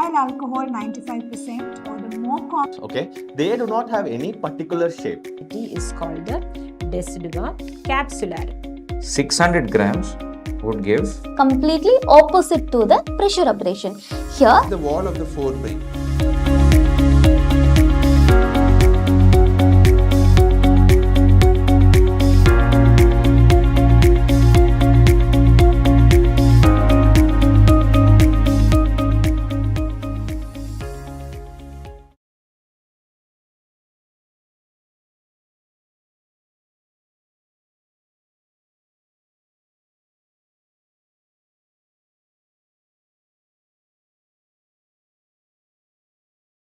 ethyl alcohol 95% or the more common. Okay, they do not have any particular shape. It is called the Decidua capsularum. 600 grams would give completely opposite to the pressure abrasion. Here, the wall of the forebrain.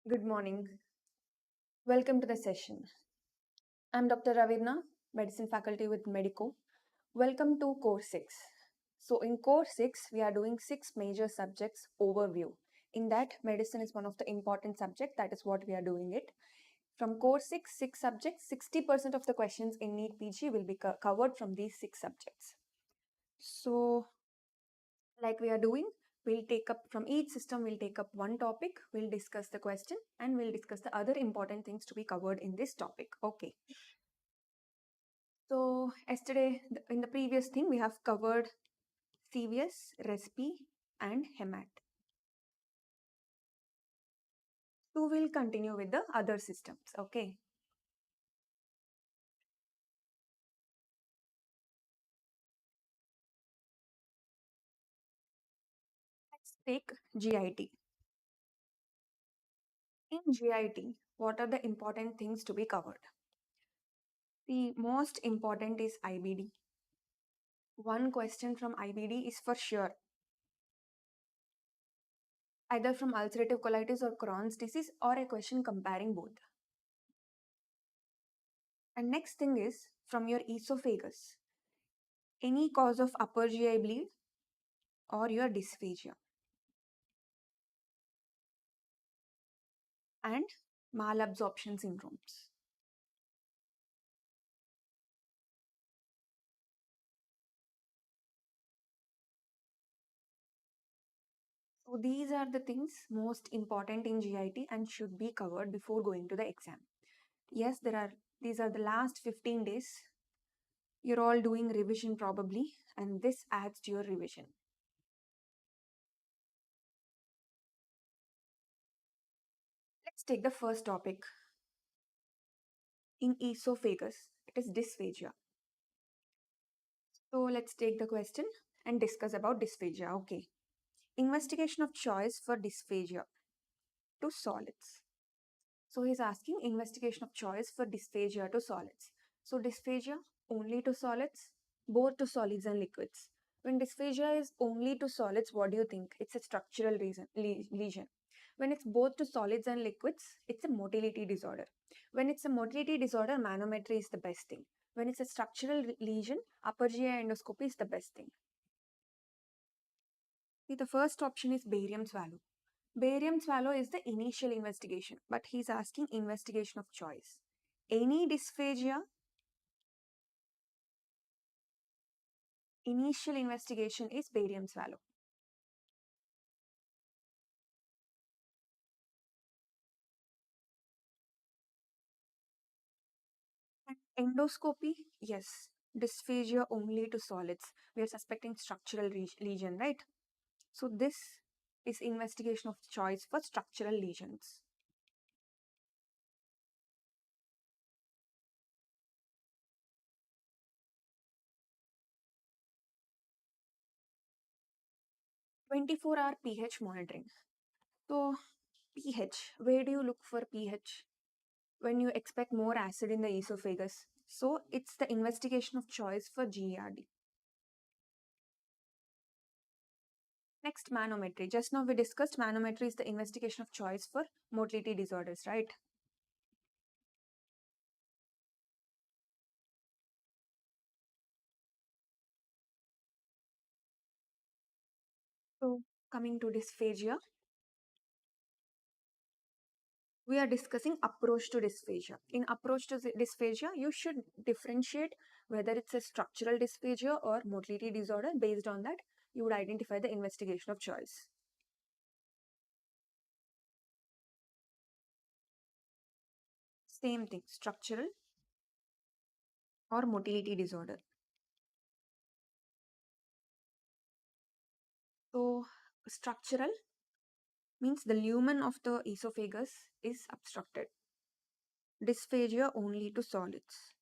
Good morning. Welcome to the session. I'm Dr. Raveerna, Medicine Faculty with Medico. Welcome to Course 6. So in Course 6, we are doing 6 major subjects overview. In that, medicine is one of the important subjects. That is what we are doing it. From Course 6, 6 subjects, 60% of the questions in NEET-PG will be covered from these 6 subjects. So, like we are doing, we'll take up from each system, we'll take up one topic, we'll discuss the question, and we'll discuss the other important things to be covered in this topic. Okay. So yesterday, in the previous thing, we have covered CVS, Respi, and Hemat. So we'll continue with the other systems. Okay. Let's take GIT. In GIT, what are the important things to be covered? The most important is IBD. One question from IBD is for sure. Either from ulcerative colitis or Crohn's disease, or a question comparing both. And next thing is from your esophagus. Any cause of upper GI bleed or your dysphagia. And malabsorption syndromes. So these are the things most important in GIT and should be covered before going to the exam. Yes, these are the last 15 days. You're all doing revision probably, and this adds to your revision. Let's take the first topic. In esophagus, it is dysphagia. So let's take the question and discuss about dysphagia. Okay. Investigation of choice for dysphagia to solids. So he's asking investigation of choice for dysphagia to solids. So dysphagia only to solids, both to solids and liquids. When dysphagia is only to solids, what do you think? It's a structural lesion. When it's both to solids and liquids, it's a motility disorder. When it's a motility disorder, manometry is the best thing. When it's a structural lesion, upper GI endoscopy is the best thing. See, the first option is barium swallow. Barium swallow is the initial investigation, but he's asking investigation of choice. Any dysphagia, initial investigation is barium swallow. And endoscopy, yes, dysphagia only to solids. We are suspecting structural lesion, right? So this is investigation of choice for structural lesions. (24-hour) pH monitoring. So pH, where do you look for pH? When you expect more acid in the esophagus. So it's the investigation of choice for GERD. Next, manometry. Just now we discussed manometry is the investigation of choice for motility disorders, right? So coming to dysphagia, we are discussing approach to dysphagia. In approach to dysphagia, you should differentiate whether it's a structural dysphagia or motility disorder. Based on that, you would identify the investigation of choice. Same thing, structural or motility disorder. So, structural means the lumen of the esophagus is obstructed. Dysphagia only to solids.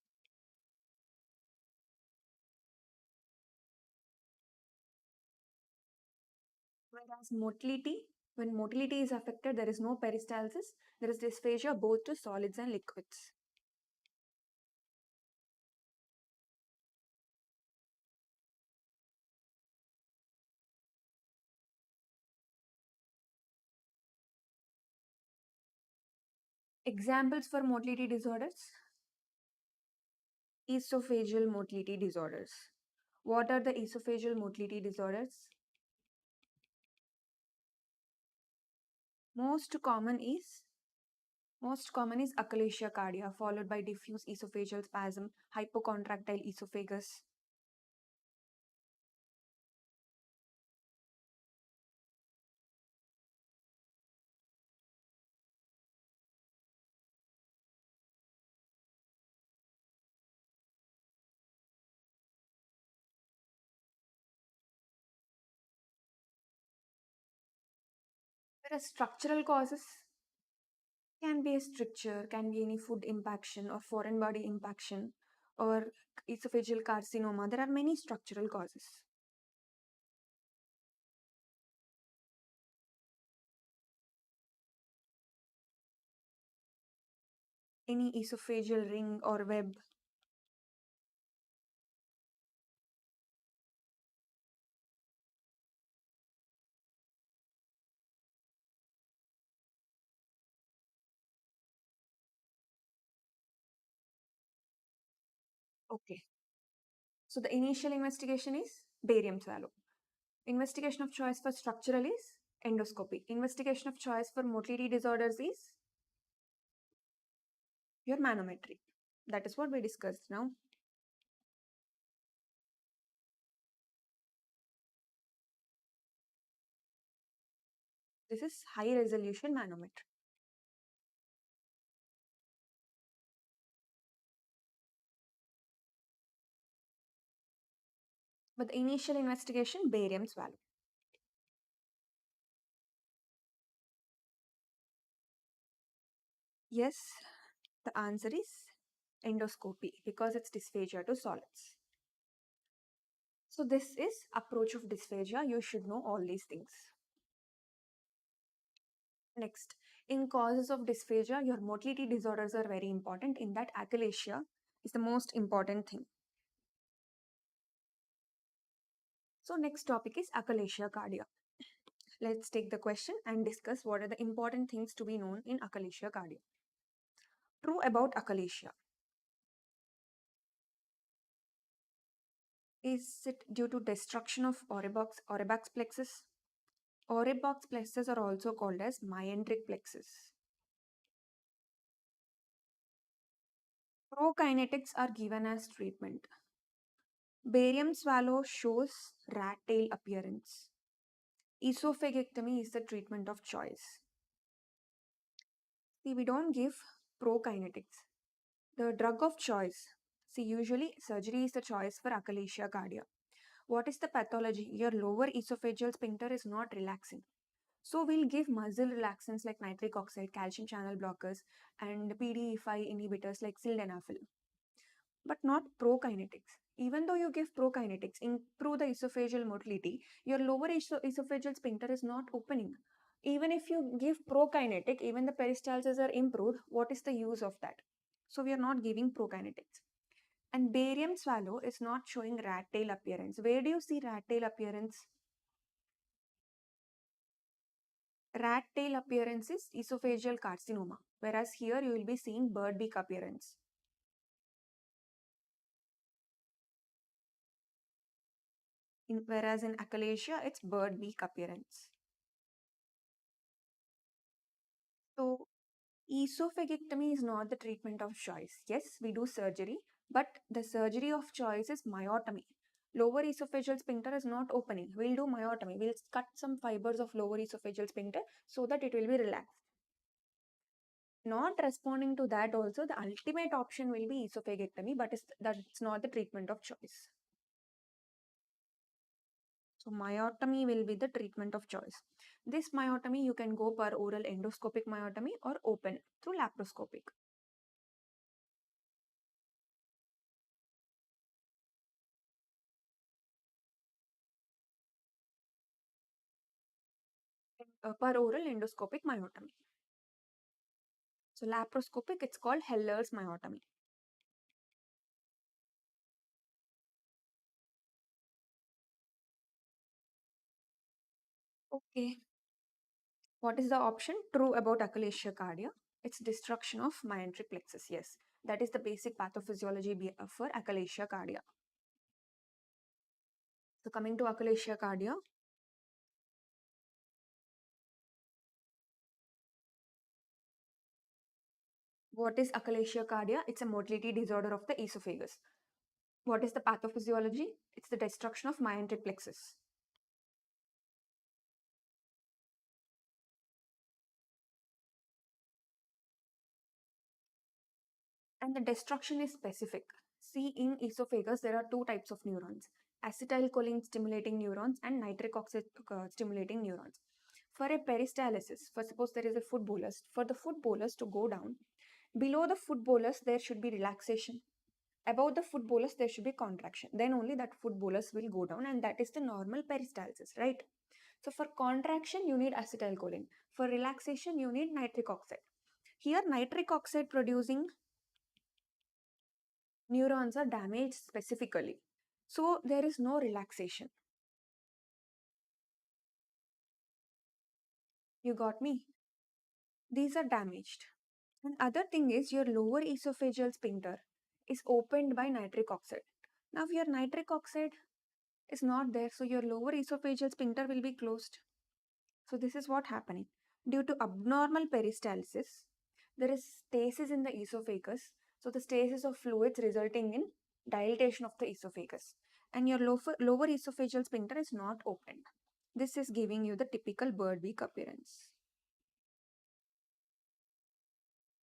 Whereas motility, when motility is affected, there is no peristalsis, there is dysphagia both to solids and liquids. Examples for motility disorders? Esophageal motility disorders. What are the esophageal motility disorders? Most common is achalasia cardia, followed by diffuse esophageal spasm, hypocontractile esophagus. Whereas structural causes can be a stricture, can be any food impaction or foreign body impaction or esophageal carcinoma. There are many structural causes. Any esophageal ring or web. Okay. So the initial investigation is barium swallow. Investigation of choice for structural is endoscopy. Investigation of choice for motility disorders is your manometry. That is what we discussed now. This is high resolution manometry. But the initial investigation, barium swallow. Yes, the answer is endoscopy because it's dysphagia to solids. So this is approach of dysphagia. You should know all these things. Next, in causes of dysphagia, your motility disorders are very important. In that, achalasia is the most important thing. So next topic is achalasia cardia. Let's take the question and discuss what are the important things to be known in achalasia cardia. True about achalasia. Is it due to destruction of Auerbach's plexus? Auerbach's plexus are also called as myenteric plexus. Prokinetics are given as treatment. Barium swallow shows rat tail appearance. Esophagectomy is the treatment of choice. See, we don't give prokinetics. The drug of choice. See, usually surgery is the choice for achalasia cardia. What is the pathology? Your lower esophageal sphincter is not relaxing. So we'll give muscle relaxants like nitric oxide, calcium channel blockers, and PDE5 inhibitors like sildenafil. But not prokinetics. Even though you give prokinetics, improve the esophageal motility, your lower esophageal sphincter is not opening. Even if you give prokinetic, even the peristalsis are improved, what is the use of that? So we are not giving prokinetics. And barium swallow is not showing rat tail appearance. Where do you see rat tail appearance? Rat tail appearance is esophageal carcinoma, whereas here you will be seeing bird beak appearance. Whereas in achalasia, it's bird beak appearance. So, esophagectomy is not the treatment of choice. Yes, we do surgery, but the surgery of choice is myotomy. Lower esophageal sphincter is not opening. We'll do myotomy. We'll cut some fibers of lower esophageal sphincter so that it will be relaxed. not responding to that also, the ultimate option will be esophagectomy, but that's not the treatment of choice. So myotomy will be the treatment of choice. This myotomy you can go per oral endoscopic myotomy or open through laparoscopic. Per oral endoscopic myotomy. So laparoscopic, it's called Heller's myotomy. Okay. What is the option? True about achalasia cardia. It's destruction of mesenteric plexus. Yes, that is the basic pathophysiology for achalasia cardia. So coming to achalasia cardia, what is achalasia cardia? It's a motility disorder of the esophagus. What is the pathophysiology? It's the destruction of mesenteric plexus. And the destruction is specific. See, in esophagus, there are two types of neurons: acetylcholine stimulating neurons and nitric oxide stimulating neurons. For a peristalsis, for suppose there is a foot bolus, for the foot bolus to go down, below the foot bolus, there should be relaxation. Above the foot bolus, there should be contraction. Then only that foot bolus will go down, and that is the normal peristalsis, right? So for contraction, you need acetylcholine. For relaxation, you need nitric oxide. Here, nitric oxide producing neurons are damaged specifically. So there is no relaxation. You got me? These are damaged. And other thing is your lower esophageal sphincter is opened by nitric oxide. Now your nitric oxide is not there, so your lower esophageal sphincter will be closed. So this is what happening. Due to abnormal peristalsis, there is stasis in the esophagus. So the stasis of fluids resulting in dilatation of the esophagus. And your lower esophageal sphincter is not opened. This is giving you the typical bird beak appearance.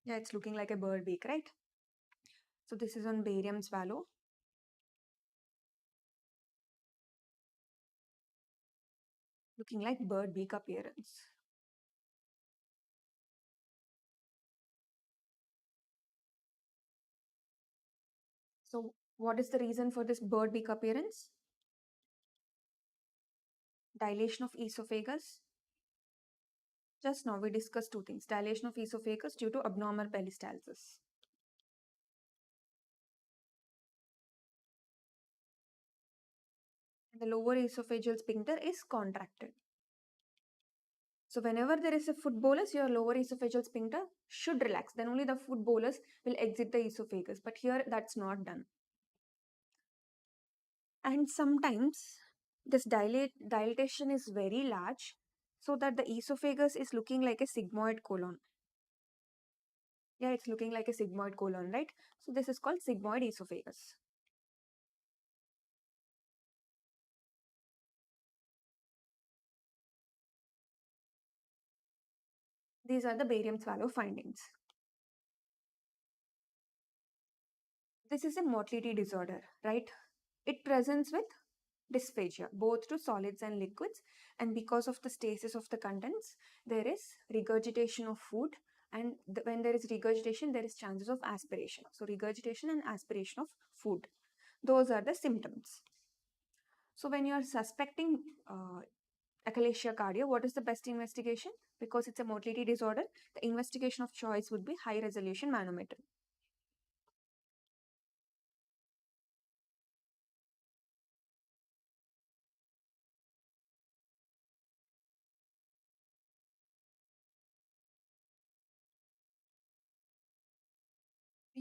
Yeah, it's looking like a bird beak, right? So this is on barium swallow. Looking like bird beak appearance. So what is the reason for this bird beak appearance? Dilation of esophagus. Just now we discussed two things. Dilation of esophagus due to abnormal peristalsis. The lower esophageal sphincter is contracted. So whenever there is a foot bolus, your lower esophageal sphincter should relax. Then only the foot bolus will exit the esophagus. But here that's not done. And sometimes this dilatation is very large, so that the esophagus is looking like a sigmoid colon. Yeah, it's looking like a sigmoid colon, right? So this is called sigmoid esophagus. These are the barium swallow findings. This is a motility disorder, right? It presents with dysphagia, both to solids and liquids, and because of the stasis of the contents, there is regurgitation of food, and when there is regurgitation, there is chances of aspiration. So regurgitation and aspiration of food, those are the symptoms. So when you are suspecting achalasia cardia, what is the best investigation? Because it's a motility disorder, the investigation of choice would be high resolution manometry.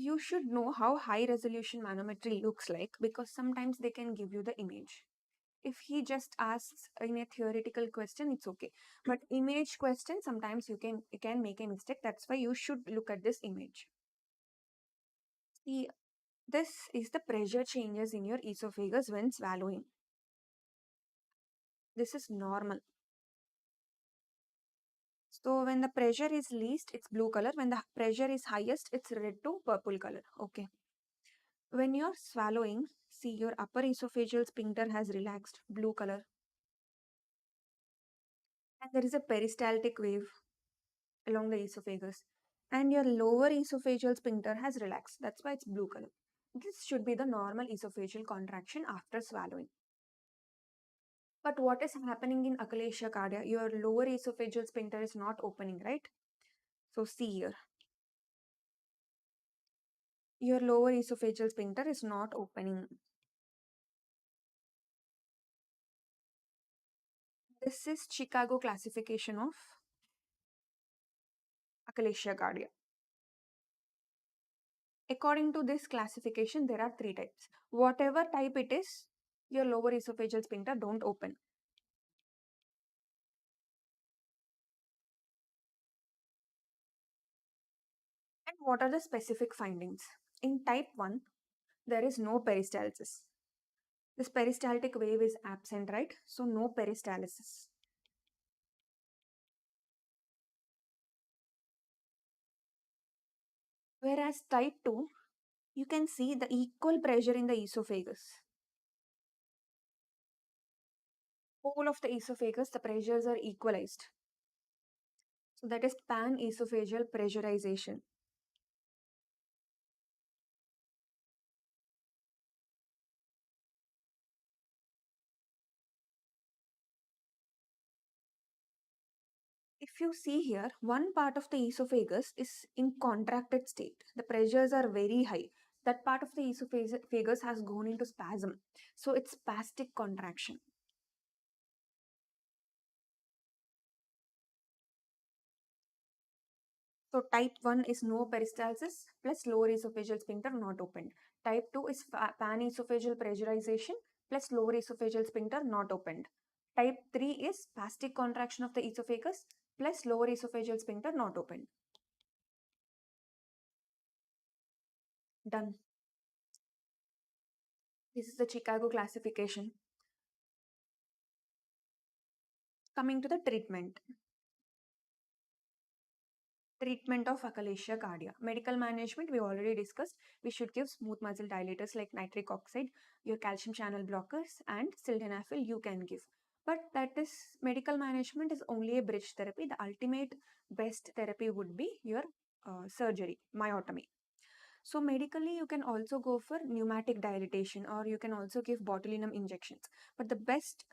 You should know how high resolution manometry looks like, because sometimes they can give you the image. If he just asks in a theoretical question, it's okay. But image question, sometimes you can make a mistake. That's why you should look at this image. See, this is the pressure changes in your esophagus when swallowing. This is normal. So when the pressure is least, it's blue color. When the pressure is highest, it's red to purple color. Okay. When you're swallowing, see your upper esophageal sphincter has relaxed, blue color. And there is a peristaltic wave along the esophagus. And your lower esophageal sphincter has relaxed. That's why it's blue color. This should be the normal esophageal contraction after swallowing. But what is happening in achalasia cardia? Your lower esophageal sphincter is not opening, right? So see here. Your lower esophageal sphincter is not opening. This is Chicago classification of achalasia cardia. According to this classification, there are 3 types. Whatever type it is, your lower esophageal sphincter don't open. And what are the specific findings? In type 1, there is no peristalsis. This peristaltic wave is absent, right? So no peristalsis. Whereas type 2, you can see the equal pressure in the esophagus. Whole of the esophagus, the pressures are equalized. So that is pan-esophageal pressurization. If you see here, one part of the esophagus is in contracted state. The pressures are very high. That part of the esophagus has gone into spasm. So it's spastic contraction. So type 1 is no peristalsis plus lower esophageal sphincter not opened. Type 2 is pan-esophageal pressurization plus lower esophageal sphincter not opened. Type 3 is spastic contraction of the esophagus plus lower esophageal sphincter not opened. Done. This is the Chicago classification. Coming to the treatment. Treatment of achalasia cardia. Medical management, we already discussed. We should give smooth muscle dilators like nitric oxide, your calcium channel blockers, and sildenafil you can give. But that is, medical management is only a bridge therapy. The ultimate best therapy would be your surgery, myotomy. So medically, you can also go for pneumatic dilatation or you can also give botulinum injections. But the best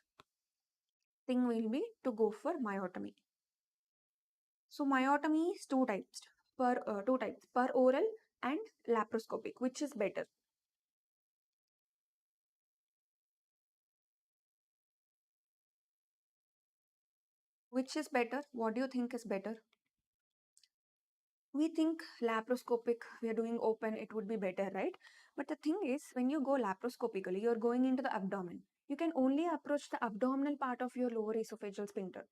thing will be to go for myotomy. So myotomy is two types, per oral and laparoscopic. Which is better? Which is better? What do you think is better? We think laparoscopic, we are doing open, it would be better, right? But the thing is, when you go laparoscopically, you're going into the abdomen. You can only approach the abdominal part of your lower esophageal sphincter.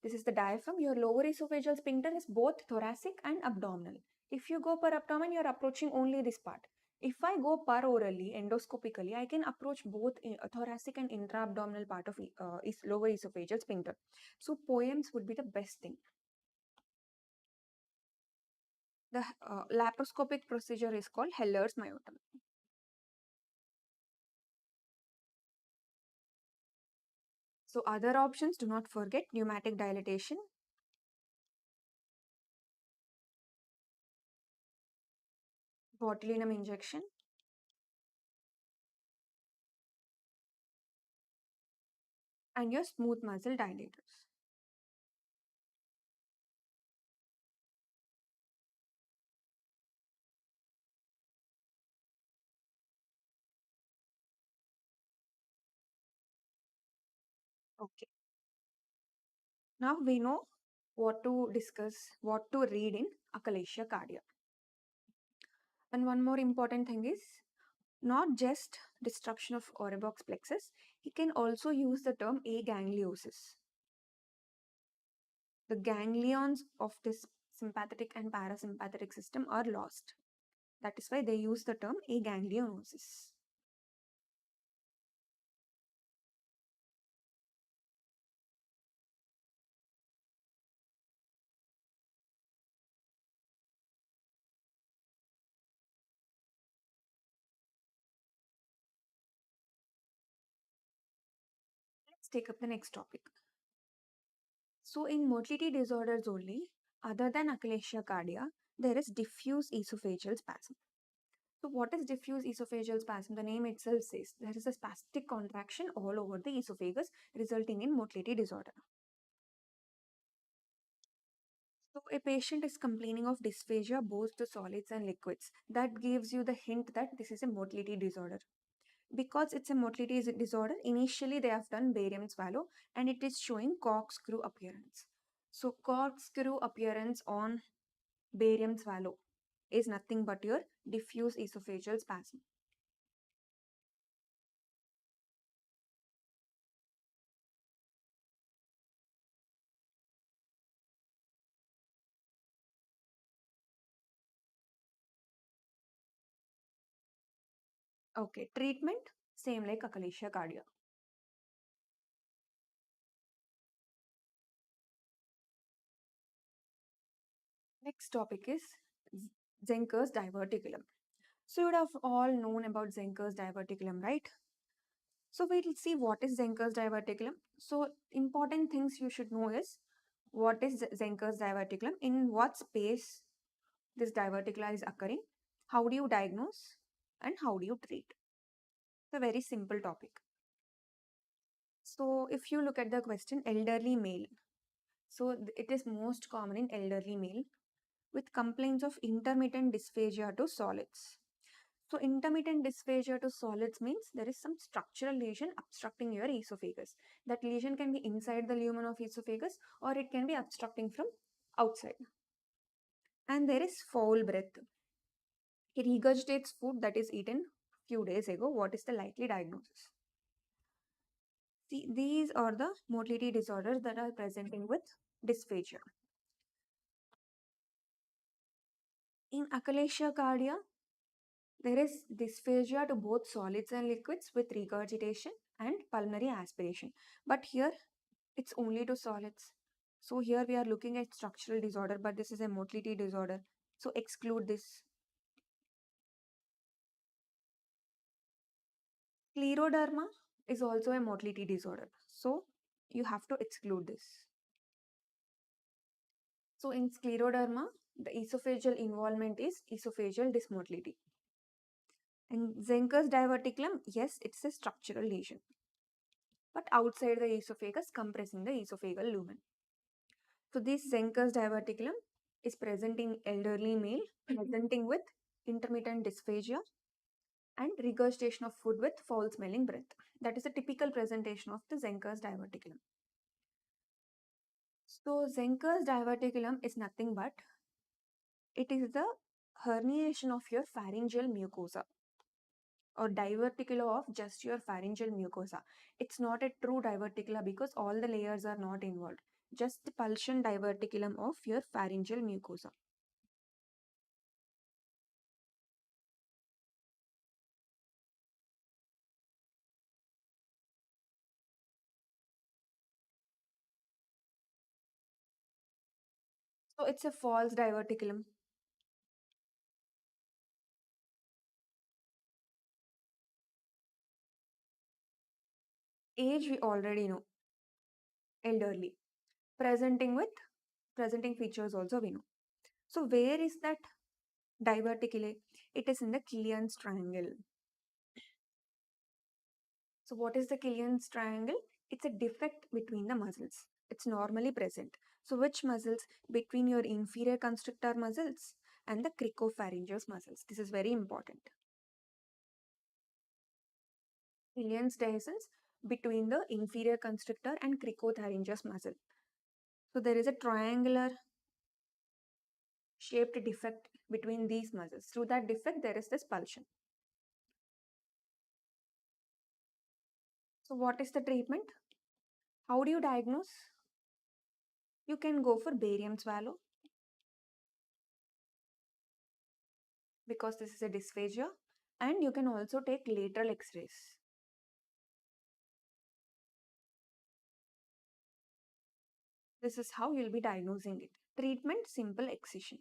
This is the diaphragm. Your lower esophageal sphincter is both thoracic and abdominal. If you go per abdomen, you're approaching only this part. If I go per orally, endoscopically, I can approach both thoracic and intra-abdominal part of lower esophageal sphincter. So poems would be the best thing. The laparoscopic procedure is called Heller's myotomy. So other options, do not forget pneumatic dilatation, botulinum injection, and your smooth muscle dilators. Okay. Now we know what to discuss, what to read in achalasia cardia. And one more important thing is not just destruction of Auerbach's plexus, he can also use the term agangliosis. The ganglions of this sympathetic and parasympathetic system are lost. That is why they use the term agangliosis. take up the next topic. So in motility disorders only, other than achalasia cardia, there is diffuse esophageal spasm. So what is diffuse esophageal spasm? The name itself says there is a spastic contraction all over the esophagus resulting in motility disorder. So a patient is complaining of dysphagia both to solids and liquids. That gives you the hint that this is a motility disorder. Because it's a motility disorder, initially they have done barium swallow and it is showing corkscrew appearance. So corkscrew appearance on barium swallow is nothing but your diffuse esophageal spasm. Okay, treatment same like achalasia cardia. Next topic is Zenker's diverticulum. So you would have all known about Zenker's diverticulum, right? So we'll see what is Zenker's diverticulum. So important things you should know is what is Zenker's diverticulum, in what space this diverticula is occurring, how do you diagnose, and how do you treat. It's a very simple topic. So if you look at the question, elderly male. So it is most common in elderly male with complaints of intermittent dysphagia to solids. So intermittent dysphagia to solids means there is some structural lesion obstructing your esophagus. That lesion can be inside the lumen of esophagus or it can be obstructing from outside. And there is foul breath. It regurgitates food that is eaten few days ago. What is the likely diagnosis? See, these are the motility disorders that are presenting with dysphagia. In achalasia cardia, there is dysphagia to both solids and liquids with regurgitation and pulmonary aspiration. But here, it's only to solids. So here we are looking at structural disorder, but this is a motility disorder. So exclude this. Scleroderma is also a motility disorder. So you have to exclude this. So in scleroderma, the esophageal involvement is esophageal dysmotility. And Zenker's diverticulum, yes, it's a structural lesion, but outside the esophagus, compressing the esophageal lumen. So this Zenker's diverticulum is present in elderly male, presenting with intermittent dysphagia and regurgitation of food with foul-smelling breath. That is a typical presentation of the Zenker's diverticulum. So Zenker's diverticulum is nothing but it is the herniation of your pharyngeal mucosa or diverticula of just your pharyngeal mucosa. It's not a true diverticula because all the layers are not involved. Just the pulsion diverticulum of your pharyngeal mucosa. So it's a false diverticulum. Age we already know. Elderly. Presenting features also we know. So where is that diverticulae? It is in the Killian's triangle. So what is the Killian's triangle? It's a defect between the muscles. It's normally present. So which muscles? Between your inferior constrictor muscles and the cricopharyngeus muscles. This is very important. Killian's dehiscence between the inferior constrictor and cricopharyngeus muscle. So there is a triangular shaped defect between these muscles. Through that defect, there is this pulsion. So what is the treatment? How do you diagnose? You can go for barium swallow because this is a dysphagia, and you can also take lateral x-rays. This is how you'll be diagnosing it. Treatment, simple excision.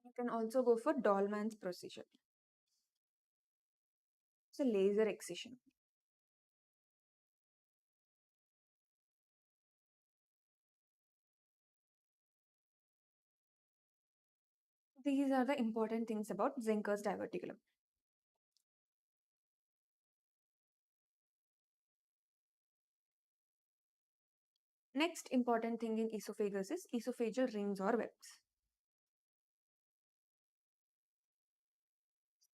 You can also go for Dollman's procedure. So laser excision. These are the important things about Zenker's diverticulum. Next important thing in esophagus is esophageal rings or webs.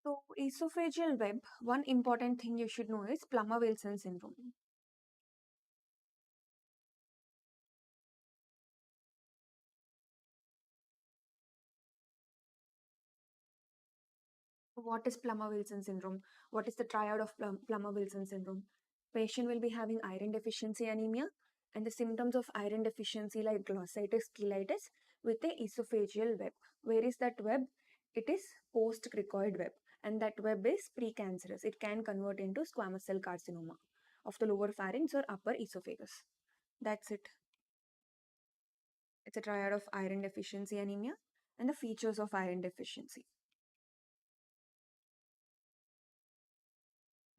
So esophageal web, one important thing you should know is Plummer-Wilson syndrome. What is Plummer-Wilson syndrome? What is the triad of Plummer-Wilson syndrome? Patient will be having iron deficiency anemia and the symptoms of iron deficiency like glossitis, cheilitis with a esophageal web. Where is that web? It is post-cricoid web, and that web is precancerous. It can convert into squamous cell carcinoma of the lower pharynx or upper esophagus. That's it. It's a triad of iron deficiency anemia and the features of iron deficiency.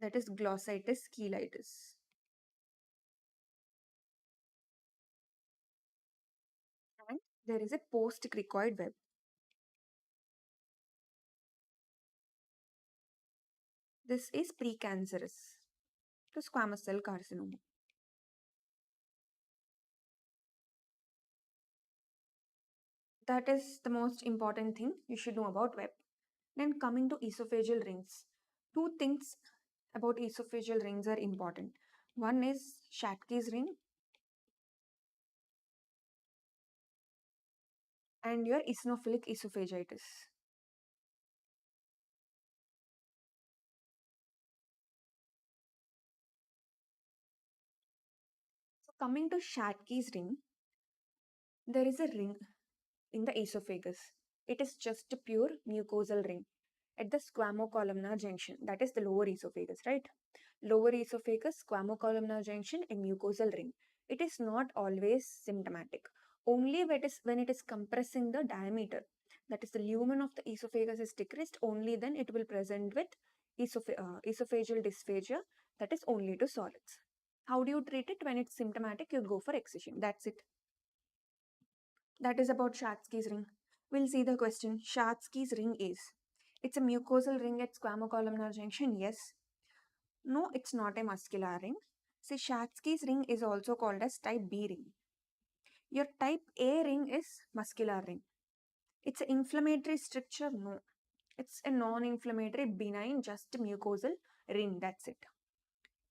That is glossitis, cheilitis. And there is a post-cricoid web. This is precancerous to squamous cell carcinoma. That is the most important thing you should know about web. Then coming to esophageal rings. Two things about esophageal rings are important. One is Shatky's ring and your eosinophilic esophagitis. So coming to Shatky's ring, there is a ring in the esophagus. It is just a pure mucosal ring at the squamocolumnar junction. That is the lower esophagus, right? Lower esophagus, squamocolumnar junction, a mucosal ring. It is not always symptomatic. Only when it is compressing the diameter, that is the lumen of the esophagus is decreased, only then it will present with esophageal dysphagia, that is only to solids. How do you treat it? When it's symptomatic, you go for excision. That's it. That is about Schatzki's ring. We'll see the question. Schatzki's ring is, it's a mucosal ring at squamocolumnar junction, yes. No, it's not a muscular ring. See, Schatzki's ring is also called as type B ring. Your type A ring is muscular ring. It's an inflammatory structure? No. It's a non-inflammatory, benign, just mucosal ring. That's it.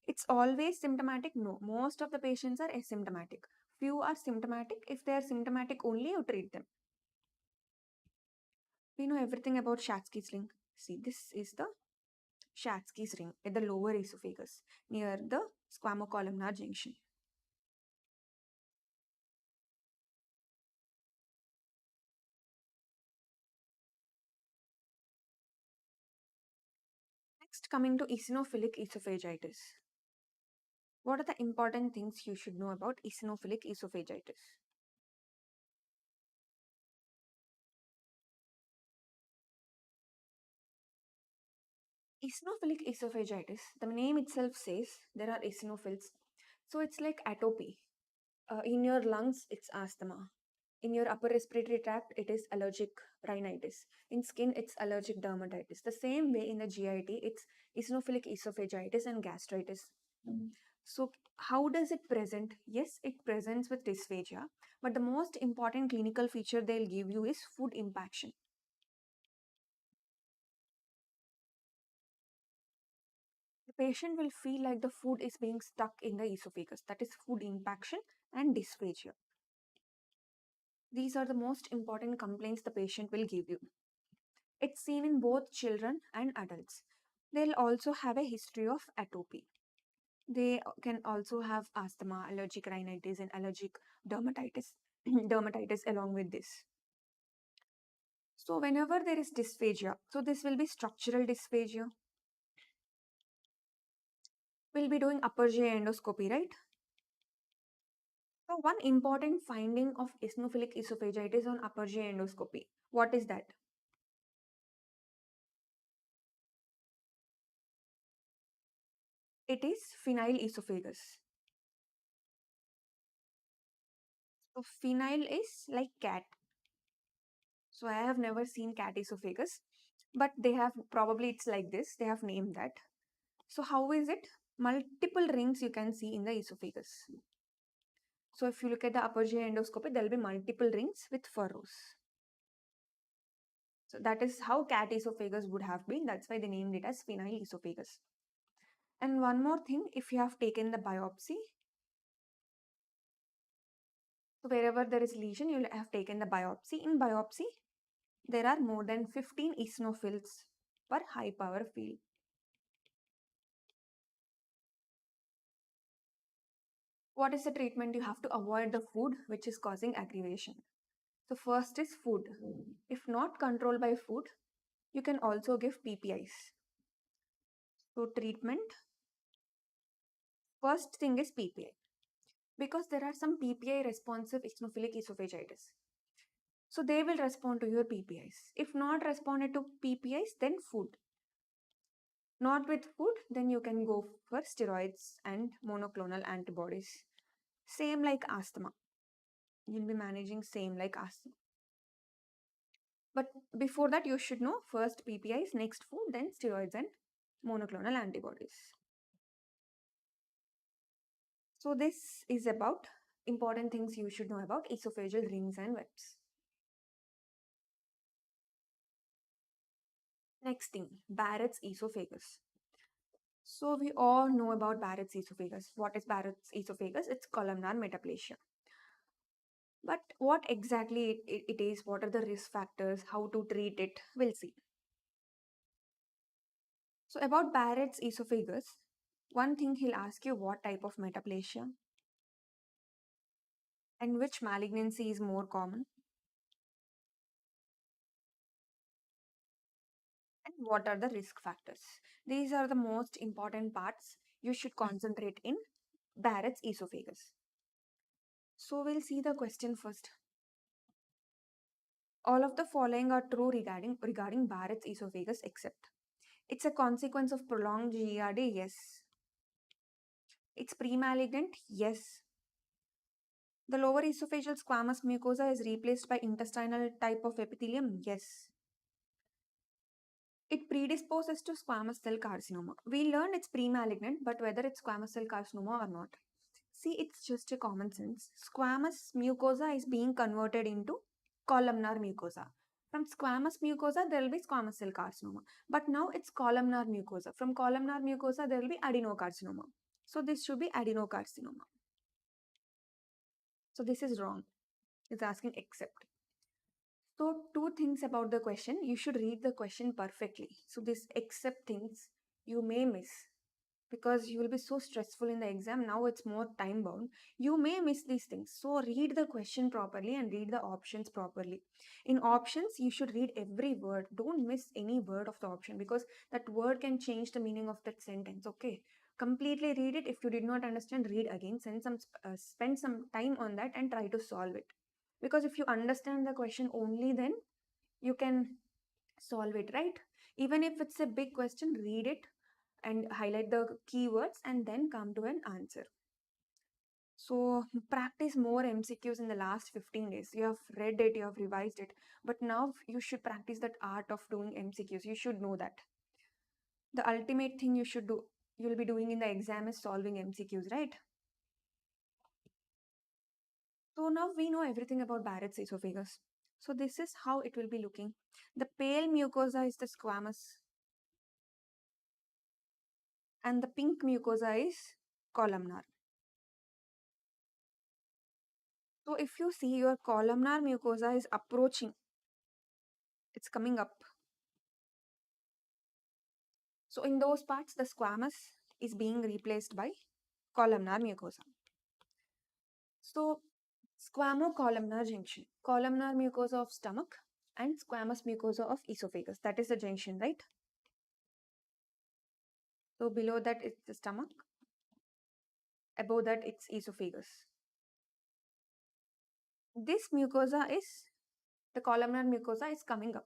It's always symptomatic? No. Most of the patients are asymptomatic. Few are symptomatic. If they are symptomatic only, you treat them. We know everything about Schatzki's ring. See, this is the Schatzki's ring at the lower esophagus near the squamocolumnar junction. Next, coming to eosinophilic esophagitis. What are the important things you should know about eosinophilic esophagitis? Eosinophilic esophagitis, the name itself says there are eosinophils. So it's like atopy. In your lungs, it's asthma. In your upper respiratory tract, it is allergic rhinitis. In skin, it's allergic dermatitis. The same way in the GIT, it's eosinophilic esophagitis and gastritis. So, how does it present? Yes, it presents with dysphagia, but the most important clinical feature they'll give you is food impaction. The patient will feel like the food is being stuck in the esophagus. That is food impaction and dysphagia. These are the most important complaints the patient will give you. It's seen in both children and adults. They'll also have a history of atopy. They can also have asthma, allergic rhinitis, and allergic dermatitis, dermatitis along with this. So whenever there is dysphagia, so this will be structural dysphagia. We'll be doing upper GI endoscopy, right? So one important finding of eosinophilic esophagitis on upper GI endoscopy. What is that? It is phenyl esophagus. So phenyl is like cat. So I have never seen cat esophagus, but they have, probably it's like this, they have named that. So how is it? Multiple rings you can see in the esophagus. So if you look at the upper GI endoscopy, there will be multiple rings with furrows. So that is how cat esophagus would have been. That's why they named it as penile esophagus. And one more thing, if you have taken the biopsy, so wherever there is lesion, you will have taken the biopsy. In biopsy, there are more than 15 eosinophils per high power field. What is the treatment? You have to avoid the food which is causing aggravation. So first is food. If not controlled by food, you can also give PPIs. So treatment, first thing is PPI. Because there are some PPI responsive eosinophilic esophagitis. So they will respond to your PPIs. If not responded to PPIs, then food. Not with food, then you can go for steroids and monoclonal antibodies. Same like asthma. You'll be managing same like asthma. But before that, you should know first PPIs, next food, then steroids and monoclonal antibodies. So this is about important things you should know about esophageal rings and webs. Next thing, Barrett's esophagus. So we all know about Barrett's esophagus. What is Barrett's esophagus? It's columnar metaplasia. But what exactly it is, what are the risk factors, how to treat it, we'll see. So about Barrett's esophagus, one thing he'll ask you, what type of metaplasia and which malignancy is more common and what are the risk factors. These are the most important parts you should concentrate in Barrett's esophagus. So we'll see the question first. All of the following are true regarding Barrett's esophagus except. It's a consequence of prolonged GERD, yes. It's pre-malignant, yes. The lower esophageal squamous mucosa is replaced by intestinal type of epithelium, yes. It predisposes to squamous cell carcinoma. We learned it's pre-malignant, but whether it's squamous cell carcinoma or not. See, it's just a common sense. Squamous mucosa is being converted into columnar mucosa. From squamous mucosa, there will be squamous cell carcinoma. But now it's columnar mucosa. From columnar mucosa, there will be adenocarcinoma. So this should be adenocarcinoma. So this is wrong. It's asking except. So two things about the question. You should read the question perfectly. So this except things you may miss because you will be so stressful in the exam. Now it's more time bound. You may miss these things. So read the question properly and read the options properly. In options, you should read every word. Don't miss any word of the option because that word can change the meaning of that sentence. Okay. Completely read it. If you did not understand, read again. Spend some time on that and try to solve it. Because if you understand the question only, then you can solve it, right? Even if it's a big question, read it and highlight the keywords and then come to an answer. So practice more MCQs in the last 15 days. You have read it, you have revised it, but now you should practice that art of doing MCQs. You should know that. The ultimate thing you'll be doing in the exam is solving MCQs, right? So now we know everything about Barrett's esophagus. So this is how it will be looking. The pale mucosa is the squamous and the pink mucosa is columnar. So if you see your columnar mucosa is approaching, it's coming up. So in those parts, the squamous is being replaced by columnar mucosa. So squamo-columnar junction, columnar mucosa of stomach and squamous mucosa of esophagus. That is the junction, right? So below that it's the stomach, above that it's esophagus. This mucosa is, the columnar mucosa is coming up.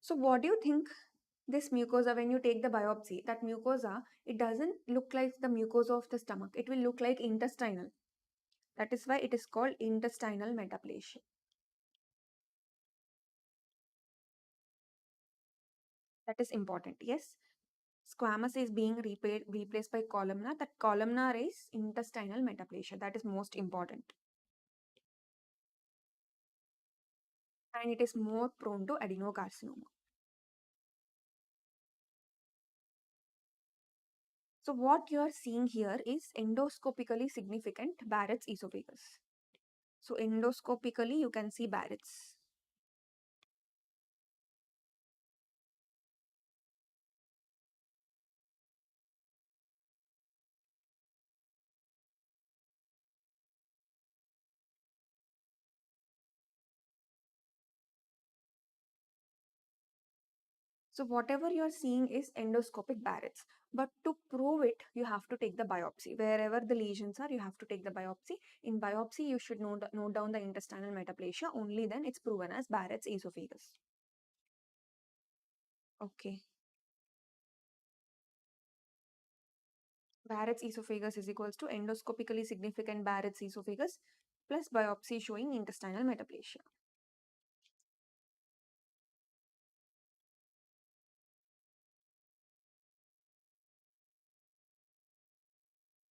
So what do you think this mucosa, when you take the biopsy, that mucosa, it doesn't look like the mucosa of the stomach. It will look like intestinal. That is why it is called intestinal metaplasia. That is important. Yes, squamous is being replaced by columnar. That columnar is intestinal metaplasia. That is most important. And it is more prone to adenocarcinoma. So what you are seeing here is endoscopically significant Barrett's esophagus. So endoscopically you can see Barrett's. So whatever you are seeing is endoscopic Barrett's. But to prove it, you have to take the biopsy. Wherever the lesions are, you have to take the biopsy. In biopsy, you should note down the intestinal metaplasia. Only then it's proven as Barrett's esophagus. Okay. Barrett's esophagus is equals to endoscopically significant Barrett's esophagus plus biopsy showing intestinal metaplasia.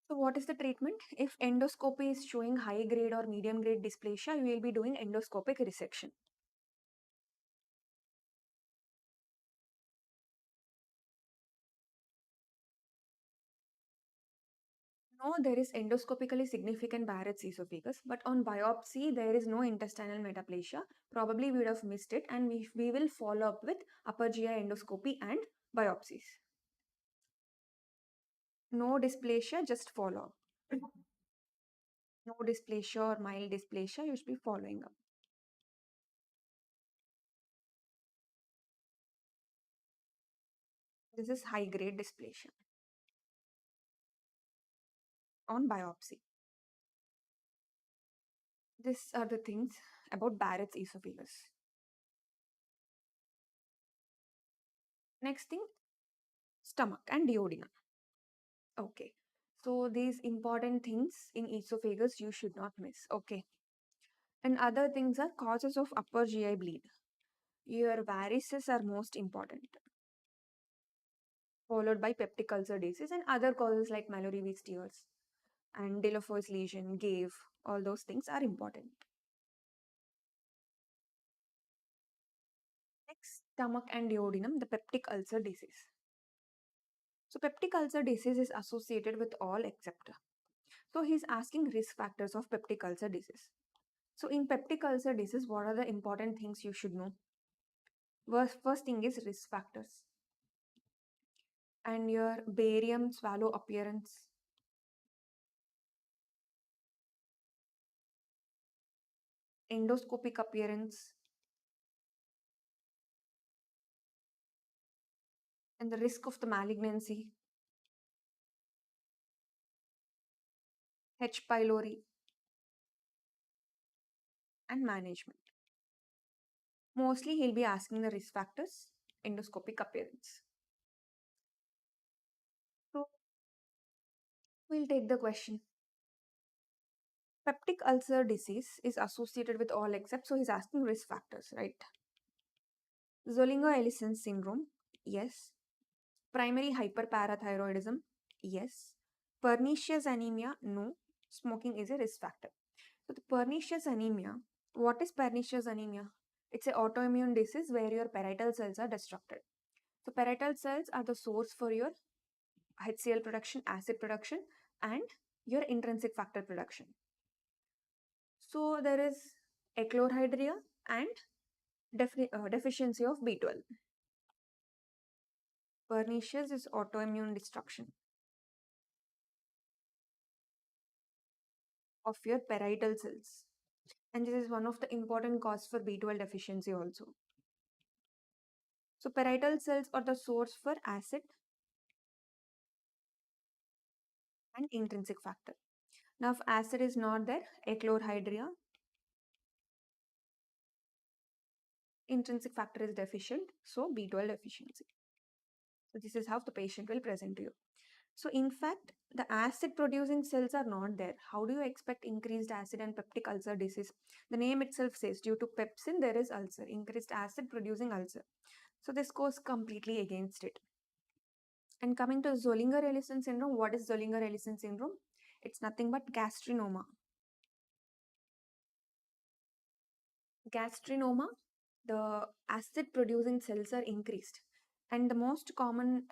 So what is the treatment? If endoscopy is showing high grade or medium grade dysplasia, you will be doing endoscopic resection. No, there is endoscopically significant Barrett's esophagus, but on biopsy, there is no intestinal metaplasia. Probably we would have missed it, and we will follow up with upper GI endoscopy and biopsies. No dysplasia, just follow up. No dysplasia or mild dysplasia, you should be following up. This is high grade dysplasia on biopsy. These are the things about Barrett's esophagus. Next thing, stomach and duodenum. Okay. So these important things in esophagus you should not miss. Okay. And other things are causes of upper GI bleed. Your varices are most important, followed by peptic ulcer disease and other causes like Mallory-Weiss tears and Delofoy's lesion, GAVE. All those things are important. Next, stomach and duodenum, the peptic ulcer disease. So peptic ulcer disease is associated with all except. So he's asking risk factors of peptic ulcer disease. So in peptic ulcer disease, what are the important things you should know? First thing is risk factors. And your barium swallow appearance. Endoscopic appearance. And the risk of the malignancy. H. pylori. And management. Mostly he'll be asking the risk factors, endoscopic appearance. So we'll take the question. Peptic ulcer disease is associated with all except, so he's asking risk factors, right? Zollinger-Ellison syndrome, yes. Primary hyperparathyroidism, yes. Pernicious anemia, no. Smoking is a risk factor. So the pernicious anemia, what is pernicious anemia? It's an autoimmune disease where your parietal cells are destructed. So parietal cells are the source for your HCl production, acid production, and your intrinsic factor production. So there is achlorhydria and deficiency of B12. Pernicious is autoimmune destruction of your parietal cells. And this is one of the important cause for B12 deficiency also. So parietal cells are the source for acid and intrinsic factor. Now if acid is not there, achlorhydria, intrinsic factor is deficient, so B12 deficiency. So this is how the patient will present to you. So in fact, the acid producing cells are not there. How do you expect increased acid and peptic ulcer disease? The name itself says due to pepsin there is ulcer, increased acid producing ulcer. So this goes completely against it. And coming to Zollinger-Ellison syndrome, what is Zollinger-Ellison syndrome? It's nothing but gastrinoma. Gastrinoma, the acid producing cells are increased. And the most common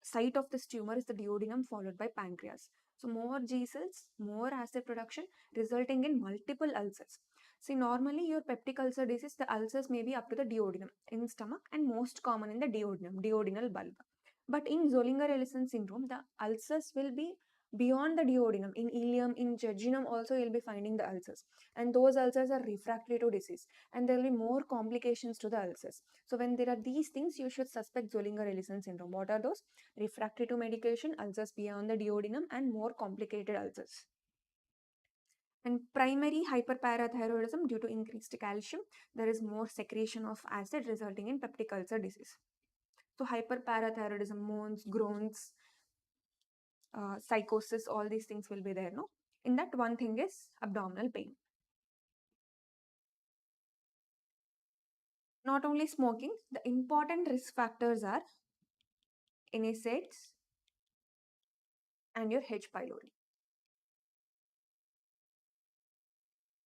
site of this tumor is the duodenum followed by pancreas. So more G cells, more acid production resulting in multiple ulcers. See, normally your peptic ulcer disease, the ulcers may be up to the duodenum in stomach and most common in the duodenum, duodenal bulb. But in Zollinger-Ellison syndrome, the ulcers will be beyond the duodenum. In ileum, in jejunum also you'll be finding the ulcers. And those ulcers are refractory to disease. And there will be more complications to the ulcers. So when there are these things, you should suspect Zollinger-Ellison syndrome. What are those? Refractory to medication, ulcers beyond the duodenum, and more complicated ulcers. And primary hyperparathyroidism, due to increased calcium, there is more secretion of acid resulting in peptic ulcer disease. So hyperparathyroidism, moans, groans, psychosis, all these things will be there, no? In that, one thing is abdominal pain. Not only smoking, the important risk factors are NEET-CETs and your H. pylori.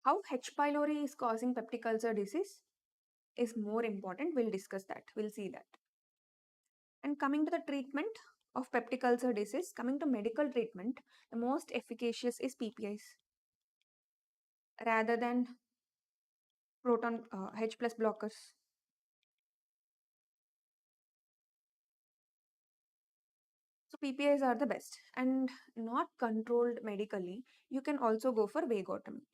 How H. pylori is causing peptic ulcer disease is more important. We'll discuss that. We'll see that. And coming to the treatment of peptic ulcer disease, coming to medical treatment, the most efficacious is PPIs rather than proton H plus blockers. So PPIs are the best and not controlled medically. You can also go for vagotomy.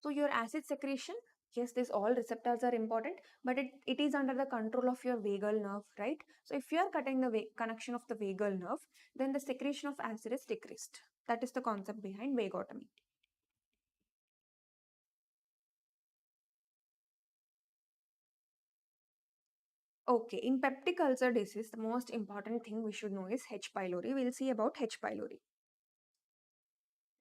So your acid secretion, yes, these all receptors are important, but it is under the control of your vagal nerve, right? So if you are cutting the connection of the vagal nerve, then the secretion of acid is decreased. That is the concept behind vagotomy. Okay, in peptic ulcer disease, the most important thing we should know is H. pylori. We'll see about H. pylori.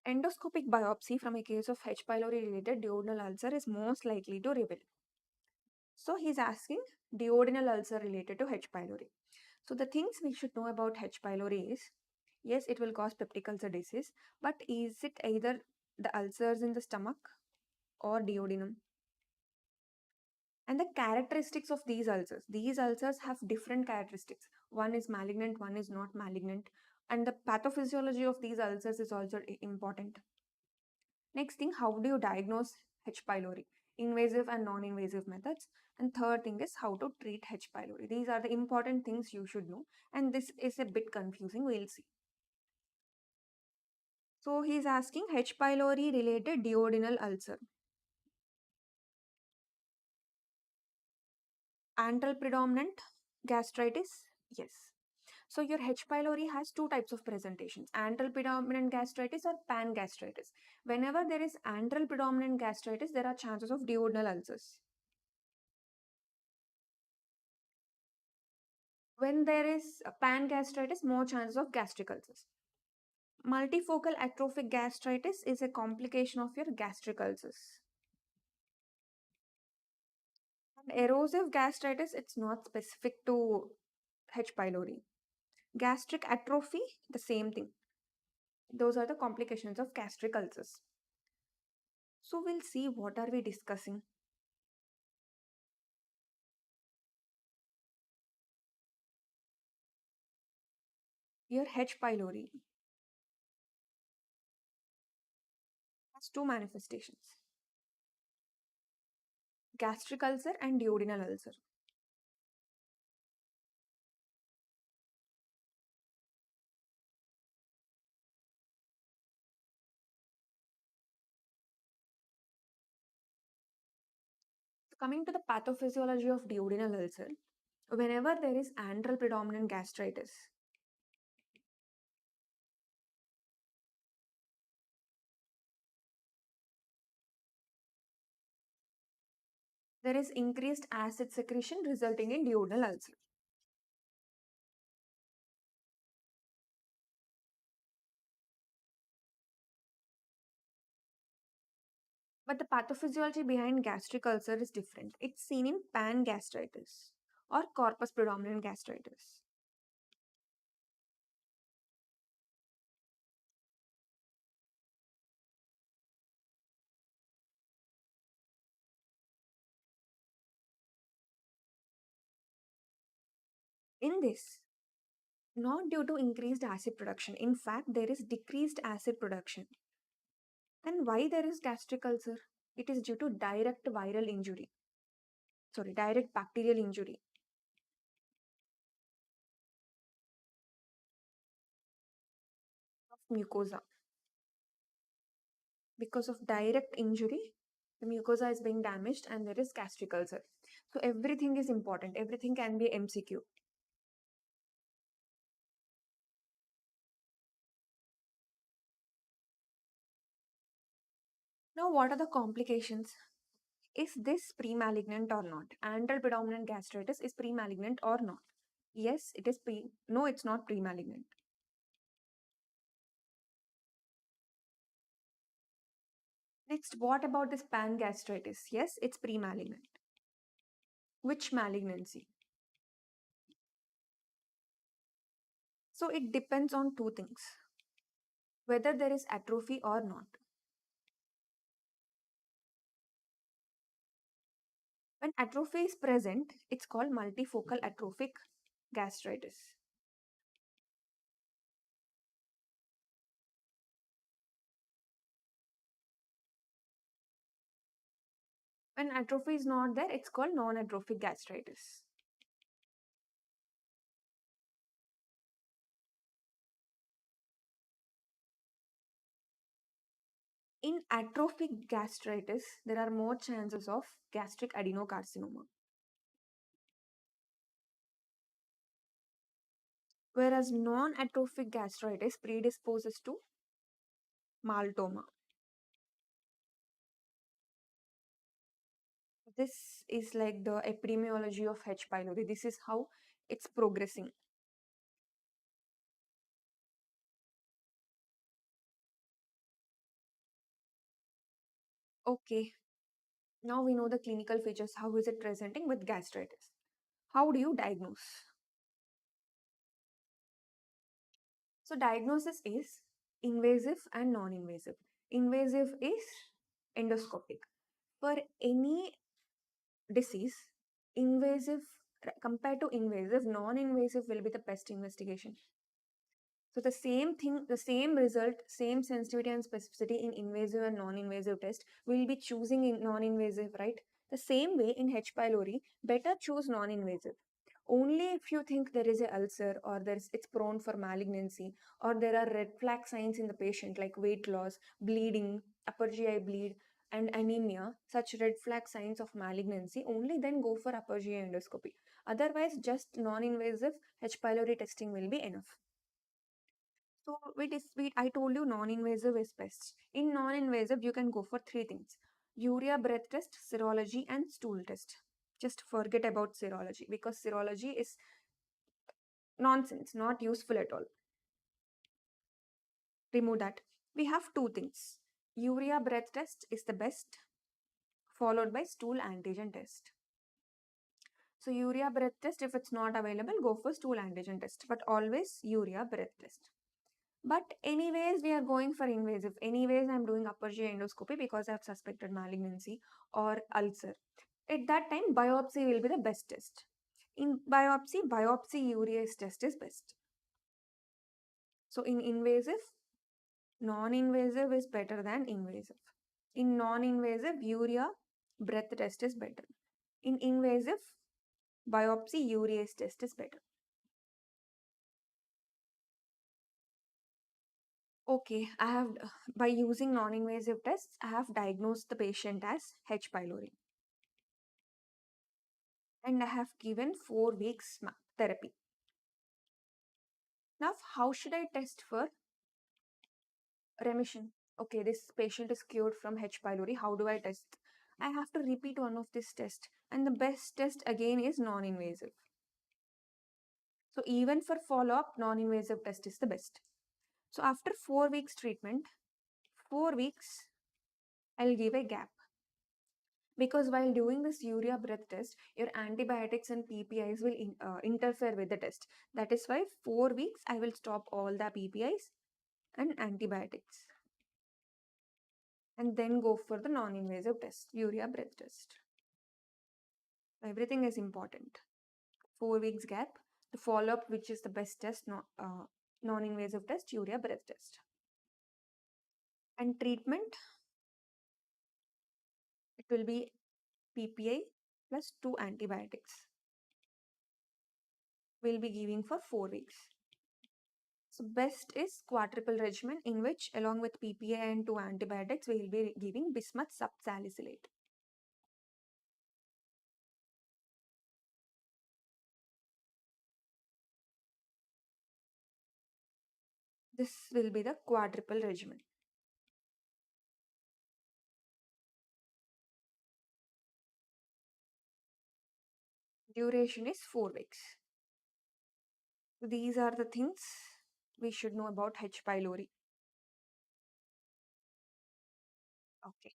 Endoscopic biopsy from a case of H. pylori related duodenal ulcer is most likely to reveal. So he's asking duodenal ulcer related to H. pylori. So the things we should know about H. pylori is, yes, it will cause peptic ulcer disease, but is it either the ulcers in the stomach or duodenum? And the characteristics of these ulcers have different characteristics. One is malignant, one is not malignant. And the pathophysiology of these ulcers is also important. Next thing, how do you diagnose H. pylori? Invasive and non-invasive methods. And third thing is how to treat H. pylori. These are the important things you should know. And this is a bit confusing. We'll see. So he's asking H. pylori related duodenal ulcer. Antral predominant gastritis? Yes. So your H. pylori has two types of presentations, antral predominant gastritis or pan gastritis. Whenever there is antral predominant gastritis, there are chances of duodenal ulcers. When there is a pan gastritis, more chances of gastric ulcers. Multifocal atrophic gastritis is a complication of your gastric ulcers. And erosive gastritis, it's not specific to H. pylori. Gastric atrophy, the same thing. Those are the complications of gastric ulcers. So we'll see what are we discussing. Your H. pylori has two manifestations, gastric ulcer and duodenal ulcer. So coming to the pathophysiology of duodenal ulcer, whenever there is antral predominant gastritis, there is increased acid secretion resulting in duodenal ulcer. But the pathophysiology behind gastric ulcer is different. It's seen in pan-gastritis or corpus predominant gastritis. In this, not due to increased acid production. In fact, there is decreased acid production. And why there is gastric ulcer? It is due to direct viral injury. Sorry, direct bacterial injury. Of mucosa. Because of direct injury, the mucosa is being damaged and there is gastric ulcer. So everything is important. Everything can be MCQ. Now, what are the complications? Is this pre-malignant or not? Antral predominant gastritis is pre-malignant or not? Yes, it is pre. No, it's not pre-malignant. Next, what about this pan-gastritis? Yes, it's pre-malignant. Which malignancy? So it depends on two things. Whether there is atrophy or not. When atrophy is present, it's called multifocal atrophic gastritis. When atrophy is not there, it's called non-atrophic gastritis. In atrophic gastritis, there are more chances of gastric adenocarcinoma. Whereas non-atrophic gastritis predisposes to maltoma. This is like the epidemiology of H. pylori. This is how it's progressing. Okay, now we know the clinical features. How is it presenting with gastritis? How do you diagnose? So diagnosis is invasive and non-invasive. Invasive is endoscopic. For any disease, invasive compared to invasive, non-invasive will be the best investigation. So the same thing, the same result, same sensitivity and specificity in invasive and non-invasive test, we'll be choosing in non-invasive, right? The same way in H. pylori, better choose non-invasive. Only if you think there is a ulcer or it's prone for malignancy or there are red flag signs in the patient like weight loss, bleeding, upper GI bleed, and anemia, such red flag signs of malignancy, only then go for upper GI endoscopy. Otherwise, just non-invasive H. pylori testing will be enough. So I told you non-invasive is best. In non-invasive, you can go for three things: urea breath test, serology, and stool test. Just forget about serology because serology is nonsense, not useful at all. Remove that. We have two things. Urea breath test is the best, followed by stool antigen test. So urea breath test, if it's not available, go for stool antigen test, but always urea breath test. But anyways, we are going for invasive. Anyways, I'm doing upper GI endoscopy because I have suspected malignancy or ulcer. At that time, biopsy will be the best test. In biopsy urease test is best. So in invasive, non-invasive is better than invasive. In non-invasive, urea breath test is better. In invasive, biopsy urease test is better. Okay, by using non-invasive tests, I have diagnosed the patient as H. pylori. And I have given 4 weeks therapy. Now, how should I test for remission? Okay, this patient is cured from H. pylori. How do I test? I have to repeat one of this test. And the best test again is non-invasive. So even for follow-up, non-invasive test is the best. So after 4 weeks treatment, 4 weeks, I'll give a gap. Because while doing this urea breath test, your antibiotics and PPIs will interfere with the test. That is why 4 weeks I will stop all the PPIs and antibiotics and then go for the non-invasive test, urea breath test. Everything is important. 4 weeks gap, the follow-up, which is the best test, non-invasive test, urea breath test. And treatment, it will be PPI plus 2 antibiotics. We'll be giving for 4 weeks. So best is quadruple regimen, in which along with PPI and 2 antibiotics, we will be giving bismuth subsalicylate. This will be the quadruple regimen. Duration is 4 weeks. These are the things we should know about H. pylori. Okay.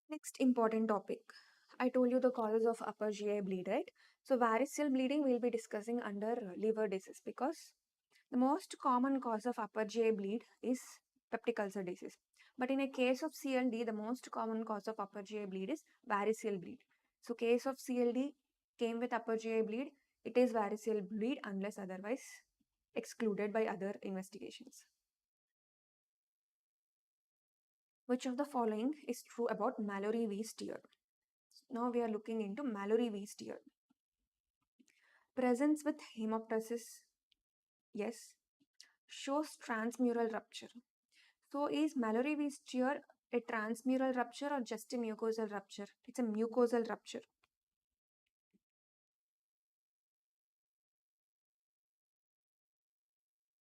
Next important topic. I told you the causes of upper GI bleed, right? So varicose bleeding we'll be discussing under liver disease, because the most common cause of upper GI bleed is peptic ulcer disease. But in a case of CLD, the most common cause of upper GI bleed is varicose bleed. So case of CLD came with upper GI bleed, it is varicose bleed unless otherwise excluded by other investigations. Which of the following is true about Mallory-Weiss tear? Now we are looking into Mallory-Weiss tear. Presence with hemoptysis, yes. Shows transmural rupture. So is Mallory-Weiss tear a transmural rupture or just a mucosal rupture? It's a mucosal rupture.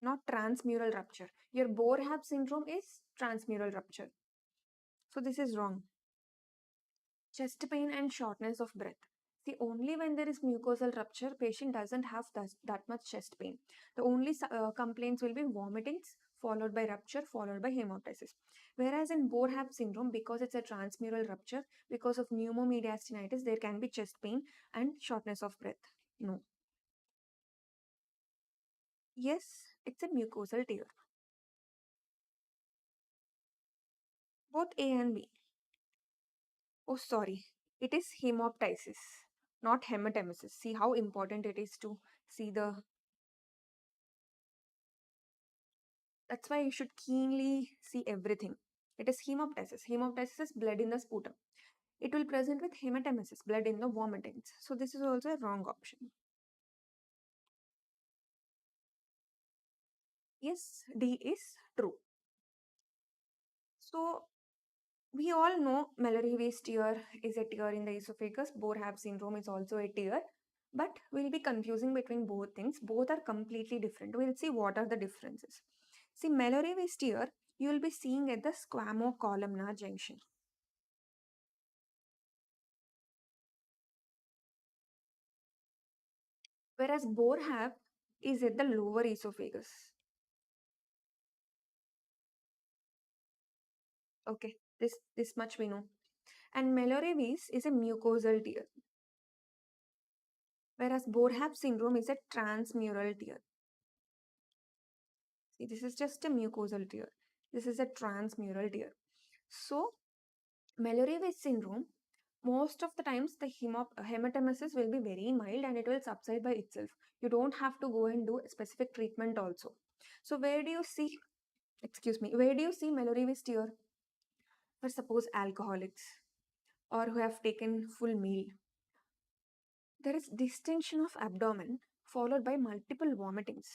Not transmural rupture. Your Boerhaave syndrome is transmural rupture. So this is wrong. Chest pain and shortness of breath. See, only when there is mucosal rupture, patient doesn't have that much chest pain. The only complaints will be vomitings, followed by rupture, followed by hemoptysis. Whereas in Boerhaave syndrome, because it's a transmural rupture, because of pneumomediastinitis, there can be chest pain and shortness of breath. No. Yes, it's a mucosal tear. Both A and B. Oh, sorry. It is hemoptysis, not hematemesis. See how important it is to see the. That's why you should keenly see everything. It is hemoptysis. Hemoptysis is blood in the sputum. It will present with hematemesis, blood in the vomitings. So this is also a wrong option. Yes, D is true. So we all know Mallory-Weiss tear is a tear in the esophagus. Boerhaave syndrome is also a tear. But we'll be confusing between both things. Both are completely different. We'll see what are the differences. See, Mallory-Weiss tear, you will be seeing at the squamocolumnar junction. Whereas Boerhaave is at the lower esophagus. Okay, this much we know. And Mallory-Weiss is a mucosal tear, whereas Boerhaave syndrome is a transmural tear. See, this is just a mucosal tear. This is a transmural tear. So, Mallory-Weiss syndrome, most of the times the hematemesis will be very mild and it will subside by itself. You don't have to go and do a specific treatment also. So, where do you see Mallory-Weiss tear? For suppose alcoholics or who have taken full meal. There is distension of abdomen followed by multiple vomitings.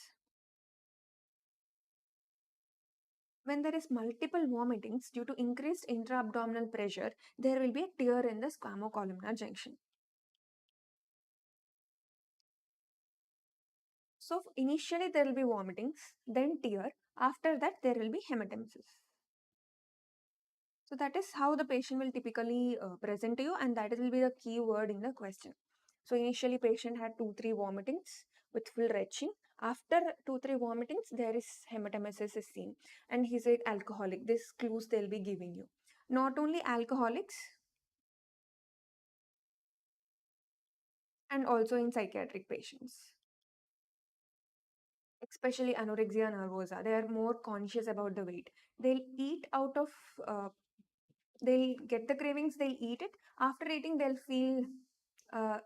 When there is multiple vomitings due to increased intra-abdominal pressure, there will be a tear in the squamocolumnar junction. So initially there will be vomitings, then tear. After that there will be hematemesis. So that is how the patient will typically present to you, and that will be the key word in the question. So initially patient had 2-3 vomitings, with full retching. After 2-3 vomitings, there is hematemesis is seen, and he's an alcoholic. These clues they'll be giving you. Not only alcoholics, and also in psychiatric patients, especially anorexia nervosa. They are more conscious about the weight. They'll eat out of, they'll get the cravings, they'll eat it. After eating, they'll feel uh,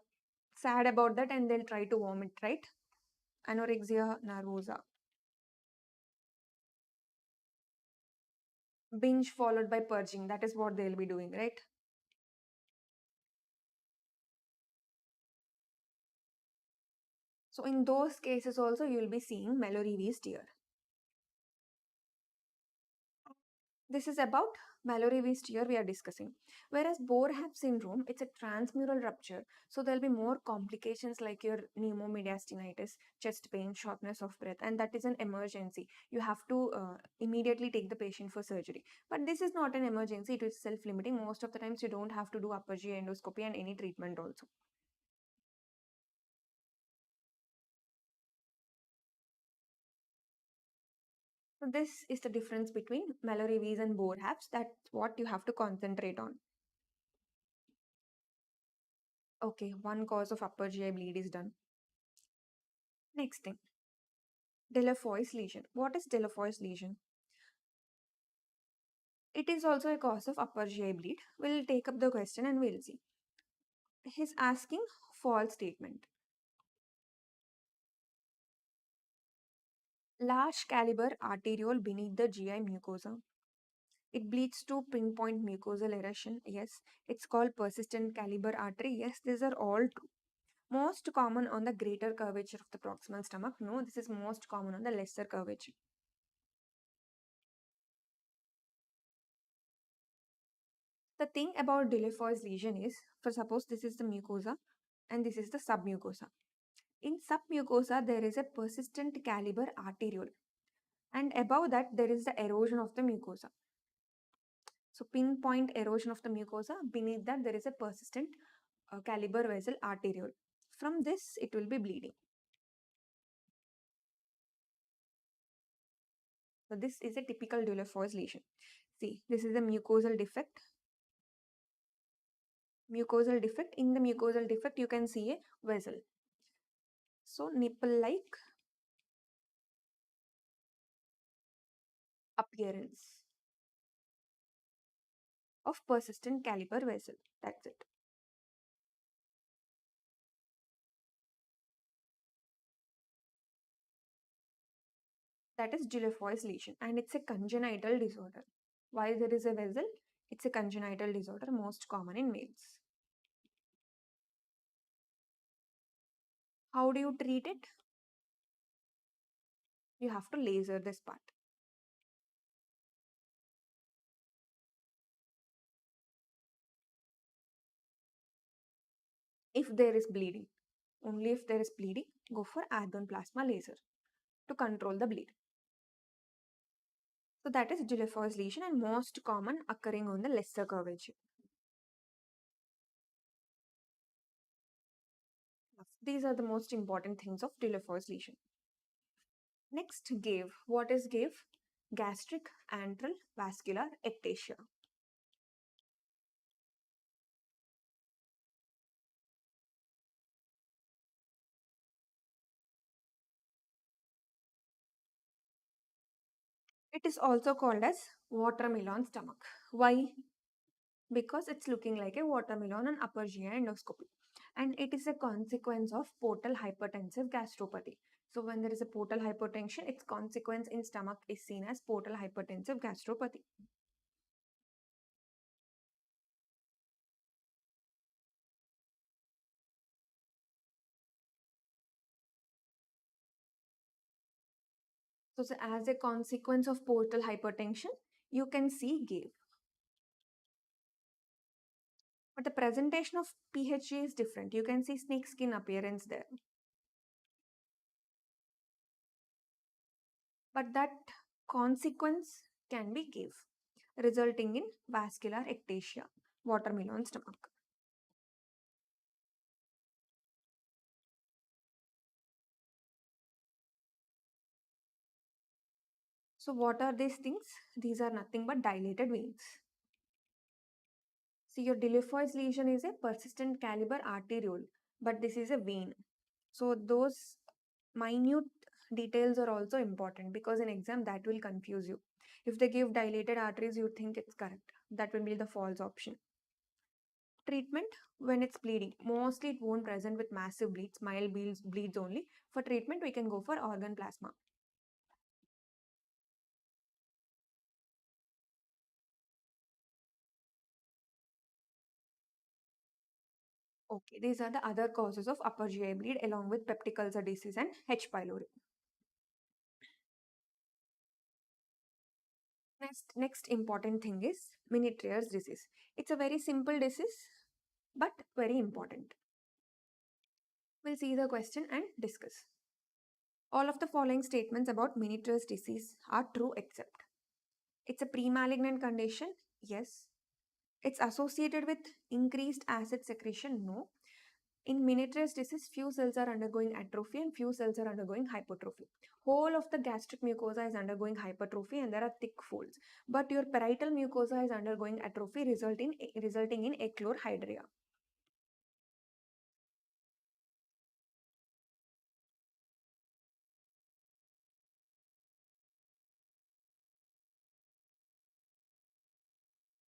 sad about that and they'll try to vomit, right? Anorexia nervosa. Binge followed by purging. That is what they'll be doing, right? So in those cases also, you'll be seeing Mallory-Weiss tear. This is about Mallory-Weiss tear we are discussing. Whereas Boerhaave syndrome, it's a transmural rupture. So there'll be more complications like your pneumomediastinitis, chest pain, shortness of breath, and that is an emergency. You have to immediately take the patient for surgery. But this is not an emergency, it is self-limiting. Most of the times you don't have to do upper GI endoscopy and any treatment also. So this is the difference between Mallory-Weiss and Boerhaave's. That's what you have to concentrate on. Okay, one cause of upper GI bleed is done. Next thing, Delafoy's lesion. What is Delafoy's lesion? It is also a cause of upper GI bleed. We'll take up the question and we'll see. He's asking false statement. Large caliber arteriole beneath the GI mucosa. It bleeds to pinpoint mucosal erosion. Yes. It's called persistent caliber artery. Yes, these are all true. Most common on the greater curvature of the proximal stomach. No, this is most common on the lesser curvature. The thing about Delafoy's lesion is, for suppose this is the mucosa and this is the submucosa. In submucosa, there is a persistent caliber arteriole, and above that, there is the erosion of the mucosa. So, pinpoint erosion of the mucosa. Beneath that, there is a persistent caliber vessel arteriole. From this, it will be bleeding. So, this is a typical Delafoy's lesion. See, this is a mucosal defect. Mucosal defect. In the mucosal defect, you can see a vessel. So, nipple-like appearance of persistent caliber vessel. That's it. That is Delafoy's lesion, and it's a congenital disorder. Why there is a vessel? It's a congenital disorder, most common in males. How do you treat it? You have to laser this part. If there is bleeding, only if there is bleeding, go for argon plasma laser to control the bleed. So that is Delafoy's lesion and most common occurring on the lesser curvature. These are the most important things of Delafoy's lesion. Next, GAVE. What is GAVE? Gastric antral vascular ectasia. It is also called as watermelon stomach. Why? Because it's looking like a watermelon on upper GI endoscopy. And it is a consequence of portal hypertensive gastropathy. So when there is a portal hypertension, its consequence in stomach is seen as portal hypertensive gastropathy. So as a consequence of portal hypertension, you can see GAVE. But the presentation of PHG is different. You can see snake skin appearance there. But that consequence can be GAVE, resulting in vascular ectasia, watermelon stomach. So what are these things? These are nothing but dilated veins. See, your Delafoy's lesion is a persistent caliber arteriole, but this is a vein. So those minute details are also important because in exam that will confuse you. If they give dilated arteries, you think it's correct. That will be the false option. Treatment when it's bleeding. Mostly it won't present with massive bleeds, mild bleeds only. For treatment, we can go for organ plasma. Okay, these are the other causes of upper GI bleed along with peptic ulcer disease and H. pylori. Next important thing is Meniere's disease. It's a very simple disease, but very important. We'll see the question and discuss. All of the following statements about Meniere's disease are true except. It's a pre-malignant condition. Yes. It's associated with increased acid secretion. No. In Meniere's disease, few cells are undergoing atrophy and few cells are undergoing hypertrophy. Whole of the gastric mucosa is undergoing hypertrophy and there are thick folds. But your parietal mucosa is undergoing atrophy resulting in achlorhydria.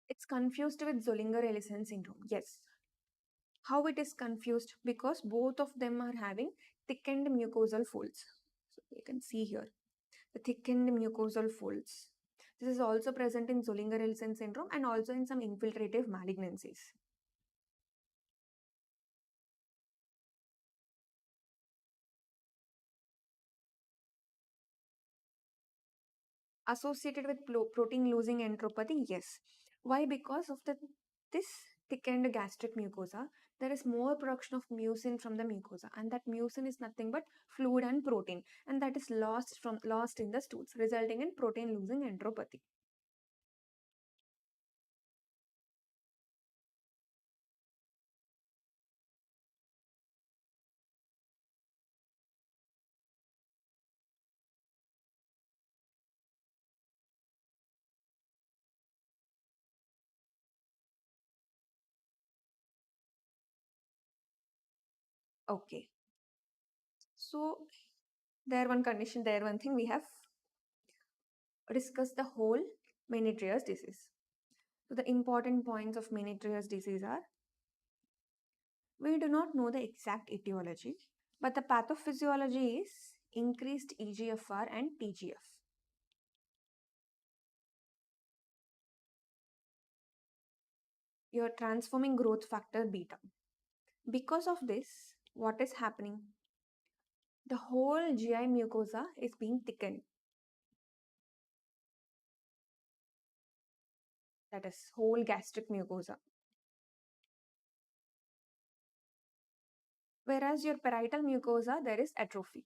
It's confused with Zollinger-Ellison syndrome. Yes. How it is confused? Because both of them are having thickened mucosal folds. So you can see here the thickened mucosal folds. This is also present in Zollinger-Ellison syndrome and also in some infiltrative malignancies. Associated with protein losing enteropathy? Yes. Why? Because of this thickened gastric mucosa, there is more production of mucin from the mucosa, and that mucin is nothing but fluid and protein, and that is lost in the stools, resulting in protein losing enteropathy. Okay. So there one condition, there one thing, we have discussed the whole Meniere's disease. So the important points of Meniere's disease are: we do not know the exact etiology, but the pathophysiology is increased EGFR and TGF. You're transforming growth factor beta. Because of this, what is happening? The whole GI mucosa is being thickened. That is whole gastric mucosa. Whereas your parietal mucosa, there is atrophy.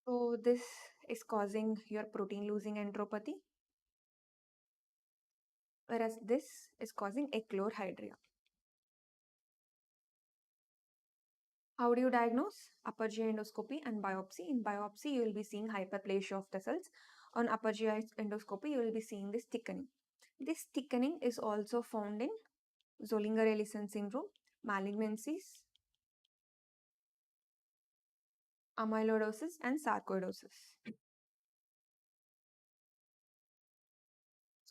So this is causing your protein losing enteropathy, whereas this is causing achlorhydria. How do you diagnose? Upper GI endoscopy and biopsy. In biopsy, you will be seeing hyperplasia of the cells. On upper GI endoscopy, you will be seeing this thickening. This thickening is also found in Zollinger-Ellison syndrome, malignancies, amyloidosis, and sarcoidosis.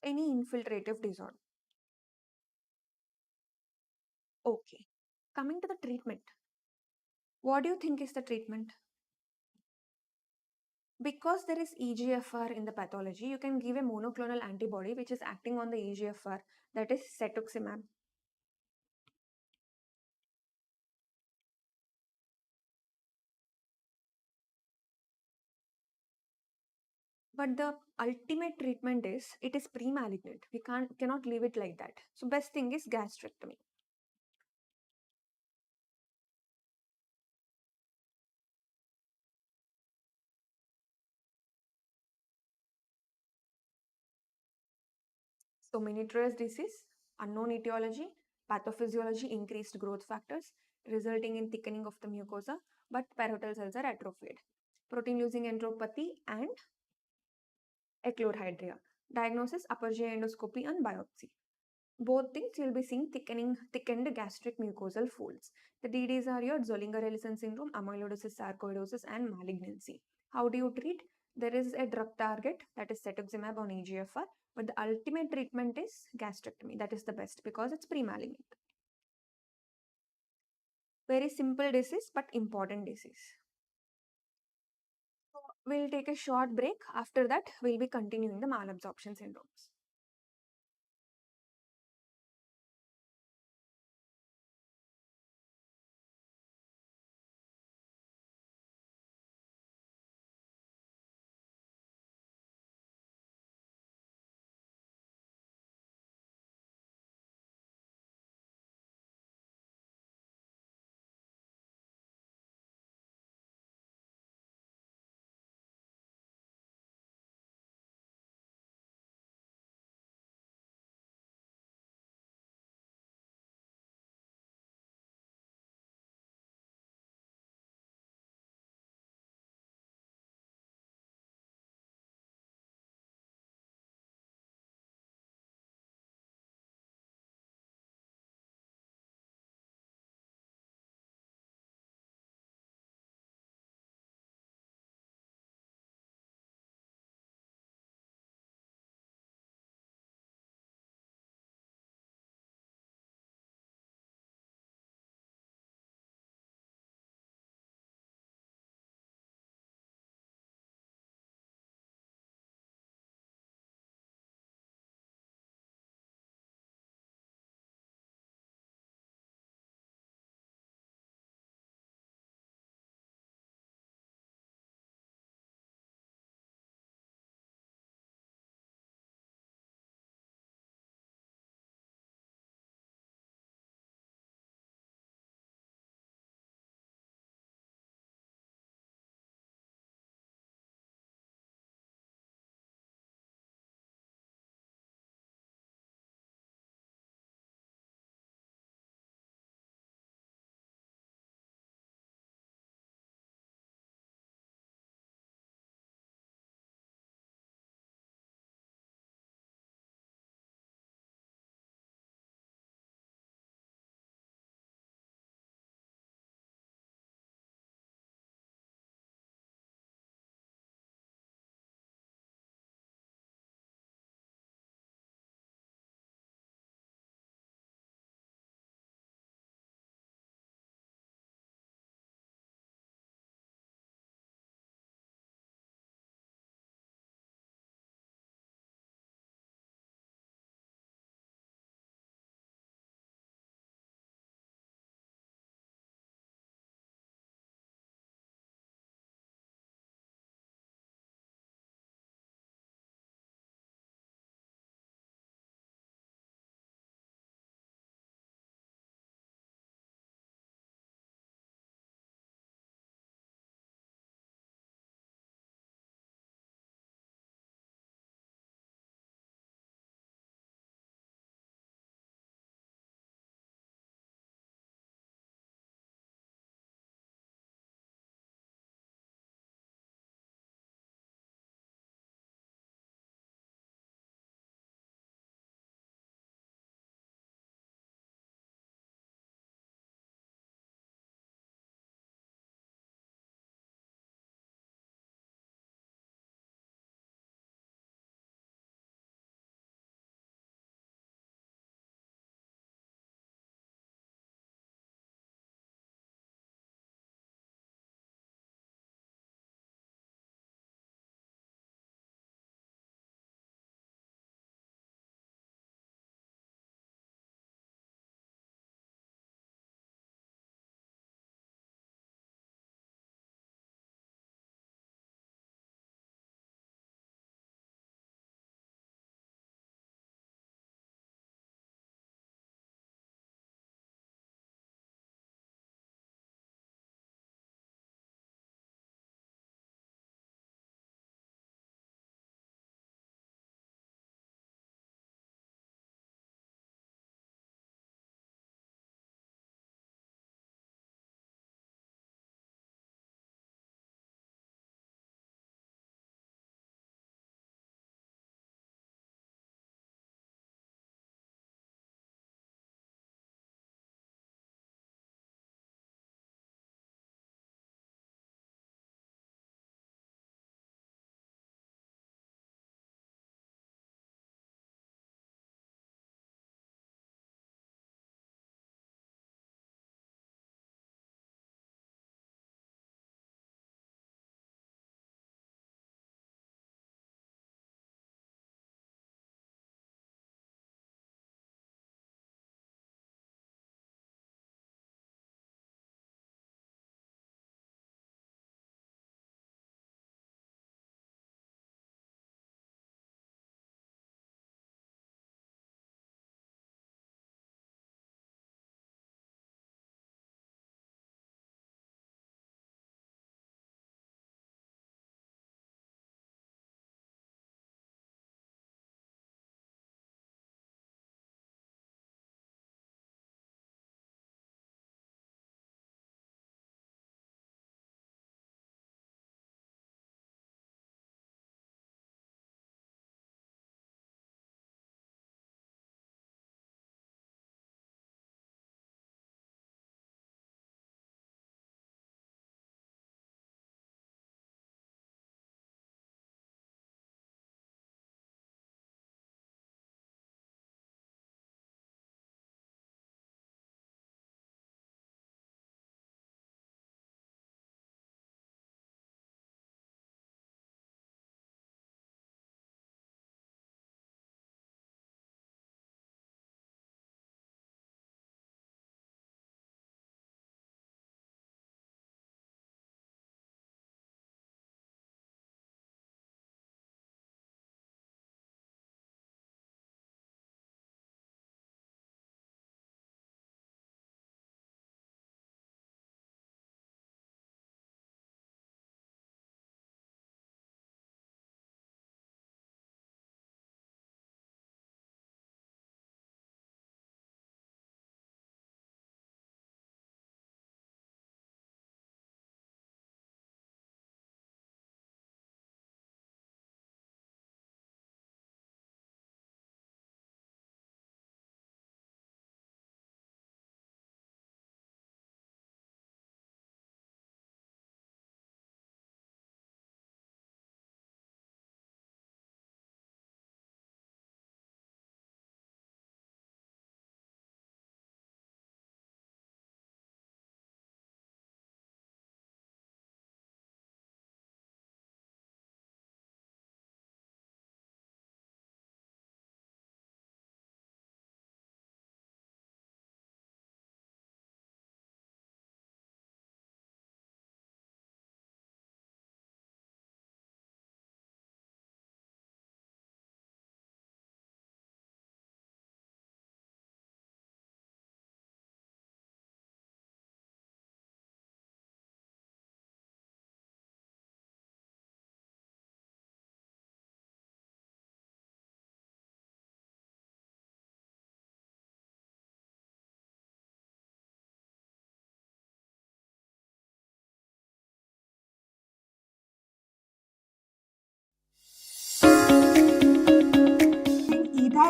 Any infiltrative disorder. Okay. Coming to the treatment. What do you think is the treatment? Because there is EGFR in the pathology, you can give a monoclonal antibody which is acting on the EGFR, that is cetuximab. But the ultimate treatment is, it is pre-malignant. We cannot leave it like that. So best thing is gastrectomy. So miniaturous disease, unknown etiology, pathophysiology, increased growth factors, resulting in thickening of the mucosa, but parietal cells are atrophied. Protein-losing enteropathy and echlorhydria. Diagnosis, upper GI endoscopy and biopsy. Both things you'll be seeing thickened gastric mucosal folds. The DDs are your Zollinger-Ellison syndrome, amyloidosis, sarcoidosis, and malignancy. How do you treat? There is a drug target, that is cetuximab on EGFR, but the ultimate treatment is gastrectomy. That is the best because it's pre-malignant. Very simple disease but important disease. So we'll take a short break. After that, we'll be continuing the malabsorption syndromes.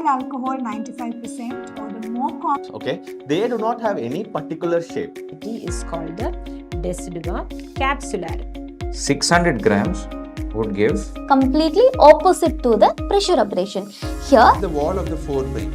ethyl alcohol 95% or the more common Okay, they do not have any particular shape. It is called the deciduous capsular. 600 grams would give Completely opposite to the pressure abrasion. Here, the wall of the forebrain.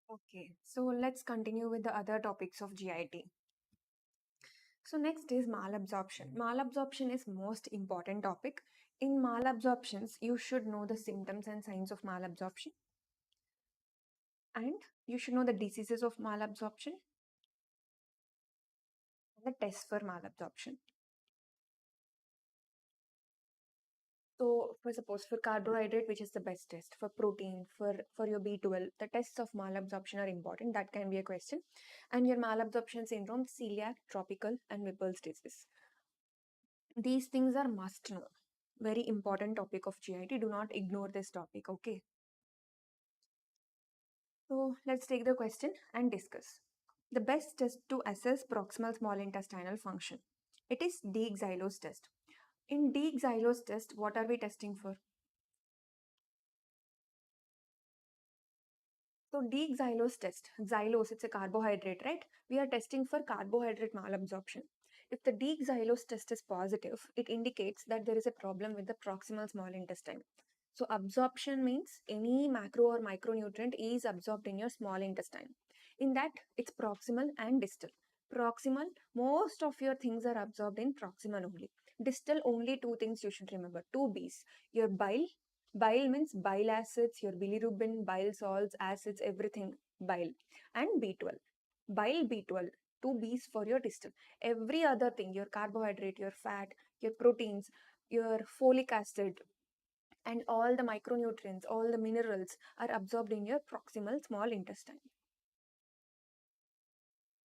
Okay, so let's continue with the other topics of GIT. So next is malabsorption. Malabsorption is most important topic. In malabsorptions, you should know the symptoms and signs of malabsorption. And you should know the diseases of malabsorption and the tests for malabsorption. So for suppose for carbohydrate, which is the best test, for protein, for your B12, the tests of malabsorption are important. That can be a question. And your malabsorption syndrome, celiac, tropical, and Whipple's disease. These things are must know. Very important topic of GIT. Do not ignore this topic, okay? So let's take the question and discuss. The best test to assess proximal small intestinal function. It is D-xylose test. In D-xylose test, what are we testing for? So D-xylose test, xylose, it's a carbohydrate, right? We are testing for carbohydrate malabsorption. If the D-xylose test is positive, it indicates that there is a problem with the proximal small intestine. So absorption means any macro or micronutrient is absorbed in your small intestine. In that, it's proximal and distal. Proximal, most of your things are absorbed in proximal only. Distal, only two things you should remember. Two B's. Your bile. Bile means bile acids, your bilirubin, bile salts, acids, everything bile. And B12. Bile, B12. Two B's for your distal. Every other thing, your carbohydrate, your fat, your proteins, your folic acid, and all the micronutrients, all the minerals are absorbed in your proximal small intestine.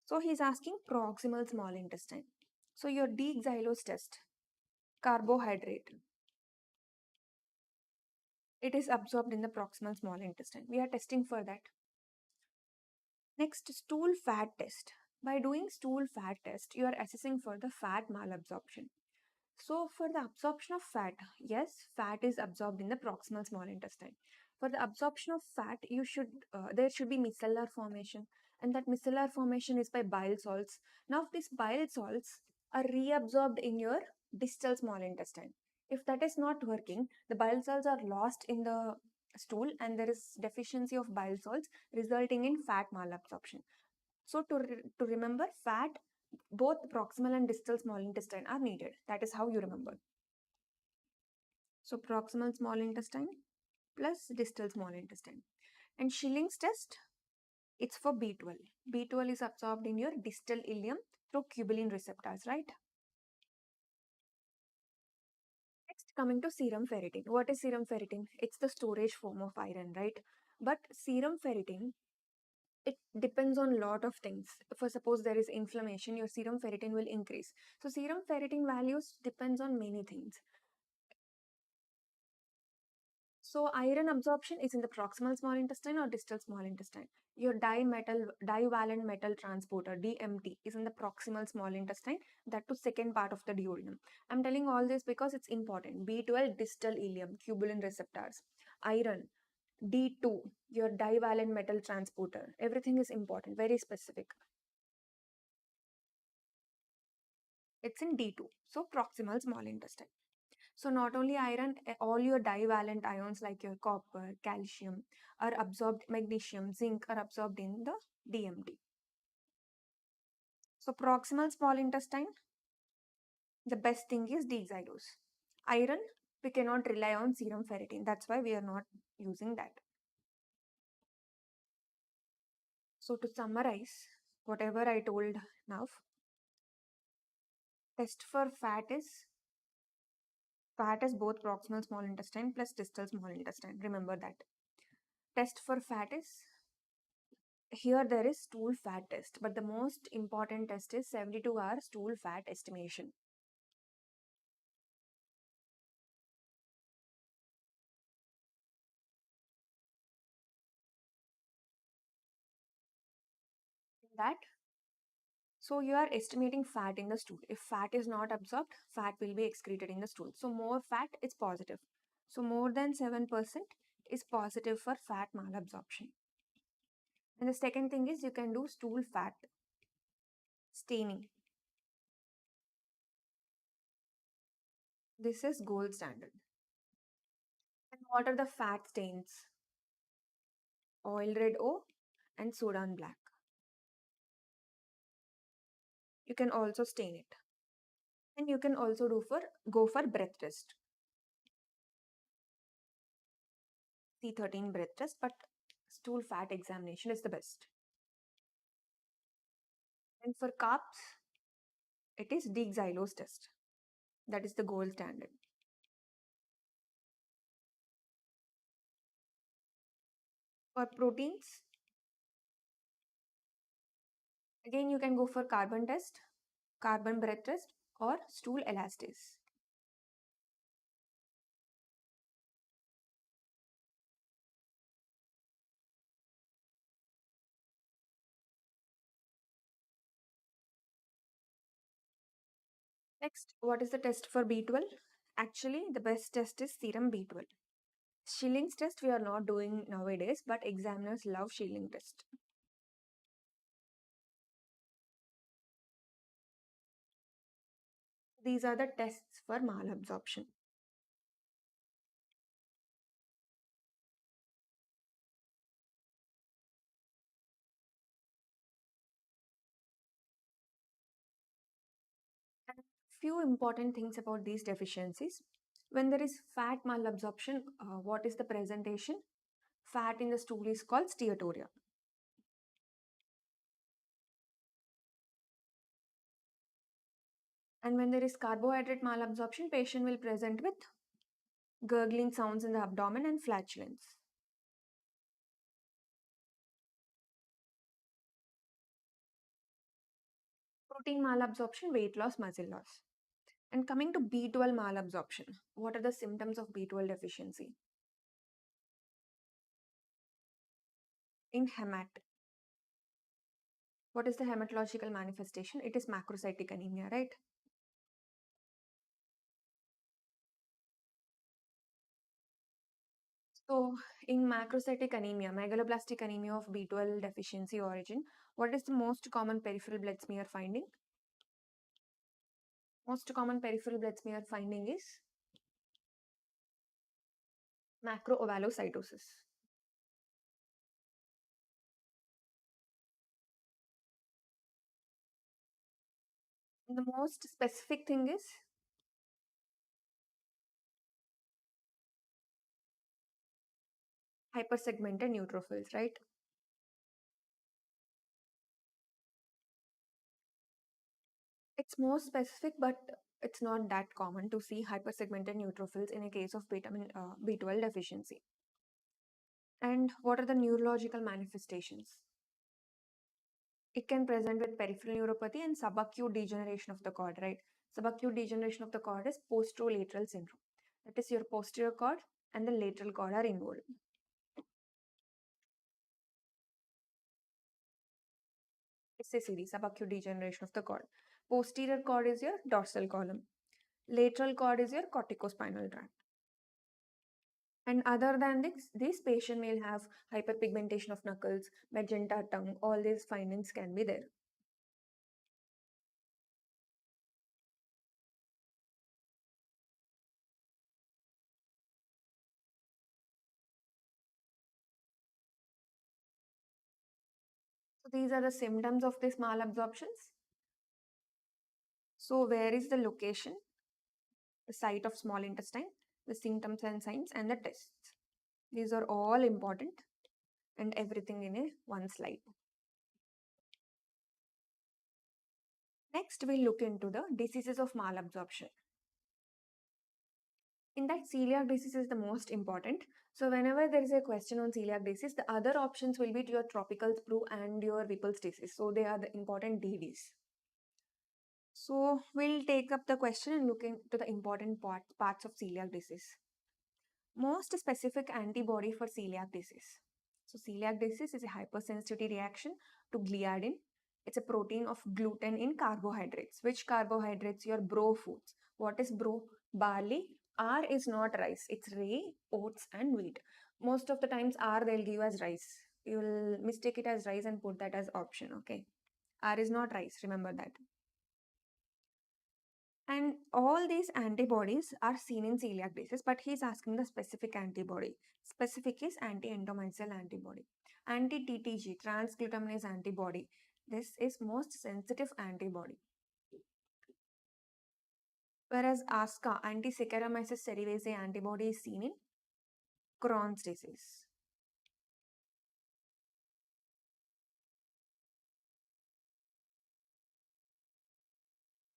So he's asking proximal small intestine. So your D-xylose test, carbohydrate, it is absorbed in the proximal small intestine. We are testing for that. Next, stool fat test. By doing stool fat test, you are assessing for the fat malabsorption. So for the absorption of fat, yes, fat is absorbed in the proximal small intestine. For the absorption of fat, there should be micellar formation, and that micellar formation is by bile salts. Now these bile salts are reabsorbed in your distal small intestine. If that is not working, the bile salts are lost in the stool and there is deficiency of bile salts resulting in fat malabsorption. So to remember, fat, both proximal and distal small intestine are needed. That is how you remember. So proximal small intestine plus distal small intestine. And Schilling's test, it's for B12. B12 is absorbed in your distal ileum through tubulin receptors, right? Next, coming to serum ferritin. What is serum ferritin? It's the storage form of iron, right? But serum ferritin, it depends on lot of things. For suppose there is inflammation, your serum ferritin will increase. So serum ferritin values depends on many things. So iron absorption is in the proximal small intestine or distal small intestine. Your divalent metal transporter, DMT, is in the proximal small intestine, that to second part of the duodenum. I'm telling all this because it's important. B12, distal ileum, tubulin receptors. Iron, D2, your divalent metal transporter. Everything is important, very specific. It's in D2, so proximal small intestine. So not only iron, all your divalent ions like your copper, calcium are absorbed, magnesium, zinc are absorbed in the DMT. So proximal small intestine, the best thing is D-xylose. Iron, we cannot rely on serum ferritin. That's why we are not using that. So to summarize whatever I told now, Test for fat is both proximal small intestine plus distal small intestine. Remember that. Test for fat is, here there is stool fat test, but the most important test is 72-hour stool fat estimation. That, so you are estimating fat in the stool. If fat is not absorbed, fat will be excreted in the stool. So more fat is positive. So more than 7% is positive for fat malabsorption. And the second thing is you can do stool fat staining. This is gold standard. And what are the fat stains? Oil red O and Sudan black. You can also stain it. And you can also go for breath test. C13 breath test, but stool fat examination is the best. And for carbs, it is deoxylose test. That is the gold standard. For proteins, again you can go for carbon test, carbon breath test, or stool elastase. Next, what is the test for B12? Actually, the best test is serum B12. Schilling's test we are not doing nowadays, but examiners love Schilling test. These are the tests for malabsorption. And few important things about these deficiencies. When there is fat malabsorption, what is the presentation? Fat in the stool is called steatorrhea. And when there is carbohydrate malabsorption, patient will present with gurgling sounds in the abdomen and flatulence. Protein malabsorption, weight loss, muscle loss. And coming to B12 malabsorption, what are the symptoms of B12 deficiency? In hemat, what is the hematological manifestation? It is macrocytic anemia, right? So, in macrocytic anemia, megaloblastic anemia of B12 deficiency origin, what is the most common peripheral blood smear finding? Most common peripheral blood smear finding is macroovalocytosis. And the most specific thing is hypersegmented neutrophils, right? It's more specific, but it's not that common to see hypersegmented neutrophils in a case of vitamin B12 deficiency. And what are the neurological manifestations? It can present with peripheral neuropathy and subacute degeneration of the cord, right? Subacute degeneration of the cord is posterolateral syndrome. That is, your posterior cord and the lateral cord are involved. SACD, subacute degeneration of the cord. Posterior cord is your dorsal column. Lateral cord is your corticospinal tract. And other than this patient may have hyperpigmentation of knuckles, magenta tongue, all these findings can be there. So these are the symptoms of this malabsorptions. So where is the location, the site of small intestine, the symptoms and signs, and the tests. These are all important and everything in a one slide. Next, we'll look into the diseases of malabsorption. In that, celiac disease is the most important. So whenever there is a question on celiac disease, the other options will be your tropical sprue and your Whipple's disease. So they are the important DDs. So we'll take up the question and look into the important parts of celiac disease. Most specific antibody for celiac disease. So celiac disease is a hypersensitivity reaction to gliadin. It's a protein of gluten in carbohydrates. Which carbohydrates? Your bro foods. What is bro? Barley. R is not rice. It's rye, oats and wheat. Most of the times R they'll give as rice. You will mistake it as rice and put that as option. Okay. R is not rice. Remember that. And all these antibodies are seen in celiac disease, but he's asking the specific antibody. Specific is anti-endomysial antibody. Anti-TTG, transglutaminase antibody. This is most sensitive antibody. Whereas ASCA, anti-Saccharomyces cerevisiae antibody is seen in Crohn's disease.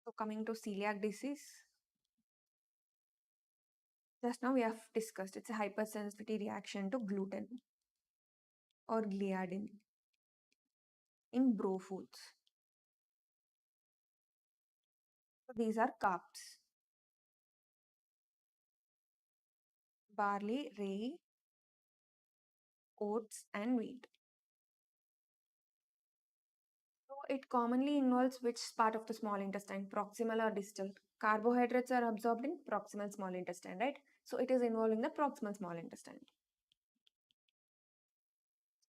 So coming to celiac disease. Just now we have discussed it's a hypersensitivity reaction to gluten or gliadin in bro foods. So these are carbs. Barley, rye, oats and wheat. So it commonly involves which part of the small intestine, proximal or distal? Carbohydrates are absorbed in proximal small intestine, right? So it is involving the proximal small intestine.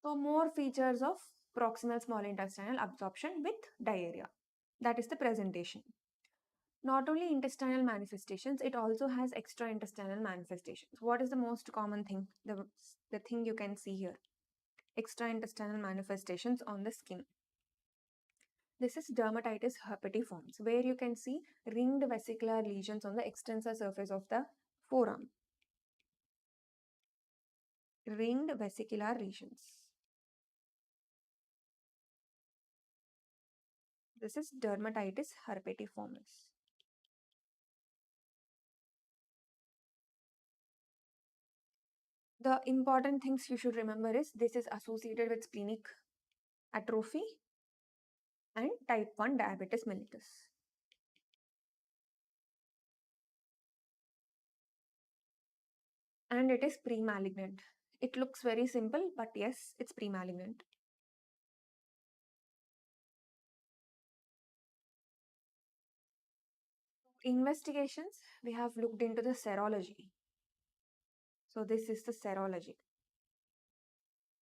So more features of proximal small intestinal absorption with diarrhea. That is the presentation. Not only intestinal manifestations, it also has extraintestinal manifestations. What is the most common thing? The thing you can see here. Extraintestinal manifestations on the skin. This is dermatitis herpetiformis, where you can see ringed vesicular lesions on the extensor surface of the forearm. Ringed vesicular lesions. This is dermatitis herpetiformis. The important things you should remember is this is associated with splenic atrophy and type 1 diabetes mellitus. And it is pre-malignant. It looks very simple, but yes, it's pre-malignant. Investigations, we have looked into the serology. So this is the serology.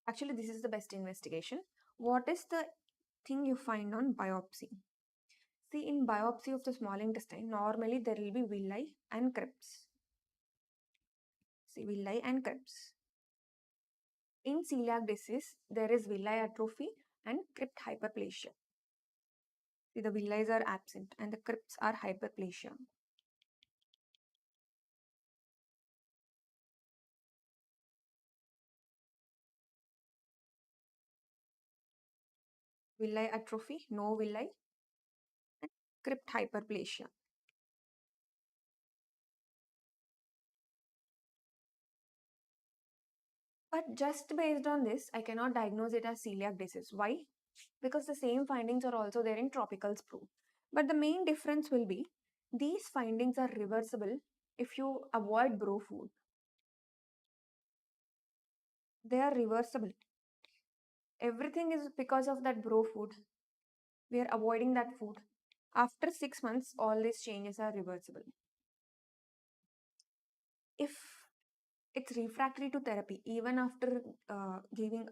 Actually, this is the best investigation. What is the thing you find on biopsy? See, in biopsy of the small intestine, normally there will be villi and crypts. See, villi and crypts. In celiac disease, there is villi atrophy and crypt hyperplasia. See, the villi are absent and the crypts are hyperplasia. Villi atrophy, no villi, and crypt hyperplasia. But just based on this, I cannot diagnose it as celiac disease. Why? Because the same findings are also there in tropical sprue. But the main difference will be these findings are reversible if you avoid bro food. They are reversible. Everything is because of that bro food. We are avoiding that food. After 6 months, all these changes are reversible. If it's refractory to therapy, even after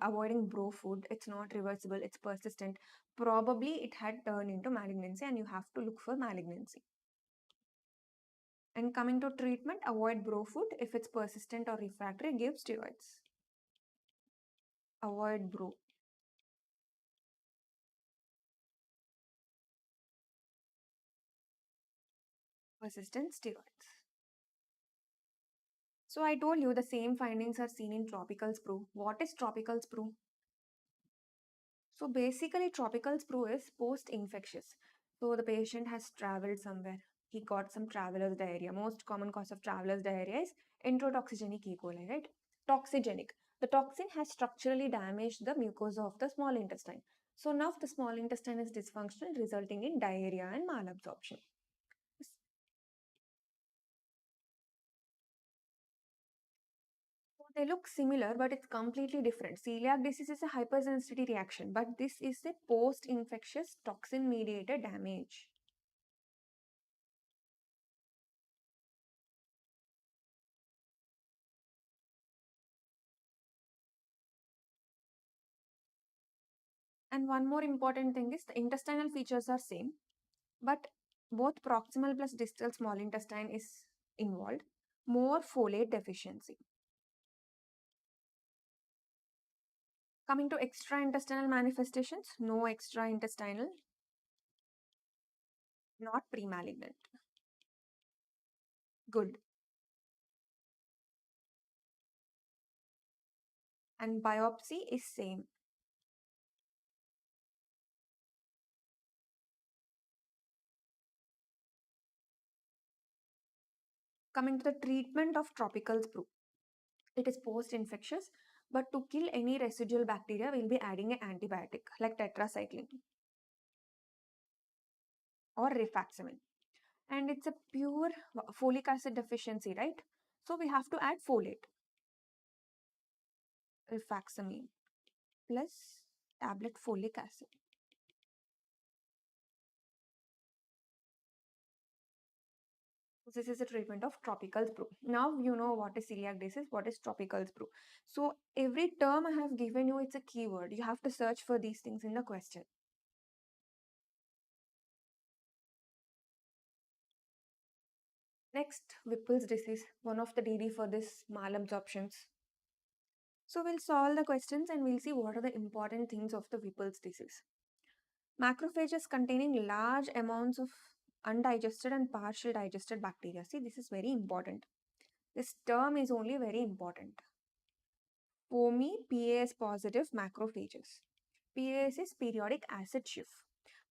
avoiding bro food, it's not reversible, it's persistent. Probably it had turned into malignancy and you have to look for malignancy. And coming to treatment, avoid bro food. If it's persistent or refractory, give steroids. Avoid bro. Persistent steroids. So I told you the same findings are seen in tropical sprue. What is tropical sprue? So basically tropical sprue is post-infectious. So the patient has traveled somewhere. He got some traveler's diarrhea. Most common cause of traveler's diarrhea is enterotoxigenic E. coli, right? Toxigenic. The toxin has structurally damaged the mucosa of the small intestine. So now the small intestine is dysfunctional, resulting in diarrhea and malabsorption. So they look similar, but it's completely different. Celiac disease is a hypersensitivity reaction, but this is a post-infectious toxin-mediated damage. And one more important thing is the intestinal features are same, but both proximal plus distal small intestine is involved. More folate deficiency. Coming to extraintestinal manifestations, no extraintestinal, not premalignant. Good. And biopsy is same. Coming to the treatment of tropical sprue. It is post-infectious, but to kill any residual bacteria, we'll be adding an antibiotic like tetracycline or rifaximin. And it's a pure folic acid deficiency, right? So we have to add folate. Rifaximin plus tablet folic acid. This is a treatment of tropical sprue. Now you know what is celiac disease, what is tropical sprue. So every term I have given you, it's a keyword. You have to search for these things in the question. Next, Whipple's disease, one of the DD for this malabsorptions. So we'll solve the questions and we'll see what are the important things of the Whipple's disease. Macrophages containing large amounts of undigested and partial digested bacteria. See, this is very important. This term is only very important. POMI, PAS positive macrophages. PAS is periodic acid shift.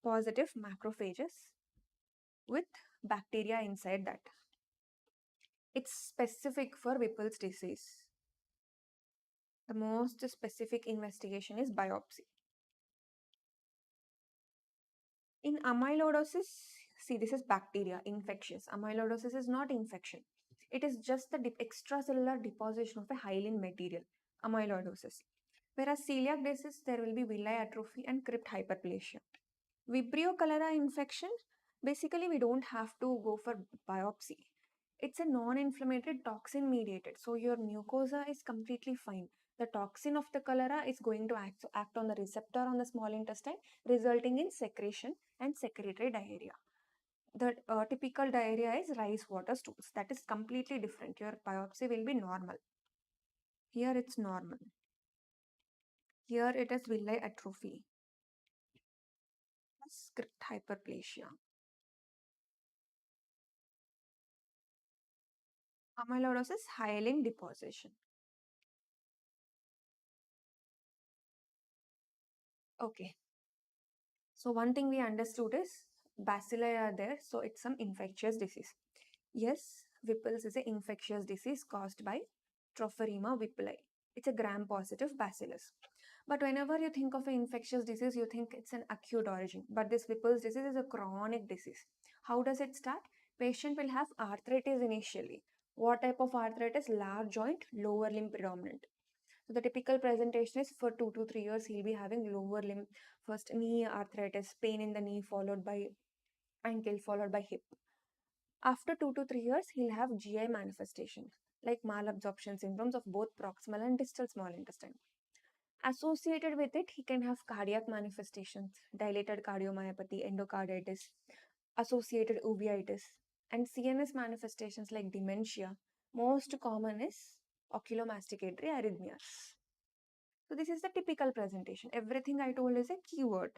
Positive macrophages with bacteria inside that. It's specific for Whipple's disease. The most specific investigation is biopsy. In amyloidosis, see, this is bacteria, infectious. Amyloidosis is not infection. It is just the extracellular deposition of a hyaline material, amyloidosis. Whereas celiac disease, there will be villi atrophy and crypt hyperplasia. Vibrio cholera infection, basically we don't have to go for biopsy. It's a non-inflammatory toxin mediated. So your mucosa is completely fine. The toxin of the cholera is going to act on the receptor on the small intestine, resulting in secretion and secretory diarrhea. The typical diarrhea is rice water stools. That is completely different. Your biopsy will be normal. Here it's normal. Here it is villi atrophy. Script hyperplasia. Amyloidosis, hyaline deposition. Okay. So one thing we understood is bacilli are there, so it's some infectious disease. Yes, Whipple's is an infectious disease caused by Tropharema whippleri. It's a gram-positive bacillus. But whenever you think of an infectious disease, you think it's an acute origin. But this Whipple's disease is a chronic disease. How does it start? Patient will have arthritis initially. What type of arthritis? Large joint, lower limb predominant. So the typical presentation is for 2 to 3 years, he'll be having lower limb, first knee arthritis, pain in the knee, followed by ankle, followed by hip. After 2 to 3 years, he'll have GI manifestations like malabsorption syndromes of both proximal and distal small intestine. Associated with it, he can have cardiac manifestations, dilated cardiomyopathy, endocarditis, associated uveitis, and CNS manifestations like dementia. Most common is oculomasticatory arrhythmias. So this is the typical presentation. Everything I told is a keyword.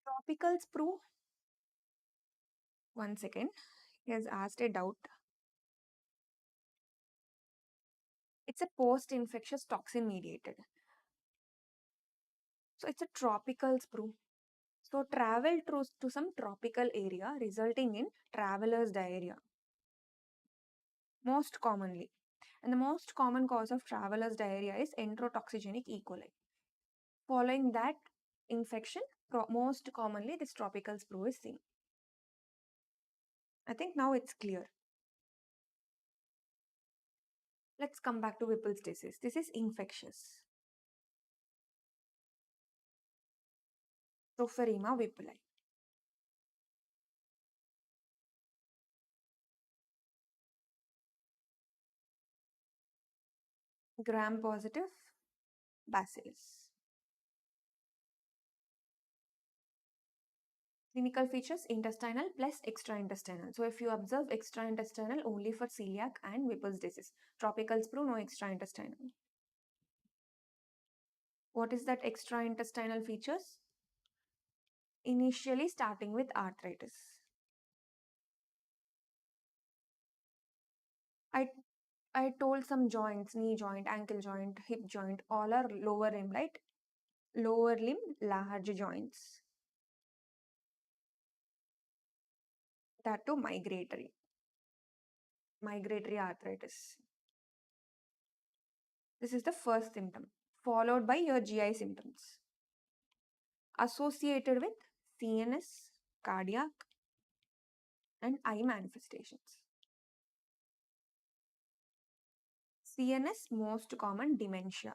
Tropical sprue. One second. He has asked a doubt. It's a post-infectious toxin mediated. So it's a tropical sprue. So travel to some tropical area resulting in traveler's diarrhea. Most commonly. And the most common cause of traveler's diarrhea is enterotoxigenic E. coli. Following that infection, most commonly this tropical sprue is seen. I think now it's clear. Let's come back to Whipple's disease. This is infectious. Proferima whippleri. Gram-positive bacillus. Clinical features intestinal plus extraintestinal. So if you observe extraintestinal only for celiac and Whipple's disease. Tropical sprue, no extraintestinal. What is that extraintestinal features? Initially starting with arthritis. I told some joints, knee joint, ankle joint, hip joint, all are lower limb, right? Lower limb, large joints. That too migratory arthritis. This is the first symptom, followed by your GI symptoms. Associated with CNS, cardiac, and eye manifestations. CNS, most common dementia.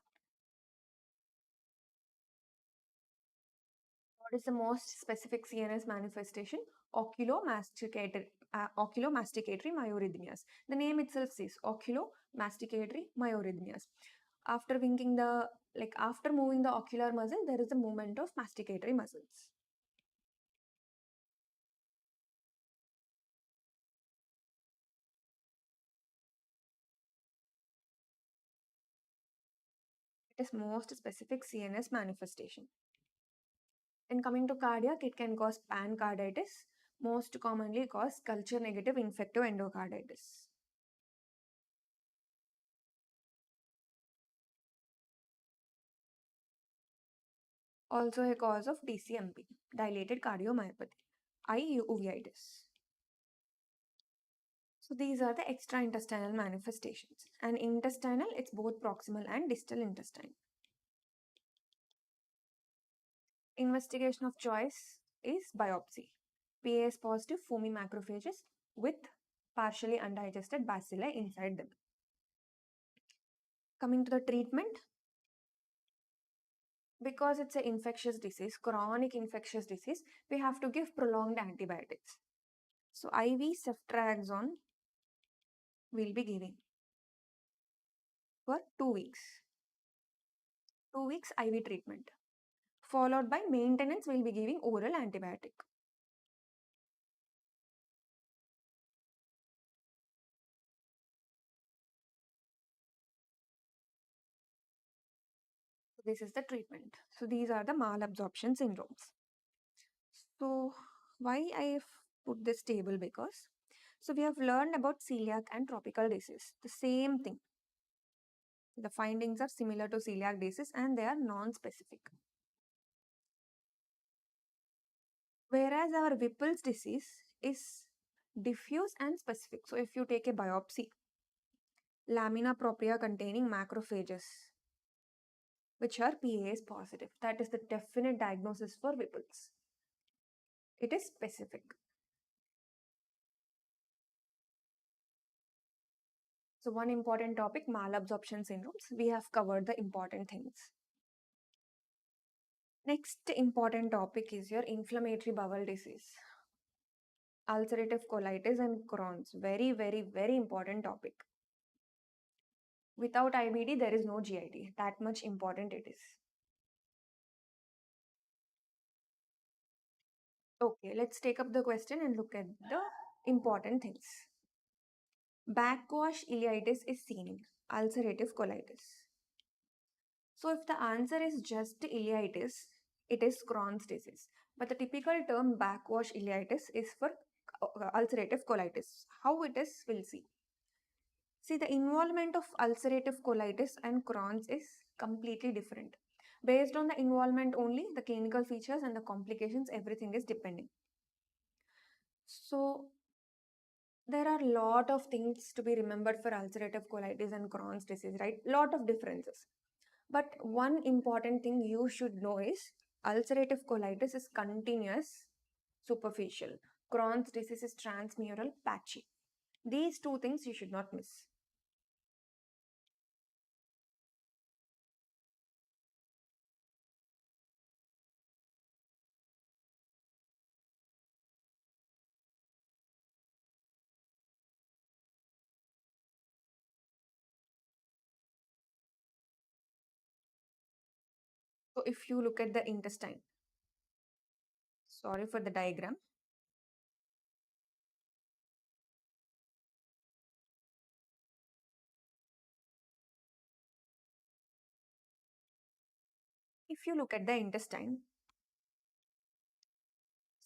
What is the most specific CNS manifestation? Oculomasticatory myarrhythmias. The name itself says oculomasticatory myarrhythmias. After after moving the ocular muscle, there is a movement of masticatory muscles. It is most specific CNS manifestation. And coming to cardiac, it can cause pancarditis, most commonly cause culture negative infective endocarditis. Also a cause of DCMP, dilated cardiomyopathy, eye uveitis. So these are the extraintestinal manifestations. And intestinal, it's both proximal and distal intestine. Investigation of choice is biopsy. PAS positive foamy macrophages with partially undigested bacilli inside them. Coming to the treatment, because it's an infectious disease, chronic infectious disease, we have to give prolonged antibiotics. So IV ceftriaxone will be giving for 2 weeks. 2 weeks IV treatment. Followed by maintenance, we'll be giving oral antibiotic. This is the treatment. So these are the malabsorption syndromes. So why I have put this table? Because so we have learned about celiac and tropical disease. The same thing. The findings are similar to celiac disease and they are non-specific. Whereas our Whipple's disease is diffuse and specific. So if you take a biopsy, lamina propria containing macrophages, which are PAS positive, that is the definite diagnosis for Whipple's. It is specific. So one important topic, malabsorption syndromes. We have covered the important things. Next important topic is your inflammatory bowel disease. Ulcerative colitis and Crohn's. Very, very, very important topic. Without IBD, there is no GID. That much important it is. Okay, let's take up the question and look at the important things. Backwash ileitis is seen in ulcerative colitis. So if the answer is just ileitis, it is Crohn's disease. But the typical term backwash ileitis is for ulcerative colitis. How it is, we'll see. See, the involvement of ulcerative colitis and Crohn's is completely different. Based on the involvement only, the clinical features and the complications, everything is depending. So there are a lot of things to be remembered for ulcerative colitis and Crohn's disease, right? Lot of differences. But one important thing you should know is ulcerative colitis is continuous, superficial. Crohn's disease is transmural, patchy. These two things you should not miss. So if you look at the intestine, sorry for the diagram. If you look at the intestine,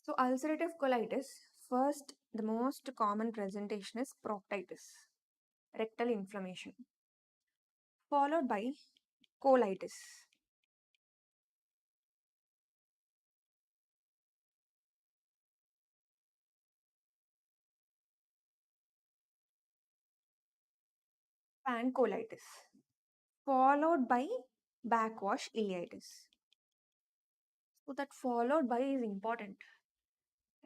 so ulcerative colitis, first, the most common presentation is proctitis, rectal inflammation, followed by colitis. Pancolitis, followed by backwash ileitis. So that followed by is important.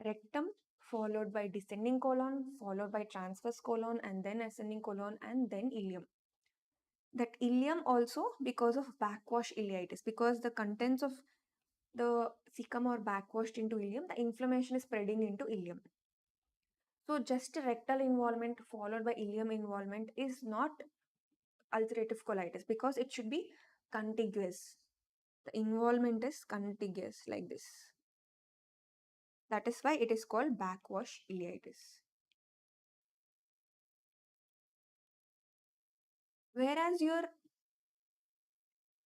Rectum, followed by descending colon, followed by transverse colon, and then ascending colon, and then ileum. That ileum also because of backwash ileitis, because the contents of the cecum are backwashed into ileum, the inflammation is spreading into ileum. So just rectal involvement followed by ileum involvement is not ulcerative colitis because it should be contiguous. The involvement is contiguous like this. That is why it is called backwash ileitis. Whereas your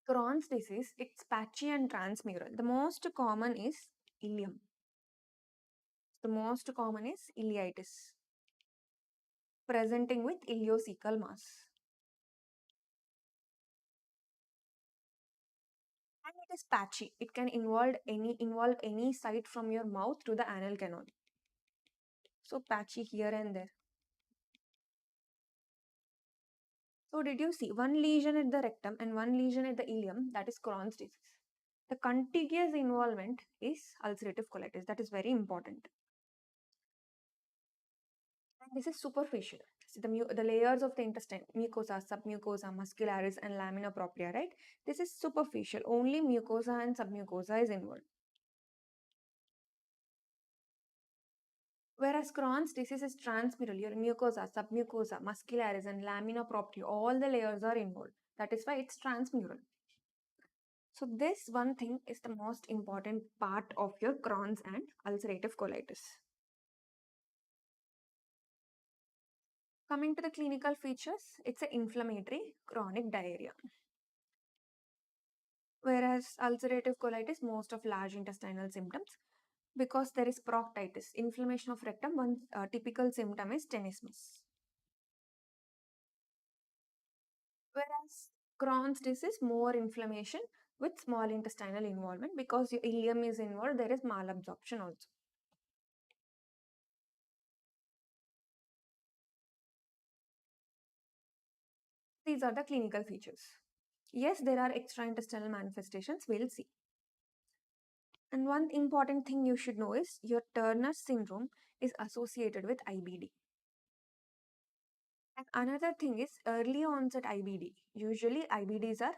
Crohn's disease, it's patchy and transmural. The most common is ileum. The most common is ileitis, presenting with ileocecal mass. And it is patchy. It can involve any site from your mouth to the anal canal. So patchy here and there. So did you see one lesion at the rectum and one lesion at the ileum? That is Crohn's disease. The contiguous involvement is ulcerative colitis. That is very important. And this is superficial. See the layers of the intestine, mucosa, submucosa, muscularis, and lamina propria, right? This is superficial. Only mucosa and submucosa is involved. Whereas Crohn's disease is transmural, your mucosa, submucosa, muscularis, and lamina propria, all the layers are involved. That is why it's transmural. So this one thing is the most important part of your Crohn's and ulcerative colitis. Coming to the clinical features, it's an inflammatory chronic diarrhea. Whereas ulcerative colitis, most of large intestinal symptoms, because there is proctitis, inflammation of rectum, one typical symptom is tenesmus. Whereas Crohn's disease, more inflammation with small intestinal involvement, because your ileum is involved, there is malabsorption also. These are the clinical features. Yes, there are extraintestinal manifestations, we'll see. And one important thing you should know is your Turner syndrome is associated with IBD. And another thing is early onset IBD. Usually IBDs are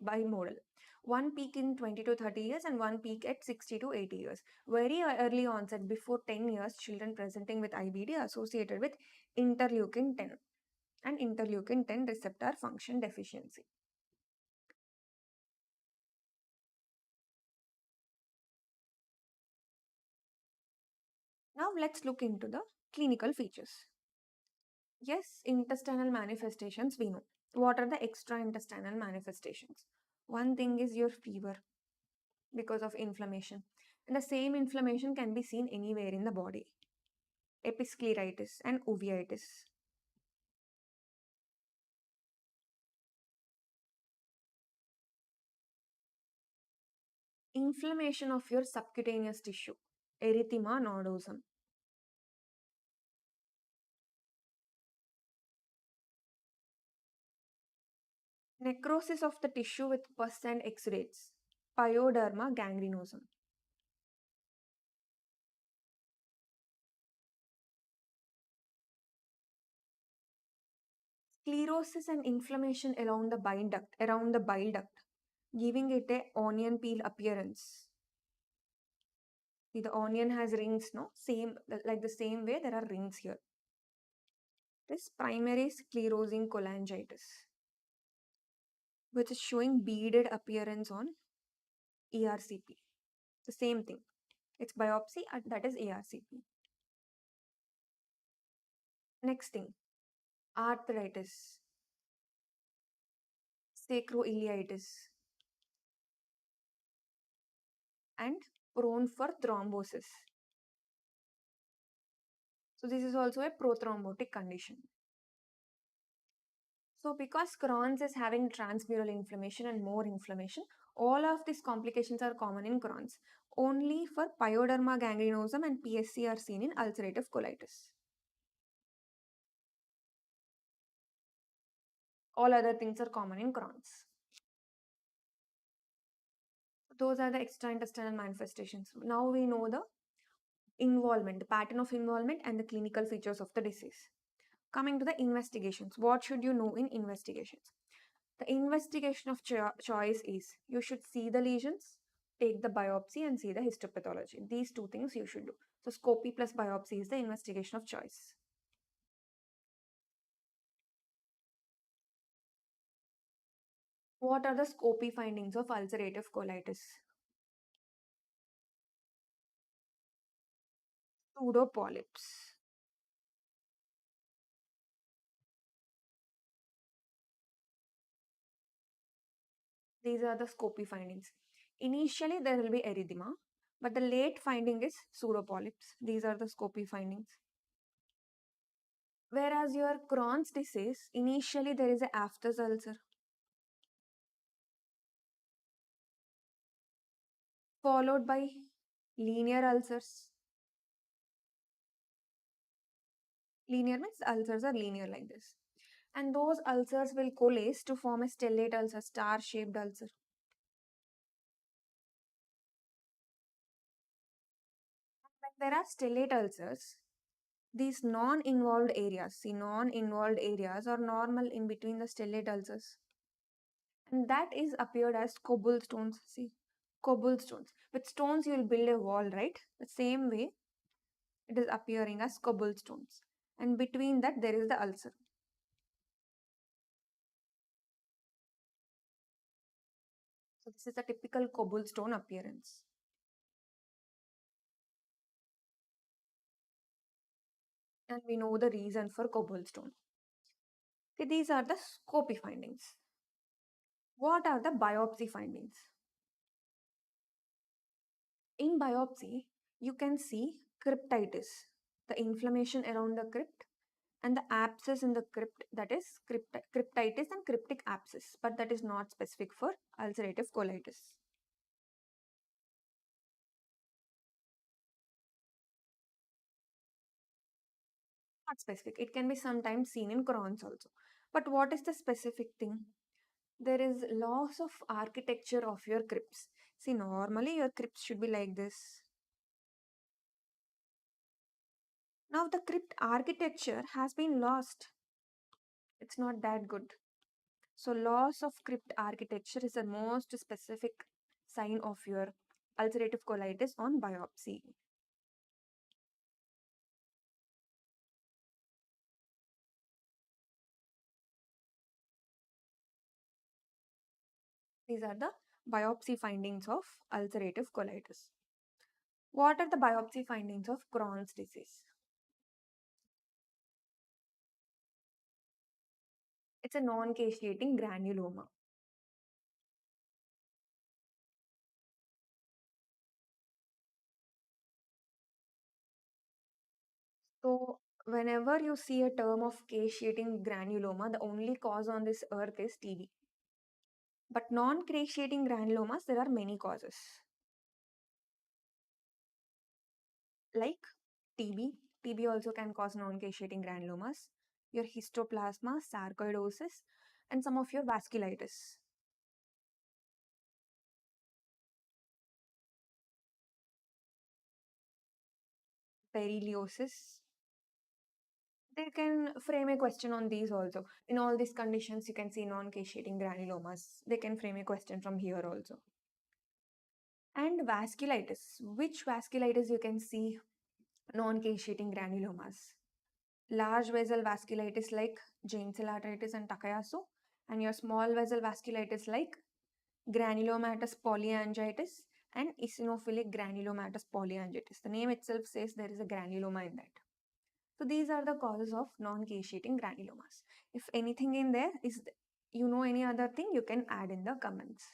bimodal. One peak in 20 to 30 years and one peak at 60 to 80 years. Very early onset, before 10 years, children presenting with IBD are associated with interleukin 10 and interleukin 10 receptor function deficiency. Now let's look into the clinical features. Yes, intestinal manifestations we know. What are the extraintestinal manifestations? One thing is your fever because of inflammation. And the same inflammation can be seen anywhere in the body. Episcleritis and uveitis. Inflammation of your subcutaneous tissue, erythema nodosum. Necrosis of the tissue with pus and exudates, pyoderma gangrenosum. Sclerosis and inflammation around the bile duct, giving it a onion peel appearance. See, the onion has rings, no? Same, like the same way there are rings here. This primary sclerosing cholangitis, which is showing beaded appearance on ERCP. The same thing. It's biopsy and that is ERCP. Next thing, arthritis, sacroiliitis, and prone for thrombosis. So this is also a prothrombotic condition. So because Crohn's is having transmural inflammation and more inflammation, all of these complications are common in Crohn's. Only for pyoderma gangrenosum and PSC are seen in ulcerative colitis. All other things are common in Crohn's. Those are the extraintestinal manifestations. Now we know the involvement, the pattern of involvement and the clinical features of the disease. Coming to the investigations. What should you know in investigations? The investigation of choice is you should see the lesions, take the biopsy and see the histopathology. These two things you should do. So scopy plus biopsy is the investigation of choice. What are the scopy findings of ulcerative colitis? Pseudopolyps. These are the scopy findings. Initially, there will be erythema, but the late finding is pseudopolyps. These are the scopy findings. Whereas your Crohn's disease, initially there is a aphthous ulcer, followed by linear ulcers. Linear means ulcers are linear like this. And those ulcers will coalesce to form a stellate ulcer, star-shaped ulcer. When there are stellate ulcers, these non-involved areas, see non-involved areas are normal in between the stellate ulcers. And that is appeared as cobblestones, see, cobblestones. With stones you will build a wall, right? The same way it is appearing as cobblestones. And between that there is the ulcer. So this is the typical cobblestone appearance. And we know the reason for cobblestone. Okay, these are the scopy findings. What are the biopsy findings? In biopsy, you can see cryptitis, the inflammation around the crypt, and the abscess in the crypt, that is cryptitis and cryptic abscess, but that is not specific for ulcerative colitis. Not specific. It can be sometimes seen in Crohn's also. But what is the specific thing? There is loss of architecture of your crypts. See, normally your crypts should be like this. Now the crypt architecture has been lost. It's not that good. So loss of crypt architecture is the most specific sign of your ulcerative colitis on biopsy. These are the biopsy findings of ulcerative colitis. What are the biopsy findings of Crohn's disease? It's a non-caseating granuloma. So whenever you see a term of caseating granuloma, the only cause on this earth is TB. But non-caseating granulomas, there are many causes. like TB. TB also can cause non-caseating granulomas, your histoplasma, sarcoidosis, and some of your vasculitis. Perilleosis. They can frame a question on these also. In all these conditions, you can see non-caseating granulomas. They can frame a question from here also. And vasculitis. Which vasculitis you can see non-caseating granulomas? Large vessel vasculitis like giant cell arteritis and Takayasu, and your small vessel vasculitis like granulomatous polyangiitis and eosinophilic granulomatous polyangiitis. The name itself says there is a granuloma in that. So these are the causes of non-caseating granulomas. If anything in there is, you know, any other thing, you can add in the comments.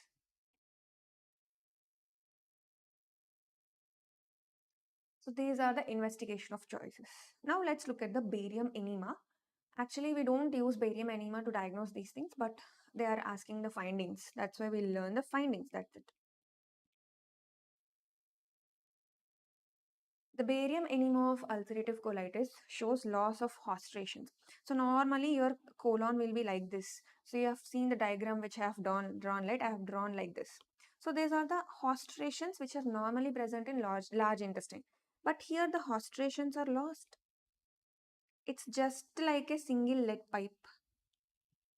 So these are the investigation of choices. Now let's look at the barium enema. Actually, we don't use barium enema to diagnose these things, but they are asking the findings. That's why we'll learn the findings. That's it. The barium enema of ulcerative colitis shows loss of hostrations. So normally your colon will be like this. So you have seen the diagram which I have drawn right? I have drawn like this. So these are the hostrations which are normally present in large intestine. But here the hostrations are lost. It's just like a single lead pipe.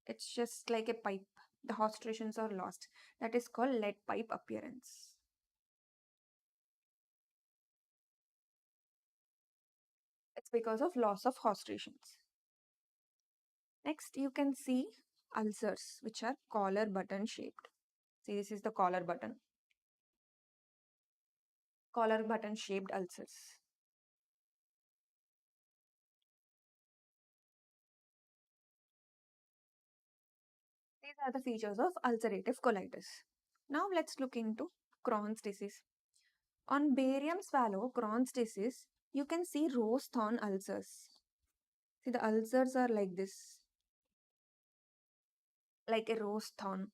It's just like a pipe. The hostrations are lost. That is called lead pipe appearance. It's because of loss of hostrations. Next, you can see ulcers, which are collar button shaped. See, this is the collar button. Collar button shaped ulcers. These are the features of ulcerative colitis. Now let's look into Crohn's disease. On barium swallow Crohn's disease, you can see rose thorn ulcers. See, the ulcers are like this, like a rose thorn.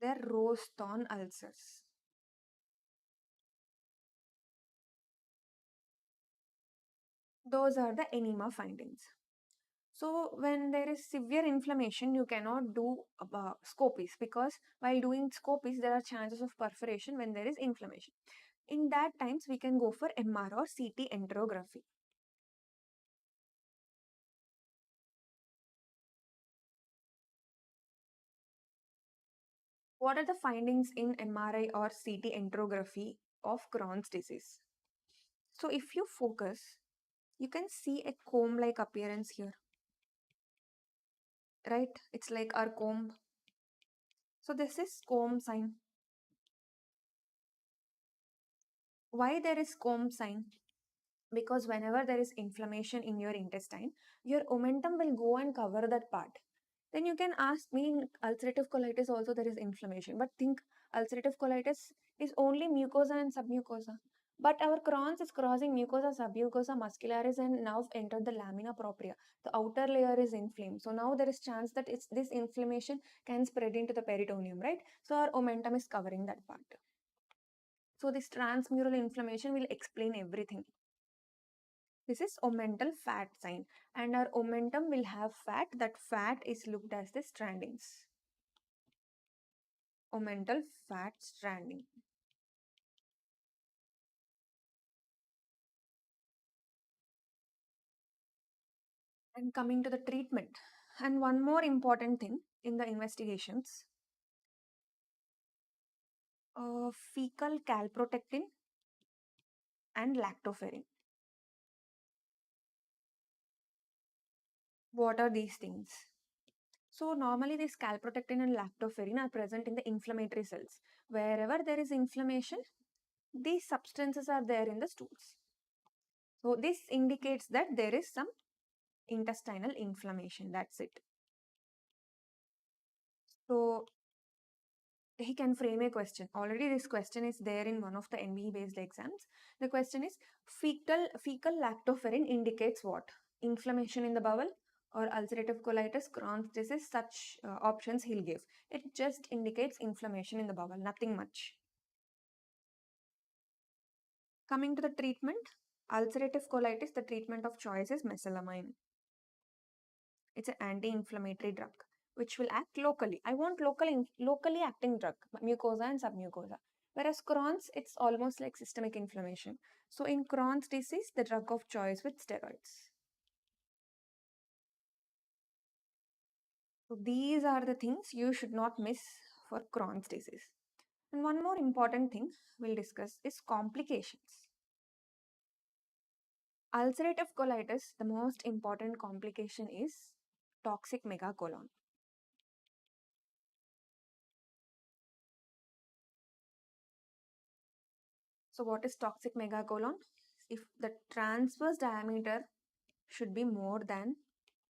They're rose thorn ulcers. Those are the enema findings. So when there is severe inflammation, you cannot do scopies, because while doing scopies, there are chances of perforation when there is inflammation. In that times, we can go for MR or CT enterography. What are the findings in MRI or CT enterography of Crohn's disease? So if you focus, you can see a comb-like appearance here. Right? It's like our comb. So this is comb sign. Why there is comb sign? Because whenever there is inflammation in your intestine, your omentum will go and cover that part. Then you can ask me, in ulcerative colitis also there is inflammation. But think, ulcerative colitis is only mucosa and submucosa. But our Crohn's is crossing mucosa, submucosa, muscularis, and now entered the lamina propria. The outer layer is inflamed. So now there is chance that this inflammation can spread into the peritoneum, right? So our omentum is covering that part. So this transmural inflammation will explain everything. This is omental fat sign, and our omentum will have fat. That fat is looked as the strandings. Omental fat stranding. And coming to the treatment, and one more important thing in the investigations, fecal calprotectin and lactoferrin. What are these things? So normally this calprotectin and lactoferrin are present in the inflammatory cells. Wherever there is inflammation, these substances are there in the stools. So this indicates that there is some intestinal inflammation. That's it. So he can frame a question. Already this question is there in one of the NBE based exams. The question is, fecal lactoferrin indicates what? Inflammation in the bowel or ulcerative colitis, Crohn's disease, such options he'll give. It just indicates inflammation in the bowel, nothing much. Coming to the treatment, ulcerative colitis, the treatment of choice is mesalamine. It's an anti-inflammatory drug which will act locally. I want locally acting drug, mucosa and submucosa. Whereas Crohn's, it's almost like systemic inflammation. So in Crohn's disease, the drug of choice with steroids. So these are the things you should not miss for Crohn's disease. And one more important thing we'll discuss is complications. Ulcerative colitis, the most important complication is toxic megacolon. So what is toxic megacolon? If the transverse diameter should be more than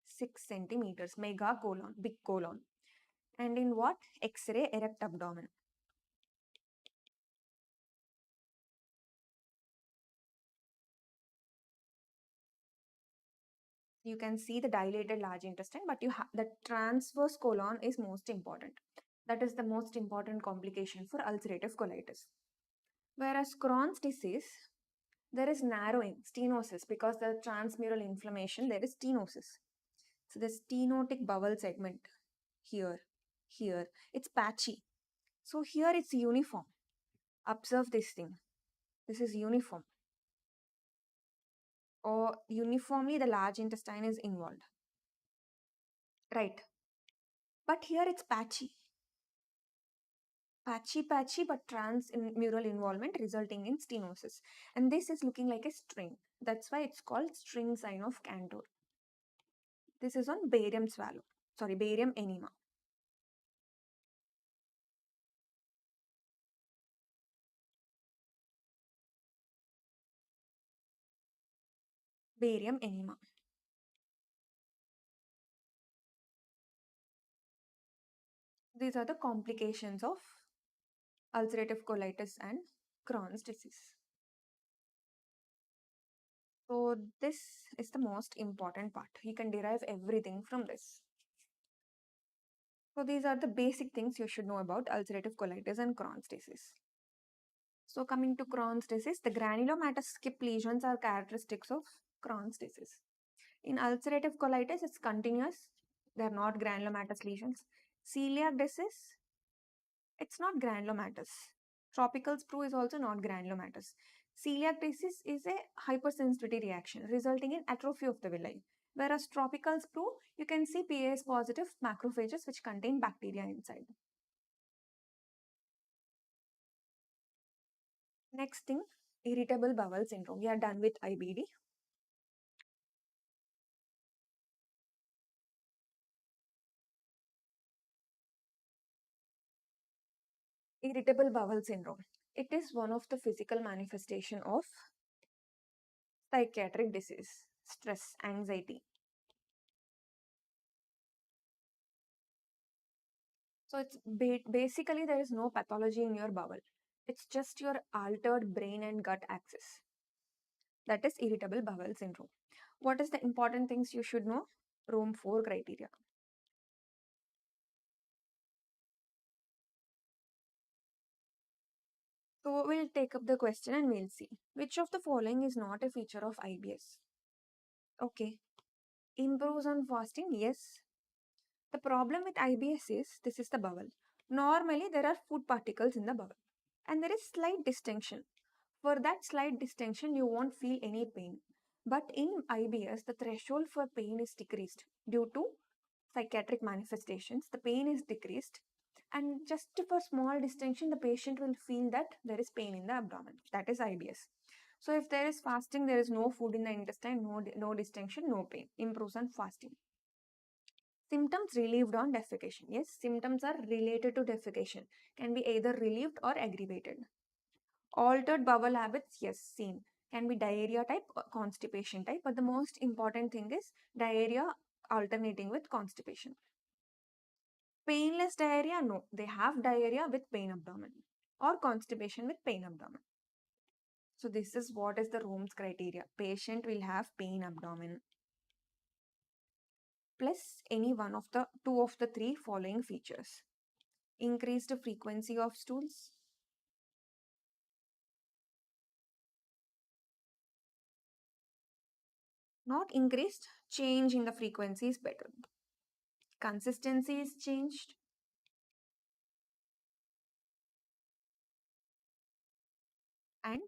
6 centimeters, megacolon, big colon. And in what? X-ray erect abdomen. You can see the dilated large intestine, but the transverse colon is most important. That is the most important complication for ulcerative colitis. Whereas Crohn's disease, there is narrowing, stenosis, because the transmural inflammation, there is stenosis. So the stenotic bowel segment here, it's patchy. So here it's uniform. Observe this thing. This is uniform. Or uniformly the large intestine is involved. Right. But here it's patchy. Patchy, but transmural involvement resulting in stenosis. And this is looking like a string. That's why it's called string sign of Cantor. This is on barium enema. Barium enema. These are the complications of ulcerative colitis and Crohn's disease. So this is the most important part. You can derive everything from this. So these are the basic things you should know about ulcerative colitis and Crohn's disease. So coming to Crohn's disease, the granulomatous skip lesions are characteristics of Crohn's disease. In ulcerative colitis, it's continuous. They are not granulomatous lesions. Celiac disease, it's not granulomatous. Tropical sprue is also not granulomatous. Celiac disease is a hypersensitivity reaction resulting in atrophy of the villi. Whereas tropical sprue, you can see PAS positive macrophages which contain bacteria inside. Next thing, irritable bowel syndrome. We are done with IBD. Irritable bowel syndrome. It is one of the physical manifestation of psychiatric disease, stress, anxiety. So it's basically there is no pathology in your bowel. It's just your altered brain and gut axis. That is irritable bowel syndrome. What is the important things you should know? Rome 4 criteria. So we'll take up the question and we'll see. Which of the following is not a feature of IBS? Okay. Improves on fasting? Yes. The problem with IBS is, this is the bowel. Normally there are food particles in the bowel. And there is slight distension. For that slight distension, you won't feel any pain. But in IBS, the threshold for pain is decreased due to psychiatric manifestations. The pain is decreased. And just for small distension, the patient will feel that there is pain in the abdomen. That is IBS. So if there is fasting, there is no food in the intestine, no distension, no pain. Improves on fasting. Symptoms relieved on defecation. Yes, symptoms are related to defecation. Can be either relieved or aggravated. Altered bowel habits, yes, seen. Can be diarrhea type or constipation type. But the most important thing is diarrhea alternating with constipation. Painless diarrhea, no. They have diarrhea with pain abdomen or constipation with pain abdomen. So this is what is the Rome's criteria. Patient will have pain abdomen plus any one of the two of the three following features. Increased frequency of stools, Not increased, change in the frequency is better. Consistency is changed. And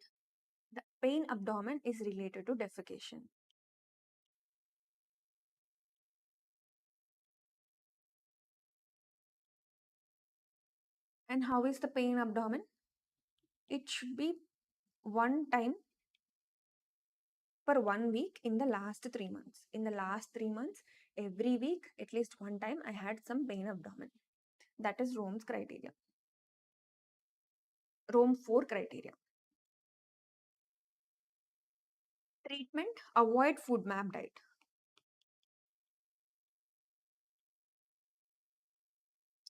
the pain abdomen is related to defecation. And how is the pain abdomen? It should be one time per 1 week in the last 3 months. In the last 3 months, every week, at least one time, I had some pain abdomen. That is Rome's criteria. Rome 4 criteria. Treatment, avoid food map diet.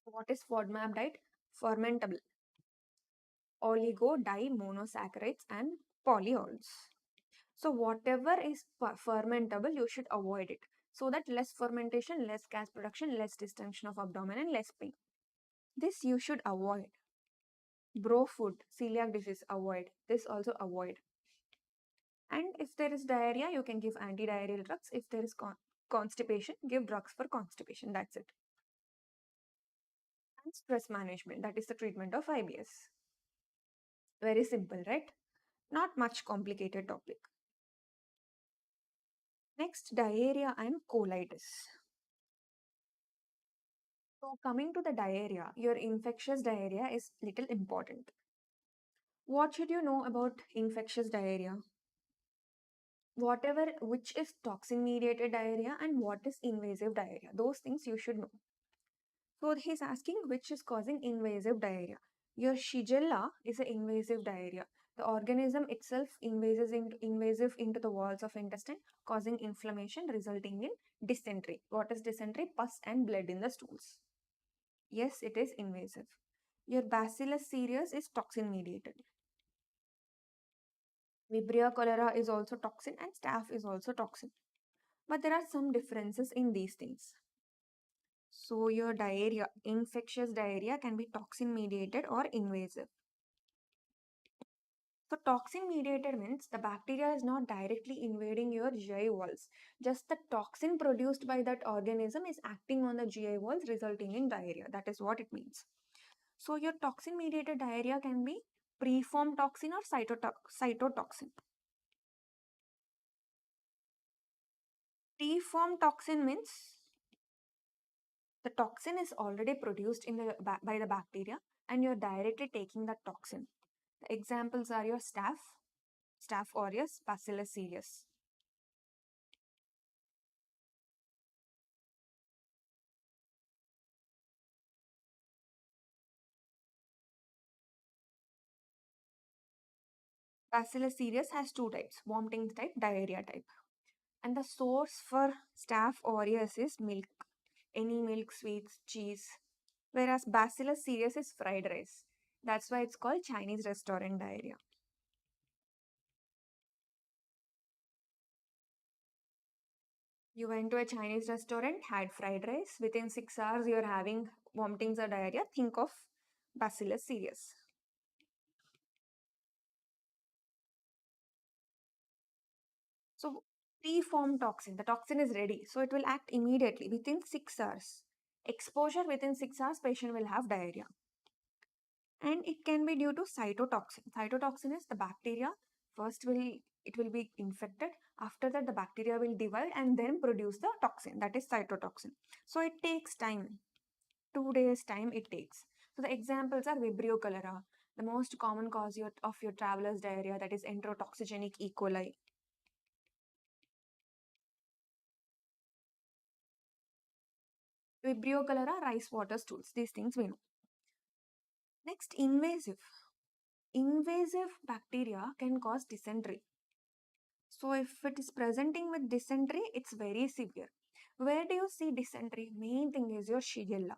What is FODMAP diet? Fermentable, oligo-di-monosaccharides and polyols. So whatever is fermentable, you should avoid it. So that less fermentation, less gas production, less distension of abdomen and less pain. This you should avoid. Bro food, celiac disease, avoid. This also avoid. And if there is diarrhea, you can give anti-diarrheal drugs. If there is constipation, give drugs for constipation. That's it. And stress management, that is the treatment of IBS. Very simple, right? Not much complicated topic. Next, diarrhea and colitis. So coming to the diarrhea, your infectious diarrhea is little important. What should you know about infectious diarrhea? Whatever which is toxin mediated diarrhea and what is invasive diarrhea. Those things you should know. So he's asking which is causing invasive diarrhea. Your Shigella is an invasive diarrhea. The organism itself invasive into the walls of intestine, causing inflammation resulting in dysentery. What is dysentery? Pus and blood in the stools. Yes, it is invasive. Your Bacillus cereus is toxin mediated. Vibrio cholera is also toxin and staph is also toxin. But there are some differences in these things. So your diarrhea, infectious diarrhea can be toxin mediated or invasive. So toxin mediated means the bacteria is not directly invading your GI walls. Just the toxin produced by that organism is acting on the GI walls resulting in diarrhea. That is what it means. So your toxin mediated diarrhea can be preformed toxin or cytotoxin. Preformed toxin means the toxin is already produced in by the bacteria and you're directly taking that toxin. The examples are your Staph aureus, Bacillus cereus. Bacillus cereus has two types, vomiting type, diarrhea type. And the source for Staph aureus is milk, any milk, sweets, cheese. Whereas Bacillus cereus is fried rice. That's why it's called Chinese restaurant diarrhea. You went to a Chinese restaurant, had fried rice. Within 6 hours, you're having vomitings or diarrhea. Think of Bacillus cereus. So, preformed toxin, the toxin is ready. So, it will act immediately within 6 hours. Exposure within 6 hours, patient will have diarrhea. And it can be due to cytotoxin. Cytotoxin is the bacteria. First, it will be infected. After that, the bacteria will divide and then produce the toxin. That is cytotoxin. So, it takes time. 2 days time it takes. So the examples are Vibrio cholera, the most common cause of your traveler's diarrhea, that is enterotoxigenic E. coli. Vibrio cholera, rice water stools. These things we know. Next, invasive. Invasive bacteria can cause dysentery. So if it is presenting with dysentery, it's very severe. Where do you see dysentery? Main thing is your Shigella.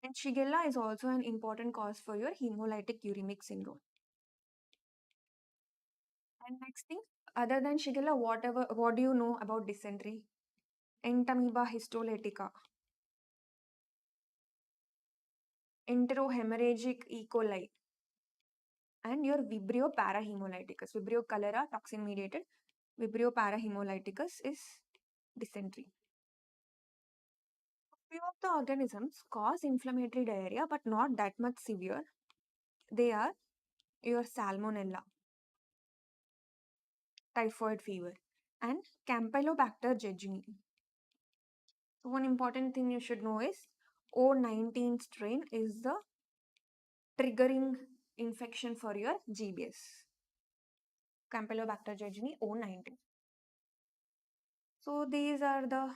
And Shigella is also an important cause for your hemolytic uremic syndrome. And next thing, other than Shigella, what do you know about dysentery? Entamoeba histolytica, enterohemorrhagic E. coli, and your Vibrio parahemolyticus. Vibrio cholera, toxin mediated. Vibrio parahemolyticus is dysentery. Few of the organisms cause inflammatory diarrhea, but not that much severe. They are your Salmonella, typhoid fever, and Campylobacter jejuni. So one important thing you should know is O19 strain is the triggering infection for your GBS. Campylobacter jejuni O19. So these are the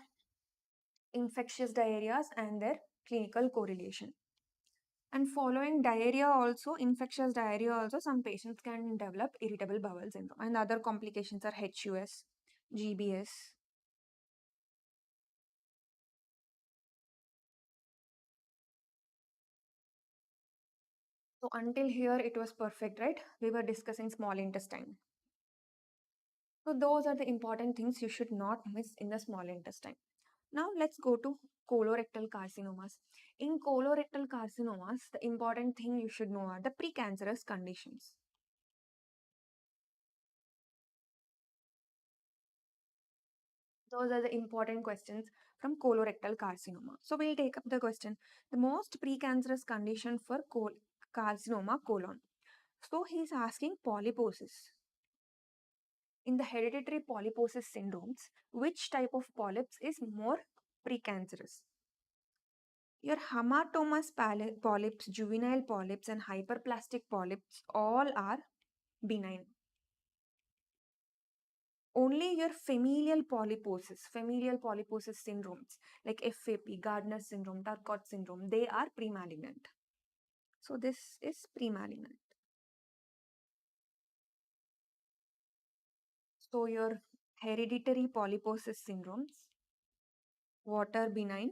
infectious diarrheas and their clinical correlation. And following diarrhea also, infectious diarrhea also, some patients can develop irritable bowel syndrome. And other complications are HUS, GBS. So until here it was perfect, right? We were discussing small intestine. So those are the important things you should not miss in the small intestine. Now let's go to colorectal carcinomas. In colorectal carcinomas, the important thing you should know are the precancerous conditions. Those are the important questions from colorectal carcinoma. So we'll take up the question. The most precancerous condition for carcinoma colon. So he's asking polyposis. In the hereditary polyposis syndromes, which type of polyps is more precancerous? Your hamartomas polyps, juvenile polyps, and hyperplastic polyps all are benign. Only your familial polyposis syndromes like FAP, Gardner syndrome, Turcot syndrome, they are premalignant. So this is premalignant. So your hereditary polyposis syndromes, what are benign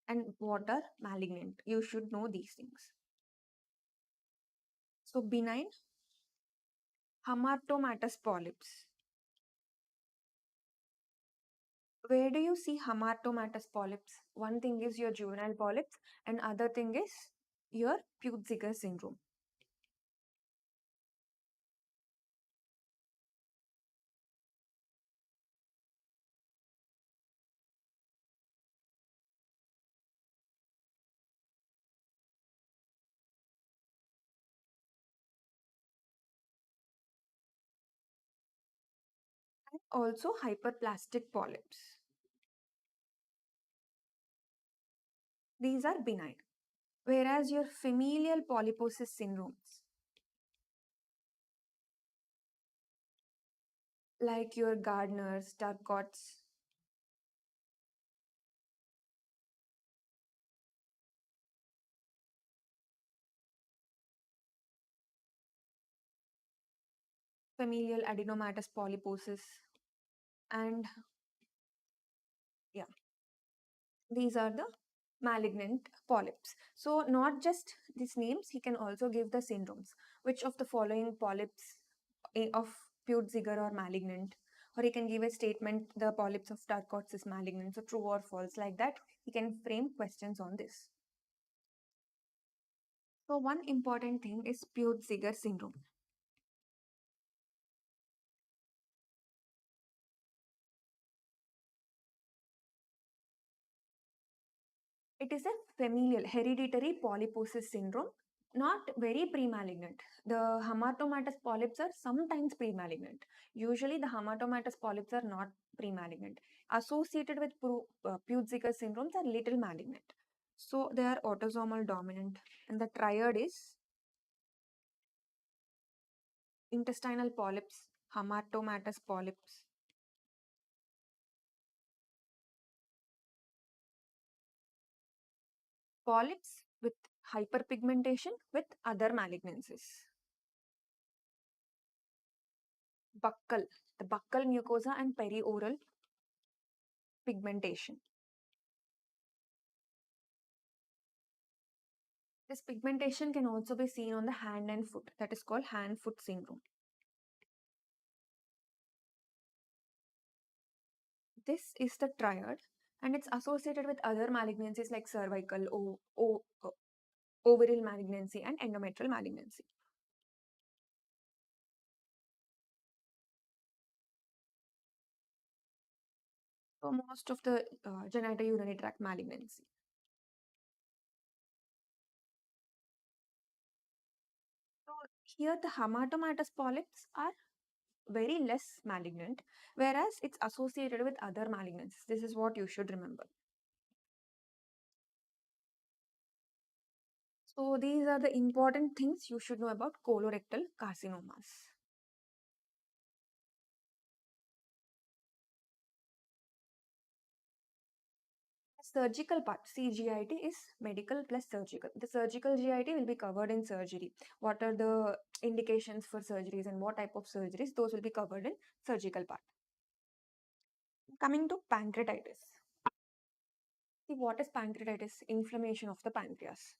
and what are malignant? You should know these things. So benign, hamartomatous polyps. Where do you see hamartomatous polyps? One thing is your juvenile polyps and other thing is your Peutz-Jeghers syndrome. And also hyperplastic polyps. These are benign. Whereas your familial polyposis syndromes, like your Gardner's, Turcot's, familial adenomatous polyposis, and yeah, these are the malignant polyps. So not just these names, he can also give the syndromes. Which of the following polyps of Peutz-Jeghers are malignant? Or he can give a statement, the polyps of Turcot's is malignant. So true or false, like that. He can frame questions on this. So one important thing is Peutz-Jeghers syndrome. It is a familial hereditary polyposis syndrome, not very pre-malignant. The hamartomatous polyps are sometimes pre-malignant. Usually the hamartomatous polyps are not pre-malignant. Associated with Peutz-Jeghers syndromes are little malignant. So they are autosomal dominant and the triad is intestinal polyps, hamartomatous polyps, polyps with hyperpigmentation with other malignancies. Buccal, the buccal mucosa and perioral pigmentation. This pigmentation can also be seen on the hand and foot. That is called hand-foot syndrome. This is the triad and it's associated with other malignancies like cervical, ovarial malignancy, and endometrial malignancy. So most of the genitourinary tract malignancy. So here the hematomatous polyps are very less malignant, whereas it's associated with other malignancies. This is what you should remember. So these are the important things you should know about colorectal carcinomas. Surgical part, CGIT, is medical plus surgical. The surgical GIT will be covered in surgery. What are the indications for surgeries and what type of surgeries, those will be covered in surgical part. Coming to pancreatitis. See, what is pancreatitis? Inflammation of the pancreas.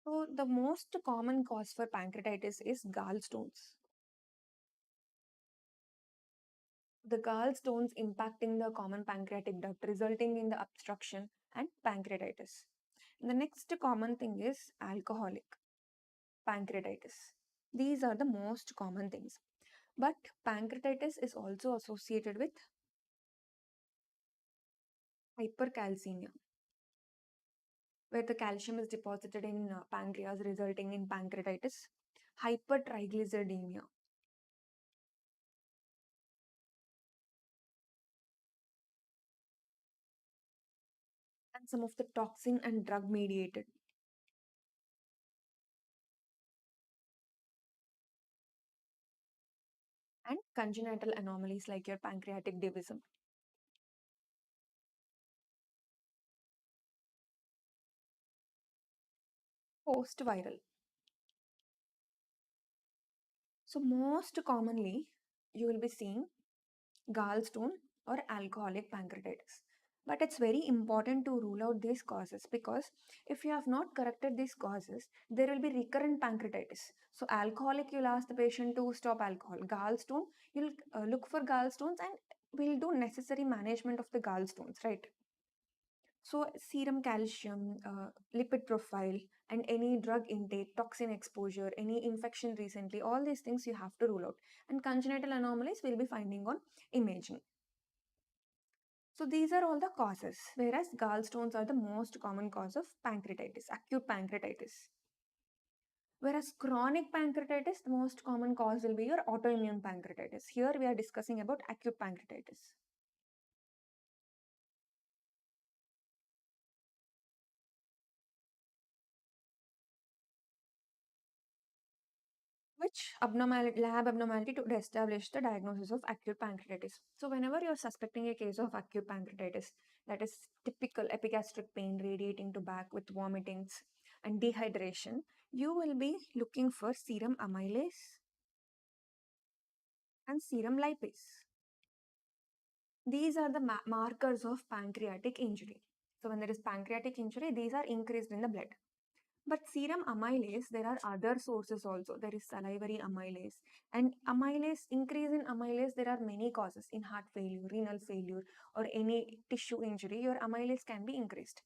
So the most common cause for pancreatitis is gallstones. The gallstones impacting the common pancreatic duct, resulting in the obstruction and pancreatitis. The next common thing is alcoholic pancreatitis. These are the most common things. But pancreatitis is also associated with hypercalcemia, where the calcium is deposited in pancreas, resulting in pancreatitis. Hypertriglyceridemia. And some of the toxin and drug mediated. And congenital anomalies like your pancreatic divisum. Post-viral. So most commonly, you will be seeing gallstone or alcoholic pancreatitis. But it's very important to rule out these causes, because if you have not corrected these causes, there will be recurrent pancreatitis. So alcoholic, you'll ask the patient to stop alcohol. Gallstone, you'll look for gallstones and we'll do necessary management of the gallstones, right? So serum calcium, lipid profile, and any drug intake, toxin exposure, any infection recently, all these things you have to rule out. And congenital anomalies we'll be finding on imaging. So these are all the causes, whereas gallstones are the most common cause of pancreatitis, acute pancreatitis. Whereas chronic pancreatitis, the most common cause will be your autoimmune pancreatitis. Here we are discussing about acute pancreatitis. Which lab abnormality to establish the diagnosis of acute pancreatitis. So whenever you're suspecting a case of acute pancreatitis, that is typical epigastric pain radiating to back with vomitings and dehydration, you will be looking for serum amylase and serum lipase. These are the markers of pancreatic injury. So when there is pancreatic injury, these are increased in the blood. But serum amylase, there are other sources also. There is salivary amylase. And amylase, increase in amylase, there are many causes. In heart failure, renal failure, or any tissue injury, your amylase can be increased.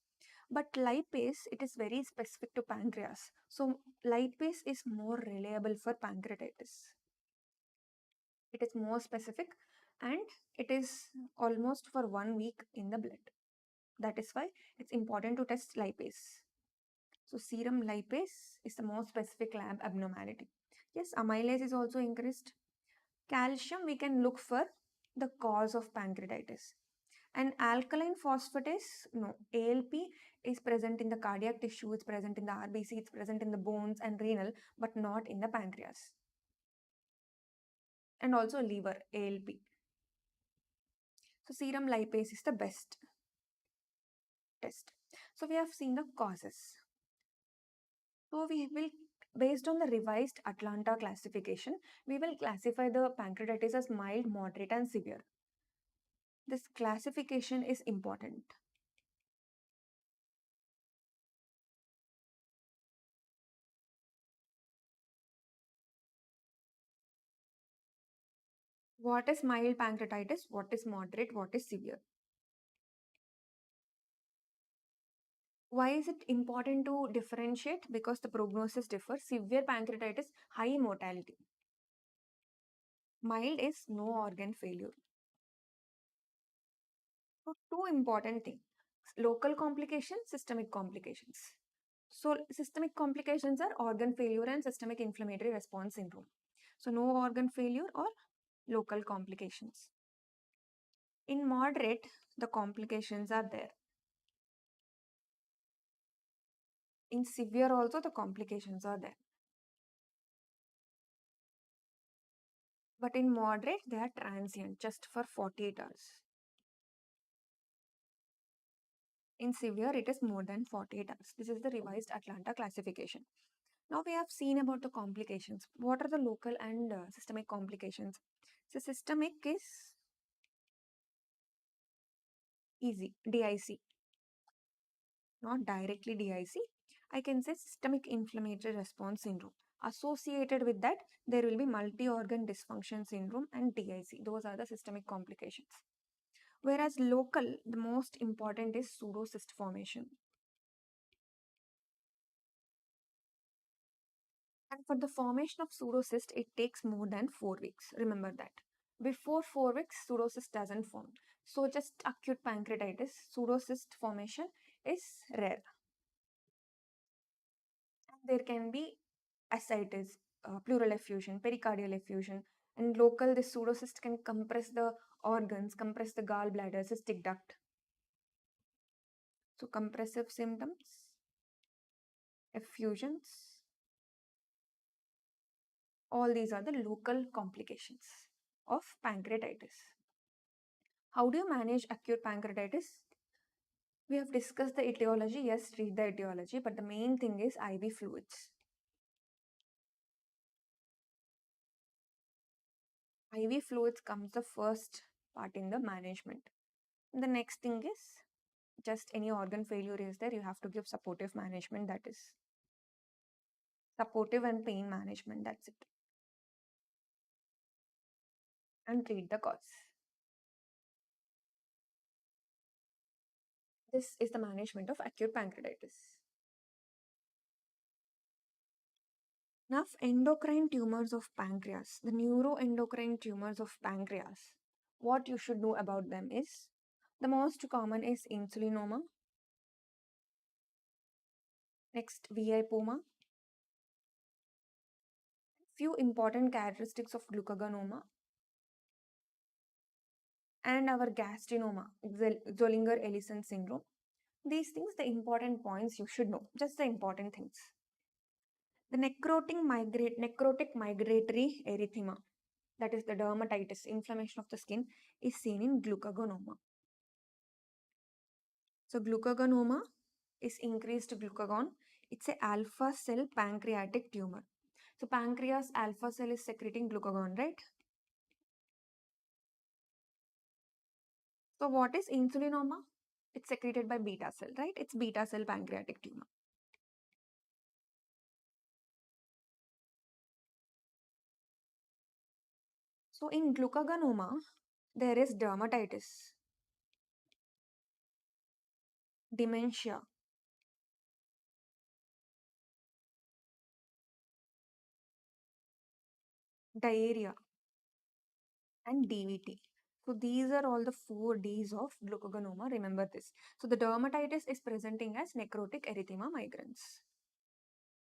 But lipase, it is very specific to pancreas. So lipase is more reliable for pancreatitis. It is more specific and it is almost for 1 week in the blood. That is why it's important to test lipase. So serum lipase is the most specific lab abnormality. Yes, amylase is also increased. Calcium, we can look for the cause of pancreatitis. And alkaline phosphatase, no. ALP is present in the cardiac tissue, it's present in the RBC, it's present in the bones and renal, but not in the pancreas. And also liver, ALP. So serum lipase is the best test. So we have seen the causes. So we will, based on the revised Atlanta classification, we will classify the pancreatitis as mild, moderate, and severe. This classification is important. What is mild pancreatitis? What is moderate? What is severe? Why is it important to differentiate? Because the prognosis differs. Severe pancreatitis, high mortality. Mild is no organ failure. So two important things: local complications, systemic complications. So systemic complications are organ failure and systemic inflammatory response syndrome. So no organ failure or local complications. In moderate, the complications are there. In severe also the complications are there. But in moderate, they are transient, just for 48 hours. In severe, it is more than 48 hours. This is the revised Atlanta classification. Now we have seen about the complications. What are the local and systemic complications? So systemic is easy, DIC. Not directly DIC. I can say systemic inflammatory response syndrome. Associated with that, there will be multi-organ dysfunction syndrome and DIC. Those are the systemic complications. Whereas local, the most important is pseudocyst formation. And for the formation of pseudocyst, it takes more than 4 weeks. Remember that. Before 4 weeks, pseudocyst doesn't form. So just acute pancreatitis, pseudocyst formation is rare. And there can be ascites, pleural effusion, pericardial effusion. And local, this pseudocyst can compress the organs, compress the gallbladder, cystic duct. So compressive symptoms, effusions, all these are the local complications of pancreatitis. How do you manage acute pancreatitis? We have discussed the etiology. Yes, read the etiology, but the main thing is IV fluids. IV fluids comes the first part in the management. The next thing is just any organ failure is there, you have to give supportive management, that is supportive and pain management, that's it. And treat the cause. This is the management of acute pancreatitis. Now, endocrine tumors of pancreas, the neuroendocrine tumors of pancreas, what you should know about them is, the most common is insulinoma, next VIPoma, few important characteristics of glucagonoma, and our gastrinoma, Zollinger-Ellison syndrome. These things, the important points you should know, just the important things. The necrotic migratory erythema, that is the dermatitis, inflammation of the skin, is seen in glucagonoma. So glucagonoma is increased glucagon. It's a alpha cell pancreatic tumor. So pancreas alpha cell is secreting glucagon, right? So what is insulinoma? It's secreted by beta cell, right? It's beta cell pancreatic tumor. So in glucagonoma, there is dermatitis, dementia, diarrhea, and DVT. So these are all the 4 Ds of glucagonoma. Remember this. So the dermatitis is presenting as necrotic erythema migrans.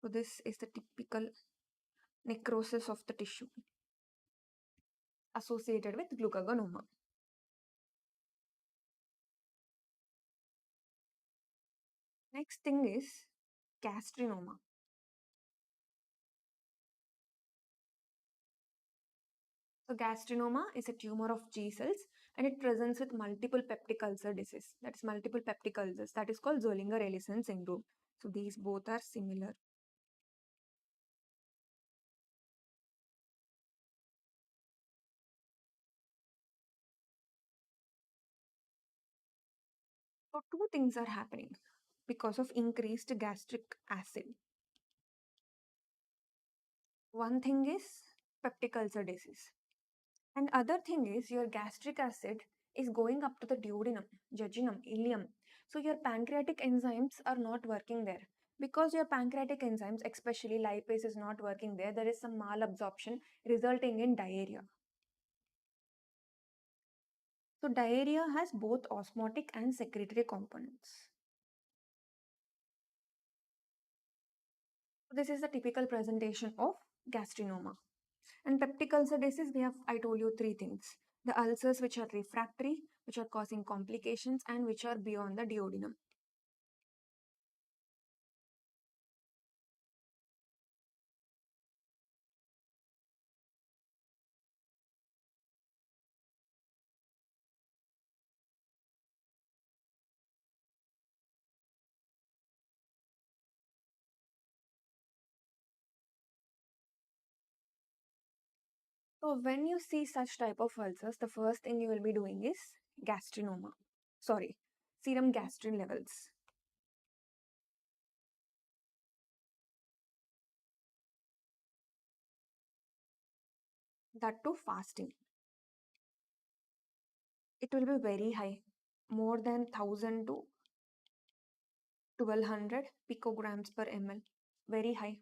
So this is the typical necrosis of the tissue associated with glucagonoma. Next thing is gastrinoma. So gastrinoma is a tumor of G cells and it presents with multiple peptic ulcer disease. That is multiple peptic ulcers. That is called Zollinger-Ellison syndrome. So these both are similar. So two things are happening because of increased gastric acid. One thing is peptic ulcer disease. And other thing is your gastric acid is going up to the duodenum, jejunum, ileum. So your pancreatic enzymes are not working there. Because your pancreatic enzymes, especially lipase, is not working there, there is some malabsorption resulting in diarrhea. So diarrhea has both osmotic and secretory components. So this is the typical presentation of gastrinoma. And peptic ulcer disease, I told you three things. The ulcers which are refractory, which are causing complications, and which are beyond the duodenum. So when you see such type of ulcers, the first thing you will be doing is gastrinoma. Sorry, serum gastrin levels. That too fasting. It will be very high, more than 1000 to 1200 picograms per ml. Very high.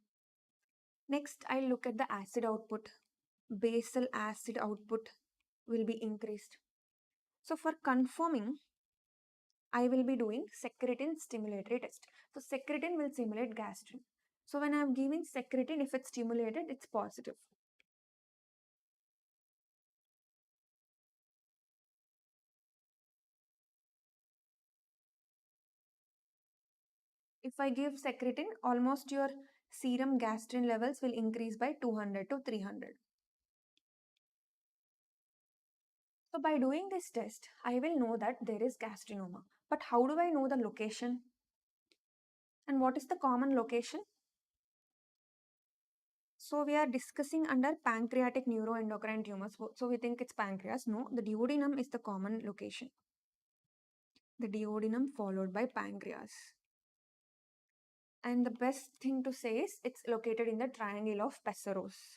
Next, I'll look at the acid output. Basal acid output will be increased. So for confirming, I will be doing secretin stimulatory test. So secretin will stimulate gastrin. So when I'm giving secretin, if it's stimulated, it's positive. If I give secretin, almost your serum gastrin levels will increase by 200 to 300. So by doing this test, I will know that there is gastrinoma. But how do I know the location? And what is the common location? So we are discussing under pancreatic neuroendocrine tumors. So we think it's pancreas. No, the duodenum is the common location. The duodenum followed by pancreas. And the best thing to say is it's located in the triangle of Pessaros.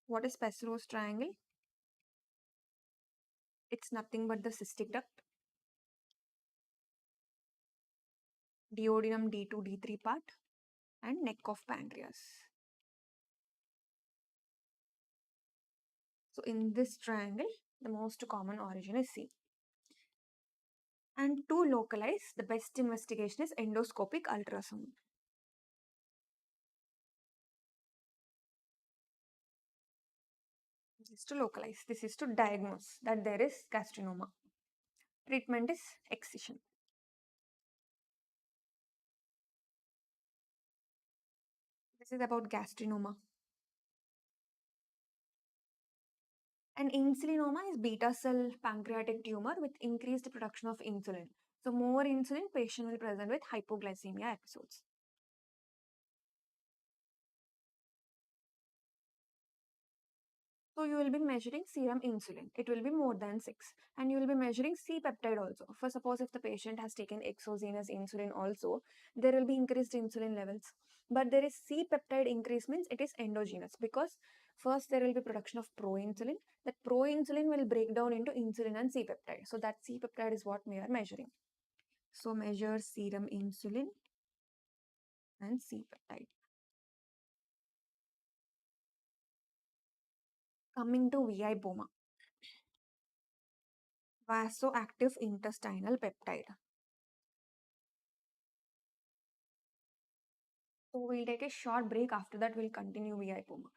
What is Pessaros triangle? It's nothing but the cystic duct, duodenum D2, D3 part, and neck of pancreas. So in this triangle, the most common origin is C. And to localize, the best investigation is endoscopic ultrasound. This is to localize. This is to diagnose that there is gastrinoma. Treatment is excision. This is about gastrinoma. And insulinoma is beta cell pancreatic tumor with increased production of insulin. So more insulin, patient will present with hypoglycemia episodes. So you will be measuring serum insulin. It will be more than 6. And you will be measuring C-peptide also. For suppose if the patient has taken exogenous insulin also, there will be increased insulin levels. But there is C-peptide increase means it is endogenous because first there will be production of proinsulin. That proinsulin will break down into insulin and C-peptide. So that C-peptide is what we are measuring. So measure serum insulin and C-peptide. Coming to VI POMA. Vasoactive intestinal peptide. So we'll take a short break. After that, we'll continue VI POMA.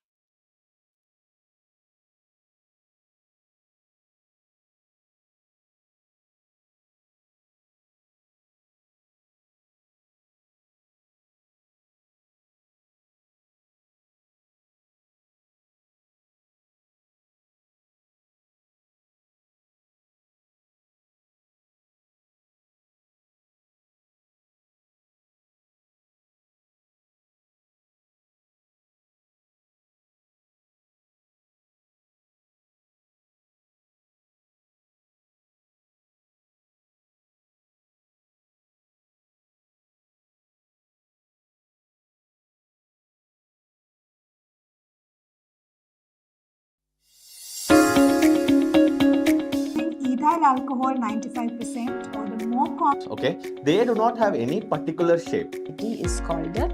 ethyl alcohol 95% or the more common Okay, they do not have any particular shape. It is called the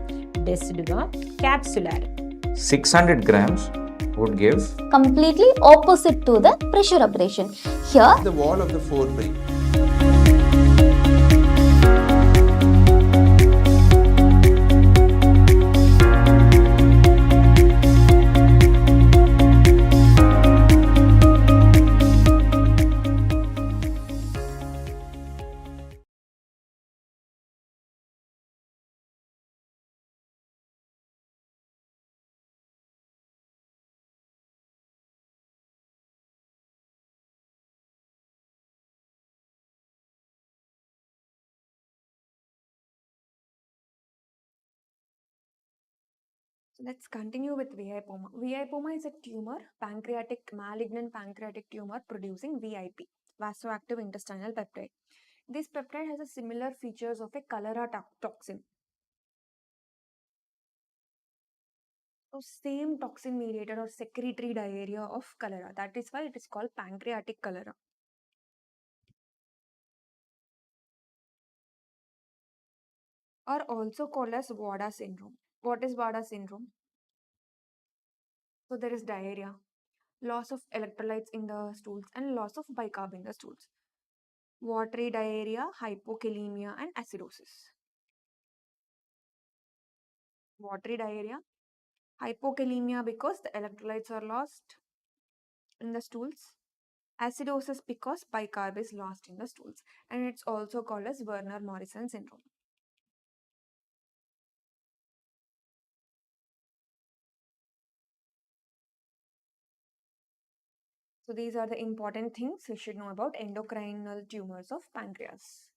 deciduar capsular. 600 grams would give Completely opposite to the pressure abrasion. Here, the wall of the forebrain. So let's continue with VIPoma. VIPoma is a tumor, malignant pancreatic tumor producing VIP, vasoactive intestinal peptide. This peptide has a similar features of a cholera toxin. So same toxin mediated or secretory diarrhea of cholera. That is why it is called pancreatic cholera. Or also called as WADA syndrome. What is WADA syndrome? So there is diarrhea, loss of electrolytes in the stools and loss of bicarb in the stools. Watery diarrhea, hypokalemia and acidosis. Watery diarrhea, hypokalemia because the electrolytes are lost in the stools. Acidosis because bicarb is lost in the stools. And it's also called as Werner-Morrison syndrome. So these are the important things we should know about endocrinal tumors of pancreas.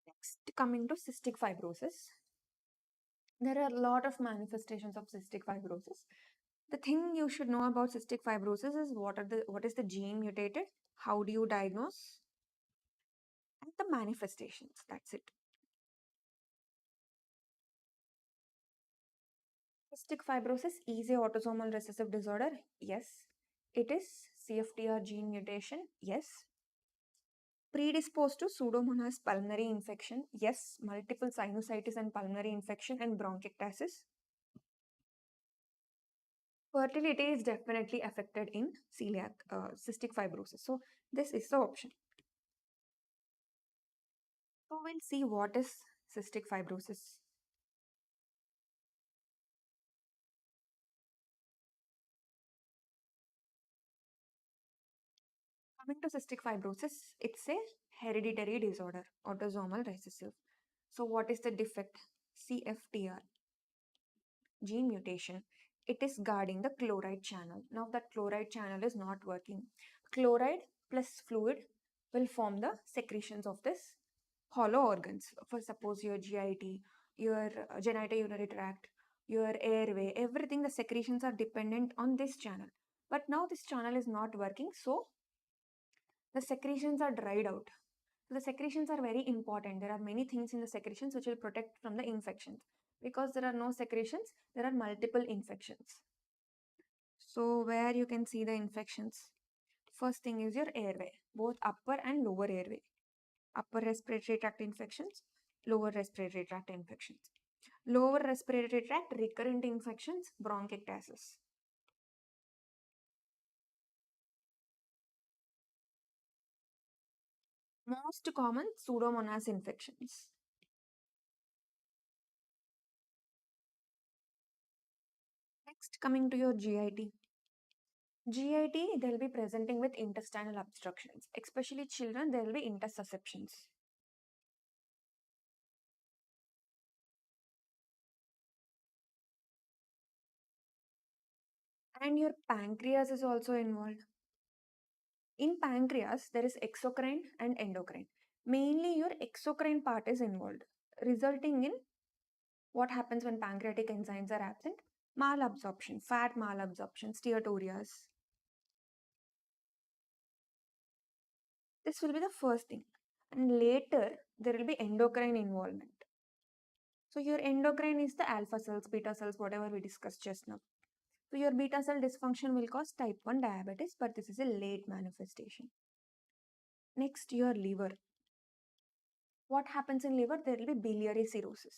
Next, coming to cystic fibrosis. There are a lot of manifestations of cystic fibrosis. The thing you should know about cystic fibrosis is what is the gene mutated, how do you diagnose, and the manifestations. That's it. Cystic fibrosis is a autosomal recessive disorder. Yes. It is CFTR gene mutation. Yes. Predisposed to Pseudomonas pulmonary infection. Yes. Multiple sinusitis and pulmonary infection and bronchiectasis. Fertility is definitely affected in cystic fibrosis. So this is the option. So we'll see what is cystic fibrosis. Coming to cystic fibrosis, it's a hereditary disorder, autosomal recessive. So what is the defect? CFTR gene mutation. It is guarding the chloride channel. Now that chloride channel is not working. Chloride plus fluid will form the secretions of this hollow organs. For suppose your GIT, your genitourinary tract, your airway, everything, the secretions are dependent on this channel. But now this channel is not working, so the secretions are dried out. So the secretions are very important. There are many things in the secretions which will protect from the infections. Because there are no secretions, there are multiple infections. So where you can see the infections? First thing is your airway, both upper and lower airway. Upper respiratory tract infections, lower respiratory tract infections. Lower respiratory tract recurrent infections, bronchiectasis. Most common Pseudomonas infections. Next, coming to your GIT. GIT, they'll be presenting with intestinal obstructions. Especially children, there will be intussusceptions. And your pancreas is also involved. In pancreas, there is exocrine and endocrine. Mainly your exocrine part is involved, resulting in what happens when pancreatic enzymes are absent? Malabsorption, fat malabsorption, steatorias. This will be the first thing. And later, there will be endocrine involvement. So your endocrine is the alpha cells, beta cells, whatever we discussed just now. So your beta cell dysfunction will cause type 1 diabetes, but this is a late manifestation. Next, your liver. What happens in liver? There will be biliary cirrhosis.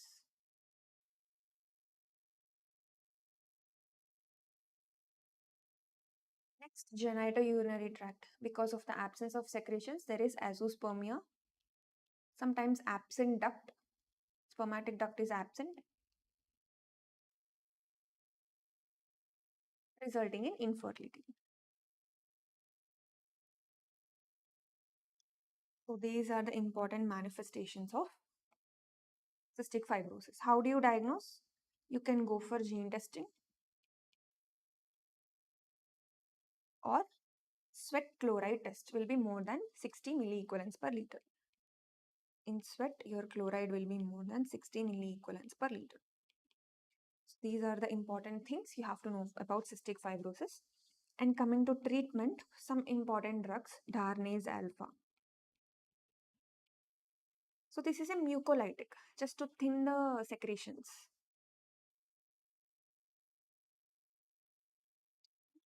Next, genitourinary tract. Because of the absence of secretions, there is azoospermia. Sometimes absent duct. Spermatic duct is absent, resulting in infertility. So these are the important manifestations of cystic fibrosis. How do you diagnose? You can go for gene testing or sweat chloride test will be more than 60 milliequivalents per liter. In sweat, your chloride will be more than 60 milliequivalents per liter. So these are the important things you have to know about cystic fibrosis. And coming to treatment, some important drugs, Darnase alpha. So this is a mucolytic, just to thin the secretions.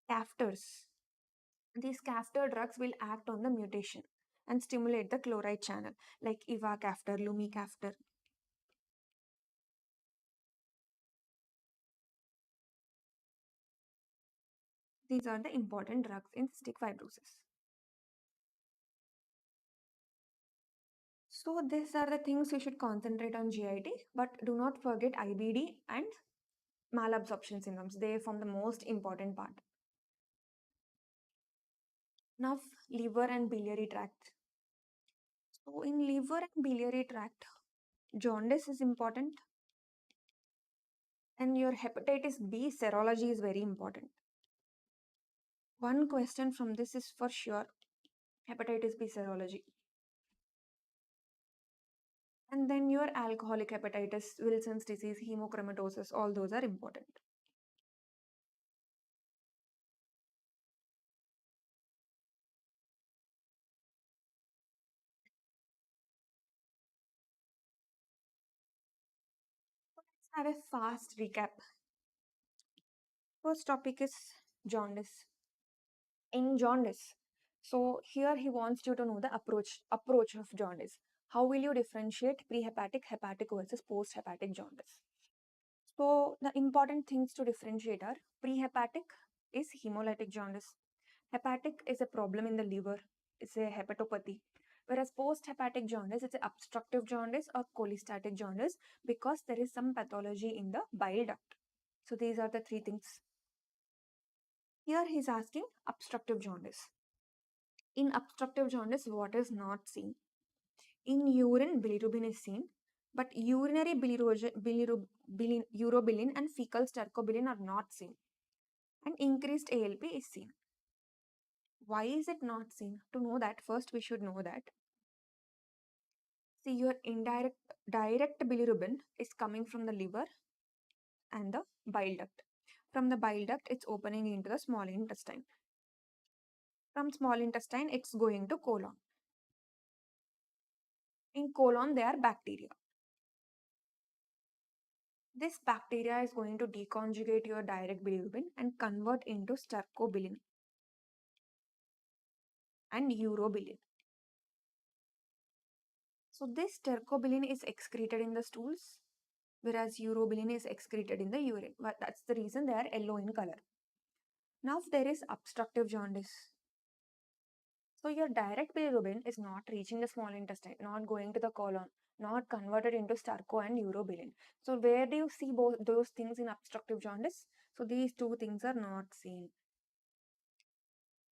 Cafters. These caftor drugs will act on the mutation and stimulate the chloride channel, like ivacaftor, lumicaftor. These are the important drugs in cystic fibrosis. So these are the things you should concentrate on GIT, but do not forget IBD and malabsorption syndromes. They form the most important part. Now, liver and biliary tract. So in liver and biliary tract, jaundice is important, and your hepatitis B serology is very important. One question from this is for sure, hepatitis B serology. And then your alcoholic hepatitis, Wilson's disease, hemochromatosis, all those are important. Let's have a fast recap. First topic is jaundice. In jaundice, so here he wants you to know the approach of jaundice. How will you differentiate prehepatic, hepatic versus post-hepatic jaundice? So the important things to differentiate are prehepatic is hemolytic jaundice. Hepatic is a problem in the liver, it's a hepatopathy. Whereas post-hepatic jaundice, it's an obstructive jaundice or cholestatic jaundice because there is some pathology in the bile duct. So these are the three things. Here he's asking obstructive jaundice. In obstructive jaundice, what is not seen? In urine, bilirubin is seen, but urinary urobilin and fecal stercobilin are not seen. And increased ALP is seen. Why is it not seen? To know that, first we should know that. See, your direct bilirubin is coming from the liver and the bile duct. From the bile duct, it's opening into the small intestine. From small intestine, it's going to colon. In colon, there are bacteria. This bacteria is going to deconjugate your direct bilirubin and convert into stercobilin and urobilin. So this stercobilin is excreted in the stools, whereas urobilin is excreted in the urine. But that's the reason they are yellow in color. Now there is obstructive jaundice. So your direct bilirubin is not reaching the small intestine, not going to the colon, not converted into sterco and urobilin. So where do you see both those things in obstructive jaundice? So these two things are not seen.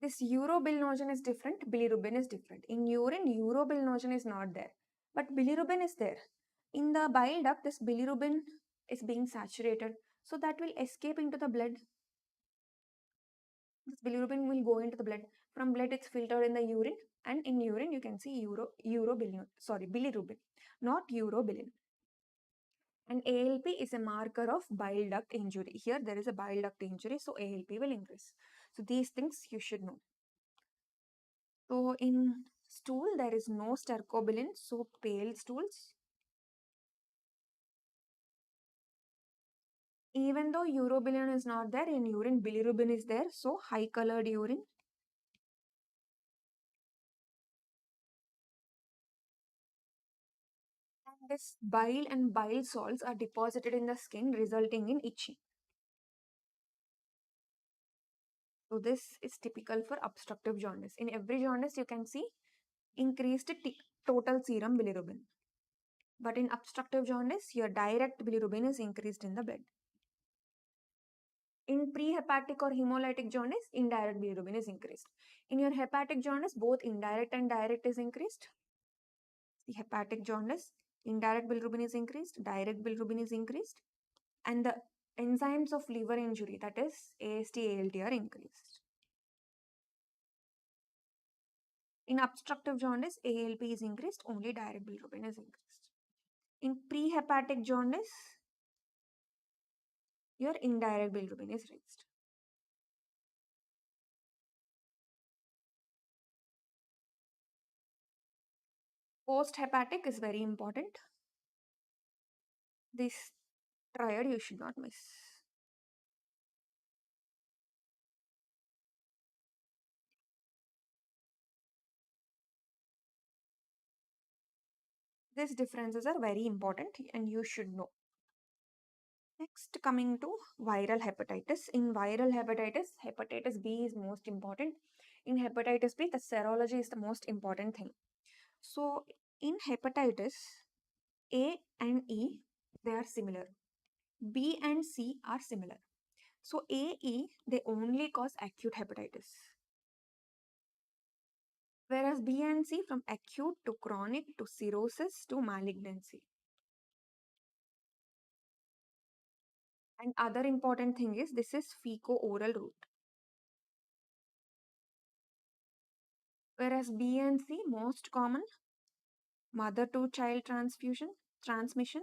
This urobilinogen is different, bilirubin is different. In urine, urobilinogen is not there, but bilirubin is there. In the bile duct, this bilirubin is being saturated, so that will escape into the blood. This bilirubin will go into the blood. From blood, it's filtered in the urine, and in urine, you can see bilirubin, not urobilin. And ALP is a marker of bile duct injury. Here, there is a bile duct injury, so ALP will increase. So these things you should know. So in stool, there is no stercobilin, so pale stools. Even though urobilin is not there, in urine bilirubin is there, so high colored urine. And this bile and bile salts are deposited in the skin, resulting in itching. So this is typical for obstructive jaundice. In every jaundice, you can see increased total serum bilirubin. But in obstructive jaundice, your direct bilirubin is increased in the blood. In prehepatic or hemolytic jaundice, indirect bilirubin is increased. In your hepatic jaundice, both indirect and direct is increased. The hepatic jaundice, indirect bilirubin is increased, direct bilirubin is increased, and the enzymes of liver injury, that is AST, ALT, are increased. In obstructive jaundice, ALP is increased, only direct bilirubin is increased. In prehepatic jaundice, your indirect bilirubin is raised. Post-hepatic is very important. This triad you should not miss. These differences are very important and you should know. Next, coming to viral hepatitis. In viral hepatitis, hepatitis B is most important. In hepatitis B, the serology is the most important thing. So, in hepatitis A and E, they are similar. B and C are similar. So, A, E, they only cause acute hepatitis. Whereas B and C from acute to chronic to cirrhosis to malignancy. And other important thing is this is fecal-oral route. Whereas B and C, most common mother to child transmission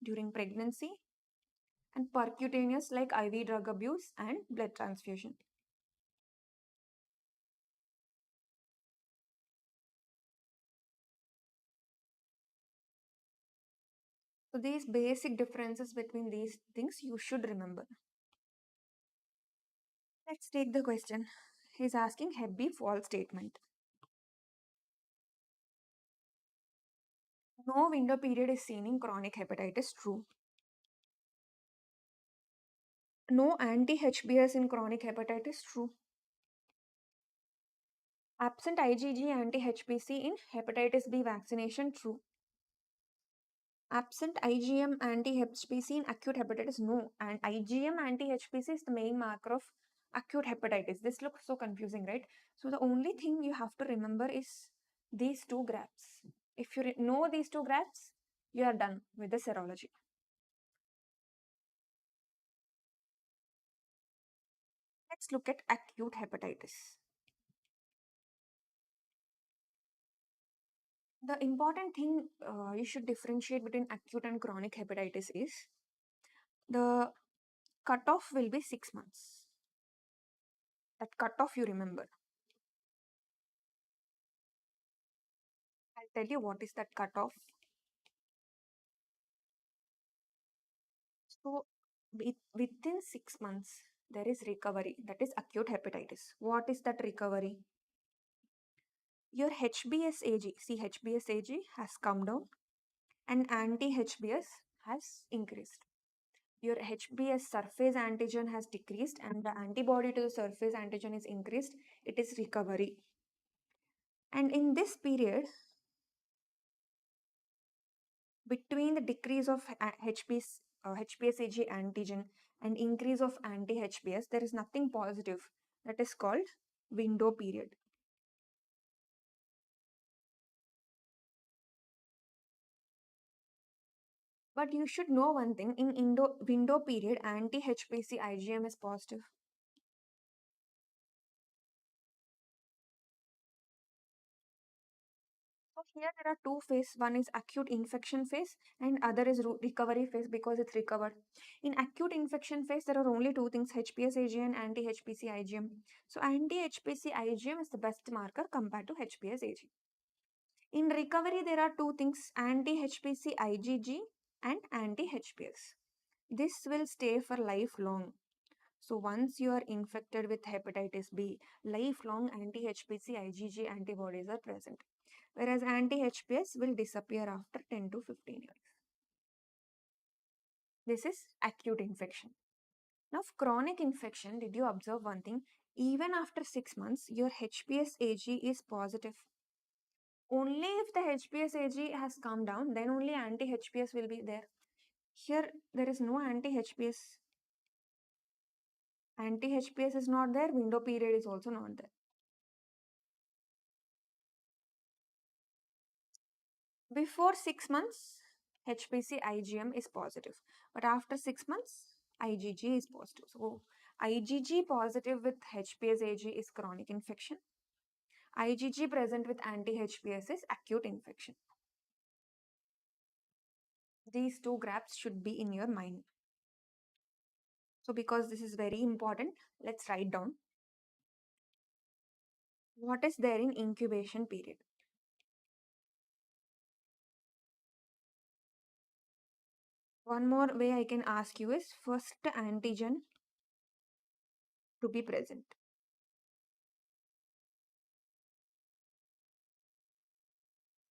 during pregnancy, and percutaneous like IV drug abuse and blood transfusion. So these basic differences between these things you should remember. Let's take the question. He's asking Hep B false statement. No window period is seen in chronic hepatitis. True. No anti-HBs in chronic hepatitis. True. Absent IgG anti-HBC in hepatitis B vaccination. True. Absent IgM anti-HBC in acute hepatitis. No. And IgM anti-HBC is the main marker of acute hepatitis. This looks so confusing, right? So the only thing you have to remember is these two graphs. If you know these two graphs, you are done with the serology. Let's look at acute hepatitis. The important thing you should differentiate between acute and chronic hepatitis is the cutoff will be 6 months. That cutoff you remember. I'll tell you what is that cutoff. So within 6 months, there is recovery. That is acute hepatitis. What is that recovery? Your HBsAg, see HBsAg has come down and anti-HBs has increased. Your HBs surface antigen has decreased and the antibody to the surface antigen is increased. It is recovery. And in this period, between the decrease of HBsAg antigen and increase of anti-HBs, there is nothing positive. That is called window period. But you should know one thing, in window period, anti-HBC IgM is positive. So here there are two phases. One is acute infection phase and other is recovery phase because it's recovered. In acute infection phase, there are only two things, HBsAg and anti-HBC IgM. So anti-HBC IgM is the best marker compared to HBsAg. In recovery, there are two things, anti-HBC IgG and anti-HBs. this will stay for lifelong. So once you are infected with hepatitis B, lifelong anti-HPC IgG antibodies are present, whereas anti-HPS will disappear after 10 to 15 years. This is acute infection. Now, chronic infection, did you observe one thing? Even after 6 months, your HPS AG is positive. Only if the HPS AG has come down, then only anti-HPS will be there. Here, there is no anti-HPS. Anti-HPS is not there, window period is also not there. Before 6 months, HPC IgM is positive, but after 6 months, IgG is positive. So, IgG positive with HPS AG is chronic infection. IgG present with anti-HPS is acute infection. These two graphs should be in your mind. So, because this is very important, let's write down what is there in incubation period. One more way I can ask you is first antigen to be present.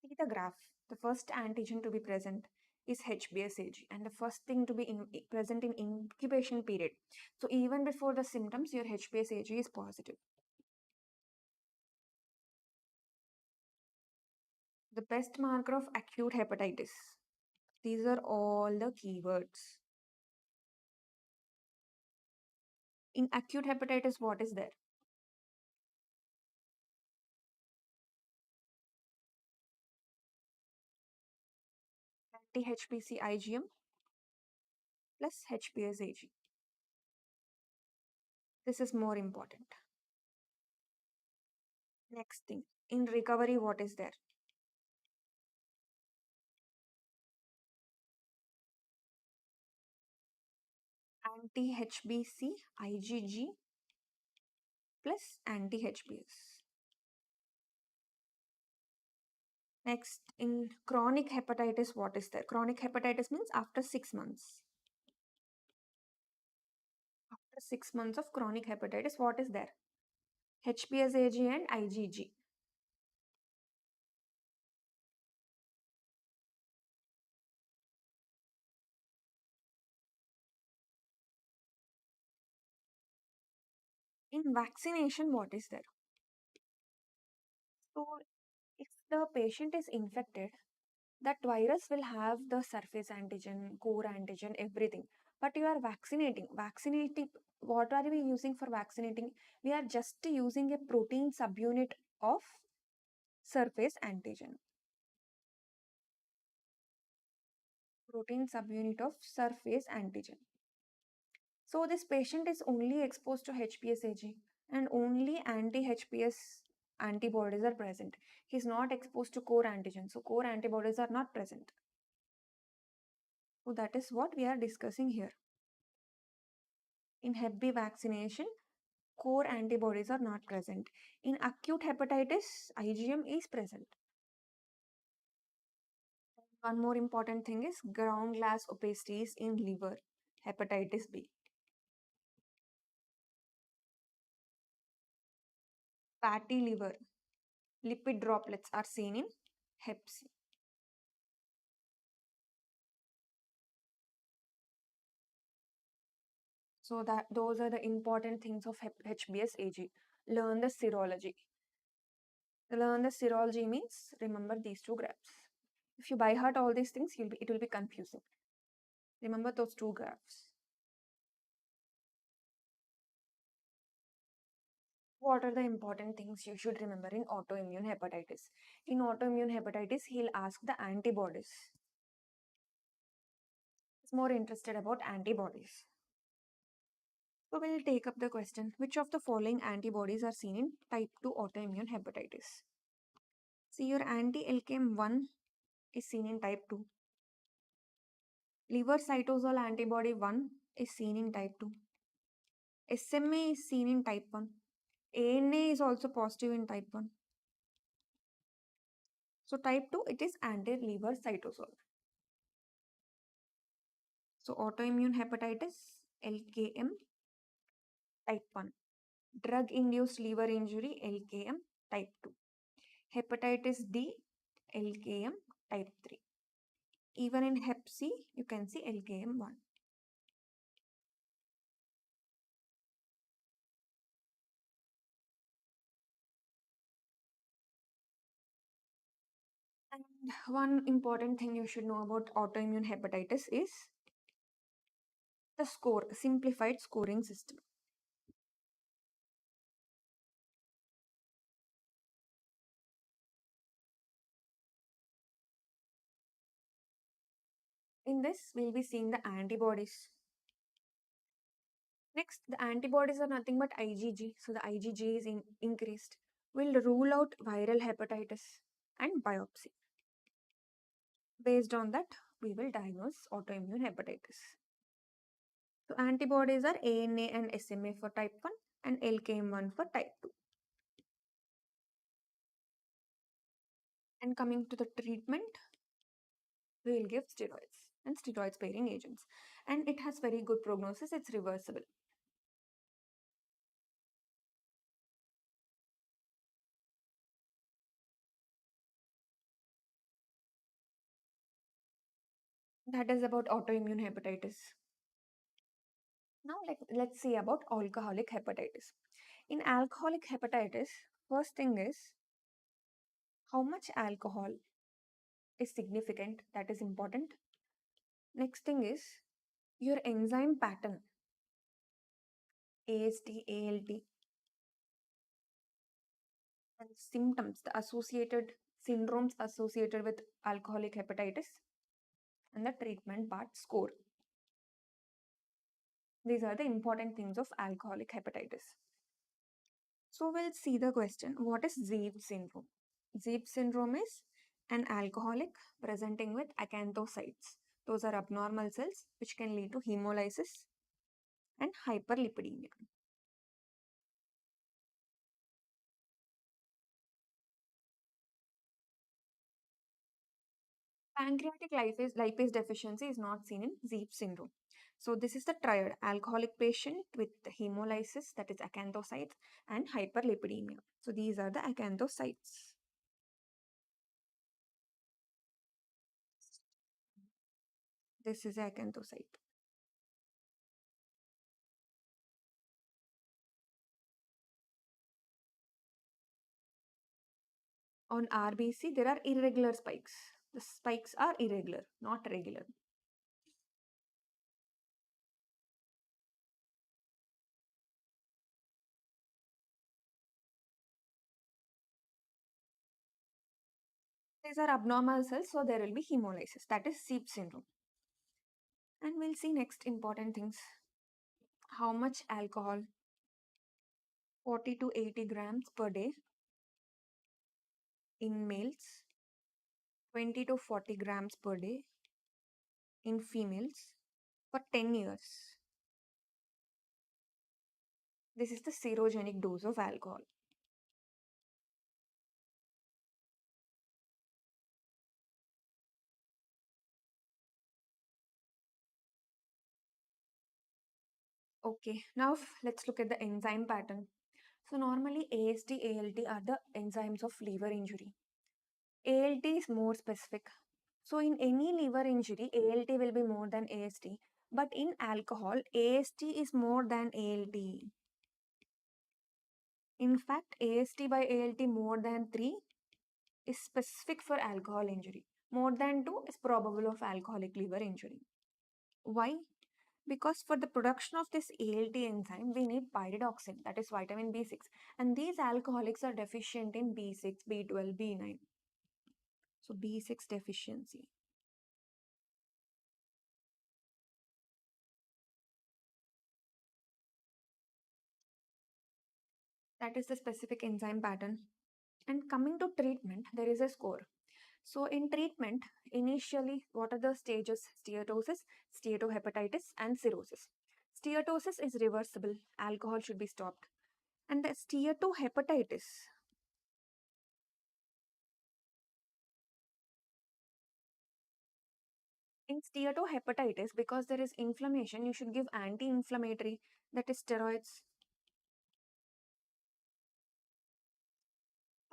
See the graph. The first antigen to be present is HBsAg, and the first thing to be present in incubation period. So even before the symptoms, your HBsAg is positive. The best marker of acute hepatitis. These are all the keywords. In acute hepatitis, what is there? Anti-HPC IgM plus HPsAg. This is more important. Next thing, in recovery, what is there? Anti-HBC IgG plus anti-HBs. Next, in chronic hepatitis, what is there? Chronic hepatitis means after 6 months. After 6 months of chronic hepatitis, what is there? HPsAg and IgG. In vaccination, what is there? So, if the patient is infected, that virus will have the surface antigen, core antigen, everything. But you are vaccinating. Vaccinating, what are we using for vaccinating? We are just using a protein subunit of surface antigen. Protein subunit of surface antigen. So this patient is only exposed to HPsAg and only anti-HPS antibodies are present. He is not exposed to core antigen. So core antibodies are not present. So that is what we are discussing here. In Hep B vaccination, core antibodies are not present. In acute hepatitis, IgM is present. One more important thing is ground glass opacities in liver, hepatitis B. Fatty liver, lipid droplets are seen in Hep C. So that those are the important things of HBsAg. Learn the serology. Learn the serology means remember these two graphs. If you by heart all these things, it will be confusing. Remember those two graphs. What are the important things you should remember in autoimmune hepatitis? In autoimmune hepatitis, he'll ask the antibodies. He's more interested about antibodies. So we'll take up the question, which of the following antibodies are seen in type 2 autoimmune hepatitis? See, your anti-LKM1 is seen in type 2. Liver cytosol antibody 1 is seen in type 2. SMA is seen in type 1. ANA is also positive in type 1. So type 2, it is anti-liver cytosol. So autoimmune hepatitis, LKM type 1. Drug-induced liver injury, LKM type 2. Hepatitis D, LKM type 3. Even in Hep C, you can see LKM 1. And one important thing you should know about autoimmune hepatitis is the score, simplified scoring system. In this, we'll be seeing the antibodies. Next, the antibodies are nothing but IgG. So the IgG is increased. We'll rule out viral hepatitis and biopsy. Based on that, we will diagnose autoimmune hepatitis. So antibodies are ANA and SMA for type 1 and LKM1 for type 2. And coming to the treatment, we will give steroids and steroid sparing agents. And it has very good prognosis, it's reversible. That is about autoimmune hepatitis. Now let's see about alcoholic hepatitis. In alcoholic hepatitis, first thing is how much alcohol is significant, that is important. Next thing is your enzyme pattern, AST, ALT, and symptoms, the associated syndromes associated with alcoholic hepatitis, and the treatment part score. These are the important things of alcoholic hepatitis. So we'll see the question, what is Zeeb syndrome? Zeeb syndrome is an alcoholic presenting with acanthocytes. Those are abnormal cells which can lead to hemolysis and hyperlipidemia. Pancreatic lipase deficiency is not seen in Zeeb syndrome. So this is the triad, alcoholic patient with hemolysis, that is acanthocytes, and hyperlipidemia. So these are the acanthocytes. This is acanthocyte. On RBC, there are irregular spikes. The spikes are irregular, not regular. These are abnormal cells, so there will be hemolysis. That is Zeeb syndrome. And we'll see next important things. How much alcohol? 40 to 80 grams per day in males, 20 to 40 grams per day in females for 10 years. This is the serogenic dose of alcohol. Okay, now let's look at the enzyme pattern. So normally AST, ALT are the enzymes of liver injury. ALT is more specific. So in any liver injury, ALT will be more than AST. But in alcohol, AST is more than ALT. In fact, AST by ALT more than 3 is specific for alcohol injury. More than 2 is probable of alcoholic liver injury. Why? Because for the production of this ALT enzyme, we need pyridoxine, that is vitamin B6. And these alcoholics are deficient in B6, B12, B9. So B6 deficiency. That is the specific enzyme pattern. And coming to treatment, there is a score. So in treatment, initially, what are the stages? Steatosis, steatohepatitis, and cirrhosis. Steatosis is reversible. Alcohol should be stopped. And the steatohepatitis, In steatohepatitis, because there is inflammation, you should give anti-inflammatory, that is steroids.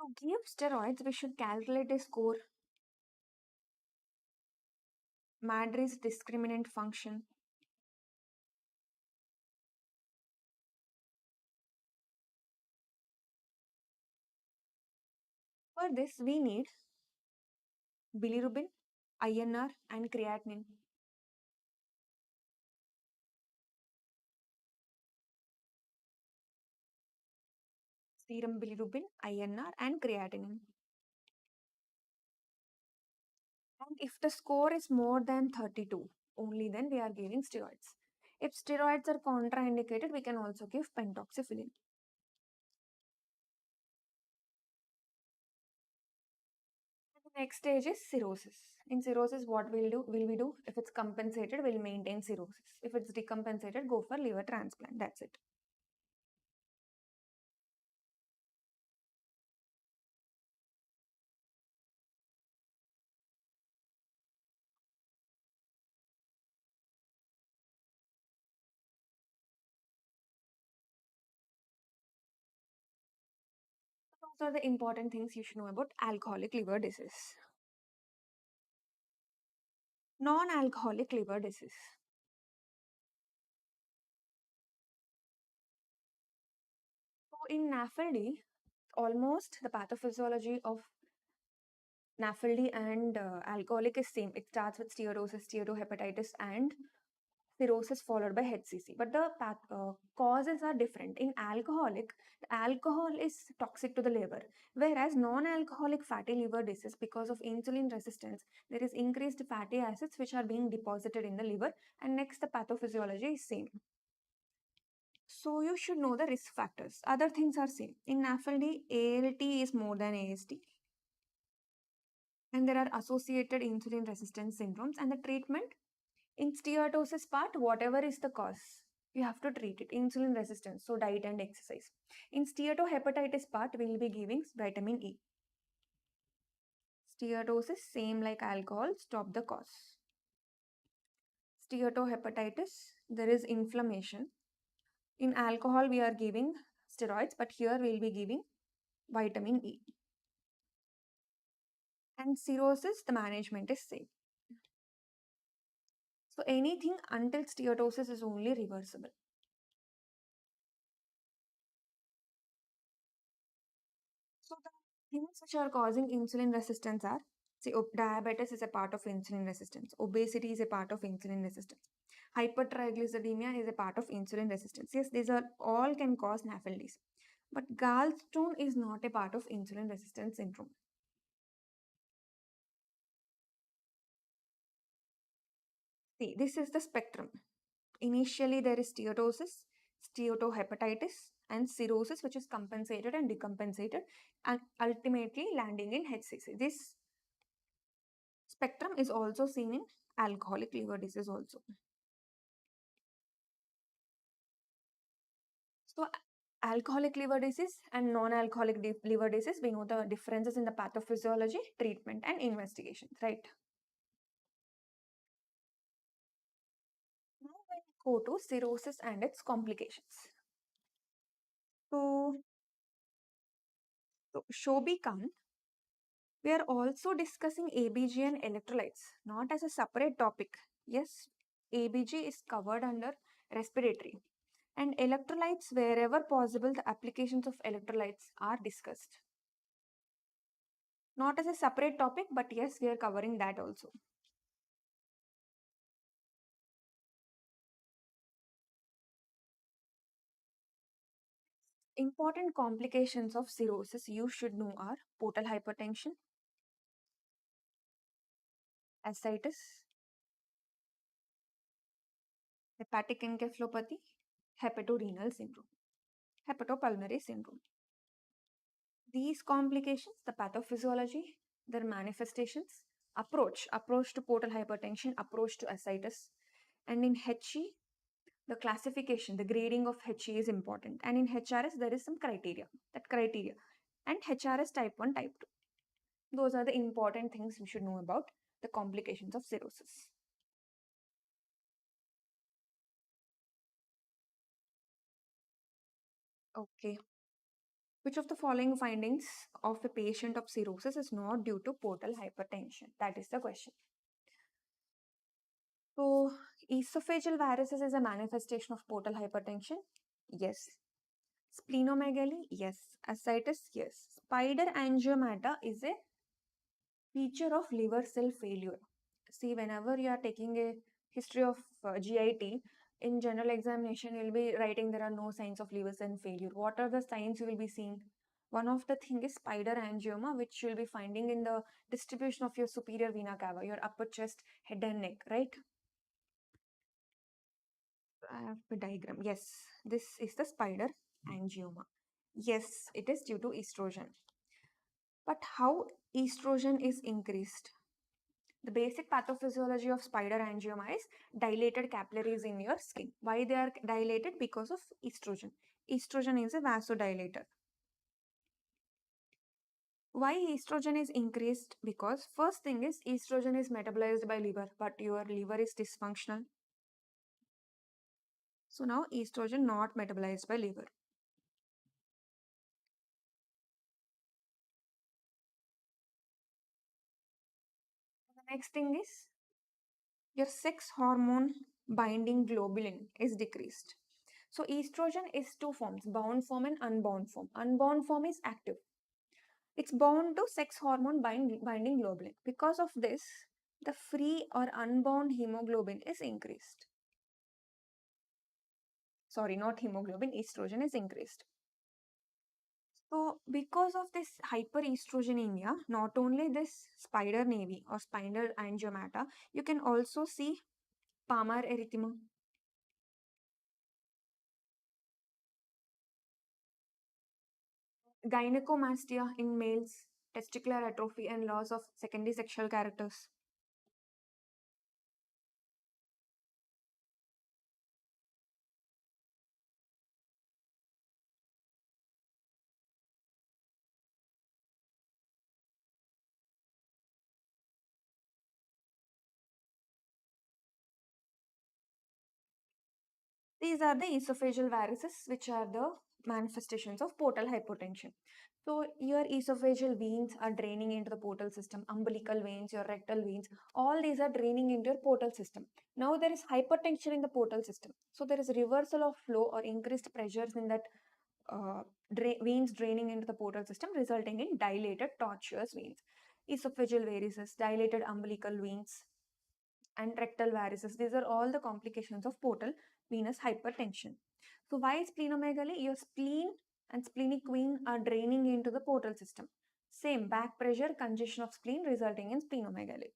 To give steroids, we should calculate a score, Madri's discriminant function. For this, we need bilirubin, INR, and creatinine. Serum bilirubin, INR, and creatinine. And if the score is more than 32, only then we are giving steroids. If steroids are contraindicated, we can also give pentoxifylline. The next stage is cirrhosis. In cirrhosis, what will we do? If it's compensated, we'll maintain cirrhosis. If it's decompensated, go for liver transplant. That's it. Those are the important things you should know about alcoholic liver disease. Non-alcoholic liver disease. So in NAFLD, almost the pathophysiology of NAFLD and alcoholic is same. It starts with steatosis, steatohepatitis, and cirrhosis followed by HCC. But the causes are different. In alcoholic, the alcohol is toxic to the liver, whereas non-alcoholic fatty liver disease, because of insulin resistance, there is increased fatty acids which are being deposited in the liver, and next the pathophysiology is same. So you should know the risk factors. Other things are same. In NAFLD, ALT is more than AST. And there are associated insulin resistance syndromes, and the treatment in steatosis part, whatever is the cause, you have to treat it. Insulin resistance, so diet and exercise. In steatohepatitis part, we will be giving vitamin E. Steatosis, same like alcohol, stop the cause. Steatohepatitis, there is inflammation. In alcohol, we are giving steroids, but here we will be giving vitamin E. And cirrhosis, the management is same. So anything until steatosis is only reversible. So the things which are causing insulin resistance are, see, diabetes is a part of insulin resistance. Obesity is a part of insulin resistance. Hypertriglyceridemia is a part of insulin resistance. Yes, these are all can cause NAFLDs. But gallstone is not a part of insulin resistance syndrome. See, this is the spectrum. Initially, there is steatosis, steatohepatitis, and cirrhosis, which is compensated and decompensated, and ultimately landing in HCC. This spectrum is also seen in alcoholic liver disease also. So, alcoholic liver disease and non-alcoholic liver disease, we know the differences in the pathophysiology, treatment, and investigations, right? Now, when we go to cirrhosis and its complications. So Shobi Khan, we are also discussing ABG and electrolytes, not as a separate topic. Yes, ABG is covered under respiratory. And electrolytes, wherever possible, the applications of electrolytes are discussed. Not as a separate topic, but yes, we are covering that also. Important complications of cirrhosis you should know are portal hypertension, ascites, hepatic encephalopathy, hepatorenal syndrome, hepatopulmonary syndrome. These complications, the pathophysiology, their manifestations, approach to portal hypertension, approach to ascites, and in HE, the classification, the grading of HE is important. And in HRS, there is some criteria, and HRS type 1, type 2. Those are the important things we should know about the complications of cirrhosis. Okay. Which of the following findings of a patient of cirrhosis is not due to portal hypertension? That is the question. So, esophageal varices is a manifestation of portal hypertension? Yes. Splenomegaly? Yes. Ascites? Yes. Spider angiomata is a feature of liver cell failure. See, whenever you are taking a history of GIT, in general examination, you will be writing there are no signs of liver cell failure. What are the signs you will be seeing? One of the thing is spider angioma, which you will be finding in the distribution of your superior vena cava, your upper chest, head and neck, right? I have a diagram. Yes, this is the spider angioma. Yes, it is due to estrogen. But how estrogen is increased? The basic pathophysiology of spider angioma is dilated capillaries in your skin. Why they are dilated? Because of estrogen. Estrogen is a vasodilator. Why estrogen is increased? Because first thing is estrogen is metabolized by liver, but your liver is dysfunctional. So now estrogen not metabolized by liver. The next thing is your sex hormone binding globulin is decreased. So estrogen is two forms, bound form and unbound form. Unbound form is active. It's bound to sex hormone binding globulin. Because of this, the free or unbound hemoglobin is increased. Sorry, not hemoglobin, estrogen is increased. So, because of this hyperestrogenemia, not only this spider navy or spider angiomata, you can also see palmar erythema. Gynecomastia in males, testicular atrophy, and loss of secondary sexual characters. These are the esophageal varices, which are the manifestations of portal hypertension. So, your esophageal veins are draining into the portal system, umbilical veins, your rectal veins, all these are draining into your portal system. Now, there is hypertension in the portal system. So, there is reversal of flow or increased pressures in that veins draining into the portal system, resulting in dilated tortuous veins. Esophageal varices, dilated umbilical veins, and rectal varices. These are all the complications of portal venous hypertension. So why splenomegaly? Your spleen and splenic vein are draining into the portal system. Same back pressure, congestion of spleen resulting in splenomegaly.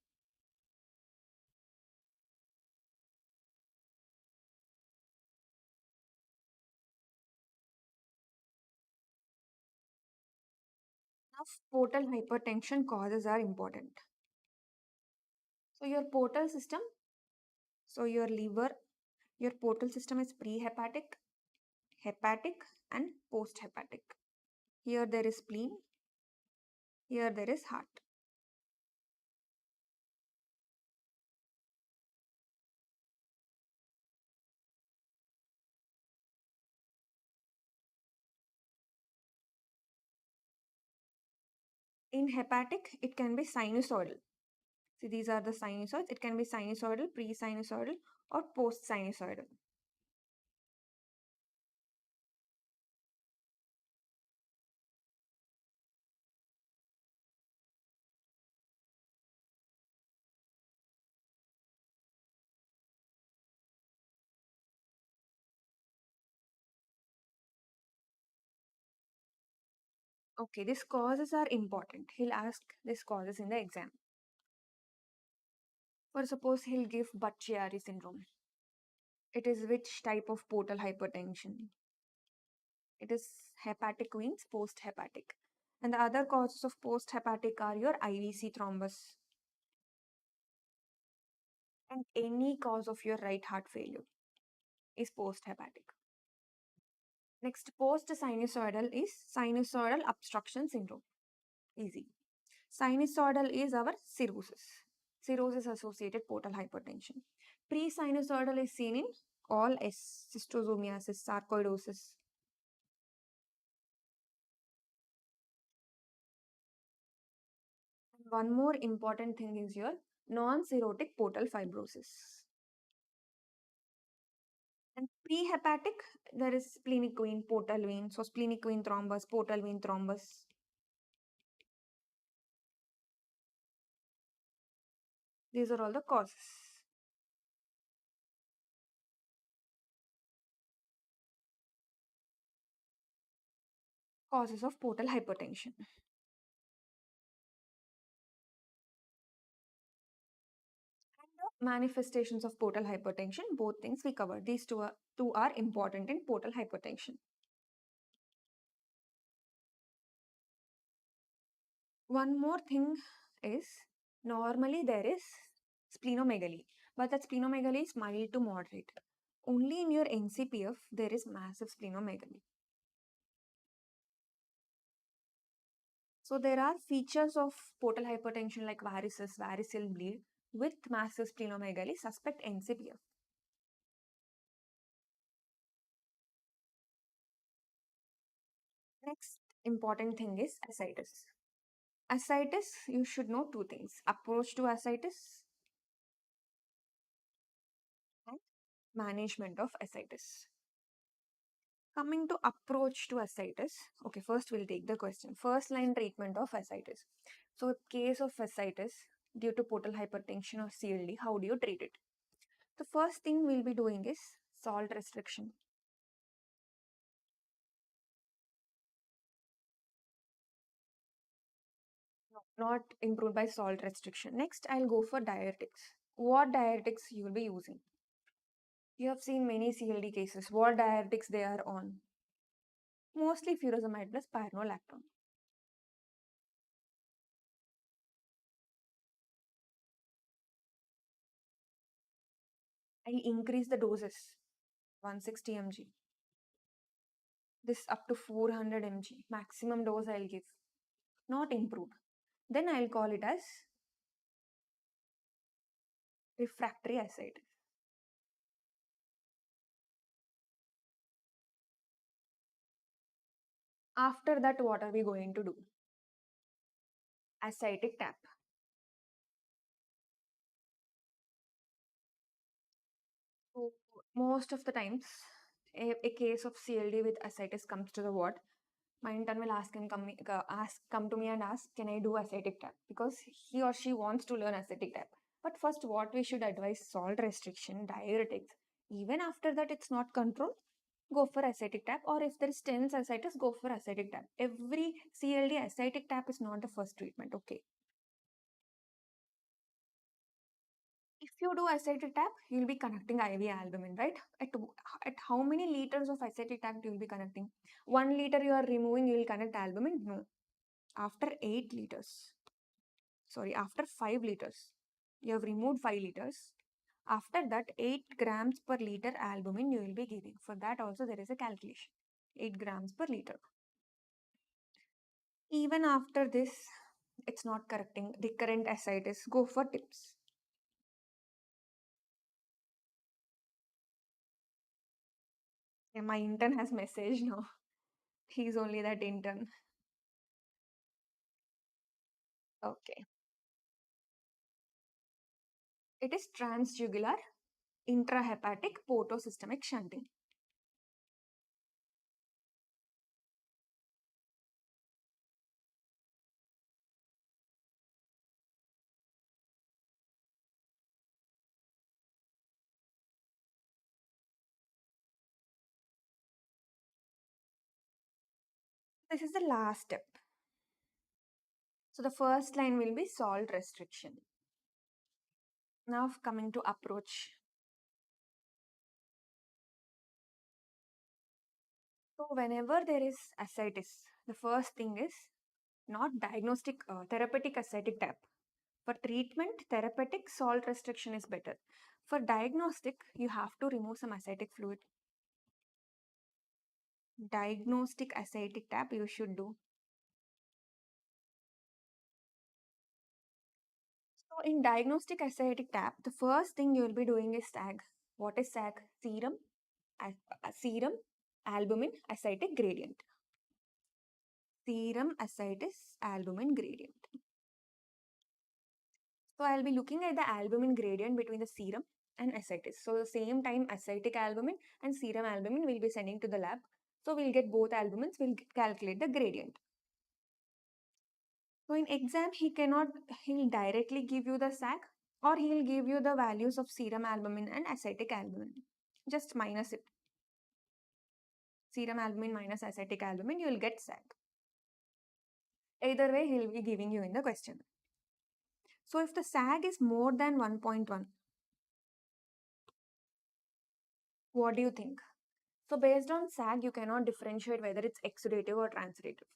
Now portal hypertension causes are important. So your portal system, so your liver, your portal system is prehepatic, hepatic and posthepatic. Here there is spleen, here there is heart. In hepatic, it can be sinusoidal. See, these are the sinusoids. It can be sinusoidal, pre-sinusoidal, or post-sinusoidal. Okay, these causes are important. He'll ask these causes in the exam. For suppose he'll give Budd-Chiari syndrome. It is which type of portal hypertension? It is hepatic veins, post-hepatic. And the other causes of post-hepatic are your IVC thrombus and any cause of your right heart failure is post-hepatic. Next, post-sinusoidal is sinusoidal obstruction syndrome. Easy. Sinusoidal is our cirrhosis. Cirrhosis associated portal hypertension. Pre-sinusoidal is seen in all S, cystosomiasis, sarcoidosis. One more important thing is your non-cirrhotic portal fibrosis. And prehepatic, there is splenic vein, portal vein. So splenic vein thrombus, portal vein thrombus. These are all the causes. Causes of portal hypertension. And the manifestations of portal hypertension, both things we covered. These two are important in portal hypertension. One more thing is, normally there is splenomegaly, but that splenomegaly is mild to moderate. Only in your NCPF, there is massive splenomegaly. So there are features of portal hypertension like varices, varicose bleed with massive splenomegaly. Suspect NCPF. Next important thing is ascites. Ascites, you should know two things: approach to ascites and management of ascites. Coming to approach to ascites, okay, first we'll take the question. First line treatment of ascites. So, in case of ascites due to portal hypertension or CLD, how do you treat it? The first thing we'll be doing is salt restriction. No, not improved by salt restriction. Next, I'll go for diuretics. What diuretics you will be using? You have seen many CLD cases. What diuretics they are on? Mostly furosemide plus spironolactone. I'll increase the doses, 160 mg. This up to 400 mg. Maximum dose I'll give. Not improved. Then I'll call it as refractory ascites. After that, what are we going to do? Ascitic tap. So most of the times, a case of CLD with ascites comes to the ward. My intern will come to me and ask, can I do ascitic tap? Because he or she wants to learn ascitic tap. But first, what we should advise: salt restriction, diuretics. Even after that, it's not controlled, go for ascitic tap. Or if there is tense ascites, go for ascitic tap. Every CLD ascitic tap is not the first treatment. Okay. If you do ascitic tap, you'll be connecting IV albumin, right? At how many liters of ascitic tap you will be connecting? 1 liter you are removing, you will connect albumin? No. After 8 liters, sorry, after 5 liters, you have removed 5 liters. After that, 8 grams per liter albumin you will be giving. For that also there is a calculation. 8 grams per liter. Even after this, it's not correcting recurrent ascites, go for tips. Yeah, my intern has message now. He's only that intern. Okay. It is transjugular intrahepatic portosystemic shunting. This is the last step. So the first line will be salt restriction. Now coming to approach. So whenever there is ascites, the first thing is not diagnostic, therapeutic ascitic tap. For treatment, therapeutic salt restriction is better. For diagnostic, you have to remove some ascitic fluid. Diagnostic ascitic tap you should do. So in diagnostic ascitic tap, the first thing you will be doing is SAG. What is SAG? Serum albumin ascitic gradient. Serum ascites albumin gradient. So I'll be looking at the albumin gradient between the serum and ascites. So the same time ascitic albumin and serum albumin will be sending to the lab. So we'll get both albumins, we'll calculate the gradient. So in exam, he'll directly give you the SAG, or he'll give you the values of serum albumin and ascitic albumin. Just minus it. Serum albumin minus ascitic albumin, you will get SAG. Either way, he'll be giving you in the question. So if the SAG is more than 1.1, what do you think? So based on SAG, you cannot differentiate whether it's exudative or transudative.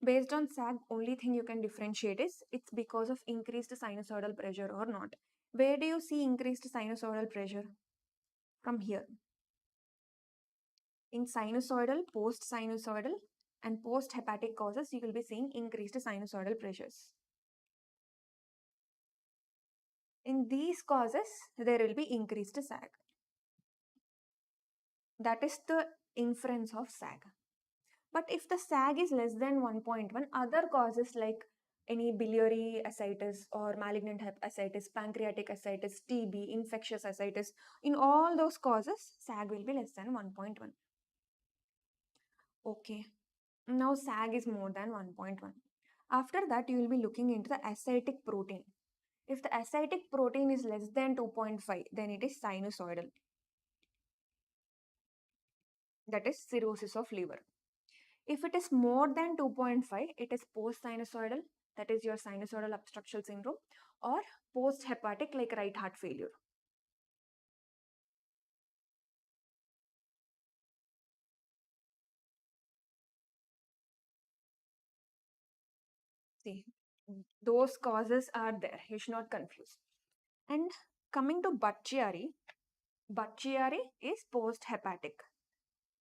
Based on SAG, only thing you can differentiate is it's because of increased sinusoidal pressure or not. Where do you see increased sinusoidal pressure? From here. In sinusoidal, post-sinusoidal, and post-hepatic causes, you will be seeing increased sinusoidal pressures. In these causes, there will be increased SAG. That is the inference of SAG. But if the SAG is less than 1.1, other causes like any biliary ascites or malignant ascites, pancreatic ascites, TB, infectious ascites, in all those causes, SAG will be less than 1.1. Okay, now SAG is more than 1.1. After that, you will be looking into the ascitic protein. If the ascitic protein is less than 2.5, then it is sinusoidal. That is cirrhosis of liver. If it is more than 2.5, it is post-sinusoidal, that is your sinusoidal obstructional syndrome, or post-hepatic like right heart failure. See, those causes are there. You should not confuse. And coming to Budd-Chiari is post-hepatic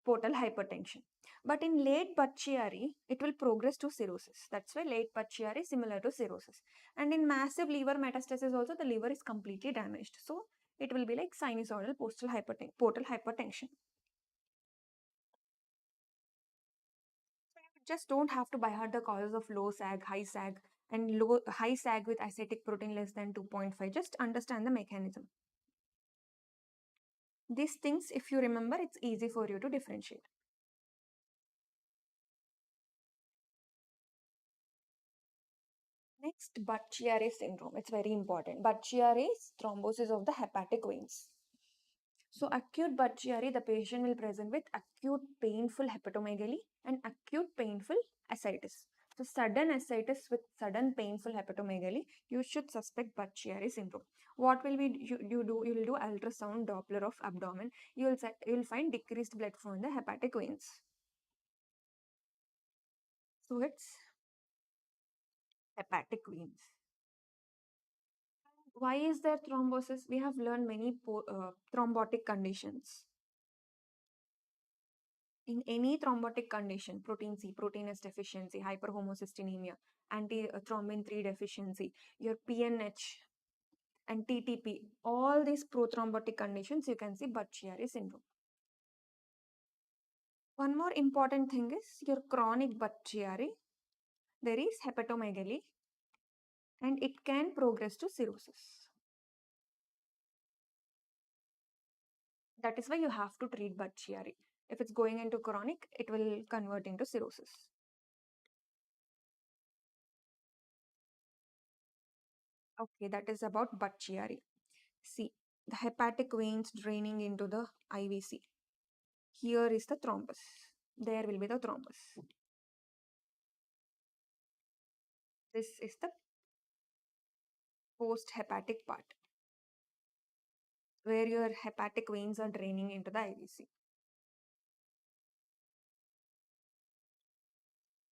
portal hypertension. But in late Budd-Chiari, it will progress to cirrhosis. That's why late Budd-Chiari is similar to cirrhosis. And in massive liver metastasis also, the liver is completely damaged. So it will be like sinusoidal portal hypertension. So you just don't have to by heart the causes of low SAG, high SAG, and high SAG with ascitic protein less than 2.5. Just understand the mechanism. These things, if you remember, it's easy for you to differentiate. Next, Budd-Chiari syndrome. It's very important. Budd-Chiari is thrombosis of the hepatic veins. So acute Budd-Chiari, the patient will present with acute painful hepatomegaly and acute painful ascites. So sudden ascites with sudden painful hepatomegaly, you should suspect Budd-Chiari syndrome. What will you do? You will do ultrasound Doppler of abdomen. You will find decreased blood flow in the hepatic veins. So it's hepatic veins. Why is there thrombosis? We have learned many thrombotic conditions. In any thrombotic condition, protein C, protein S deficiency, hyperhomocystinemia, antithrombin 3 deficiency, your PNH and TTP, all these prothrombotic conditions, you can see Budd-Chiari syndrome. One more important thing is your chronic Budd-Chiari, there is hepatomegaly and it can progress to cirrhosis. That is why you have to treat Budd-Chiari. If it's going into chronic, it will convert into cirrhosis. Okay, that is about Budd-Chiari. See, the hepatic veins draining into the IVC. Here is the thrombus. There will be the thrombus. This is the post-hepatic part, where your hepatic veins are draining into the IVC.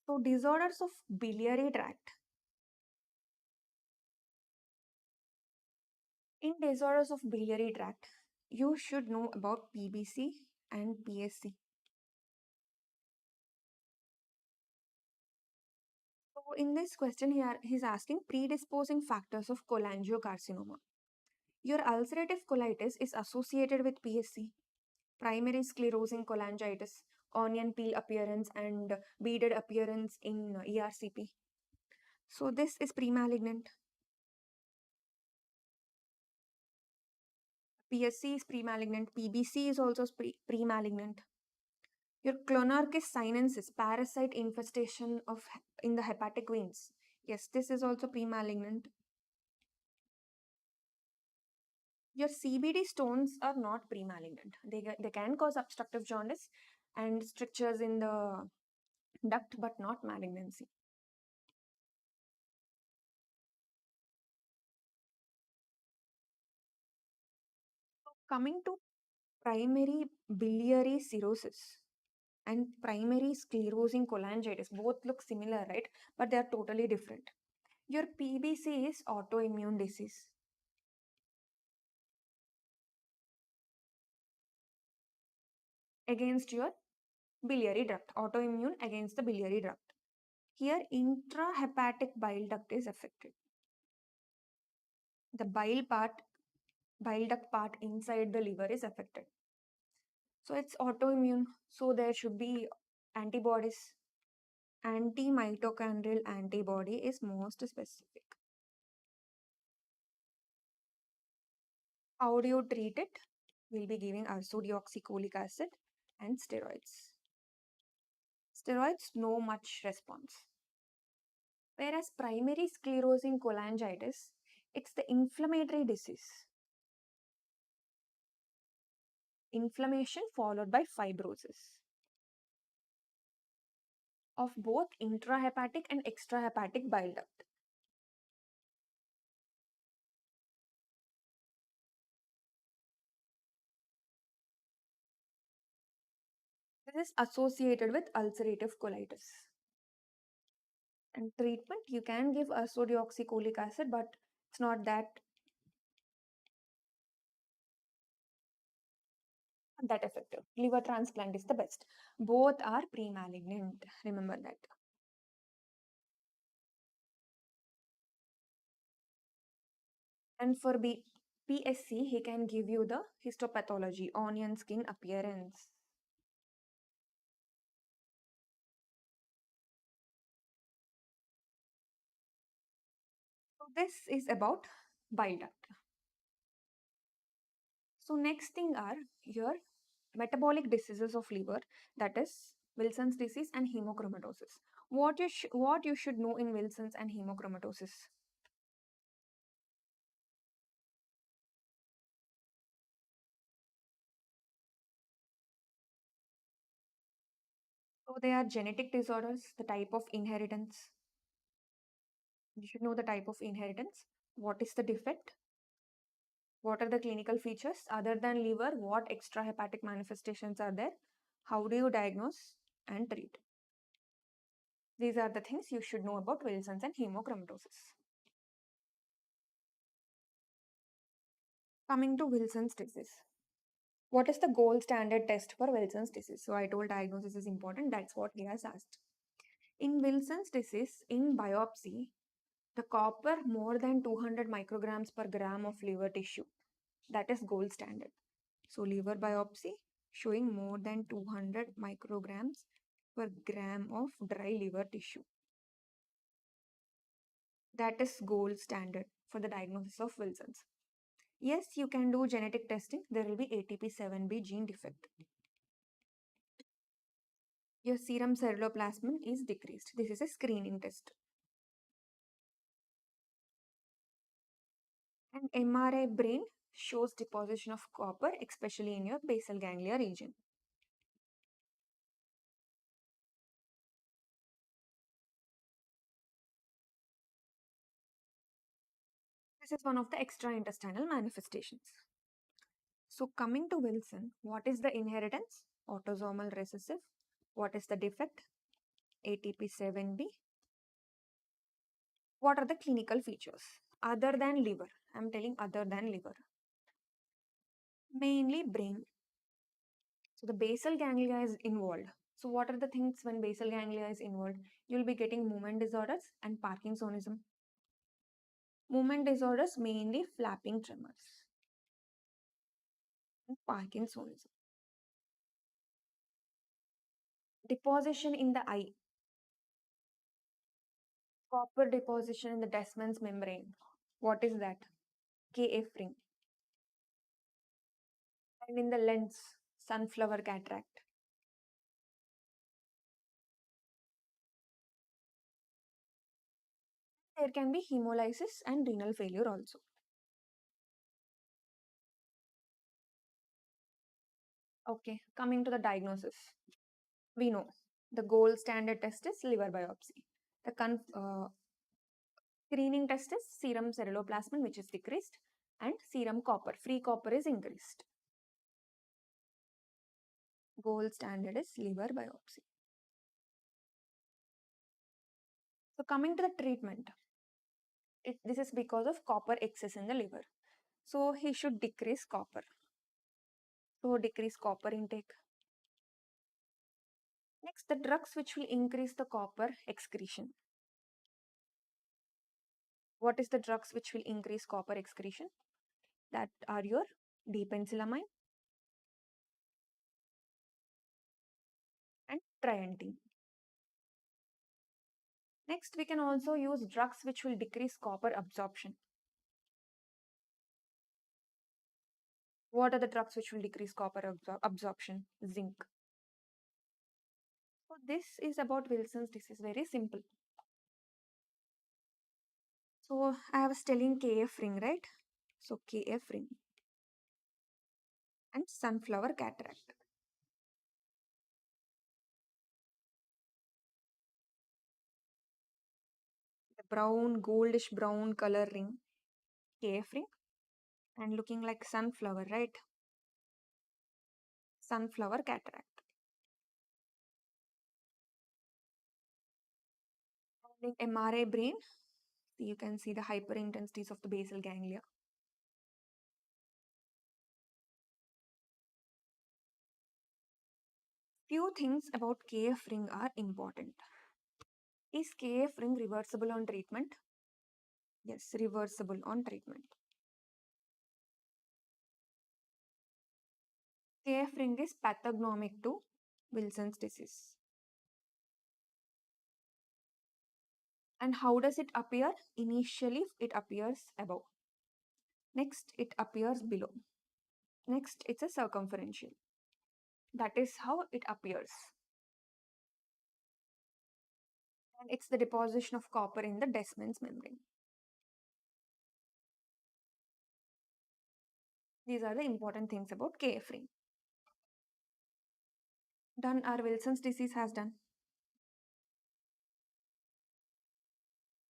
So, disorders of biliary tract. In disorders of biliary tract, you should know about PBC and PSC. So, in this question here, he's asking predisposing factors of cholangiocarcinoma. Your ulcerative colitis is associated with PSC, primary sclerosing cholangitis, onion peel appearance, and beaded appearance in ERCP. So, this is premalignant. PSC is pre-malignant. PBC is also pre-malignant. Your clonarchus sinensis, parasite infestation in the hepatic veins. Yes, this is also pre-malignant. Your CBD stones are not pre-malignant. They can cause obstructive jaundice and strictures in the duct, but not malignancy. Coming to primary biliary cirrhosis and primary sclerosing cholangitis, both look similar, right? But they are totally different. Your PBC is autoimmune disease. Against your biliary duct, autoimmune against the biliary duct. Here, intrahepatic bile duct is affected. The bile duct part inside the liver is affected. So it's autoimmune. So there should be antibodies. Anti-mitochondrial antibody is most specific. How do you treat it? We'll be giving ursodeoxycholic acid and steroids. Steroids, no much response. Whereas primary sclerosing cholangitis, it's the inflammatory disease. Inflammation followed by fibrosis of both intrahepatic and extrahepatic bile duct. This is associated with ulcerative colitis. And treatment, you can give ursodeoxycholic acid, but it's not that effective. Liver transplant is the best. Both are pre-malignant. Remember that. And for PSC, he can give you the histopathology, onion skin appearance. So this is about bile duct. So next thing are your metabolic diseases of liver, that is Wilson's disease and hemochromatosis. What you should know in Wilson's and hemochromatosis? So they are genetic disorders, the type of inheritance. You should know the type of inheritance. What is the defect? What are the clinical features? Other than liver, what extrahepatic manifestations are there? How do you diagnose and treat? These are the things you should know about Wilson's and hemochromatosis. Coming to Wilson's disease. What is the gold standard test for Wilson's disease? So I told diagnosis is important. That's what he has asked. In Wilson's disease, in biopsy, the copper more than 200 micrograms per gram of liver tissue. That is gold standard. So liver biopsy showing more than 200 micrograms per gram of dry liver tissue. That is gold standard for the diagnosis of Wilson's. Yes, you can do genetic testing. There will be ATP7B gene defect. Your serum ceruloplasmin is decreased. This is a screening test. And MRI brain shows deposition of copper, especially in your basal ganglia region. This is one of the extraintestinal manifestations. So coming to Wilson, what is the inheritance? Autosomal recessive. What is the defect? ATP7B. What are the clinical features? Other than liver. I'm telling other than liver. Mainly brain. So the basal ganglia is involved. So what are the things when basal ganglia is involved? You'll be getting movement disorders and Parkinsonism. Movement disorders mainly flapping tremors. And Parkinsonism. Deposition in the eye. Copper deposition in the Descemet's membrane. What is that? KF ring. And in the lens, sunflower cataract. There can be hemolysis and renal failure also. Okay, coming to the diagnosis. We know the gold standard test is liver biopsy. The screening test is serum ceruloplasmin, which is decreased, and serum copper. Free copper is increased. Gold standard is liver biopsy. So coming to the treatment, this is because of copper excess in the liver. So he should decrease copper. So decrease copper intake. Next, the drugs which will increase the copper excretion. What is the drugs which will increase copper excretion? That are your dipencilamine and trientine. Next, we can also use drugs which will decrease copper absorption. What are the drugs which will decrease copper absorption? Zinc. So this is about Wilson's disease, very simple. So I was telling KF ring, right? So KF ring and sunflower cataract. The brown, goldish brown color ring, KF ring, and looking like sunflower, right? Sunflower cataract. And in MRI brain, you can see the hyperintensities of the basal ganglia. Few things about KF ring are important. Is KF ring reversible on treatment? Yes, reversible on treatment. KF ring is pathognomic to Wilson's disease. And how does it appear? Initially, it appears above. Next, it appears below. Next, it's a circumferential. That is how it appears. And it's the deposition of copper in the Descemet's membrane. These are the important things about KF ring. Done, our Wilson's disease has done.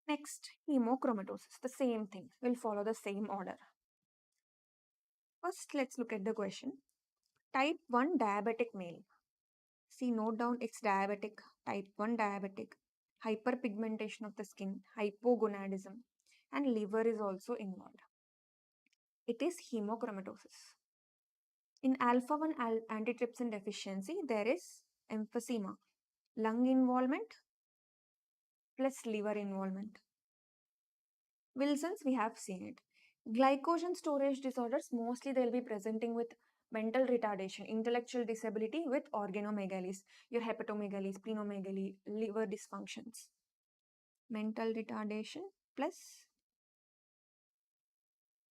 Next, hemochromatosis. The same thing. We'll follow the same order. First, let's look at the question. Type 1 diabetic male. See, note down it's diabetic. Type 1 diabetic. Hyperpigmentation of the skin. Hypogonadism. And liver is also involved. It is hemochromatosis. In alpha-1 antitrypsin deficiency, there is emphysema, lung involvement plus liver involvement. Wilson's, we have seen it. Glycogen storage disorders, mostly they'll be presenting with mental retardation, intellectual disability with organomegalies, your hepatomegaly, splenomegaly, liver dysfunctions. Mental retardation plus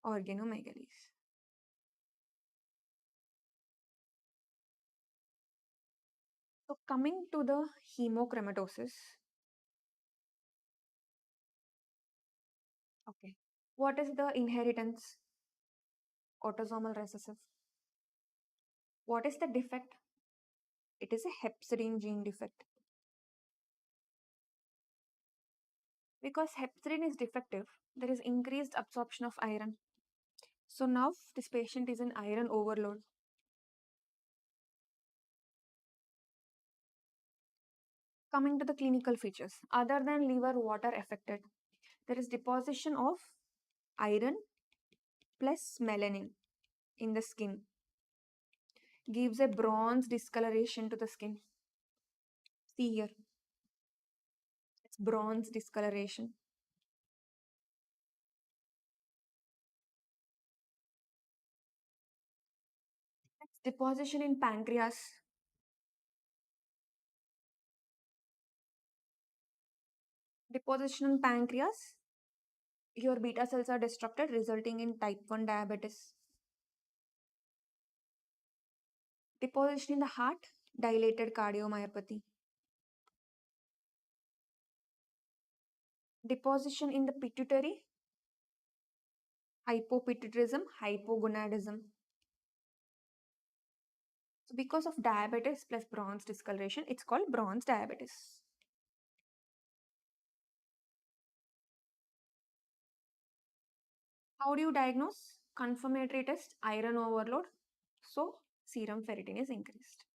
organomegalies. So coming to the hemochromatosis. Okay. What is the inheritance? Autosomal recessive. What is the defect? It is a hepcidin gene defect. Because hepcidin is defective, there is increased absorption of iron. So now this patient is in iron overload. Coming to the clinical features, other than liver, what are affected? There is deposition of iron plus melanin in the skin. Gives a bronze discoloration to the skin. See here. It's bronze discoloration. Next, deposition in pancreas. Deposition in pancreas. Your beta cells are destructed, resulting in type 1 diabetes. Deposition in the heart, dilated cardiomyopathy. Deposition in the pituitary, hypopituitarism, hypogonadism. So because of diabetes plus bronze discoloration, it's called bronze diabetes. How do you diagnose? Confirmatory test, iron overload. So serum ferritin is increased.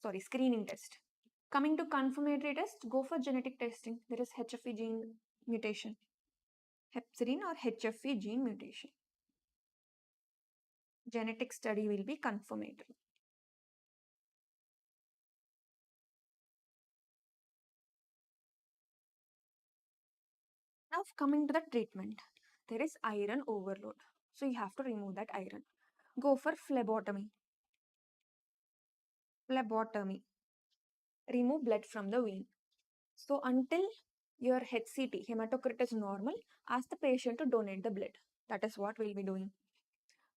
Sorry, screening test. Coming to confirmatory test, go for genetic testing. There is HFE gene mutation. Hepzidine or HFE gene mutation. Genetic study will be confirmatory. Now coming to the treatment, there is iron overload. So you have to remove that iron. Go for phlebotomy. Phlebotomy. Remove blood from the vein. So until your HCT, hematocrit, is normal, ask the patient to donate the blood. That is what we'll be doing.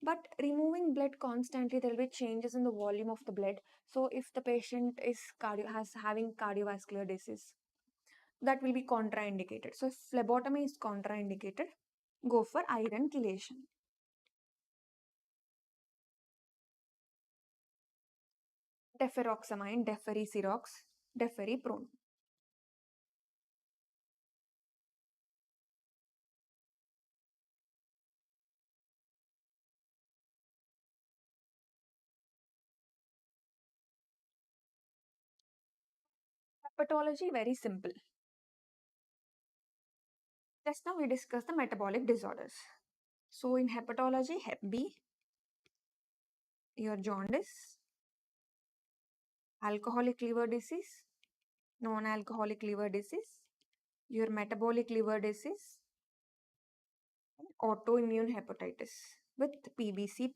But removing blood constantly, there will be changes in the volume of the blood. So if the patient is having cardiovascular disease, that will be contraindicated. So if phlebotomy is contraindicated, go for iron chelation. Deferoxamine, defericirox, deferiprone. Hepatology, very simple. Just now we discussed the metabolic disorders. So in hepatology, Hep B, your jaundice, alcoholic liver disease, non-alcoholic liver disease, your metabolic liver disease, and autoimmune hepatitis with PBC,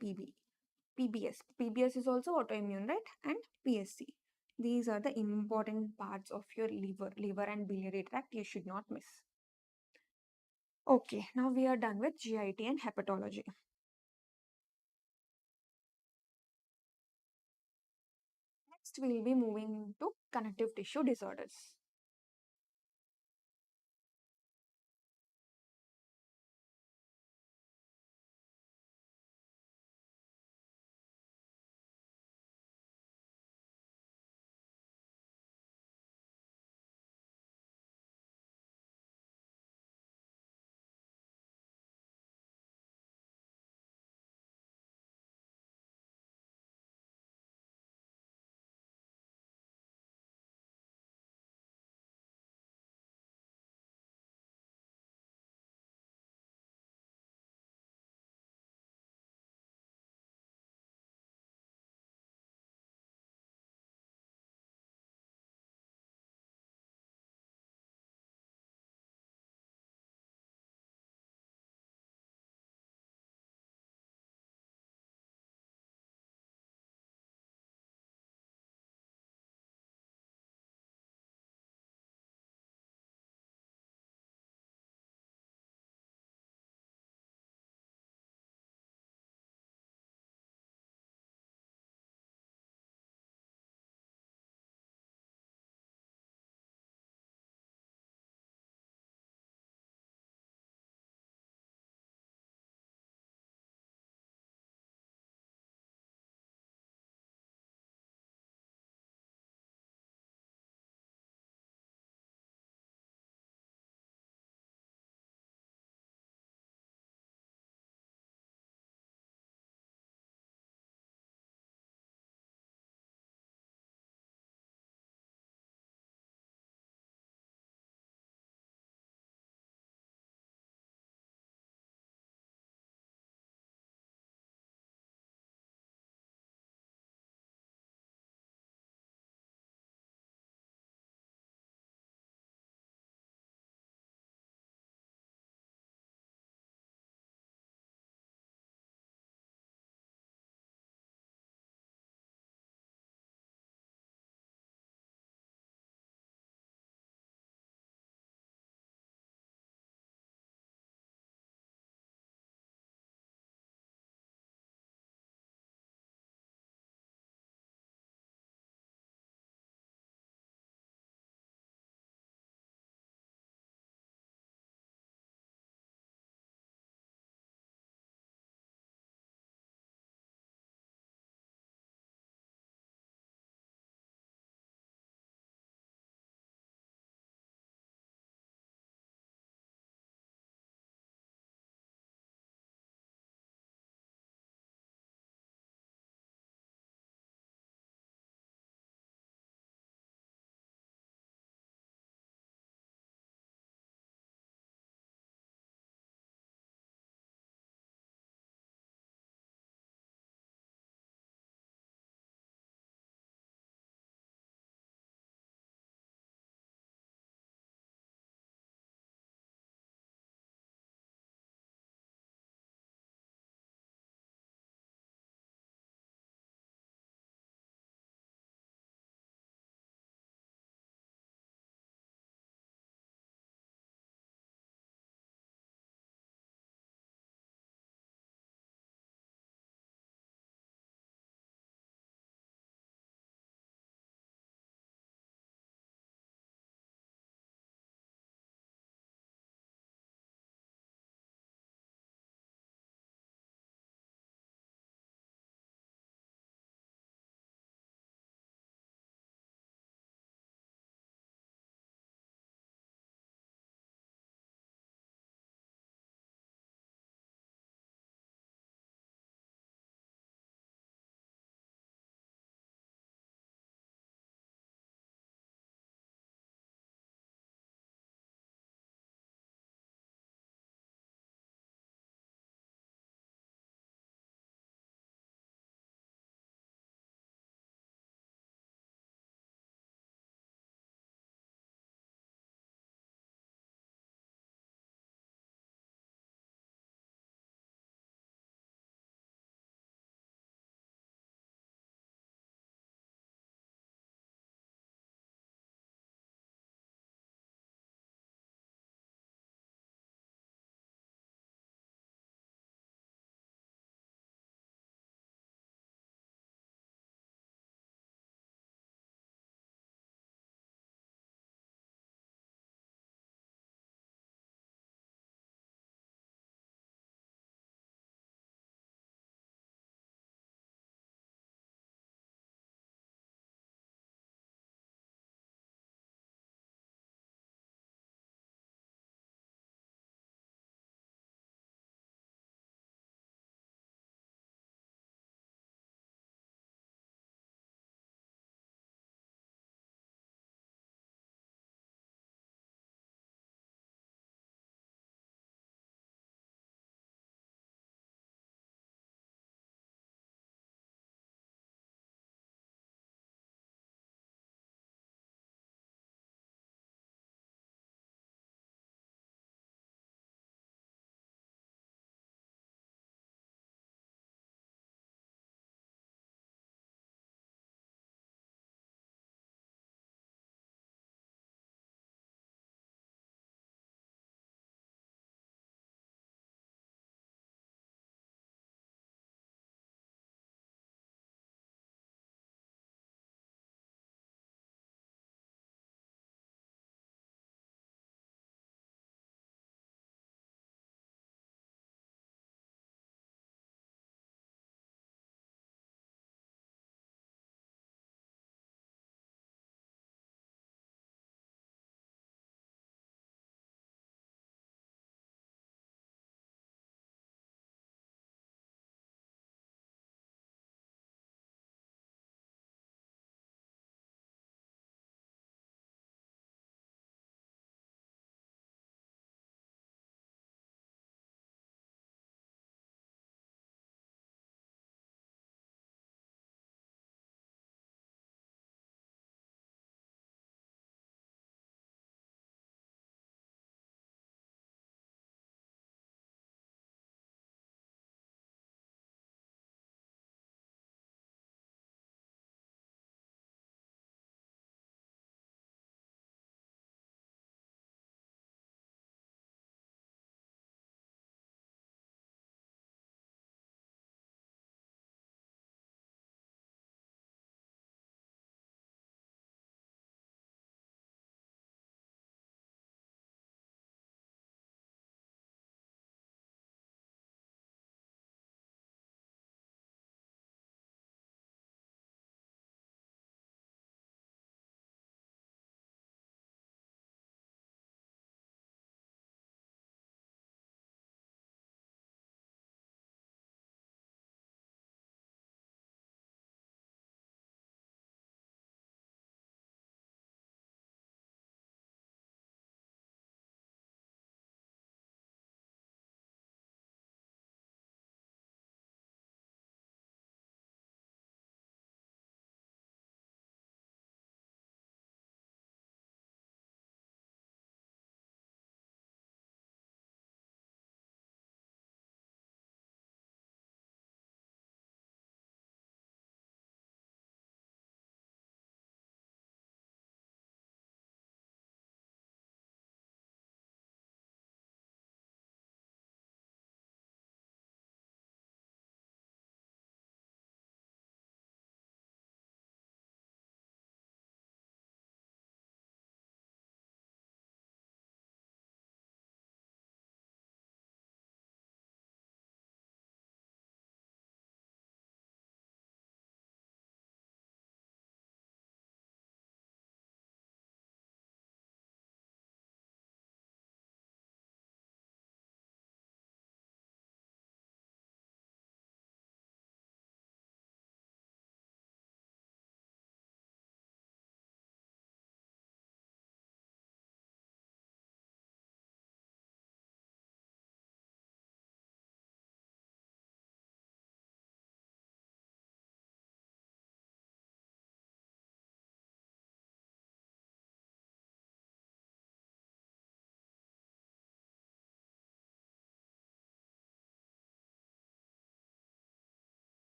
PBS. PBS is also autoimmune, right? And PSC. These are the important parts of your liver and biliary tract you should not miss. Okay, now we are done with GIT and hepatology. Next, we will be moving to connective tissue disorders.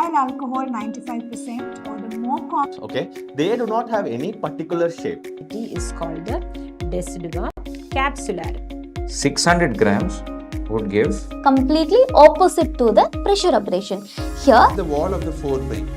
ethyl alcohol 95% or the more common Okay, they do not have any particular shape. It is called the deciduous capsular. 600 grams would give Completely opposite to the pressure abrasion. Here, the wall of the forebrain.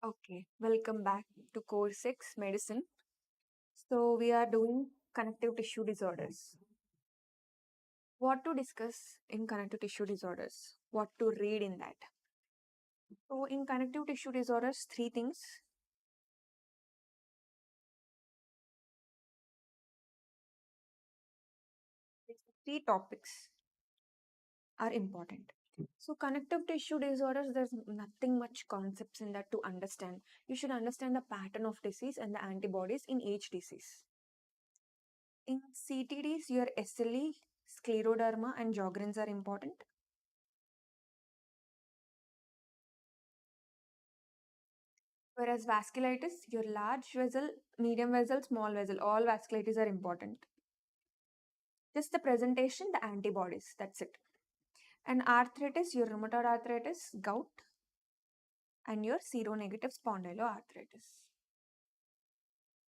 Okay, welcome back to Course 6 Medicine. So, we are doing connective tissue disorders. What to discuss in connective tissue disorders? What to read in that? So, in connective tissue disorders, three things. Three topics are important. So, connective tissue disorders, there's nothing much concepts in that to understand. You should understand the pattern of disease and the antibodies in each disease. In CTDs, your SLE, scleroderma, and Sjogren's are important. Whereas vasculitis, your large vessel, medium vessel, small vessel, all vasculitis are important. Just the presentation, the antibodies, that's it. And arthritis, your rheumatoid arthritis, gout, and your seronegative spondyloarthritis.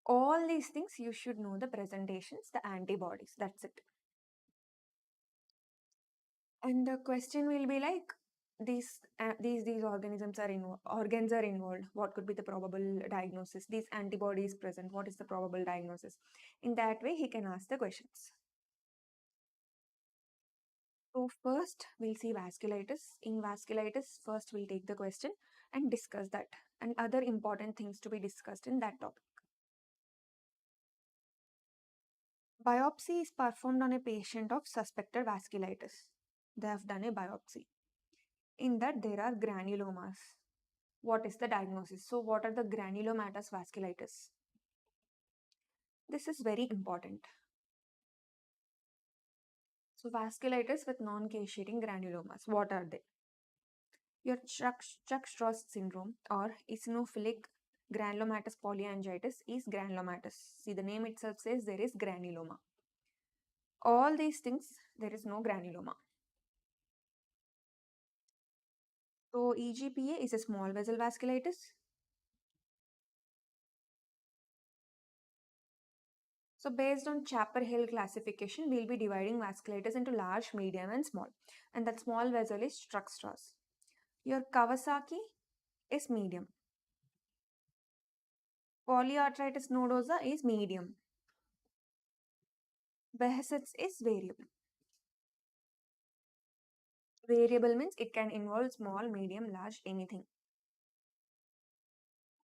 All these things you should know the presentations, the antibodies, that's it. And the question will be like, these organisms are organs are involved, what could be the probable diagnosis? These antibodies present, what is the probable diagnosis? In that way he can ask the questions. So first we'll see vasculitis. In vasculitis, first we'll take the question and discuss that and other important things to be discussed in that topic. Biopsy is performed on a patient of suspected vasculitis. They have done a biopsy. In that there are granulomas. What is the diagnosis? So what are the granulomatous vasculitis? This is very important. So vasculitis with non-caseating granulomas, what are they? Your Church-Strauss syndrome or eosinophilic granulomatous polyangiitis is granulomatous. See, the name itself says there is granuloma. All these things, there is no granuloma. So EGPA is a small vessel vasculitis. So based on Chappell-Hill classification, we'll be dividing vasculitis into large, medium and small. And that small vessel is Church-Strauss. Your Kawasaki is medium. Polyarthritis nodosa is medium. Behçet's is variable. Variable means it can involve small, medium, large, anything.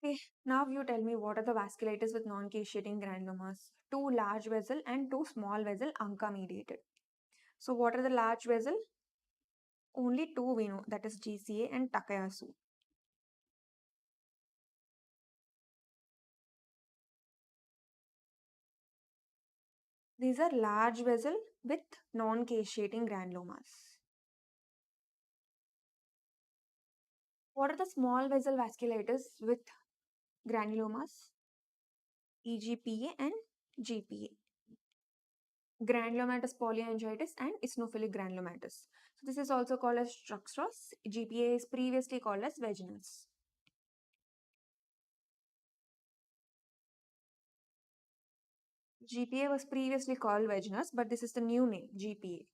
Okay, now you tell me what are the vasculitis with non-caseating granulomas? 2 large vessel and 2 small vessel ANCA mediated. So what are the large vessel? Only 2 we know, that is GCA and Takayasu. These are large vessel with non-caseating granulomas. What are the small vessel vasculitis with granulomas? EGPA and GPA. Granulomatous polyangiitis and eosinophilic granulomatous. So this is also called as Church-Strauss. GPA is previously called as vaginous. GPA was previously called vaginous, but this is the new name, GPA.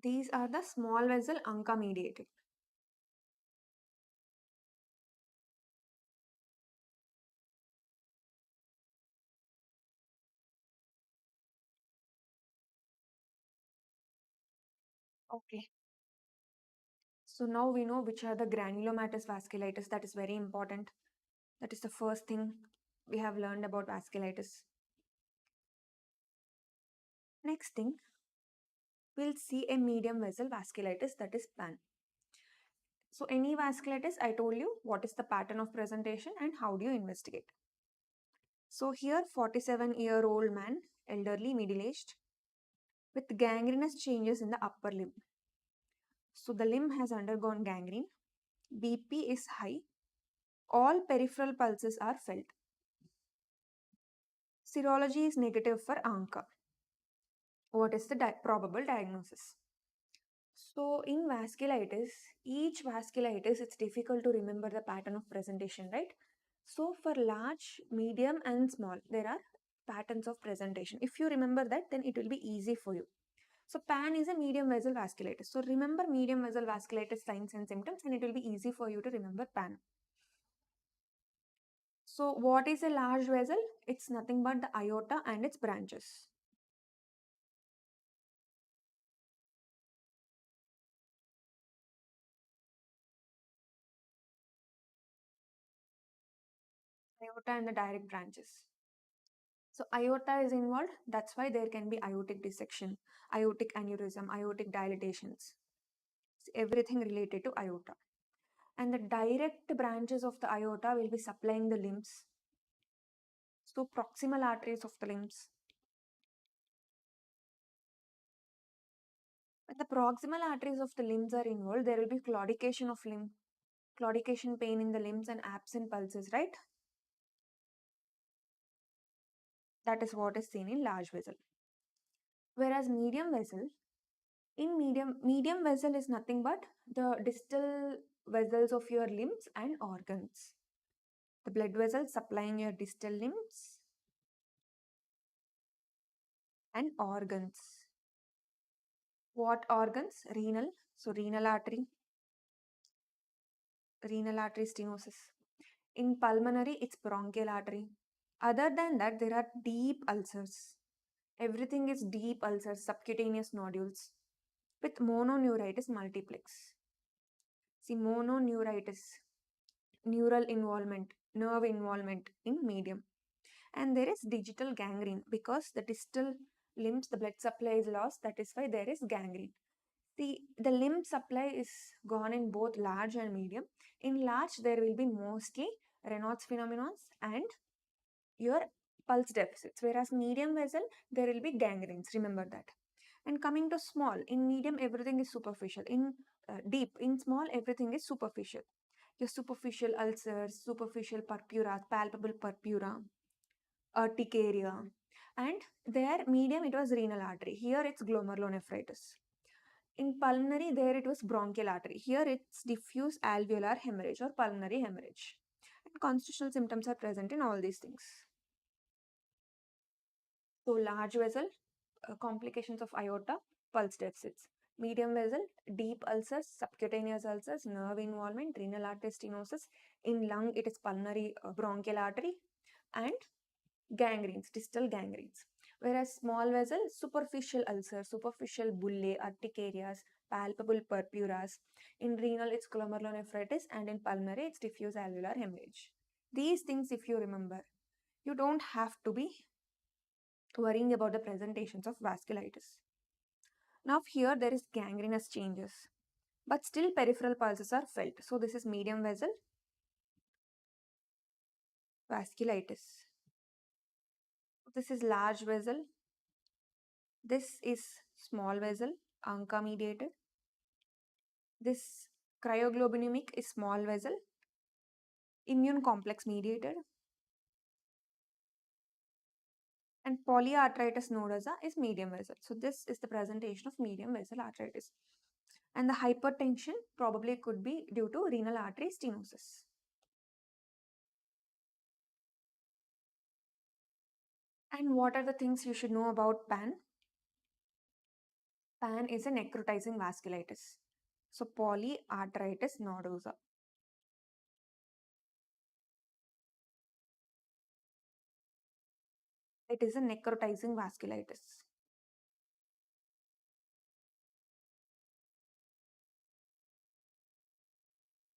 These are the small vessel ANCA mediated. Okay. So now we know which are the granulomatous vasculitis. That is very important. That is the first thing we have learned about vasculitis. Next thing, we'll see a medium vessel vasculitis, that is PAN. So any vasculitis, I told you what is the pattern of presentation and how do you investigate. So here 47-year-old man, elderly, middle-aged, with gangrenous changes in the upper limb. So the limb has undergone gangrene, BP is high, all peripheral pulses are felt. Serology is negative for ANCA. What is the probable diagnosis? So in vasculitis, each vasculitis, it's difficult to remember the pattern of presentation, right? So for large, medium and small, there are patterns of presentation. If you remember that, then it will be easy for you. So PAN is a medium vessel vasculitis. So remember medium vessel vasculitis signs and symptoms and it will be easy for you to remember PAN. So what is a large vessel? It's nothing but the aorta and its branches. Aorta and the direct branches. So aorta is involved. That's why there can be aortic dissection, aortic aneurysm, aortic dilatations. So everything related to aorta. And the direct branches of the aorta will be supplying the limbs. So proximal arteries of the limbs. When the proximal arteries of the limbs are involved, there will be claudication of limb, claudication pain in the limbs and absent pulses, right? That is what is seen in large vessel. Whereas medium vessel, in medium vessel is nothing but the distal vessels of your limbs and organs. The blood vessels supplying your distal limbs and organs. What organs? Renal. So renal artery stenosis. In pulmonary, it's bronchial artery. Other than that, there are deep ulcers. Everything is deep ulcers, subcutaneous nodules with mononeuritis multiplex. See, mononeuritis, neural involvement, nerve involvement in medium. And there is digital gangrene because the distal limbs, the blood supply is lost. That is why there is gangrene. The limb supply is gone in both large and medium. In large, there will be mostly Raynaud's phenomenon and your pulse deficits. Whereas medium vessel, there will be gangrenes. Remember that. And coming to small, in medium, everything is superficial. In deep, in small, everything is superficial. Your superficial ulcers, superficial purpura, palpable purpura, urticaria. And there, medium, it was renal artery. Here, it's glomerulonephritis. In pulmonary, there it was bronchial artery. Here, it's diffuse alveolar hemorrhage or pulmonary hemorrhage. And constitutional symptoms are present in all these things. So, large vessel, complications of aorta, pulse deficits. Medium vessel, deep ulcers, subcutaneous ulcers, nerve involvement, renal artery stenosis. In lung, it is pulmonary bronchial artery and gangrenes, distal gangrenes. Whereas small vessel, superficial ulcers, superficial bullae, urticarias, palpable purpuras. In renal, it's glomerulonephritis and in pulmonary, it's diffuse alveolar hemorrhage. These things, if you remember, you don't have to be worrying about the presentations of vasculitis. Now here there is gangrenous changes, but still peripheral pulses are felt. So this is medium vessel vasculitis. This is large vessel. This is small vessel, ANCA mediated. This cryoglobulinic is small vessel, immune complex mediated. And polyarteritis nodosa is medium vessel. So this is the presentation of medium vessel arteritis. And the hypertension probably could be due to renal artery stenosis. And what are the things you should know about PAN? PAN is a necrotizing vasculitis. So polyarteritis nodosa. It is a necrotizing vasculitis.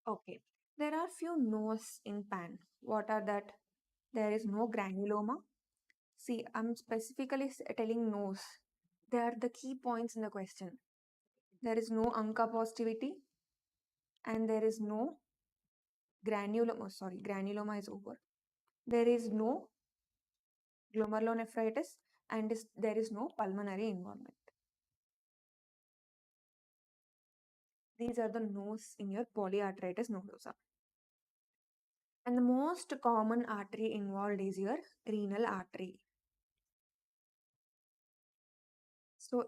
Okay. There are few no's in PAN. What are that? There is no granuloma. See, I'm specifically telling no's. They are the key points in the question. There is no ANCA positivity and there is no granuloma. Sorry, granuloma is over. There is no glomerulonephritis and there is no pulmonary involvement. These are the no's in your polyarteritis nodosa. And the most common artery involved is your renal artery.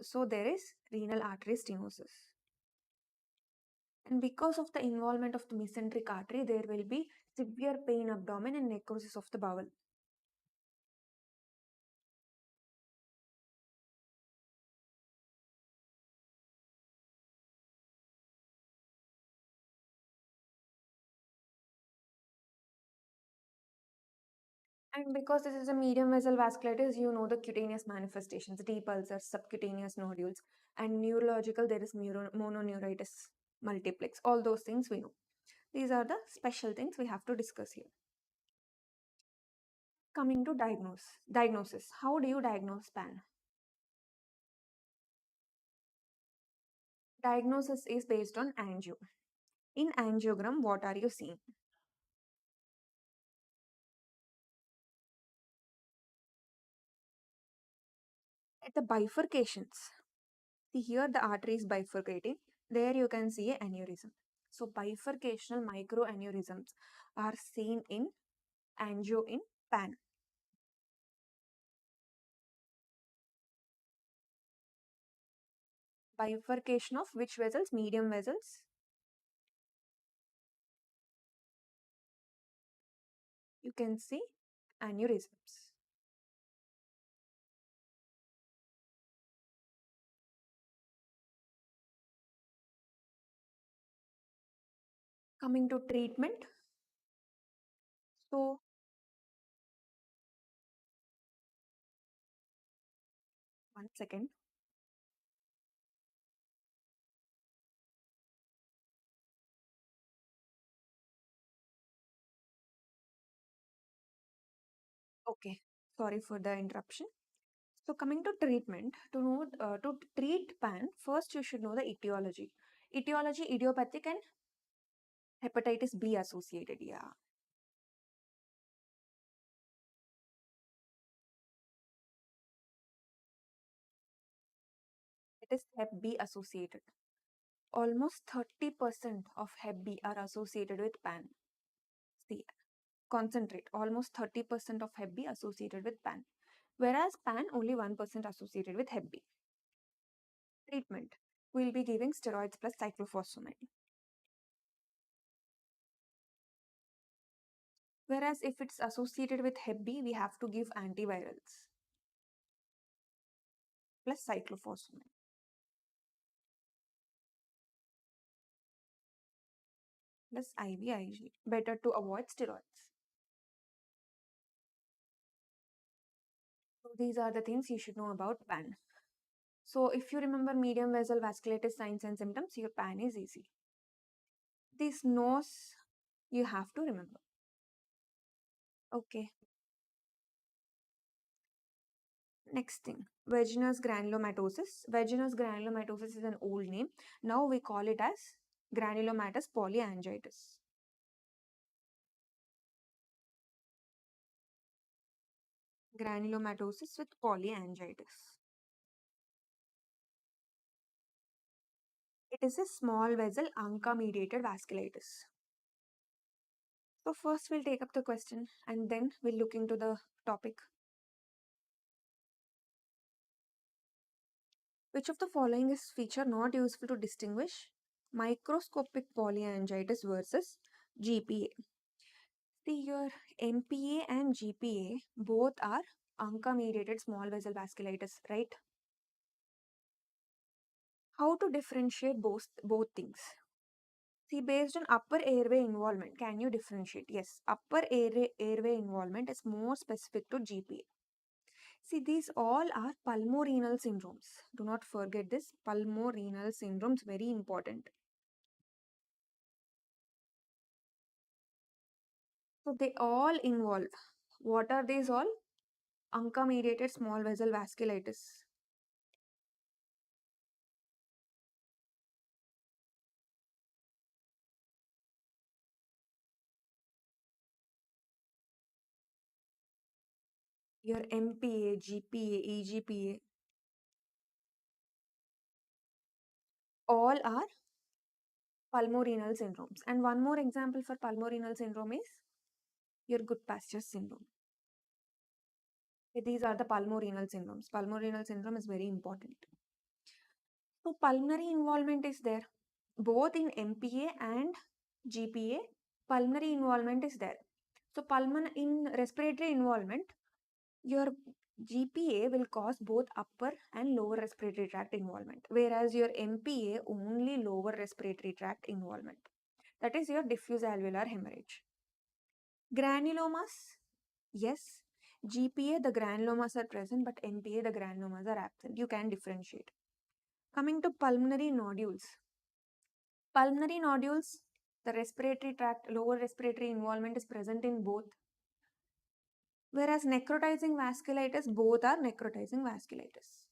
So there is renal artery stenosis. And because of the involvement of the mesenteric artery, there will be severe pain abdomen and necrosis of the bowel. And because this is a medium vessel vasculitis, you know the cutaneous manifestations, deep ulcers, subcutaneous nodules, and neurological, there is mononeuritis multiplex. All those things we know. These are the special things we have to discuss here. Coming to diagnosis. How do you diagnose PAN? Diagnosis is based on angio. In angiogram, what are you seeing? At the bifurcations, see here the artery is bifurcating. There you can see an aneurysm. So bifurcational microaneurysms are seen in angio in PAN. Bifurcation of which vessels? Medium vessels. You can see aneurysms. Coming to treatment. So one second. Okay, sorry for the interruption. So coming to treatment, to treat PAN, first you should know the etiology. Etiology, idiopathic and hepatitis B associated. Yeah. It is Hep B associated. Almost 30% of Hep B are associated with PAN. See, concentrate. Almost 30% of Hep B associated with PAN. Whereas PAN only 1% associated with Hep B. Treatment. We'll be giving steroids plus cyclophosphamide. Whereas if it's associated with Hep B, we have to give antivirals plus cyclophosphamide. Plus IVIG. Better to avoid steroids. So these are the things you should know about PAN. So if you remember medium vessel vasculitis signs and symptoms, your PAN is easy. These no's you have to remember. Okay. Next thing, vaginous granulomatosis. Vaginous granulomatosis is an old name. Now we call it as granulomatous polyangiitis. Granulomatosis with polyangiitis. It is a small vessel ANCA-mediated vasculitis. So first we'll take up the question and then we'll look into the topic. Which of the following is feature not useful to distinguish microscopic polyangiitis versus GPA? See, your MPA and GPA both are ANCA-mediated small vessel vasculitis, right? How to differentiate both things? See, based on upper airway involvement, can you differentiate? Yes, upper airway involvement is more specific to GPA. See, these all are pulmorenal syndromes. Do not forget this. Pulmorenal syndromes, very important. So they all involve. What are these all? ANCA-mediated small vessel vasculitis. Your MPA, GPA, EGPA, all are pulmorenal syndromes. And one more example for pulmorenal syndrome is your Goodpasture syndrome. Okay, these are the pulmorenal syndromes. Pulmorenal syndrome is very important. So pulmonary involvement is there. Both in MPA and GPA, pulmonary involvement is there. So in respiratory involvement, your GPA will cause both upper and lower respiratory tract involvement, whereas your MPA only lower respiratory tract involvement. That is your diffuse alveolar hemorrhage. Granulomas, yes. GPA, the granulomas are present, but MPA, the granulomas are absent. You can differentiate. Coming to pulmonary nodules. Pulmonary nodules, the respiratory tract, lower respiratory involvement is present in both. Whereas necrotizing vasculitis, both are necrotizing vasculitis.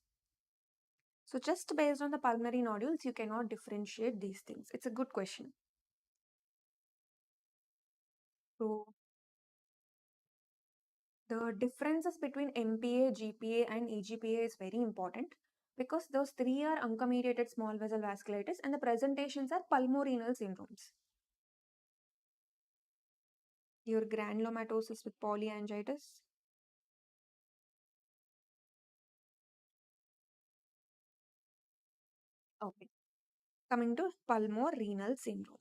So just based on the pulmonary nodules, you cannot differentiate these things. It's a good question. So the differences between MPA, GPA and EGPA is very important because those three are ANCA-mediated small vessel vasculitis and the presentations are pulmorenal syndromes. Your granulomatosis with polyangiitis. Okay. Coming to pulmorenal syndrome.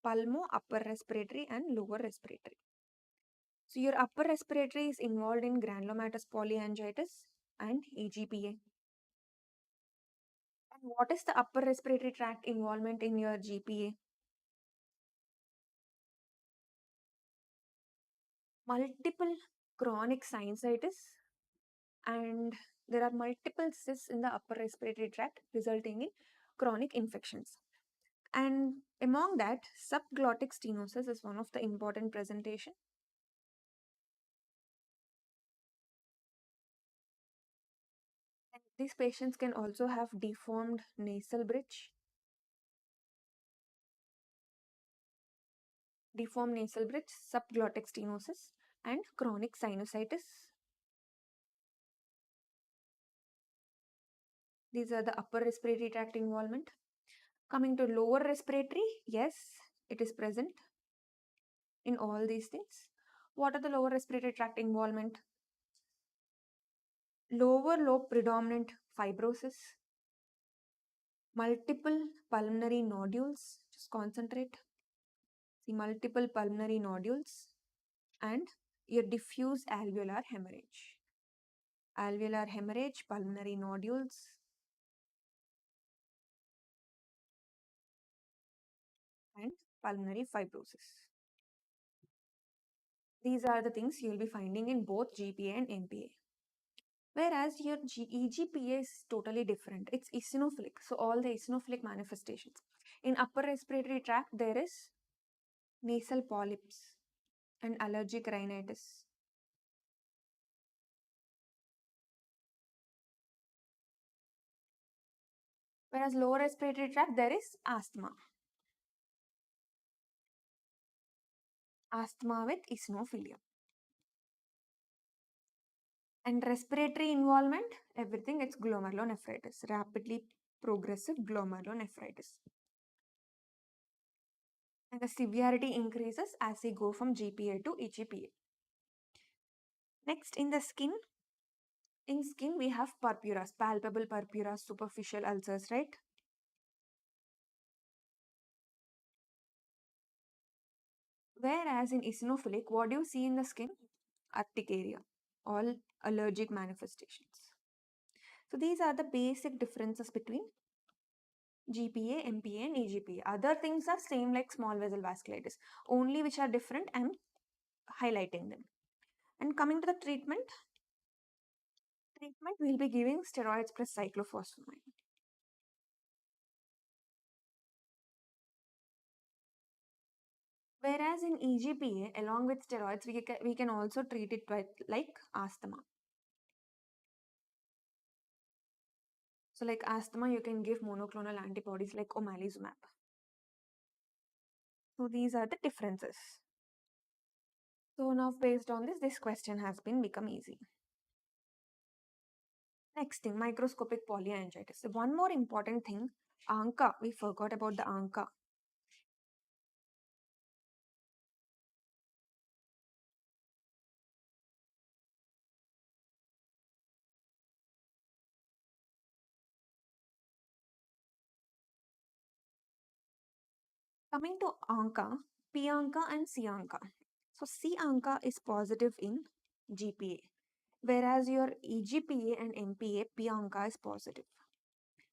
Pulmo, upper respiratory and lower respiratory. So your upper respiratory is involved in granulomatous polyangiitis and EGPA. And what is the upper respiratory tract involvement in your GPA? Multiple chronic sinusitis, and there are multiple cysts in the upper respiratory tract resulting in chronic infections. And among that, subglottic stenosis is one of the important presentation. And these patients can also have deformed nasal bridge, subglottic stenosis, and chronic sinusitis. These are the upper respiratory tract involvement. Coming to lower respiratory, yes, it is present in all these things. What are the lower respiratory tract involvement? Lower lobe predominant fibrosis, multiple pulmonary nodules, just concentrate. See, multiple pulmonary nodules and your diffuse alveolar hemorrhage. Alveolar hemorrhage, pulmonary nodules, and pulmonary fibrosis. These are the things you will be finding in both GPA and MPA. Whereas your EGPA is totally different. It's eosinophilic. So all the eosinophilic manifestations. In upper respiratory tract, there is nasal polyps and allergic rhinitis. Whereas lower respiratory tract, there is asthma. Asthma with eosinophilia. And respiratory involvement, everything, it's glomerulonephritis, rapidly progressive glomerulonephritis. And the severity increases as we go from GPA to EGPA. Next, in the skin, we have purpuras, palpable purpuras, superficial ulcers, right? Whereas in eosinophilic, what do you see in the skin? Urticaria, all allergic manifestations. So these are the basic differences between GPA, MPA and EGPA. Other things are same like small vessel vasculitis. Only which are different, I'm highlighting them. And coming to the treatment we'll be giving steroids plus cyclophosphamide. Whereas in EGPA, along with steroids, we can also treat it like asthma. So like asthma, you can give monoclonal antibodies like omalizumab. So these are the differences. So now based on this question has become easy. Next thing, microscopic polyangiitis. So one more important thing, ANCA. We forgot about the ANCA. Coming to ANCA, P ANCA and C ANCA. So C ANCA is positive in GPA, whereas your EGPA and MPA, P ANCA is positive.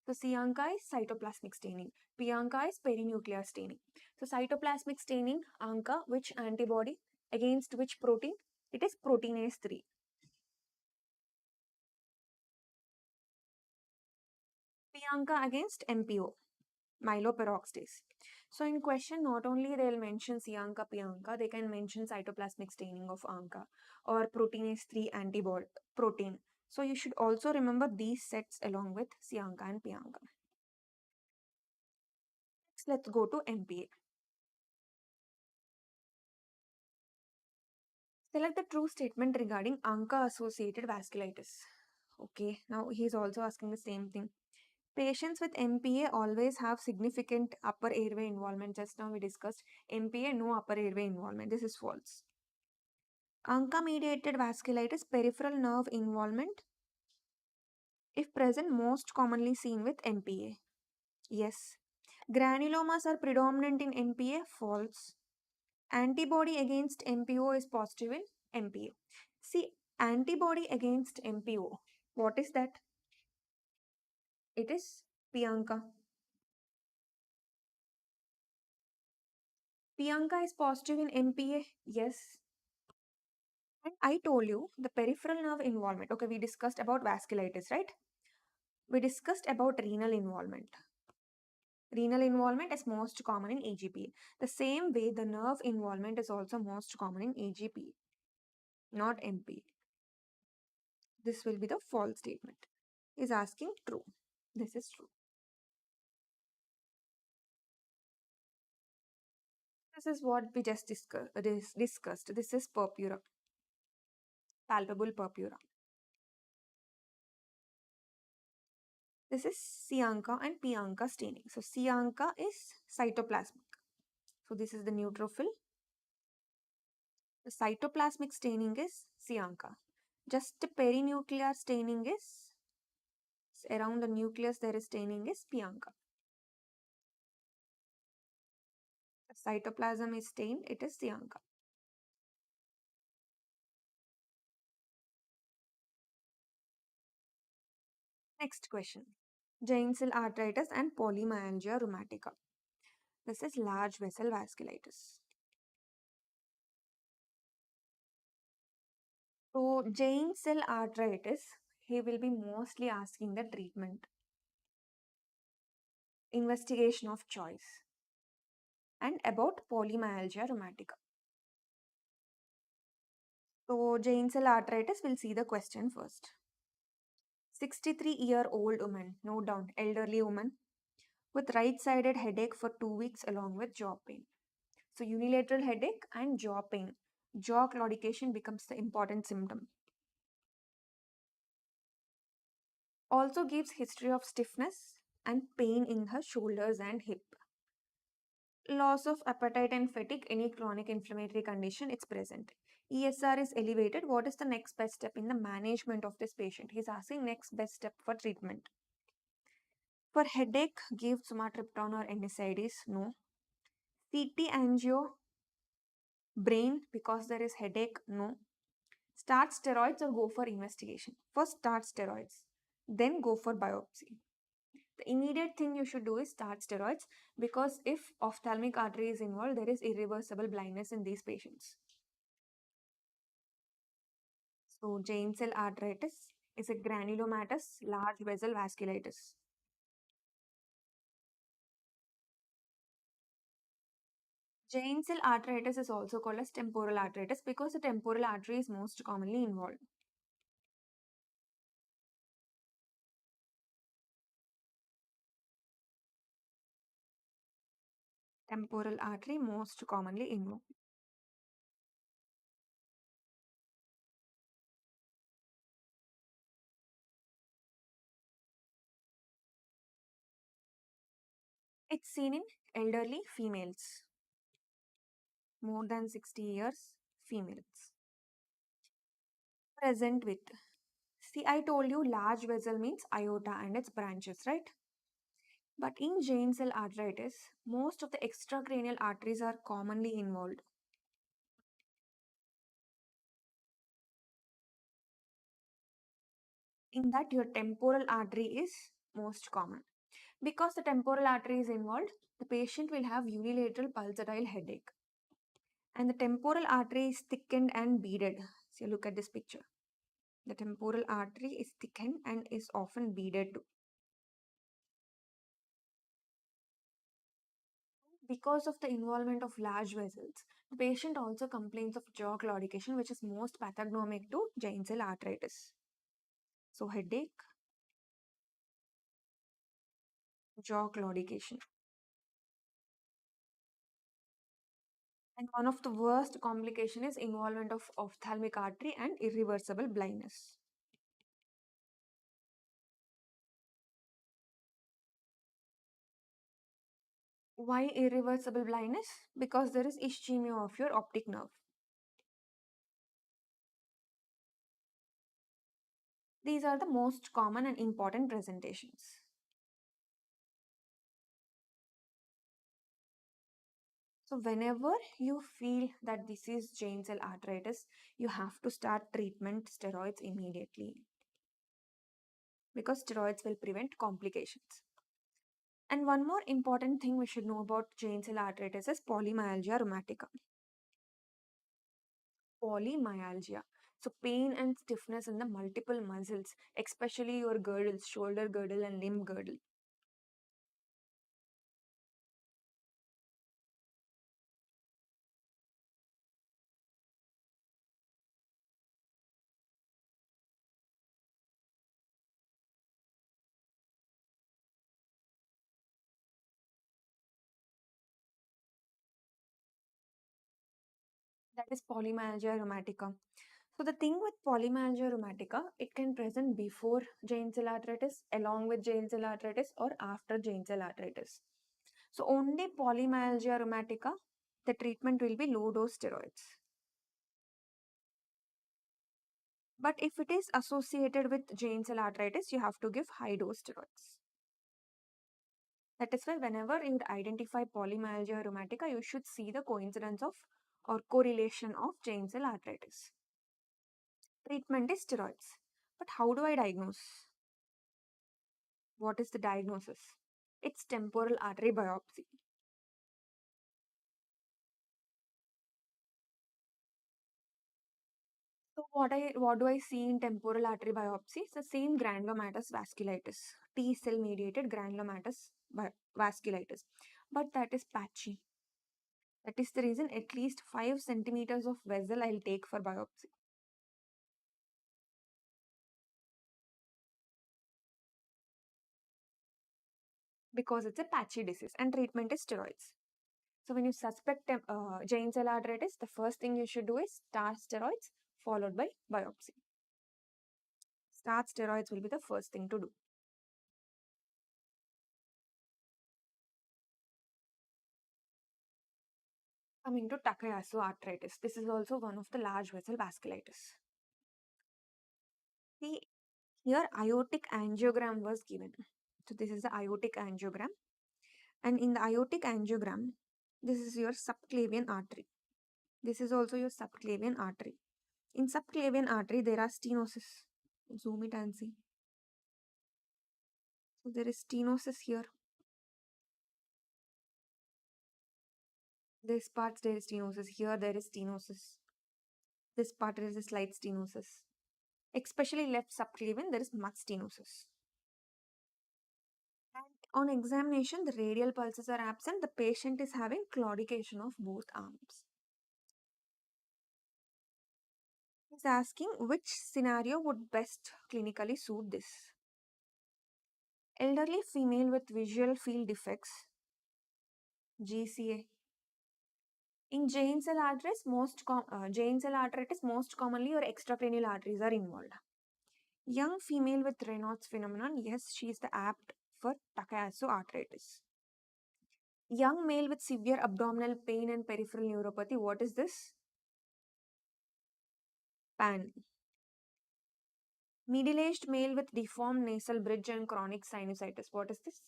So C ANCA is cytoplasmic staining, P ANCA is perinuclear staining. So cytoplasmic staining, ANCA, which antibody against which protein? It is proteinase 3. P ANCA against MPO, myeloperoxidase. So in question, not only they'll mention C ANCA, P ANCA, they can mention cytoplasmic staining of ANCA or proteinase 3 antibody protein. So you should also remember these sets along with C ANCA and P ANCA. Next, let's go to MPA. Select the true statement regarding ANCA-associated vasculitis. Okay, now he's also asking the same thing. Patients with MPA always have significant upper airway involvement. Just now we discussed MPA, no upper airway involvement. This is false. ANCA-mediated vasculitis, peripheral nerve involvement, if present, most commonly seen with MPA. Yes. Granulomas are predominant in MPA. False. Antibody against MPO is positive in MPA. See, antibody against MPO, what is that? It is P ANCA. P ANCA is positive in MPA. Yes. And I told you the peripheral nerve involvement. Okay, we discussed about vasculitis, right? We discussed about renal involvement. Renal involvement is most common in EGP. The same way, the nerve involvement is also most common in EGP, not MP. This will be the false statement. Is asking true. This is true. This is what we just discussed. This is purpura, palpable purpura. This is C ANCA and P ANCA staining. So C ANCA is cytoplasmic. So this is the neutrophil. The cytoplasmic staining is C ANCA. Just the perinuclear staining is around the nucleus. There is staining is P ANCA. The cytoplasm is stained. It is C ANCA. Next question. Giant cell arteritis and polymyalgia rheumatica. This is large vessel vasculitis. So giant cell arteritis, he will be mostly asking the treatment, investigation of choice, and about polymyalgia rheumatica. So giant cell arteritis, we'll see the question first. 63-year-old woman, note down, elderly woman, with right-sided headache for 2 weeks along with jaw pain. So unilateral headache and jaw pain. Jaw claudication becomes the important symptom. Also gives history of stiffness and pain in her shoulders and hip. Loss of appetite and fatigue, any chronic inflammatory condition, it's present. ESR is elevated. What is the next best step in the management of this patient? He's asking next best step for treatment. For headache, give sumatriptan or NSAIDs. No. CT angio, brain, because there is headache. No. Start steroids or go for investigation. First start steroids, then go for biopsy. The immediate thing you should do is start steroids, because if ophthalmic artery is involved, there is irreversible blindness in these patients. So giant cell arteritis is a granulomatous large vessel vasculitis. Giant cell arteritis is also called as temporal arteritis because the temporal artery is most commonly involved. Temporal artery most commonly involved. It's seen in elderly females, more than 60 years females. Present with. See, I told you large vessel means aorta and its branches, right? But in giant cell arteritis, most of the extracranial arteries are commonly involved. In that, your temporal artery is most common. Because the temporal artery is involved, the patient will have unilateral pulsatile headache. And the temporal artery is thickened and beaded. So look at this picture. The temporal artery is thickened and is often beaded too. Because of the involvement of large vessels, the patient also complains of jaw claudication, which is most pathognomic to giant cell arteritis. So headache, jaw claudication. And one of the worst complication is involvement of ophthalmic artery and irreversible blindness. Why irreversible blindness? Because there is ischemia of your optic nerve. These are the most common and important presentations. So whenever you feel that this is giant cell arteritis, you have to start treatment steroids immediately, because steroids will prevent complications. And one more important thing we should know about giant cell arteritis is polymyalgia rheumatica. Polymyalgia. So pain and stiffness in the multiple muscles, especially your girdles, shoulder girdle and limb girdle. That is polymyalgia rheumatica. So the thing with polymyalgia rheumatica, it can present before giant cell arteritis, along with giant cell arteritis, or after giant cell arteritis. So only polymyalgia rheumatica, the treatment will be low dose steroids. But if it is associated with giant cell arteritis, you have to give high dose steroids. That is why whenever you identify polymyalgia rheumatica, you should see the coincidence of or correlation of giant cell arteritis. Treatment is steroids. But how do I diagnose? What is the diagnosis? It's temporal artery biopsy. So what do I see in temporal artery biopsy? It's the same granulomatous vasculitis, T cell mediated granulomatous vasculitis, but that is patchy. That is the reason at least 5 centimeters of vessel I'll take for biopsy. Because it's a patchy disease and treatment is steroids. So when you suspect giant cell arteritis, the first thing you should do is start steroids followed by biopsy. Start steroids will be the first thing to do. Coming to Takayasu arteritis, this is also one of the large vessel vasculitis. See, here aortic angiogram was given. So this is the aortic angiogram. And in the aortic angiogram, this is your subclavian artery. This is also your subclavian artery. In subclavian artery, there are stenosis. Zoom it and see. So So there is stenosis here. This part there is stenosis. Here there is stenosis. This part there is a slight stenosis. Especially left subclavian, there is much stenosis. And on examination, the radial pulses are absent. The patient is having claudication of both arms. He's asking which scenario would best clinically suit this. Elderly female with visual field defects, GCA. In giant cell arteries, giant cell arteritis, most commonly your extracranial arteries are involved. Young female with Raynaud's phenomenon, yes, she is the apt for Takayasu arteritis. Young male with severe abdominal pain and peripheral neuropathy, what is this? PAN. Middle-aged male with deformed nasal bridge and chronic sinusitis, what is this?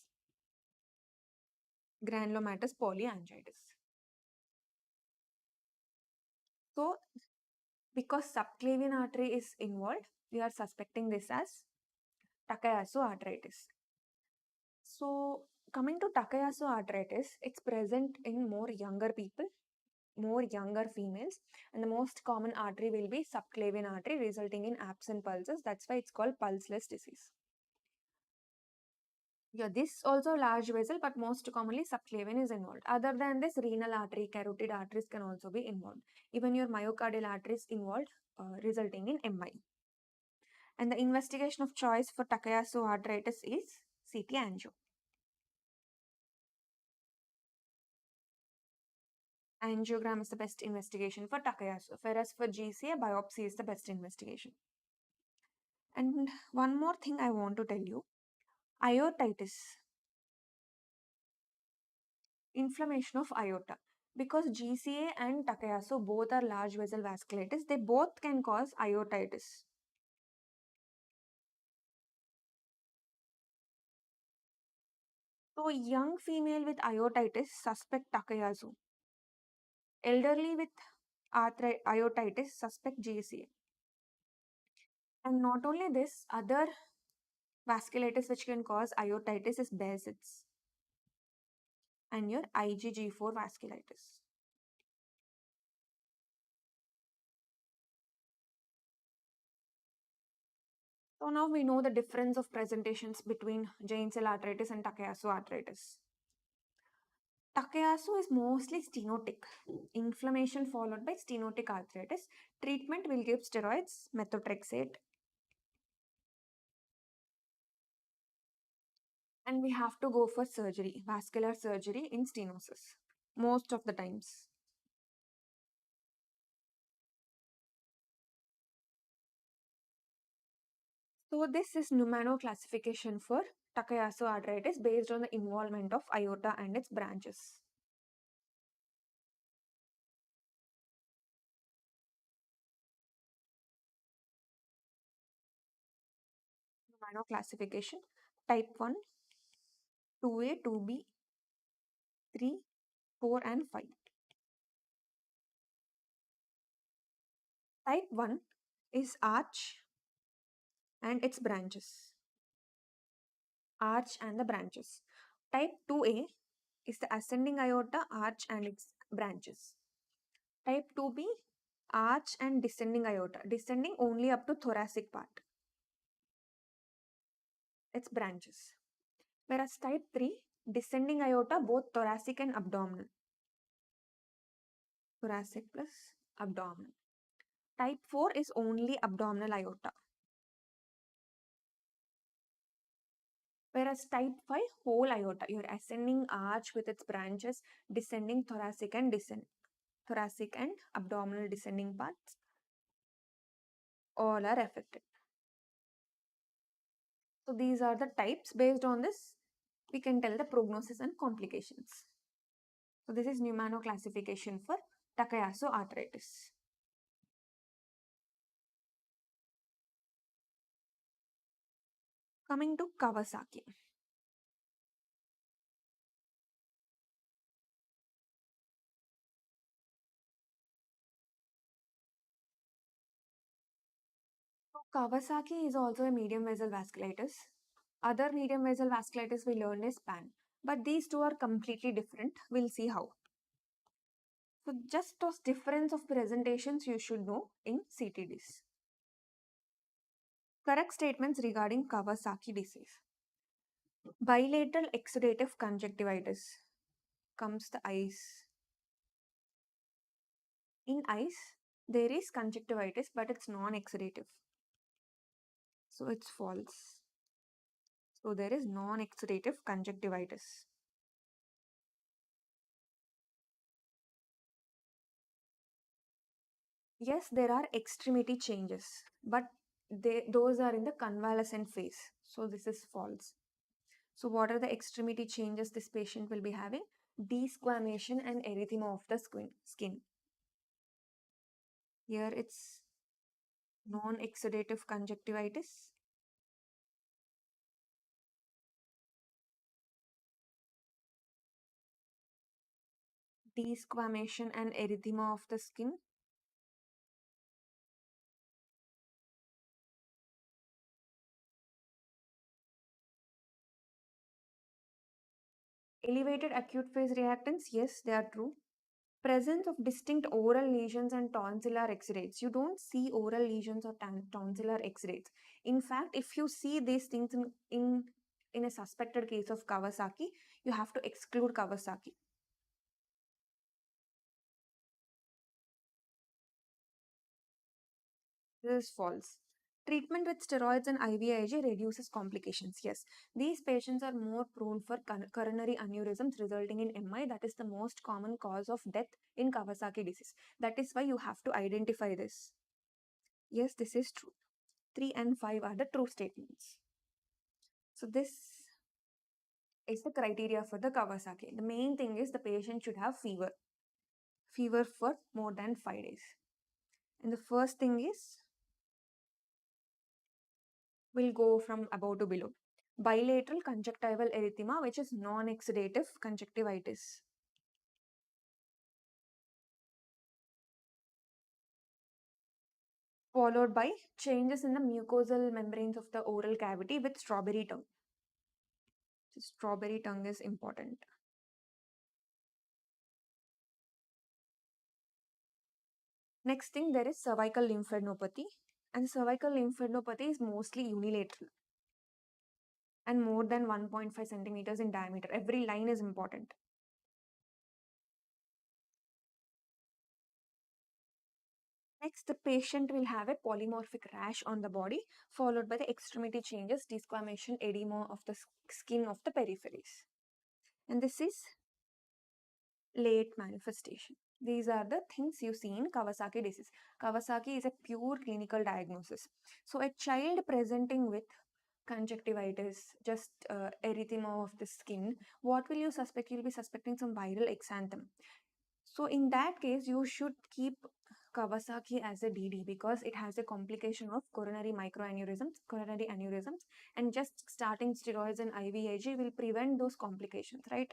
Granulomatous polyangiitis. So, because subclavian artery is involved, we are suspecting this as Takayasu arteritis. So, coming to Takayasu arteritis, it's present in more younger people, more younger females, and the most common artery will be subclavian artery, resulting in absent pulses. That's why it's called pulseless disease. Yeah, this also large vessel, but most commonly subclavian is involved. Other than this, renal artery, carotid arteries can also be involved. Even your myocardial artery is involved, resulting in MI. And the investigation of choice for Takayasu arteritis is CT angio. Angiogram is the best investigation for Takayasu, whereas for GCA, biopsy is the best investigation. And one more thing I want to tell you, aortitis, inflammation of aorta. Because GCA and Takayasu both are large vessel vasculitis, they both can cause aortitis. So young female with aortitis suspect Takayasu. Elderly with aortitis suspect GCA. And not only this, other vasculitis which can cause aortitis is Behçet's and your IgG4 vasculitis. So now we know the difference of presentations between giant cell arteritis and Takayasu arteritis. Takayasu is mostly stenotic, inflammation followed by stenotic arthritis. Treatment will give steroids, methotrexate, and we have to go for surgery, vascular surgery in stenosis, most of the times. So this is Numano classification for Takayasu arteritis based on the involvement of aorta and its branches. Numano classification, type 1, 2A, 2B, 3, 4 and 5. Type 1 is arch and its branches. Arch and the branches. Type 2A is the ascending aorta, arch and its branches. Type 2B, arch and descending aorta, descending only up to thoracic part, its branches. Whereas type 3, descending aorta, both thoracic and abdominal. Thoracic plus abdominal. Type 4 is only abdominal aorta. Whereas type 5, whole aorta, your ascending arch with its branches, descending thoracic and thoracic and abdominal descending parts, all are affected. So these are the types. Based on this, we can tell the prognosis and complications. So this is Numano classification for Takayasu arteritis. Coming to Kawasaki. So Kawasaki is also a medium vessel vasculitis. Other medium vessel vasculitis we learned is PAN. But these two are completely different. We'll see how. So just those difference of presentations you should know in CTDs. Correct statements regarding Kawasaki disease. Bilateral exudative conjunctivitis comes the eyes. In eyes, there is conjunctivitis, but it's non-exudative. So it's false. So there is non-exudative conjunctivitis. Yes, there are extremity changes, but those are in the convalescent phase. So this is false. So what are the extremity changes this patient will be having? Desquamation and erythema of the skin. Here it's non-exudative conjunctivitis. Desquamation and erythema of the skin. Elevated acute phase reactants, yes, they are true. Presence of distinct oral lesions and tonsillar exudates. You don't see oral lesions or tonsillar exudates. In fact, if you see these things in a suspected case of Kawasaki, you have to exclude Kawasaki. This is false. Treatment with steroids and IVIG reduces complications. Yes, these patients are more prone for coronary aneurysms resulting in MI. That is the most common cause of death in Kawasaki disease. That is why you have to identify this. Yes, this is true. 3 and 5 are the true statements. So this is the criteria for the Kawasaki. The main thing is the patient should have fever. Fever for more than 5 days. And the first thing is, we'll go from above to below. Bilateral conjunctival erythema, which is non-exudative conjunctivitis. Followed by changes in the mucosal membranes of the oral cavity with strawberry tongue. So strawberry tongue is important. Next thing, there is cervical lymphadenopathy. And cervical lymphadenopathy is mostly unilateral and more than 1.5 centimeters in diameter. Every line is important. Next, the patient will have a polymorphic rash on the body, followed by the extremity changes, desquamation, edema of the skin of the peripheries. And this is late manifestation. These are the things you see in Kawasaki disease. Kawasaki is a pure clinical diagnosis. So a child presenting with conjunctivitis, just erythema of the skin, what will you suspect? You'll be suspecting some viral exanthem. So in that case, you should keep Kawasaki as a DD because it has a complication of coronary aneurysms, and just starting steroids and IVIG will prevent those complications, right?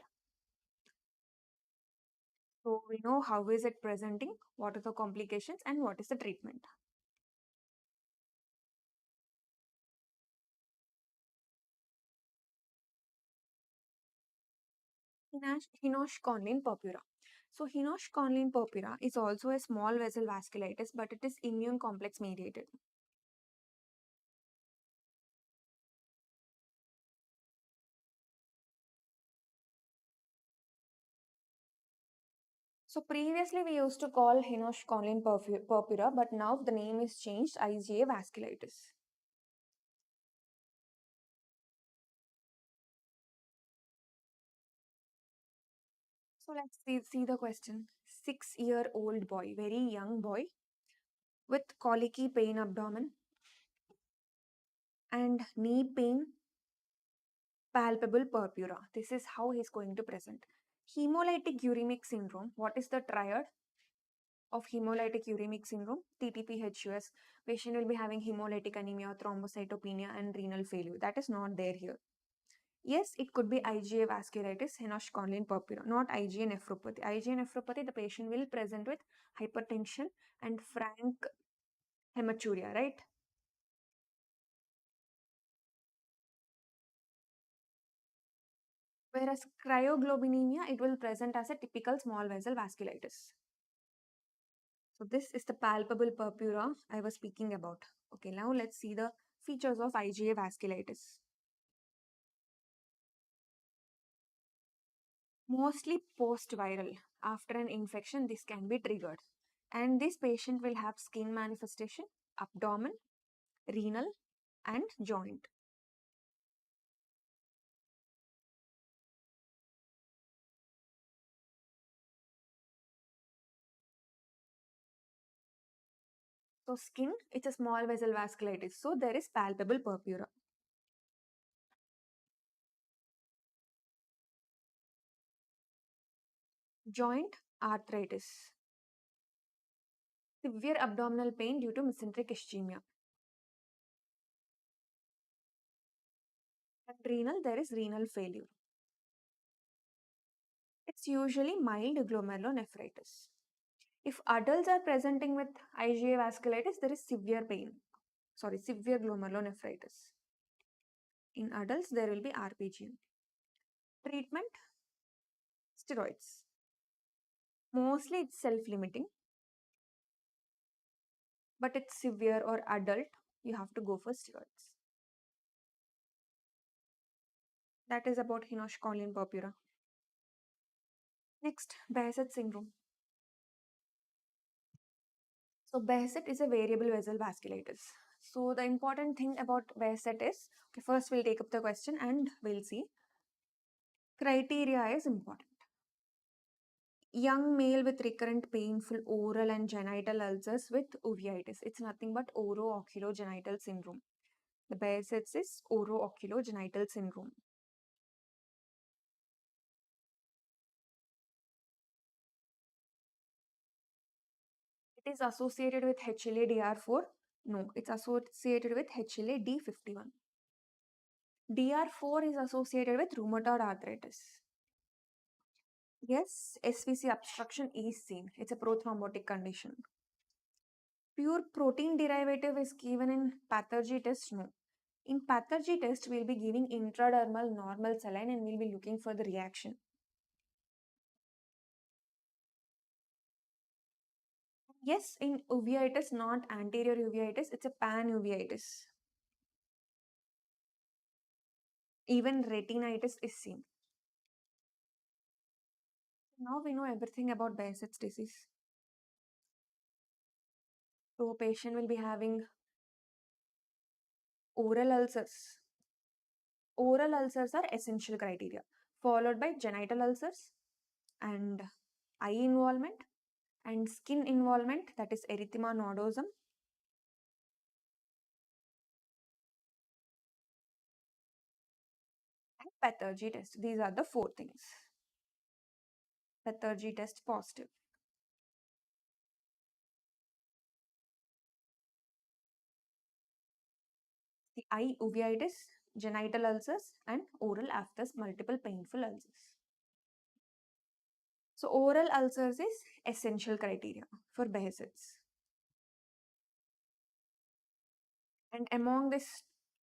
So we know how is it presenting, what are the complications, and what is the treatment. Hinosh-Conlin purpura. So Hinosh-Conlin purpura is also a small vessel vasculitis, but it is immune complex mediated. So previously we used to call Hinosh-Conlin purpura, but now the name is changed, IgA vasculitis. So let's see the question. 6-year-old boy, very young boy, with colicky pain abdomen and knee pain, palpable purpura. This is how he's going to present. Hemolytic uremic syndrome. What is the triad of hemolytic uremic syndrome? TTP-HUS. Patient will be having hemolytic anemia, thrombocytopenia, and renal failure. That is not there here. Yes, it could be IgA vasculitis, Hinosh-Conlin purpura, not IgA nephropathy. IgA nephropathy, the patient will present with hypertension and frank hematuria, right? Whereas cryoglobulinemia, it will present as a typical small vessel vasculitis. So this is the palpable purpura I was speaking about. Okay, now let's see the features of IgA vasculitis. Mostly post-viral. After an infection, this can be triggered. And this patient will have skin manifestation, abdomen, renal, and joint. So skin, it's a small vessel vasculitis. So there is palpable purpura. Joint arthritis. Severe abdominal pain due to mesenteric ischemia. And renal, there is renal failure. It's usually mild glomerulonephritis. If adults are presenting with IgA vasculitis, there is severe glomerulonephritis. In adults, there will be RPG. Treatment, steroids. Mostly it's self-limiting, but it's severe or adult, you have to go for steroids. That is about Hinosh-Conlin purpura. Next, Behcet syndrome. So Behcet is a variable vessel vasculitis. So the important thing about Behcet is, okay, first we'll take up the question and we'll see. Criteria is important. Young male with recurrent painful oral and genital ulcers with uveitis. It's nothing but oro-oculogenital syndrome. The Behcet's is oro-oculogenital syndrome. It is associated with HLA-DR4. No, it's associated with HLA-D51. DR4 is associated with rheumatoid arthritis. Yes, SVC obstruction is seen. It's a prothrombotic condition. Pure protein derivative is given in pathogy test? No. In pathogy test, we'll be giving intradermal normal saline and we'll be looking for the reaction. Yes, in uveitis, not anterior uveitis, it's a pan-uveitis. Even retinitis is seen. Now we know everything about Behcet's disease. So patient will be having oral ulcers. Oral ulcers are essential criteria, followed by genital ulcers and eye involvement and skin involvement, that is erythema nodosum. And pathogy test. These are the four things. Pathogy test positive. The eye uveitis, genital ulcers, and oral aphthous multiple painful ulcers. So oral ulcers is essential criteria for Behcet's. And among this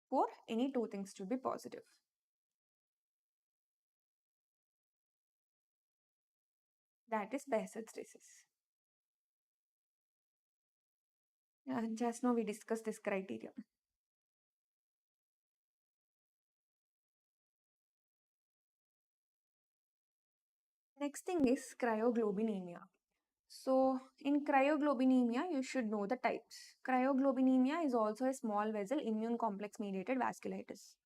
four, any two things should be positive. That is Behcet's disease. Just now we discussed this criteria. Next thing is cryoglobulinemia. So in cryoglobulinemia, you should know the types. Cryoglobulinemia is also a small vessel immune complex mediated vasculitis.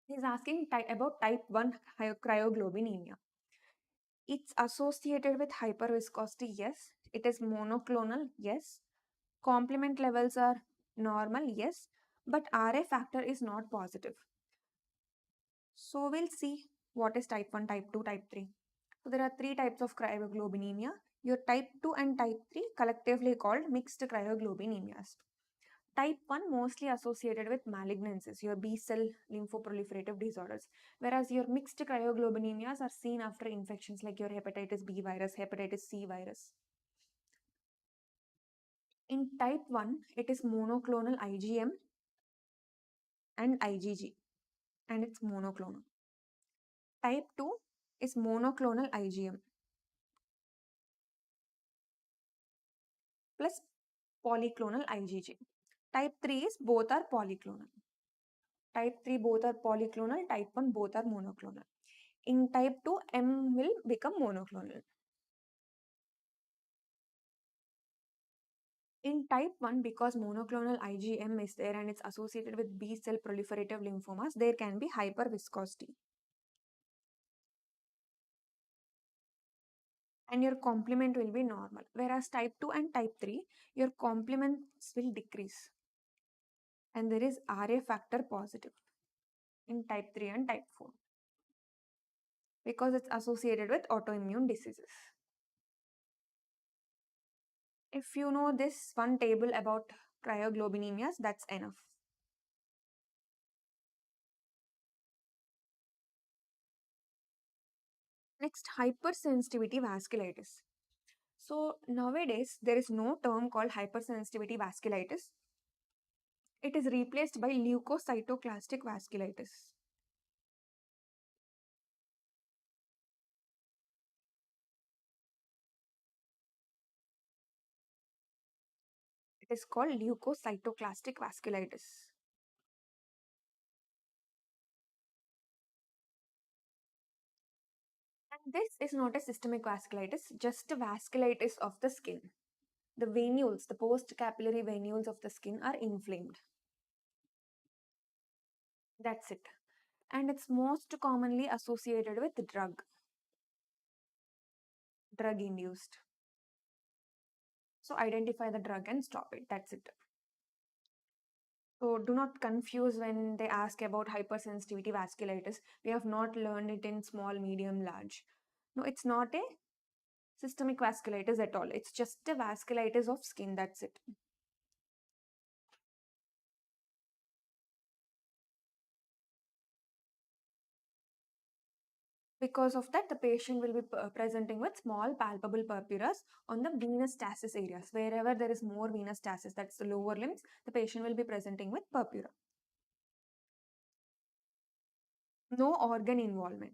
He is asking about type 1 cryoglobulinemia. It's associated with hyperviscosity, yes. It is monoclonal, yes. Complement levels are normal, yes. But RA factor is not positive. So we'll see what is type 1, type 2, type 3. So there are three types of cryoglobulinemia. Your type 2 and type 3 collectively called mixed cryoglobulinemias. Type 1 mostly associated with malignancies, your B cell lymphoproliferative disorders, whereas your mixed cryoglobulinias are seen after infections like your hepatitis B virus, hepatitis C virus. In type 1, it is monoclonal IgM and IgG, and it's monoclonal. Type 2 is monoclonal IgM plus polyclonal IgG. Type 3 is both are polyclonal. Type 3 both are polyclonal, type 1 both are monoclonal. In type 2, M will become monoclonal. In type 1, because monoclonal IgM is there and it's associated with B cell proliferative lymphomas, there can be hyperviscosity. And your complement will be normal. Whereas type 2 and type 3, your complements will decrease. And there is RA factor positive in type 3 and type 4 because it's associated with autoimmune diseases. If you know this one table about cryoglobulinias, that's enough. Next, hypersensitivity vasculitis. So nowadays, there is no term called hypersensitivity vasculitis. It is replaced by leukocytoclastic vasculitis. It is called leukocytoclastic vasculitis. And this is not a systemic vasculitis, just a vasculitis of the skin. The venules, the post-capillary venules of the skin are inflamed. That's it. And it's most commonly associated with drug induced. So identify the drug and stop it. That's it. So do not confuse when they ask about hypersensitivity vasculitis. We have not learned it in small, medium, large. No, it's not a systemic vasculitis at all. It's just a vasculitis of skin. That's it. Because of that, the patient will be presenting with small palpable purpures on the venous stasis areas. Wherever there is more venous stasis, that's the lower limbs, the patient will be presenting with purpura. No organ involvement.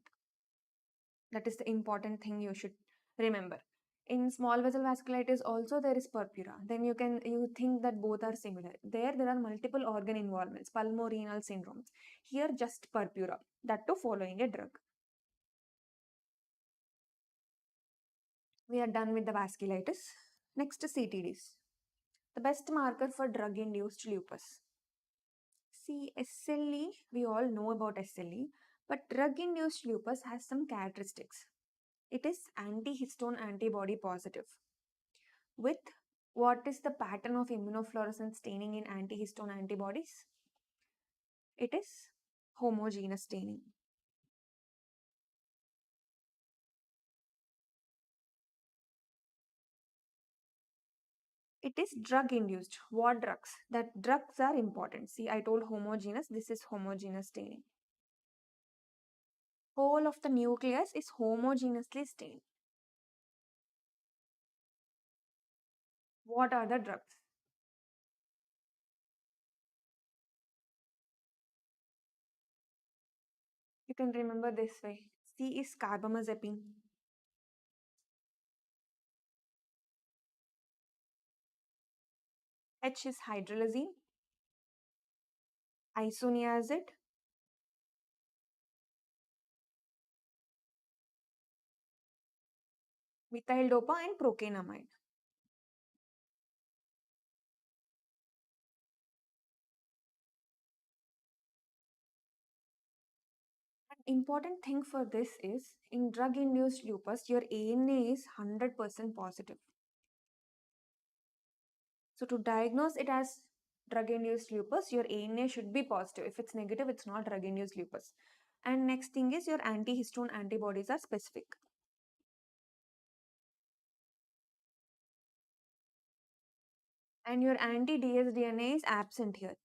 That is the important thing you should remember. In small vessel vasculitis also there is purpura. Then you think that both are similar. There are multiple organ involvements, pulmorenal syndromes. Here just purpura, that too following a drug. We are done with the vasculitis. Next, CTDs. The best marker for drug-induced lupus. See, SLE, we all know about SLE, but drug-induced lupus has some characteristics. It is antihistone antibody positive. With what is the pattern of immunofluorescence staining in antihistone antibodies? It is homogeneous staining. It is drug induced. What drugs? That drugs are important. See, I told homogeneous. This is homogeneous staining. Whole of the nucleus is homogeneously stained. What are the drugs? You can remember this way. C is carbamazepine. H is hydralazine. Isoniazid. Methyl dopa and procainamide. Important thing for this is in drug induced lupus, your ANA is 100% positive. So to diagnose it as drug induced lupus, your ANA should be positive. If it's negative, it's not drug induced lupus. And next thing is your antihistone antibodies are specific. and your anti-dsDNA is absent here.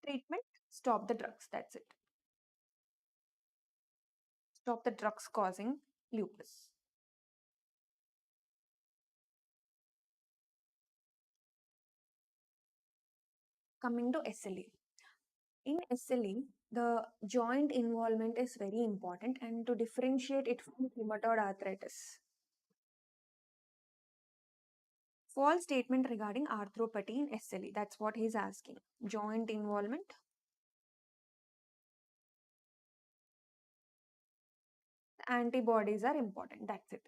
Treatment, stop the drugs, that's it. Stop the drugs causing lupus. Coming to SLE. In SLE, the joint involvement is very important and to differentiate it from rheumatoid arthritis. False statement regarding arthropathy in SLE, that's what he's asking. Joint involvement. Antibodies are important, that's it.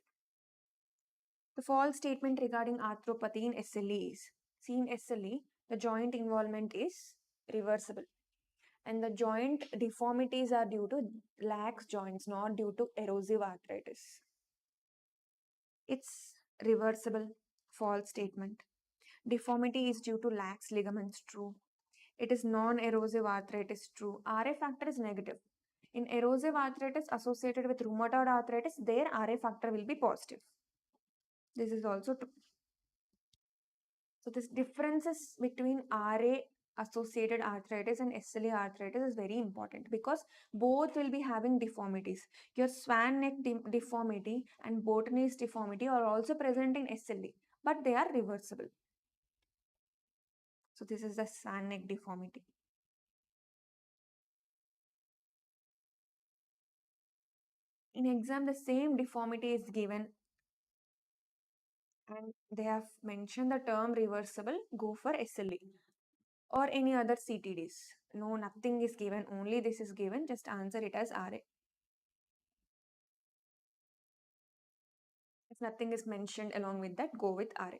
The false statement regarding arthropathy in SLE is, see in SLE, the joint involvement is reversible. And the joint deformities are due to lax joints, not due to erosive arthritis. It's reversible, false statement. Deformity is due to lax ligaments, true. It is non-erosive arthritis, true. RA factor is negative. In erosive arthritis associated with rheumatoid arthritis, their RA factor will be positive. This is also true. So this differences between RA associated arthritis and SLE arthritis is very important because both will be having deformities. Your swan neck deformity and Botany's deformity are also present in SLE, but they are reversible. So this is the swan neck deformity. In exam, the same deformity is given and they have mentioned the term reversible, go for SLE or any other CTDs. No, nothing is given, only this is given, just answer it as RA. If nothing is mentioned along with that, go with RA.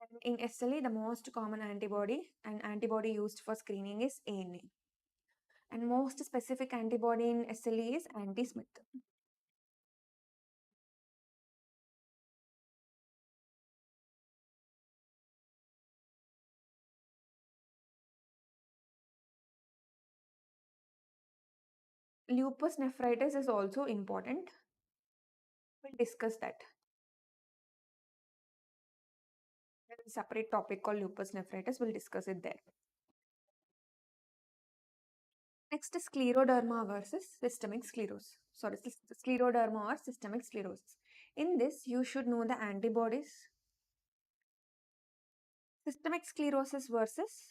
And in SLE, the most common antibody and antibody used for screening is ANA. And most specific antibody in SLE is anti-Smith. Lupus nephritis is also important. We'll discuss that. There is a separate topic called lupus nephritis. We'll discuss it there. Next is scleroderma versus systemic sclerosis. Sorry, scleroderma or systemic sclerosis. In this, you should know the antibodies. Systemic sclerosis versus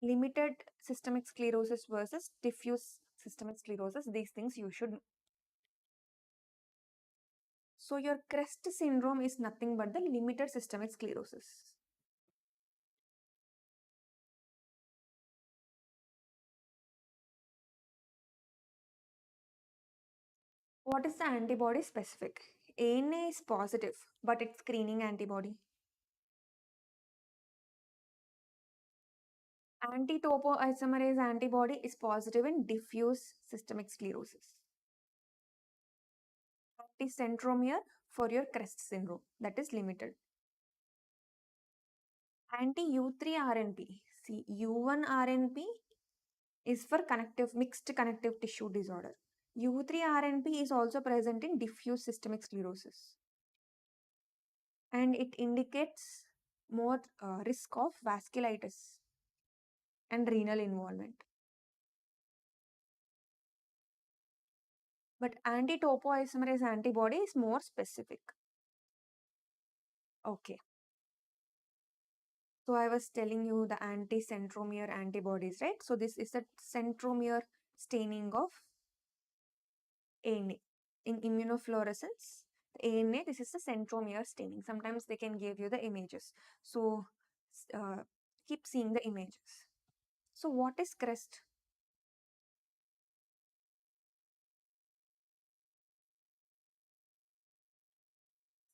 limited systemic sclerosis versus diffuse systemic sclerosis. These things you should know. So your CREST syndrome is nothing but the limited systemic sclerosis. What is the antibody specific? ANA is positive, but it's screening antibody. Anti-topoisomerase antibody is positive in diffuse systemic sclerosis. Anti-centromere for your CREST syndrome, that is limited. Anti-U3-RNP, see U1-RNP is for mixed connective tissue disorder. U3-RNP is also present in diffuse systemic sclerosis. And it indicates more risk of vasculitis and renal involvement. But anti-topoisomerase antibody is more specific. Okay. So I was telling you the anti-centromere antibodies, right? So this is the centromere staining of ANA. In immunofluorescence, the ANA, this is the centromere staining. Sometimes they can give you the images. So keep seeing the images. So what is CREST?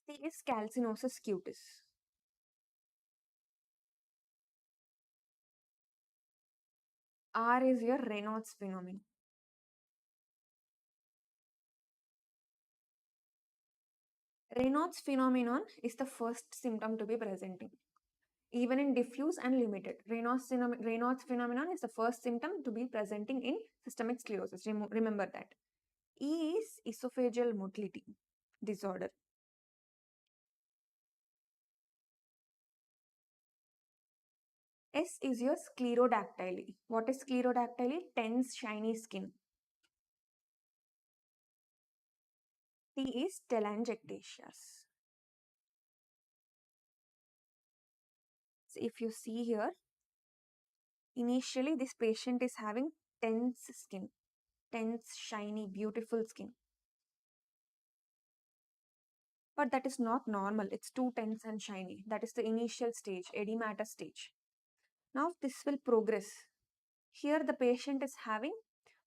C is calcinosis cutis. R is your Raynaud's phenomenon. Raynaud's phenomenon is the first symptom to be presenting. even in diffuse and limited. Raynaud's phenomenon is the first symptom to be presenting in systemic sclerosis. Remember that. E is esophageal motility disorder. S is your sclerodactyly. What is sclerodactyly? Tense, shiny skin. T is telangiectasias. So if you see here, initially this patient is having tense skin, tense, shiny, beautiful skin. But that is not normal. It's too tense and shiny. That is the initial stage, edematous stage. Now this will progress. Here the patient is having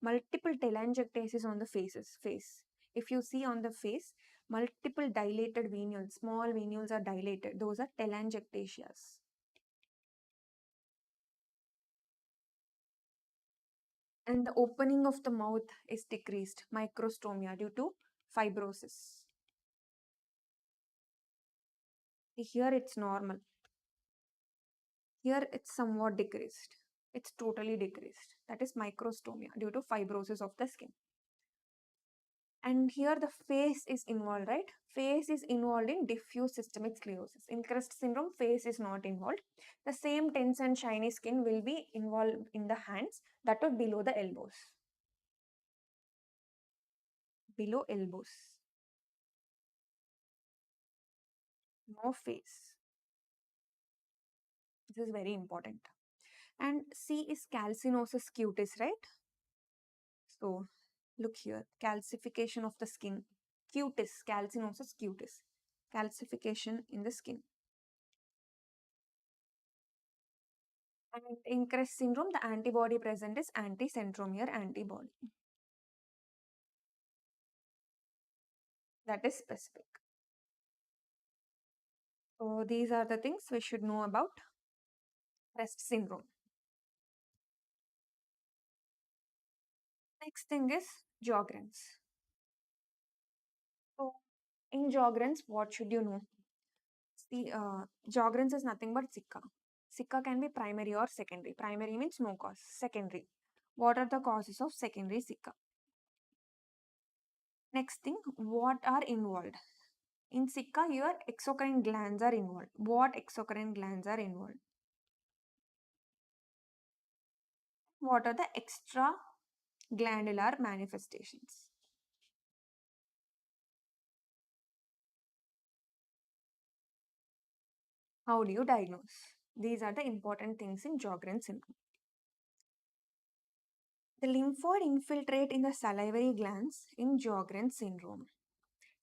multiple telangiectasias on the face. If you see on the face, multiple dilated venules, small venules are dilated. Those are telangiectasias. And the opening of the mouth is decreased, microstomia, due to fibrosis. Here it's normal. Here it's somewhat decreased. It's totally decreased. That is microstomia due to fibrosis of the skin. And here the face is involved, right? Face is involved in diffuse systemic sclerosis. In crest syndrome, face is not involved. The same tense and shiny skin will be involved in the hands, that are below the elbows. Below elbows. No face. This is very important. And C is calcinosis cutis, right? So look here, calcification of the skin. Cutis, calcinosis cutis. Calcification in the skin. And in CREST syndrome, the antibody present is anti-centromere antibody. That is specific. So these are the things we should know about CREST syndrome. Next thing is Sjogren's. So in Sjogren's, what should you know? See, Sjogren's is nothing but Zika. Zika can be primary or secondary. Primary means no cause. Secondary. What are the causes of secondary Zika? Next thing, what are involved? In Zika, your exocrine glands are involved. What exocrine glands are involved? What are the extra glandular manifestations? How do you diagnose? These are the important things in Sjogren's syndrome. The lymphoid infiltrate in the salivary glands in Sjogren's syndrome.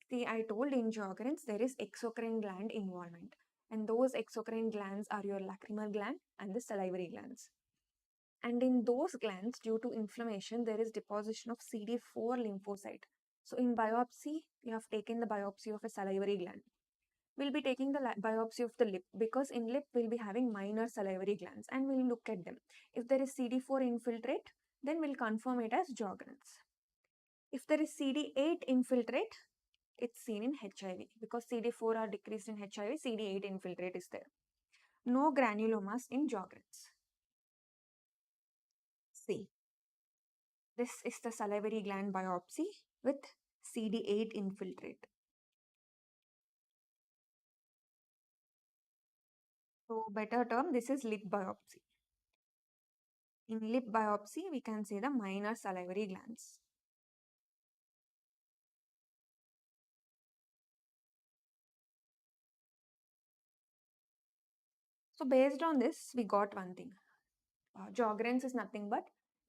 See, I told in Sjogren's there is exocrine gland involvement, and those exocrine glands are your lacrimal gland and the salivary glands. And in those glands, due to inflammation, there is deposition of CD4 lymphocyte. So in biopsy, you have taken the biopsy of a salivary gland. We'll be taking the biopsy of the lip, because in lip we'll be having minor salivary glands, and we'll look at them. If there is CD4 infiltrate, then we'll confirm it as Sjogren's. If there is CD8 infiltrate, it's seen in HIV, because CD4 are decreased in HIV, CD8 infiltrate is there. No granulomas in Sjogren's. See, this is the salivary gland biopsy with CD8 infiltrate. So better term, this is lip biopsy. In lip biopsy, we can say the minor salivary glands. So based on this, we got one thing. Sjogren's is nothing but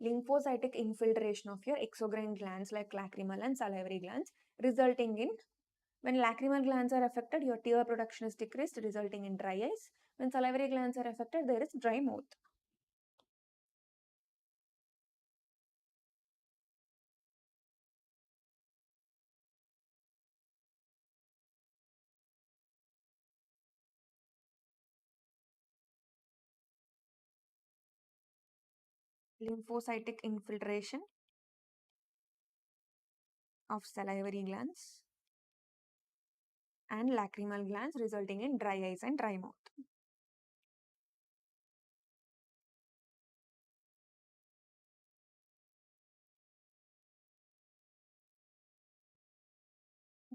lymphocytic infiltration of your exocrine glands like lacrimal and salivary glands, resulting in, when lacrimal glands are affected, your tear production is decreased, resulting in dry eyes. When salivary glands are affected, there is dry mouth. Lymphocytic infiltration of salivary glands and lacrimal glands, resulting in dry eyes and dry mouth.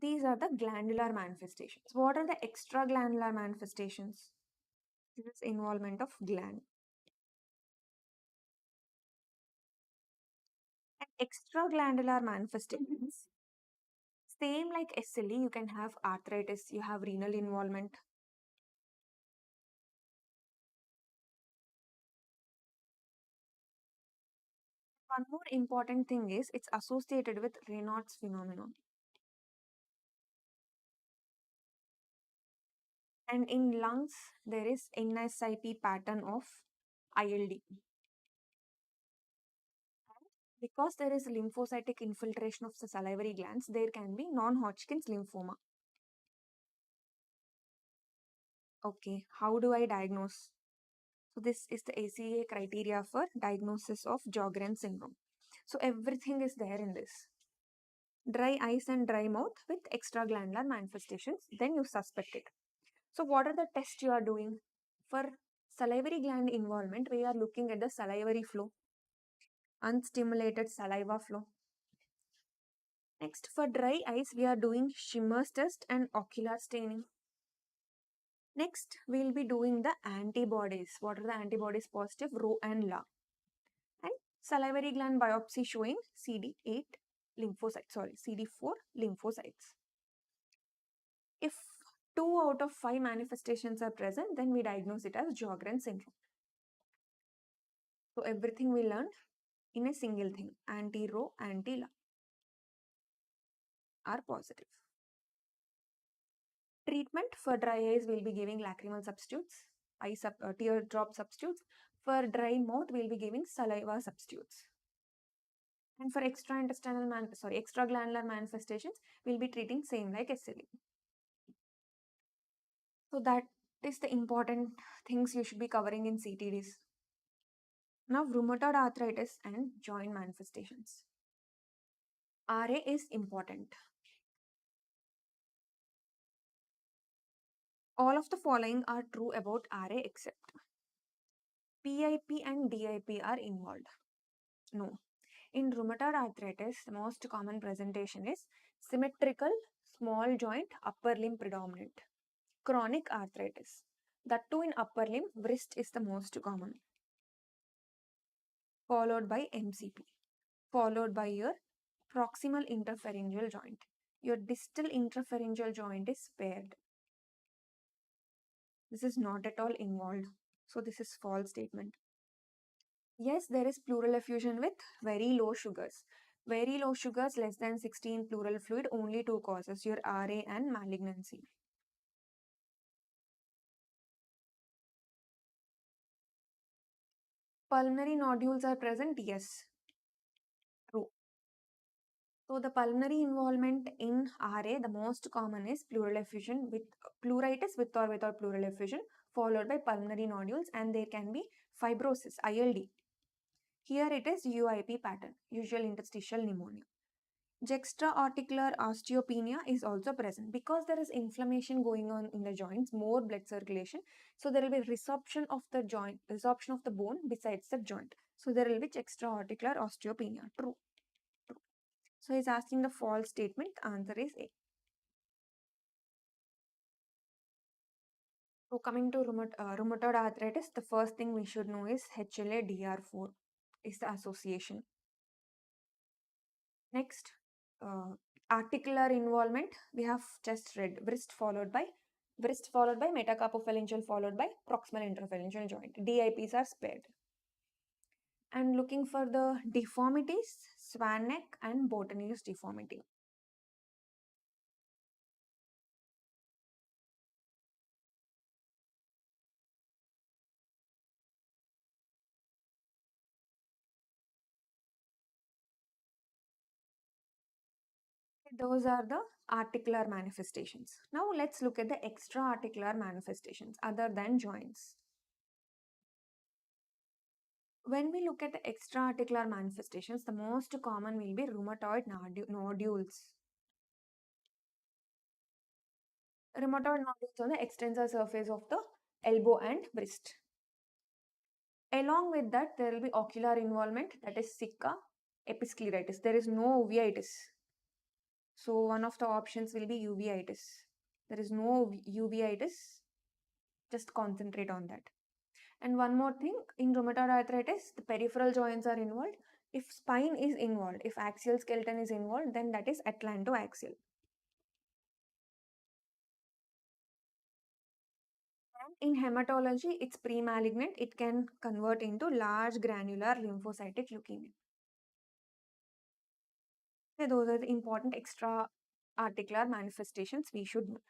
These are the glandular manifestations. What are the extraglandular manifestations? This is involvement of gland. And extraglandular manifestations, same like SLE, you can have arthritis, you have renal involvement. One more important thing is it's associated with Raynaud's phenomenon. And in lungs, there is NEET pattern of ILD. Because there is lymphocytic infiltration of the salivary glands, there can be non-Hodgkin's lymphoma. Okay, how do I diagnose? So this is the ACA criteria for diagnosis of Sjogren's syndrome. So everything is there in this. Dry eyes and dry mouth with extraglandular manifestations, then you suspect it. So what are the tests you are doing? For salivary gland involvement, we are looking at the salivary flow, unstimulated saliva flow. Next, for dry eyes, we are doing Schimmer's test and ocular staining. Next, we will be doing the antibodies. What are the antibodies positive? Rho and La. And salivary gland biopsy showing CD8 lymphocytes, CD4 lymphocytes. If 2 out of 5 manifestations are present, then we diagnose it as Sjogren's syndrome. So everything we learned in a single thing, anti-Rho, anti-La are positive. Treatment for dry eyes, will be giving lacrimal substitutes, teardrop substitutes. For dry mouth, we'll be giving saliva substitutes. And for extraglandular manifestations, we'll be treating same like SLE. So that is the important things you should be covering in CTDs. Now, rheumatoid arthritis and joint manifestations. RA is important. All of the following are true about RA except PIP and DIP are involved. No. In rheumatoid arthritis, the most common presentation is symmetrical small joint upper limb predominant. Chronic arthritis. That too in upper limb, wrist is the most common. Followed by MCP. Followed by your proximal interpharyngeal joint. Your distal interpharyngeal joint is spared. This is not at all involved. So this is false statement. Yes, there is pleural effusion with very low sugars. Very low sugars, less than 16 pleural fluid, only 2 causes, your RA and malignancy. Pulmonary nodules are present? Yes. True. So the pulmonary involvement in RA, the most common is pleural effusion with pleuritis with or without pleural effusion, followed by pulmonary nodules, and there can be fibrosis, ILD. Here it is UIP pattern, usual interstitial pneumonia. Juxta-articular osteopenia is also present because there is inflammation going on in the joints, more blood circulation. So there will be resorption of the joint, resorption of the bone besides the joint. So there will be juxta-articular osteopenia. True. True. So he's asking the false statement. Answer is A. So coming to rheumatoid arthritis, the first thing we should know is HLA-DR4 is the association. Next, articular involvement, we have just read wrist followed by metacarpophalangeal followed by proximal interphalangeal joint. DIPs are spared. And looking for the deformities, swan neck and Bottomley's deformity. Those are the articular manifestations. Now let's look at the extra articular manifestations other than joints. When we look at the extra articular manifestations, the most common will be rheumatoid nodules. Rheumatoid nodules on the extensor surface of the elbow and wrist. Along with that, there will be ocular involvement, that is sicca, episcleritis. There is no uveitis. So one of the options will be uveitis. There is no uveitis, just concentrate on that. And one more thing, in rheumatoid arthritis, the peripheral joints are involved. If spine is involved, if axial skeleton is involved, then that is atlantoaxial. In hematology, it's pre-malignant. It can convert into large granular lymphocytic leukemia. Okay, those are the important extra articular manifestations we should know.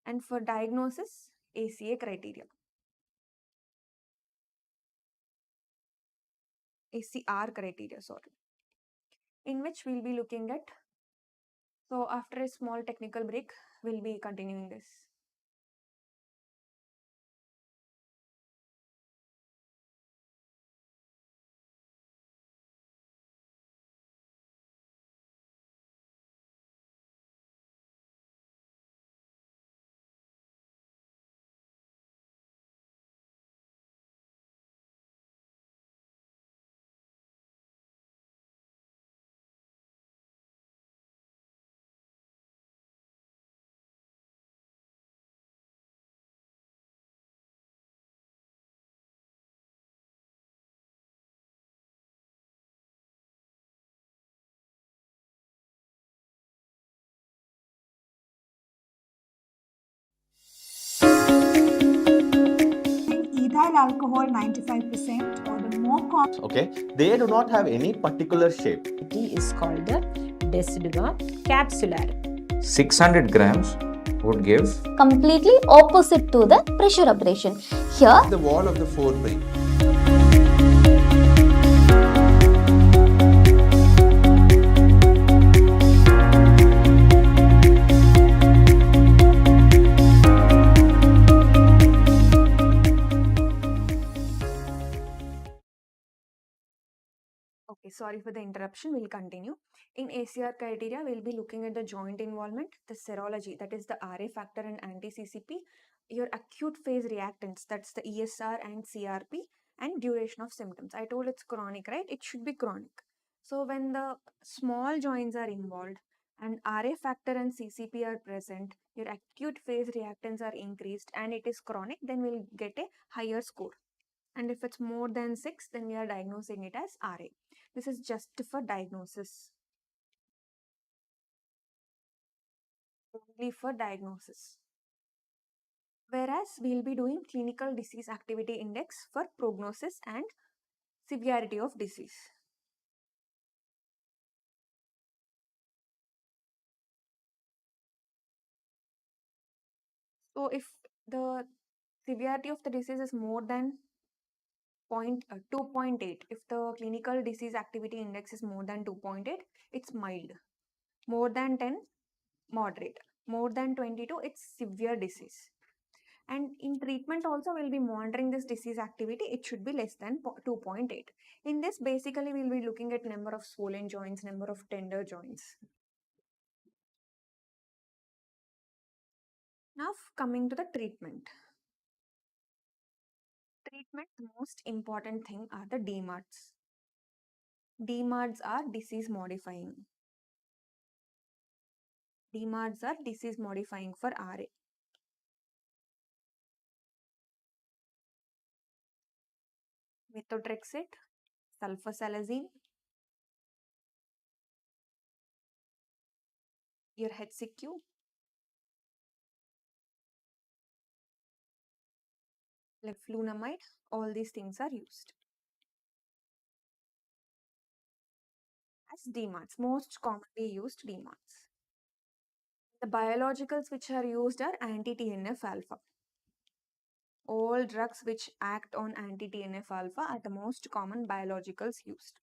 And for diagnosis, ACA criteria. ACR criteria, sorry. In which we'll be looking at. So after a small technical break, we'll be continuing this. Ethyl alcohol 95% or the more common. Okay, they do not have any particular shape. It is called the Deciduum capsularum. 600 grams would give Completely opposite to the pressure abrasion. Here, the wall of the forebrain. Okay, sorry for the interruption. We'll continue. In ACR criteria, we'll be looking at the joint involvement, the serology, that is the RA factor and anti-CCP, your acute phase reactants, that's the ESR and CRP, and duration of symptoms. I told it's chronic, right? It should be chronic. So when the small joints are involved and RA factor and CCP are present, your acute phase reactants are increased and it is chronic, then we'll get a higher score. And if it's more than 6, then we are diagnosing it as RA. This is just for diagnosis. Only for diagnosis. Whereas we'll be doing clinical disease activity index for prognosis and severity of disease. So if the severity of the disease is more than 2.8, if the clinical disease activity index is more than 2.8, it's mild. More than 10, moderate. More than 22, it's severe disease. And in treatment also, we'll be monitoring this disease activity. It should be less than 2.8. In this, basically, we'll be looking at number of swollen joints, number of tender joints. Now, coming to the treatment. Treatment, the most important thing are the DMARDs. DMARDs are disease modifying. DMARDs are disease modifying for RA. Methotrexate, sulfasalazine, your HCQ, leflunomide, all these things are used as DMARDs, most commonly used DMARDs. The biologicals which are used are anti-TNF alpha. All drugs which act on anti-TNF alpha are the most common biologicals used.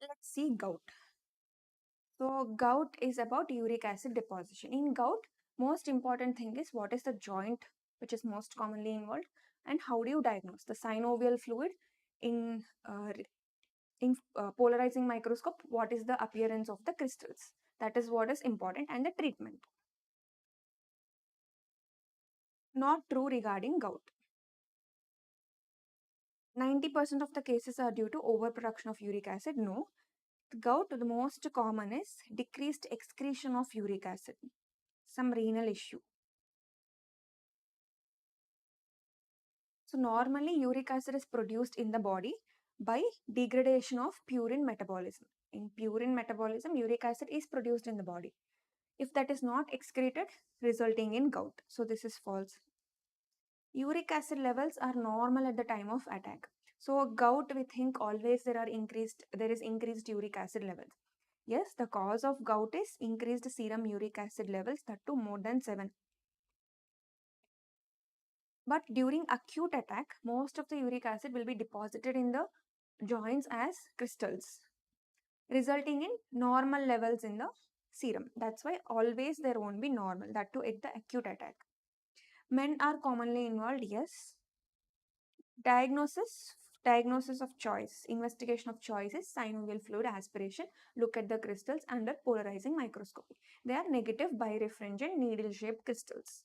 Let's see gout. So gout is about uric acid deposition. In gout, most important thing is what is the joint which is most commonly involved and how do you diagnose the synovial fluid in polarizing microscope. What is the appearance of the crystals? That is what is important, and the treatment. Not true regarding gout. 90% of the cases are due to overproduction of uric acid. No. The gout, the most common is decreased excretion of uric acid, some renal issue. So normally uric acid is produced in the body by degradation of purine metabolism. In purine metabolism, uric acid is produced in the body. If that is not excreted, resulting in gout. So this is false. Uric acid levels are normal at the time of attack. So gout, we think always there is increased uric acid levels. Yes, the cause of gout is increased serum uric acid levels, that too more than 7. But during acute attack, most of the uric acid will be deposited in the joints as crystals, resulting in normal levels in the serum. That's why always there won't be normal, that too at the acute attack. Men are commonly involved, yes. Diagnosis of choice, investigation of choice is synovial fluid aspiration. Look at the crystals under polarizing microscopy. They are negative birefringent needle-shaped crystals.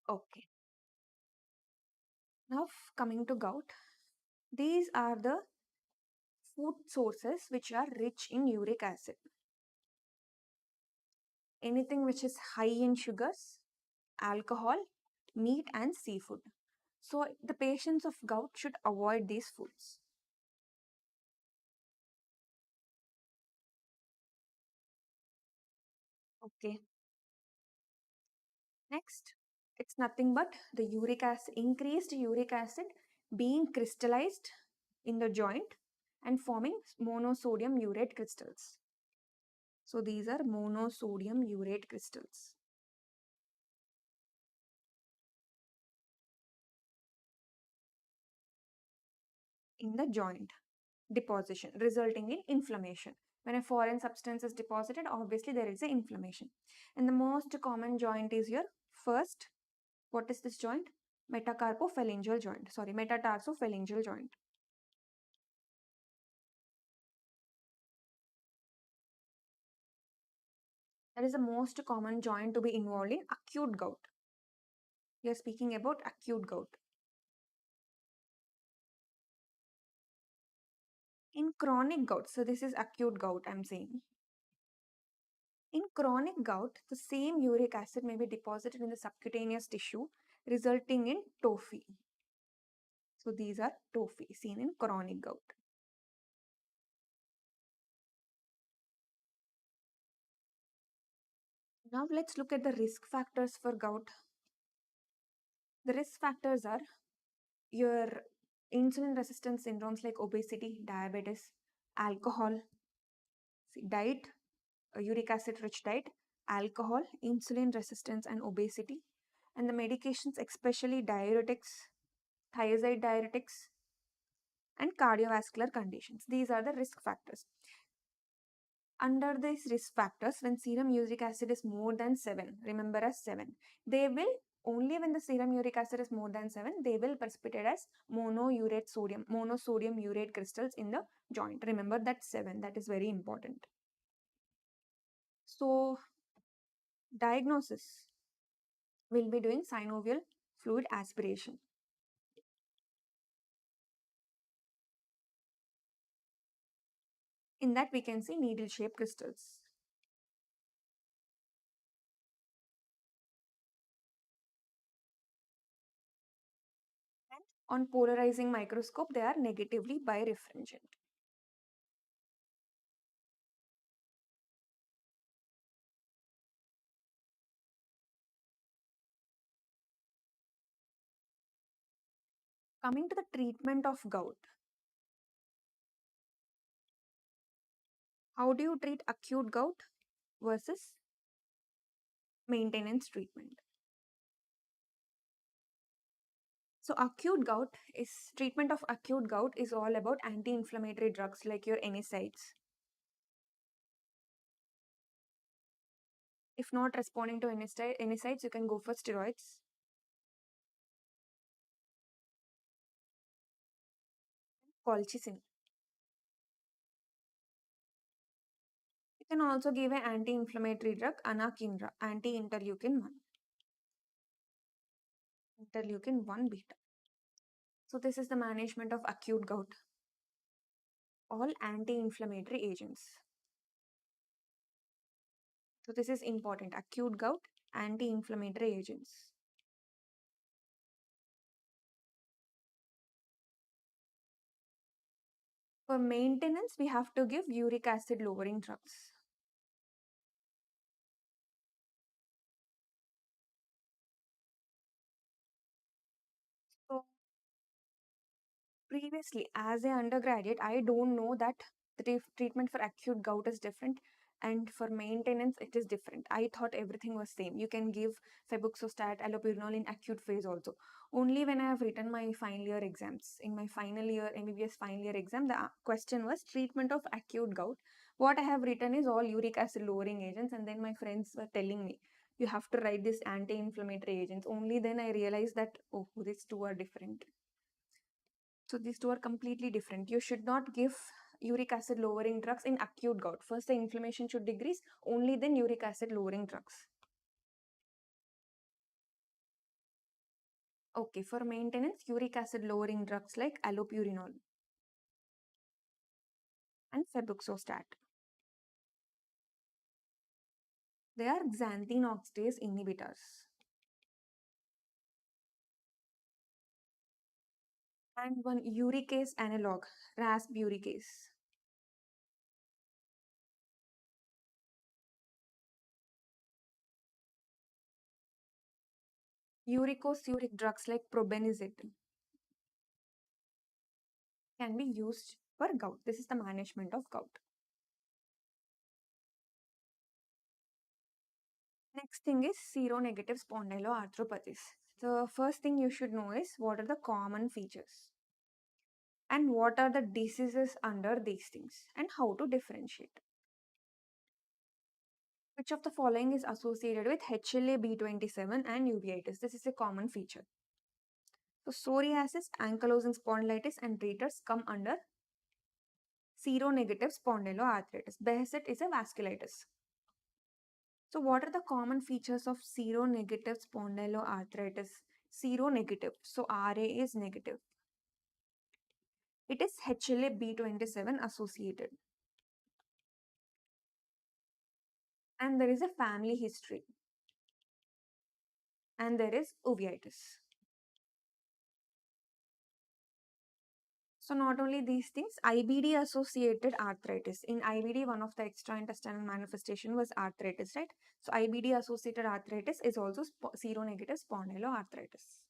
Okay. Now coming to gout, these are the food sources which are rich in uric acid. Anything which is high in sugars, alcohol, meat and seafood. So the patients of gout should avoid these foods. Okay. Next, it's nothing but the increased uric acid being crystallized in the joint and forming monosodium urate crystals. So these are monosodium urate crystals. In the joint deposition, resulting in inflammation. When a foreign substance is deposited, obviously there is an inflammation. And the most common joint is your first, what is this joint? Metatarsophalangeal joint. That is the most common joint to be involved in acute gout. We are speaking about acute gout. In chronic gout, so this is acute gout I'm saying. In chronic gout, the same uric acid may be deposited in the subcutaneous tissue, resulting in tophi. So these are tophi seen in chronic gout. Now let's look at the risk factors for gout. The risk factors are your insulin resistance syndromes like obesity, diabetes, alcohol, diet, uric acid rich diet, alcohol, insulin resistance and obesity, and the medications especially diuretics, thiazide diuretics and cardiovascular conditions. These are the risk factors. Under these risk factors, when serum uric acid is more than 7, remember as 7, they will only when the serum uric acid is more than 7, they will precipitate as monosodium urate crystals in the joint. Remember that 7, that is very important. So diagnosis will be doing synovial fluid aspiration. In that we can see needle-shaped crystals. And on polarizing microscope, they are negatively birefringent. Coming to the treatment of gout. How do you treat acute gout versus maintenance treatment? So treatment of acute gout is all about anti-inflammatory drugs like your NSAIDs. If not responding to NSAIDs, you can go for steroids. colchicine. You can also give an anti-inflammatory drug, anakinra, anti-interleukin 1. Interleukin 1 beta. So this is the management of acute gout. All anti-inflammatory agents. So this is important. Acute gout, anti-inflammatory agents. For maintenance, we have to give uric acid lowering drugs. So previously, as an undergraduate, I don't know that the treatment for acute gout is different and for maintenance it is different. I thought everything was same. You can give febuxostat, allopurinol in acute phase also. Only when I have written my final year exams, in my final year MBBS final year exam, the question was treatment of acute gout. What I have written is all uric acid lowering agents, and then my friends were telling me you have to write this anti-inflammatory agents. Only then I realized that, oh, these two are different. So these two are completely different. You should not give uric acid lowering drugs in acute gout. First, the inflammation should decrease, only then uric acid lowering drugs. Okay, for maintenance, uric acid lowering drugs like allopurinol and febuxostat. They are xanthine oxidase inhibitors. And one uricase analog, rasburicase. Uricosuric drugs like probenecid can be used for gout. This is the management of gout. Next thing is seronegative spondyloarthropathies. The first thing you should know is what are the common features and what are the diseases under these things and how to differentiate. Which of the following is associated with HLA-B27 and uveitis? This is a common feature. So psoriasis, ankylosing spondylitis and reiters come under seronegative spondyloarthritis. Behçet is a vasculitis. So what are the common features of seronegative spondyloarthritis? Seronegative. So RA is negative. It is HLA-B27 associated. And there is a family history. And there is uveitis. So not only these things, IBD associated arthritis. In IBD, one of the extraintestinal manifestation was arthritis, right? So IBD associated arthritis is also seronegative spondyloarthritis.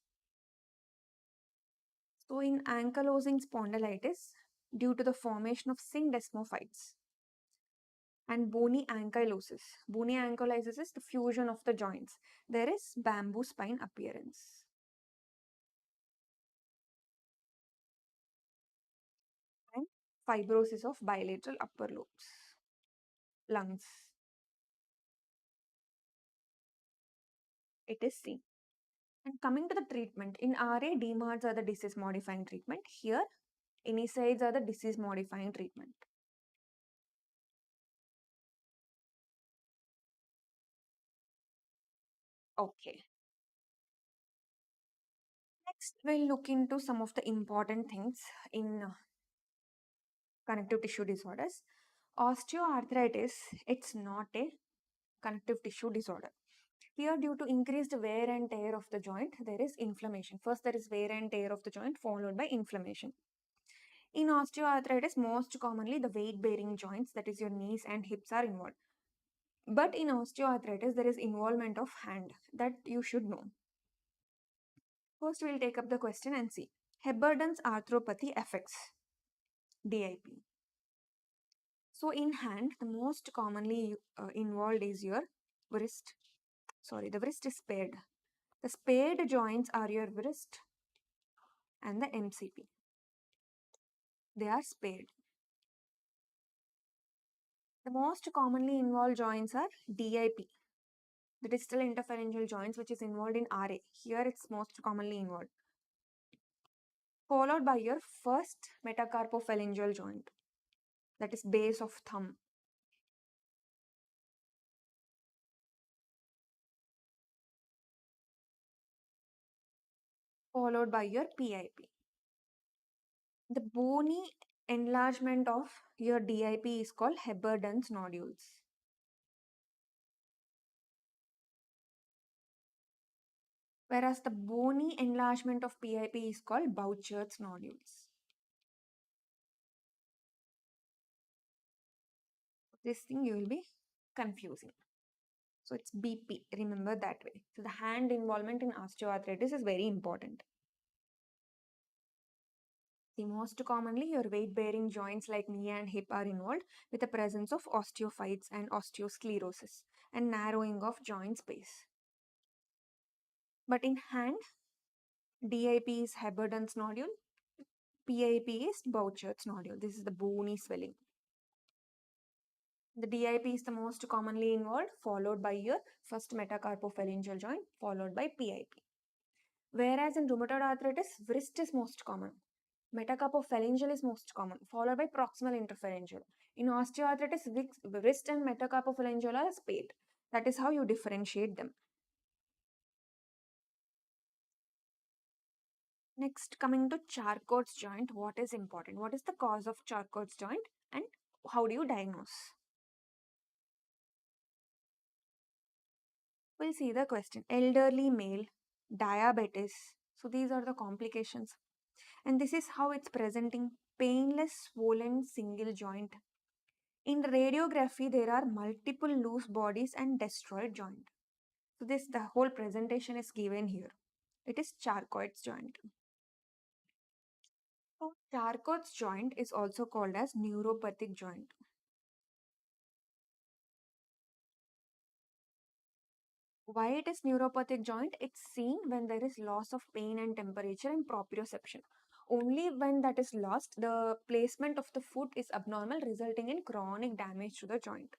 So in ankylosing spondylitis, due to the formation of syndesmophytes and bony ankylosis. Bony ankylosis is the fusion of the joints. There is bamboo spine appearance. And fibrosis of bilateral upper lobes, lungs. It is seen. And coming to the treatment, in RA, DMARDs are the disease modifying treatment. Here, NSAIDs are the disease modifying treatment. Okay. Next, we'll look into some of the important things in connective tissue disorders. Osteoarthritis, it's not a connective tissue disorder. Here, due to increased wear and tear of the joint, there is inflammation. First, there is wear and tear of the joint, followed by inflammation. In osteoarthritis, most commonly the weight-bearing joints, that is your knees and hips, are involved. But in osteoarthritis, there is involvement of hand that you should know. First, we'll take up the question and see. Heberden's arthropathy affects DIP. So in hand, the most commonly involved is your wrist. Sorry, the wrist is spared. The spared joints are your wrist and the MCP. They are spared. The most commonly involved joints are DIP, the distal interphalangeal joints, which is involved in RA. Here it's most commonly involved. followed by your first metacarpophalangeal joint, that is base of thumb. Followed by your PIP. The bony enlargement of your DIP is called Heberden's nodules. Whereas the bony enlargement of PIP is called Boucher's nodules. This thing you will be confusing. So it's BP, remember that way. So the hand involvement in osteoarthritis is very important. The most commonly, your weight-bearing joints like knee and hip are involved with the presence of osteophytes and osteosclerosis and narrowing of joint space. But in hand, DIP is Heberden's nodule, PIP is Boucher's nodule. This is the bony swelling. The DIP is the most commonly involved, followed by your first metacarpophalangeal joint, followed by PIP. Whereas in rheumatoid arthritis, wrist is most common. Metacarpophalangeal is most common, followed by proximal interphalangeal. In osteoarthritis, wrist and metacarpophalangeal are spayed. That is how you differentiate them. Next, coming to Charcot's joint, what is important? What is the cause of Charcot's joint and how do you diagnose? We'll see the question. Elderly male, diabetes. So these are the complications. And this is how it's presenting. Painless, swollen, single joint. In radiography, there are multiple loose bodies and destroyed joint. So the whole presentation is given here. It is Charcot's joint. So Charcot's joint is also called as neuropathic joint. Why it is neuropathic joint? It's seen when there is loss of pain and temperature and proprioception. Only when that is lost, the placement of the foot is abnormal, resulting in chronic damage to the joint.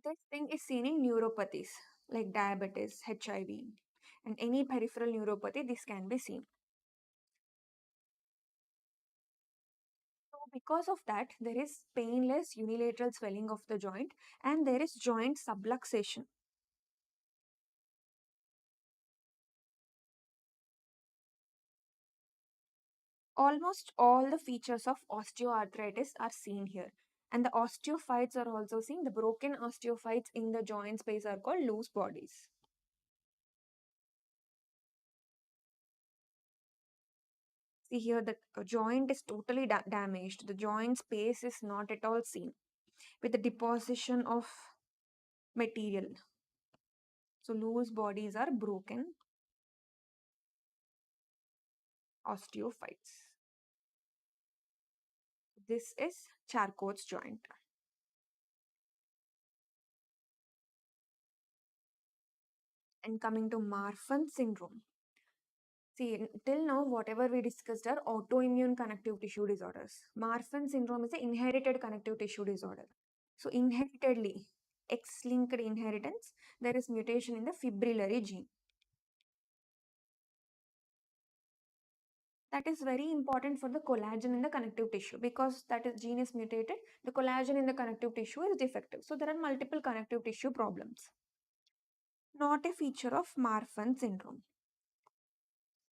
This thing is seen in neuropathies like diabetes, HIV, and any peripheral neuropathy, this can be seen. So because of that, there is painless unilateral swelling of the joint and there is joint subluxation. Almost all the features of osteoarthritis are seen here. And the osteophytes are also seen. The broken osteophytes in the joint space are called loose bodies. See here, the joint is totally damaged. The joint space is not at all seen with the deposition of material. So loose bodies are broken osteophytes. This is Charcot's joint. And coming to Marfan syndrome. See, till now, whatever we discussed are autoimmune connective tissue disorders. Marfan syndrome is an inherited connective tissue disorder. So, inheritedly, X-linked inheritance, there is mutation in the fibrillary gene. That is very important for the collagen in the connective tissue because gene is mutated, the collagen in the connective tissue is defective. So, there are multiple connective tissue problems. Not a feature of Marfan syndrome.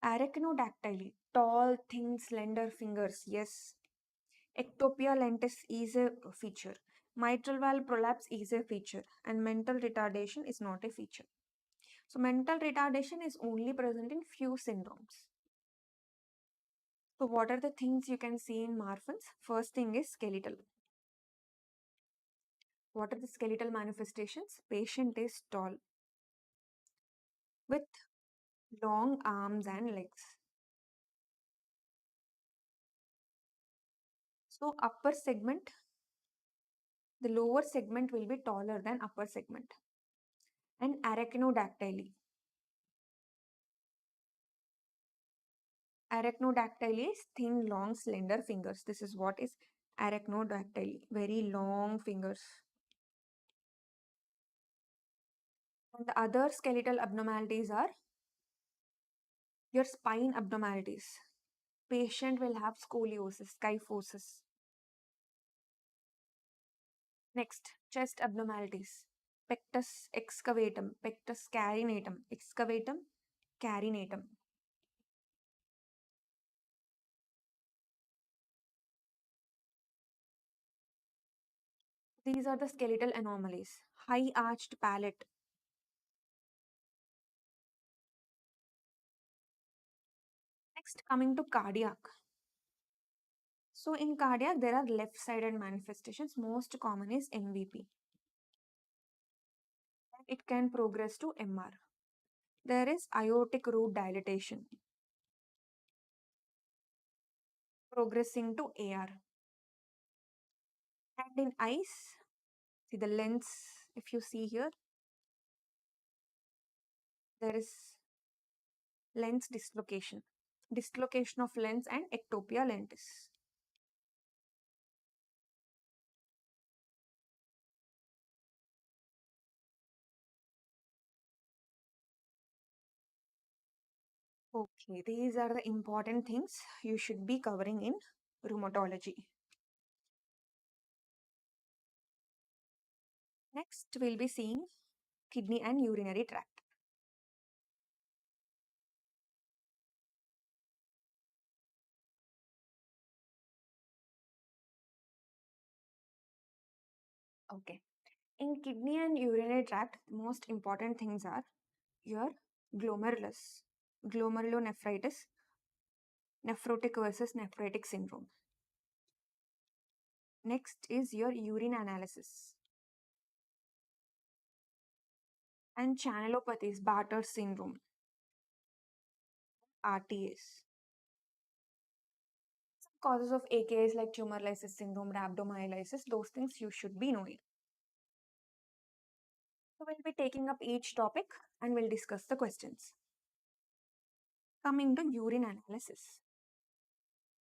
Arachnodactyly, tall, thin, slender fingers, yes. Ectopia lentis is a feature. Mitral valve prolapse is a feature. And mental retardation is not a feature. So mental retardation is only present in few syndromes. So what are the things you can see in Marfan's? First thing is skeletal. What are the skeletal manifestations? Patient is tall with long arms and legs. So upper segment, the lower segment will be taller than upper segment. And arachnodactyly. Arachnodactyly is thin, long, slender fingers. This is what is arachnodactyly, very long fingers. And the other skeletal abnormalities are your spine abnormalities. Patient will have scoliosis, kyphosis. Next, chest abnormalities. Pectus excavatum, pectus carinatum, excavatum, carinatum. These are the skeletal anomalies. High arched palate. Next, coming to cardiac. So in cardiac, there are left-sided manifestations. Most common is MVP. It can progress to MR. There is aortic root dilatation, progressing to AR. And in eyes, see the lens, if you see here, there is lens dislocation. Dislocation of lens and ectopia lentis. Okay, these are the important things you should be covering in rheumatology. Next, we'll be seeing kidney and urinary tract. Okay. In kidney and urinary tract, the most important things are your glomerulus, glomerulonephritis, nephrotic versus nephritic syndrome. Next is your urine analysis. And channelopathies, Bartter syndrome, RTS. Some causes of AKS like tumor lysis syndrome, rhabdomyolysis, those things you should be knowing. So we'll be taking up each topic and we'll discuss the questions. Coming to urine analysis.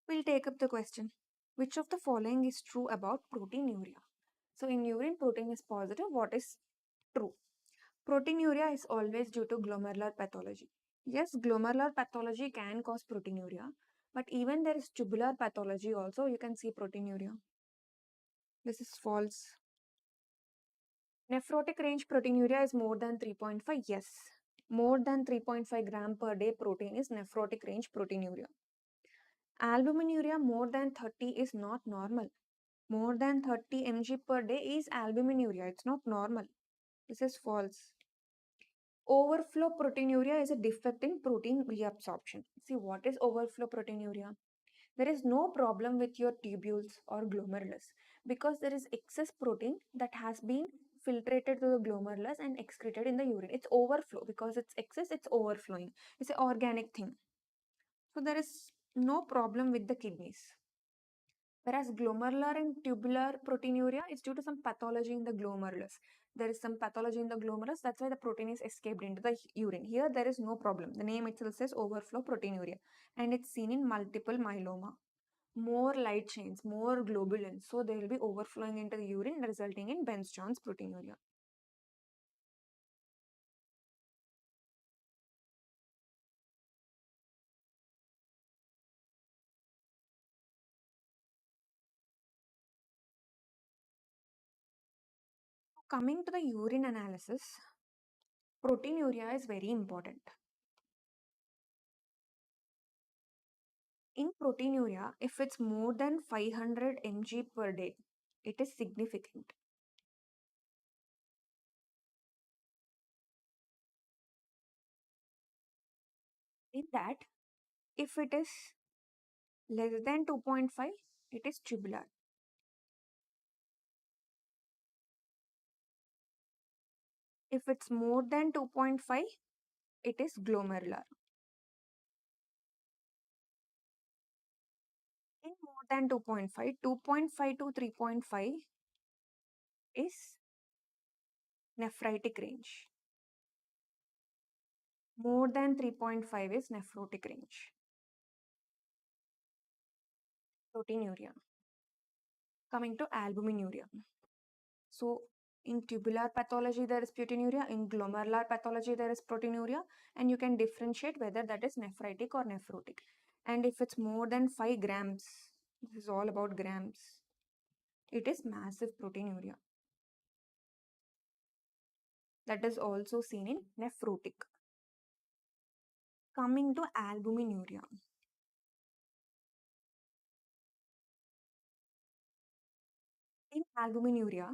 We'll take up the question. Which of the following is true about proteinuria? So in urine, protein is positive. What is true? Proteinuria is always due to glomerular pathology. Yes, glomerular pathology can cause proteinuria, but even there is tubular pathology also, you can see proteinuria. This is false. Nephrotic range proteinuria is more than 3.5. Yes, more than 3.5 gram per day protein is nephrotic range proteinuria. Albuminuria more than 30 is not normal. More than 30 mg per day is albuminuria. It's not normal. This is false. Overflow proteinuria is a defect in protein reabsorption. See, what is overflow proteinuria? There is no problem with your tubules or glomerulus because there is excess protein that has been filtrated to the glomerulus and excreted in the urine. It's overflow because it's excess, it's overflowing. It's an organic thing. So there is no problem with the kidneys. Whereas glomerular and tubular proteinuria is due to some pathology in the glomerulus. There is some pathology in the glomerulus, that's why the protein is escaped into the urine. Here there is no problem. The name itself says overflow proteinuria and it's seen in multiple myeloma. More light chains, more globulins, so they will be overflowing into the urine resulting in Bence-Jones proteinuria. Coming to the urine analysis, proteinuria is very important. In proteinuria, if it's more than 500 mg per day, it is significant. In that, if it is less than 2.5, it is tubular. If it's more than 2.5, it is glomerular. In more than 2.5, 2.5 to 3.5 is nephritic range. More than 3.5 is nephrotic range. Proteinuria. Coming to albuminuria. So in tubular pathology, there is proteinuria. In glomerular pathology, there is proteinuria. And you can differentiate whether that is nephritic or nephrotic. And if it's more than 5 grams, this is all about grams, it is massive proteinuria. That is also seen in nephrotic. Coming to albuminuria. In albuminuria,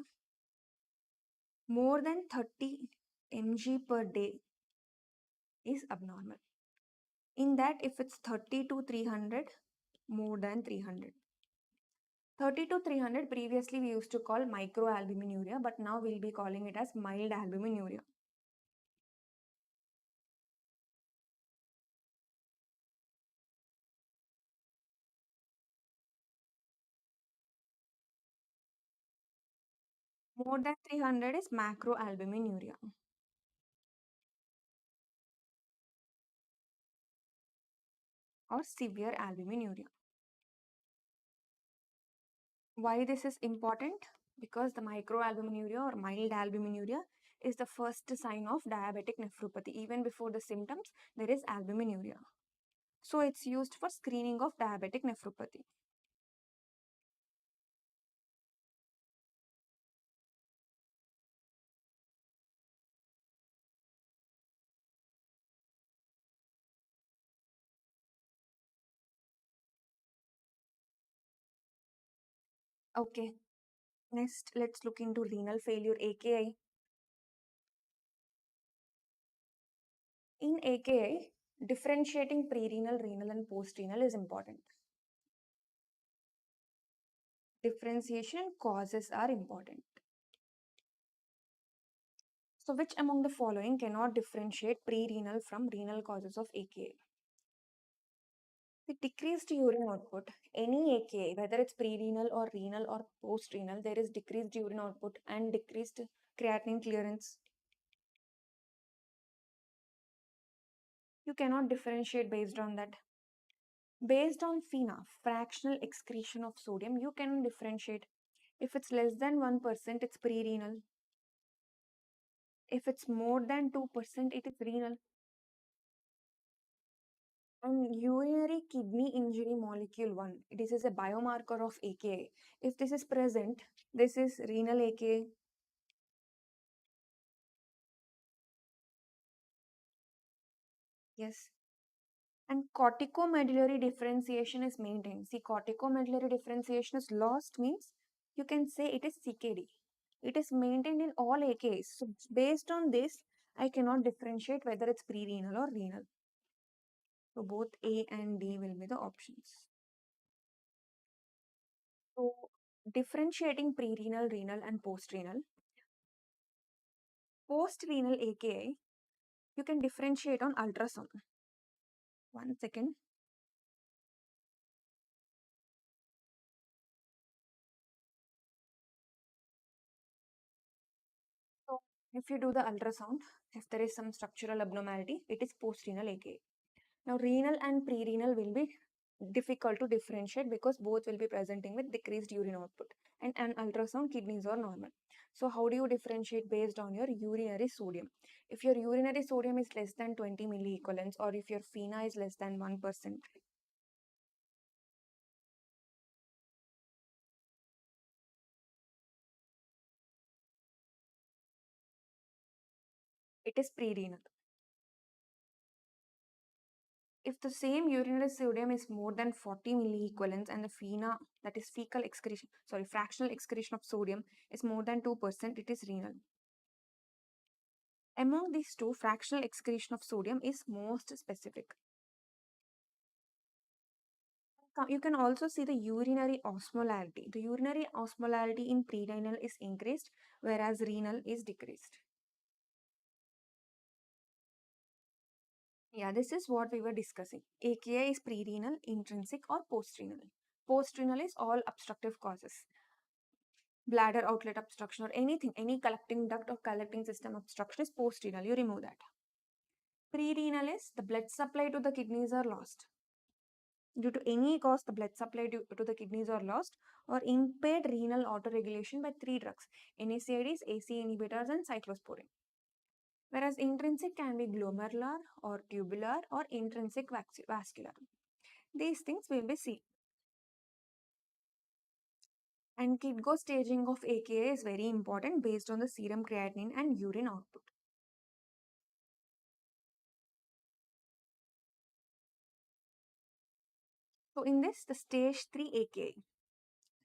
more than 30 mg per day is abnormal. In that, if it's 30 to 300, more than 300. 30 to 300 previously we used to call microalbuminuria, but now we'll be calling it as mild albuminuria. More than 300 is macroalbuminuria. Or severe albuminuria. Why this is important? Because the microalbuminuria or mild albuminuria is the first sign of diabetic nephropathy. Even before the symptoms, there is albuminuria. So it's used for screening of diabetic nephropathy. Okay, next let's look into renal failure, AKI. In AKI, differentiating pre-renal, renal and post-renal is important. Differentiation causes are important. So which among the following cannot differentiate pre-renal from renal causes of AKI? The decreased urine output, any AKI, whether it's pre-renal or renal or post-renal, there is decreased urine output and decreased creatinine clearance. You cannot differentiate based on that. Based on FeNA, fractional excretion of sodium, you can differentiate. If it's less than 1%, it's pre-renal. If it's more than 2%, it is renal. And urinary kidney injury molecule 1, this is a biomarker of AKI. If this is present, this is renal AKI. Yes. And corticomedullary differentiation is maintained. See, corticomedullary differentiation is lost means you can say it is CKD. It is maintained in all AKIs. So based on this, I cannot differentiate whether it's pre-renal or renal. So both A and D will be the options. So differentiating pre-renal, renal and post-renal. Post-renal AKI, you can differentiate on ultrasound. 1 second. So if you do the ultrasound, if there is some structural abnormality, it is post-renal AKI. Now renal and pre-renal will be difficult to differentiate because both will be presenting with decreased urine output, and an ultrasound kidneys are normal. So how do you differentiate? Based on your urinary sodium. If your urinary sodium is less than 20 milliequivalents or if your FeNA is less than 1%, it is pre-renal. If the same urinary sodium is more than 40 milliequivalents and the FeNA, that is fractional excretion of sodium is more than 2%, it is renal. Among these two, fractional excretion of sodium is most specific. You can also see the urinary osmolarity. The urinary osmolarity in pre-renal is increased, whereas renal is decreased. Yeah, this is what we were discussing. AKI is pre-renal, intrinsic or post-renal. Post-renal is all obstructive causes. Bladder outlet obstruction or anything, any collecting duct or collecting system obstruction is post-renal. You remove that. Pre-renal is the blood supply to the kidneys are lost. Due to any cause, the blood supply to the kidneys are lost, or impaired renal autoregulation by 3 drugs, NSAIDs, ACE inhibitors, and cyclosporine. Whereas intrinsic can be glomerular or tubular or intrinsic vascular. These things will be seen. And KidGO staging of AKA is very important based on the serum creatinine and urine output. So in this, the stage 3 AKA.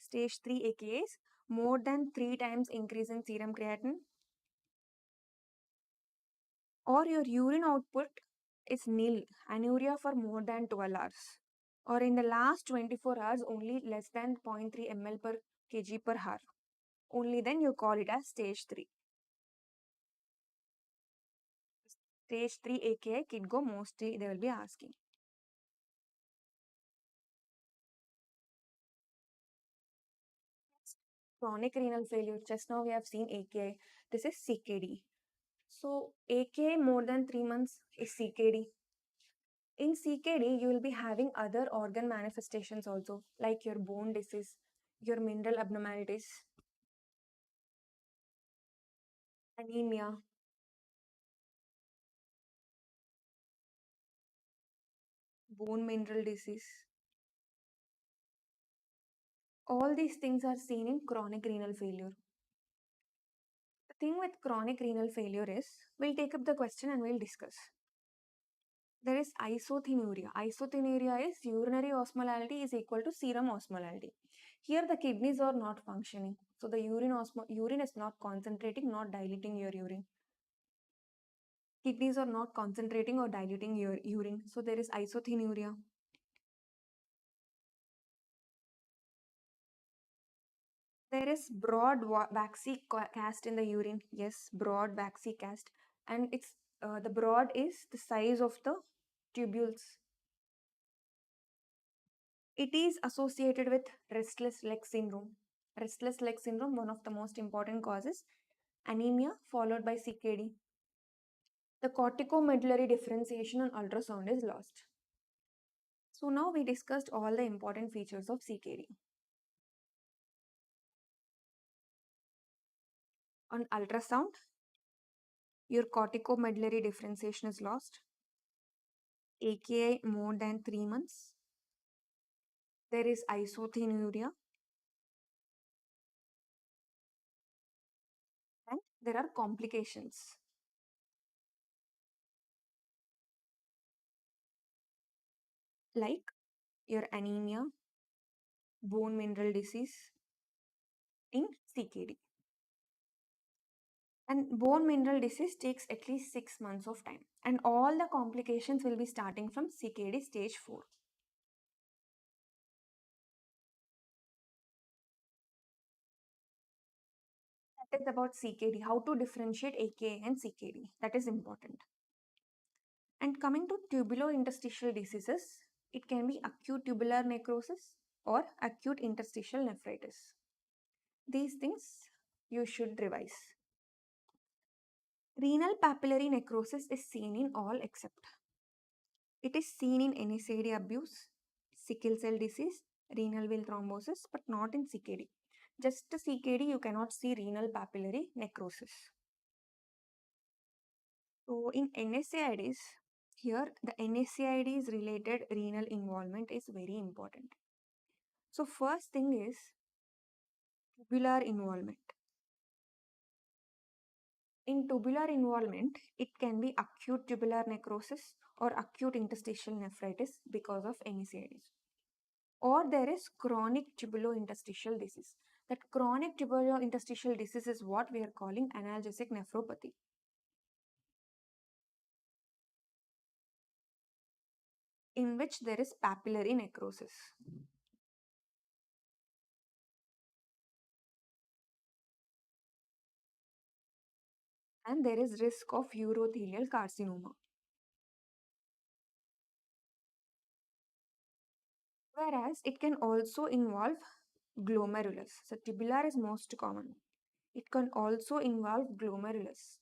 Stage 3 AKA is more than 3 times increase in serum creatinine, or your urine output is nil, anuria for more than 12 hours, or in the last 24 hours only less than 0.3 ml per kg per hour. Only then you call it as stage 3. Stage 3 AKA KidGO mostly they will be asking. Chronic renal failure, just now we have seen AKI. This is CKD. So AKI more than 3 months is CKD. In CKD, you will be having other organ manifestations also, like your bone disease, your mineral abnormalities, anemia, bone mineral disease. All these things are seen in chronic renal failure. The thing with chronic renal failure is, we'll take up the question and we'll discuss. There is isothenuria. Isothenuria is urinary osmolality is equal to serum osmolality. Here the kidneys are not functioning. So the urine is not concentrating, not diluting your urine. Kidneys are not concentrating or diluting your urine. So there is isothenuria. There is broad waxy cast in the urine. Yes, broad waxy cast. And it's the broad is the size of the tubules. It is associated with restless leg syndrome. Restless leg syndrome, one of the most important causes, anemia followed by CKD. The corticomedullary differentiation on ultrasound is lost. So now we discussed all the important features of CKD. On ultrasound, your corticomedullary differentiation is lost. AKI more than 3 months. There is isothenuria. And there are complications. Like your anemia, bone mineral disease in CKD. And bone mineral disease takes at least 6 months of time. And all the complications will be starting from CKD stage 4. That is about CKD, how to differentiate AKA and CKD. That is important. And coming to tubulointerstitial diseases, it can be acute tubular necrosis or acute interstitial nephritis. These things you should revise. Renal papillary necrosis is seen in all except. It is seen in NSAID abuse, sickle cell disease, renal vein thrombosis, but not in CKD. Just CKD, you cannot see renal papillary necrosis. So in NSAIDs, here the NSAIDs related renal involvement is very important. So first thing is tubular involvement. In tubular involvement, it can be acute tubular necrosis or acute interstitial nephritis because of NSAIDs. Or there is chronic tubulointerstitial disease. That chronic tubulointerstitial disease is what we are calling analgesic nephropathy. In which there is papillary necrosis. And there is risk of urothelial carcinoma. Whereas it can also involve glomerulus. So tubular is most common. It can also involve glomerulus.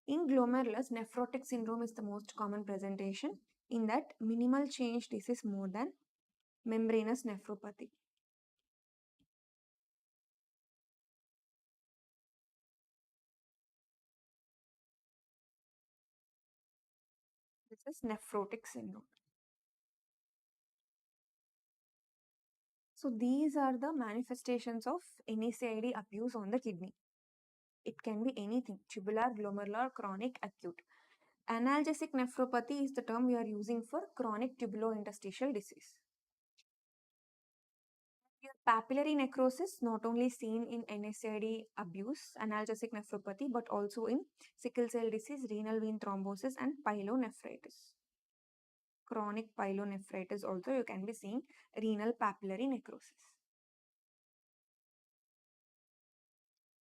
In glomerulus, nephrotic syndrome is the most common presentation. In that, minimal change disease more than membranous nephropathy. This is nephrotic syndrome. So these are the manifestations of NEET abuse on the kidney. It can be anything: tubular, glomerular, chronic, acute. Analgesic nephropathy is the term we are using for chronic tubulointerstitial disease. Your papillary necrosis not only seen in NSAID abuse, analgesic nephropathy, but also in sickle cell disease, renal vein thrombosis, and pyelonephritis. Chronic pyelonephritis also you can be seeing renal papillary necrosis.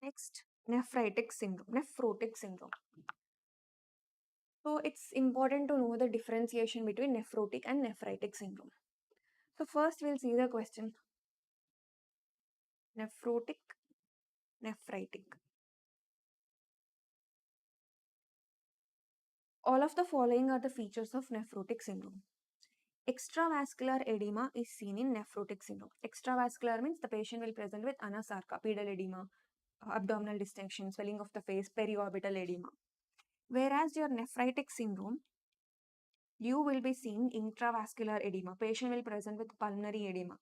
Next, nephritic syndrome, nephrotic syndrome. So it's important to know the differentiation between nephrotic and nephritic syndrome. So first we'll see the question. Nephrotic, nephritic. All of the following are the features of nephrotic syndrome. Extravascular edema is seen in nephrotic syndrome. Extravascular means the patient will present with anasarca, pedal edema, abdominal distension, swelling of the face, periorbital edema. Whereas your nephritic syndrome, you will be seeing intravascular edema. Patient will present with pulmonary edema.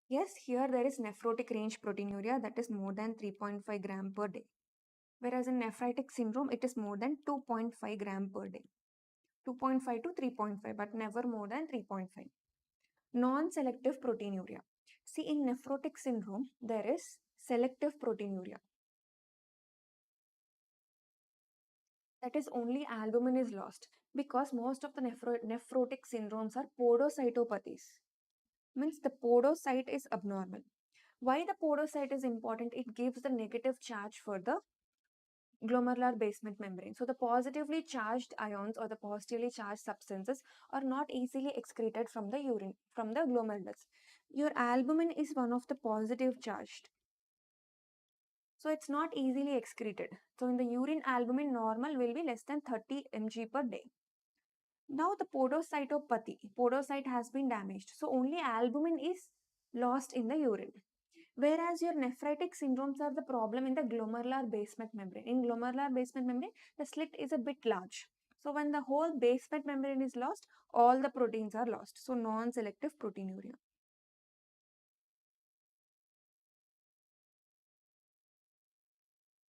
Yes, here there is nephrotic range proteinuria that is more than 3.5 gram per day. Whereas in nephritic syndrome, it is more than 2.5 gram per day. 2.5 to 3.5, but never more than 3.5. Non-selective proteinuria. See, in nephrotic syndrome, there is selective proteinuria. That is, only albumin is lost, because most of the nephrotic syndromes are podocytopathies. Means the podocyte is abnormal. Why the podocyte is important? It gives the negative charge for the glomerular basement membrane. So the positively charged ions or the positively charged substances are not easily excreted from the urine, from the glomerulus. Your albumin is one of the positive charged. So it's not easily excreted. So in the urine, albumin normal will be less than 30 mg per day. Now the podocyte has been damaged. So only albumin is lost in the urine. Whereas your nephritic syndromes are the problem in the glomerular basement membrane. In glomerular basement membrane, the slit is a bit large. So when the whole basement membrane is lost, all the proteins are lost. So non-selective proteinuria.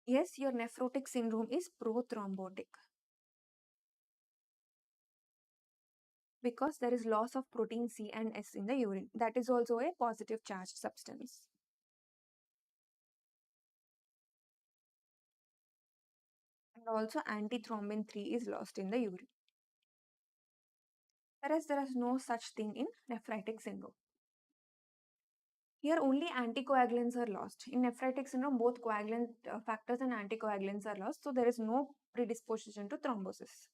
Yes, your nephrotic syndrome is prothrombotic, because there is loss of protein C and S in the urine. That is also a positive charged substance. And also antithrombin 3 is lost in the urine. Whereas there is no such thing in nephritic syndrome. Here only anticoagulants are lost. In nephritic syndrome, both coagulant factors and anticoagulants are lost. So there is no predisposition to thrombosis.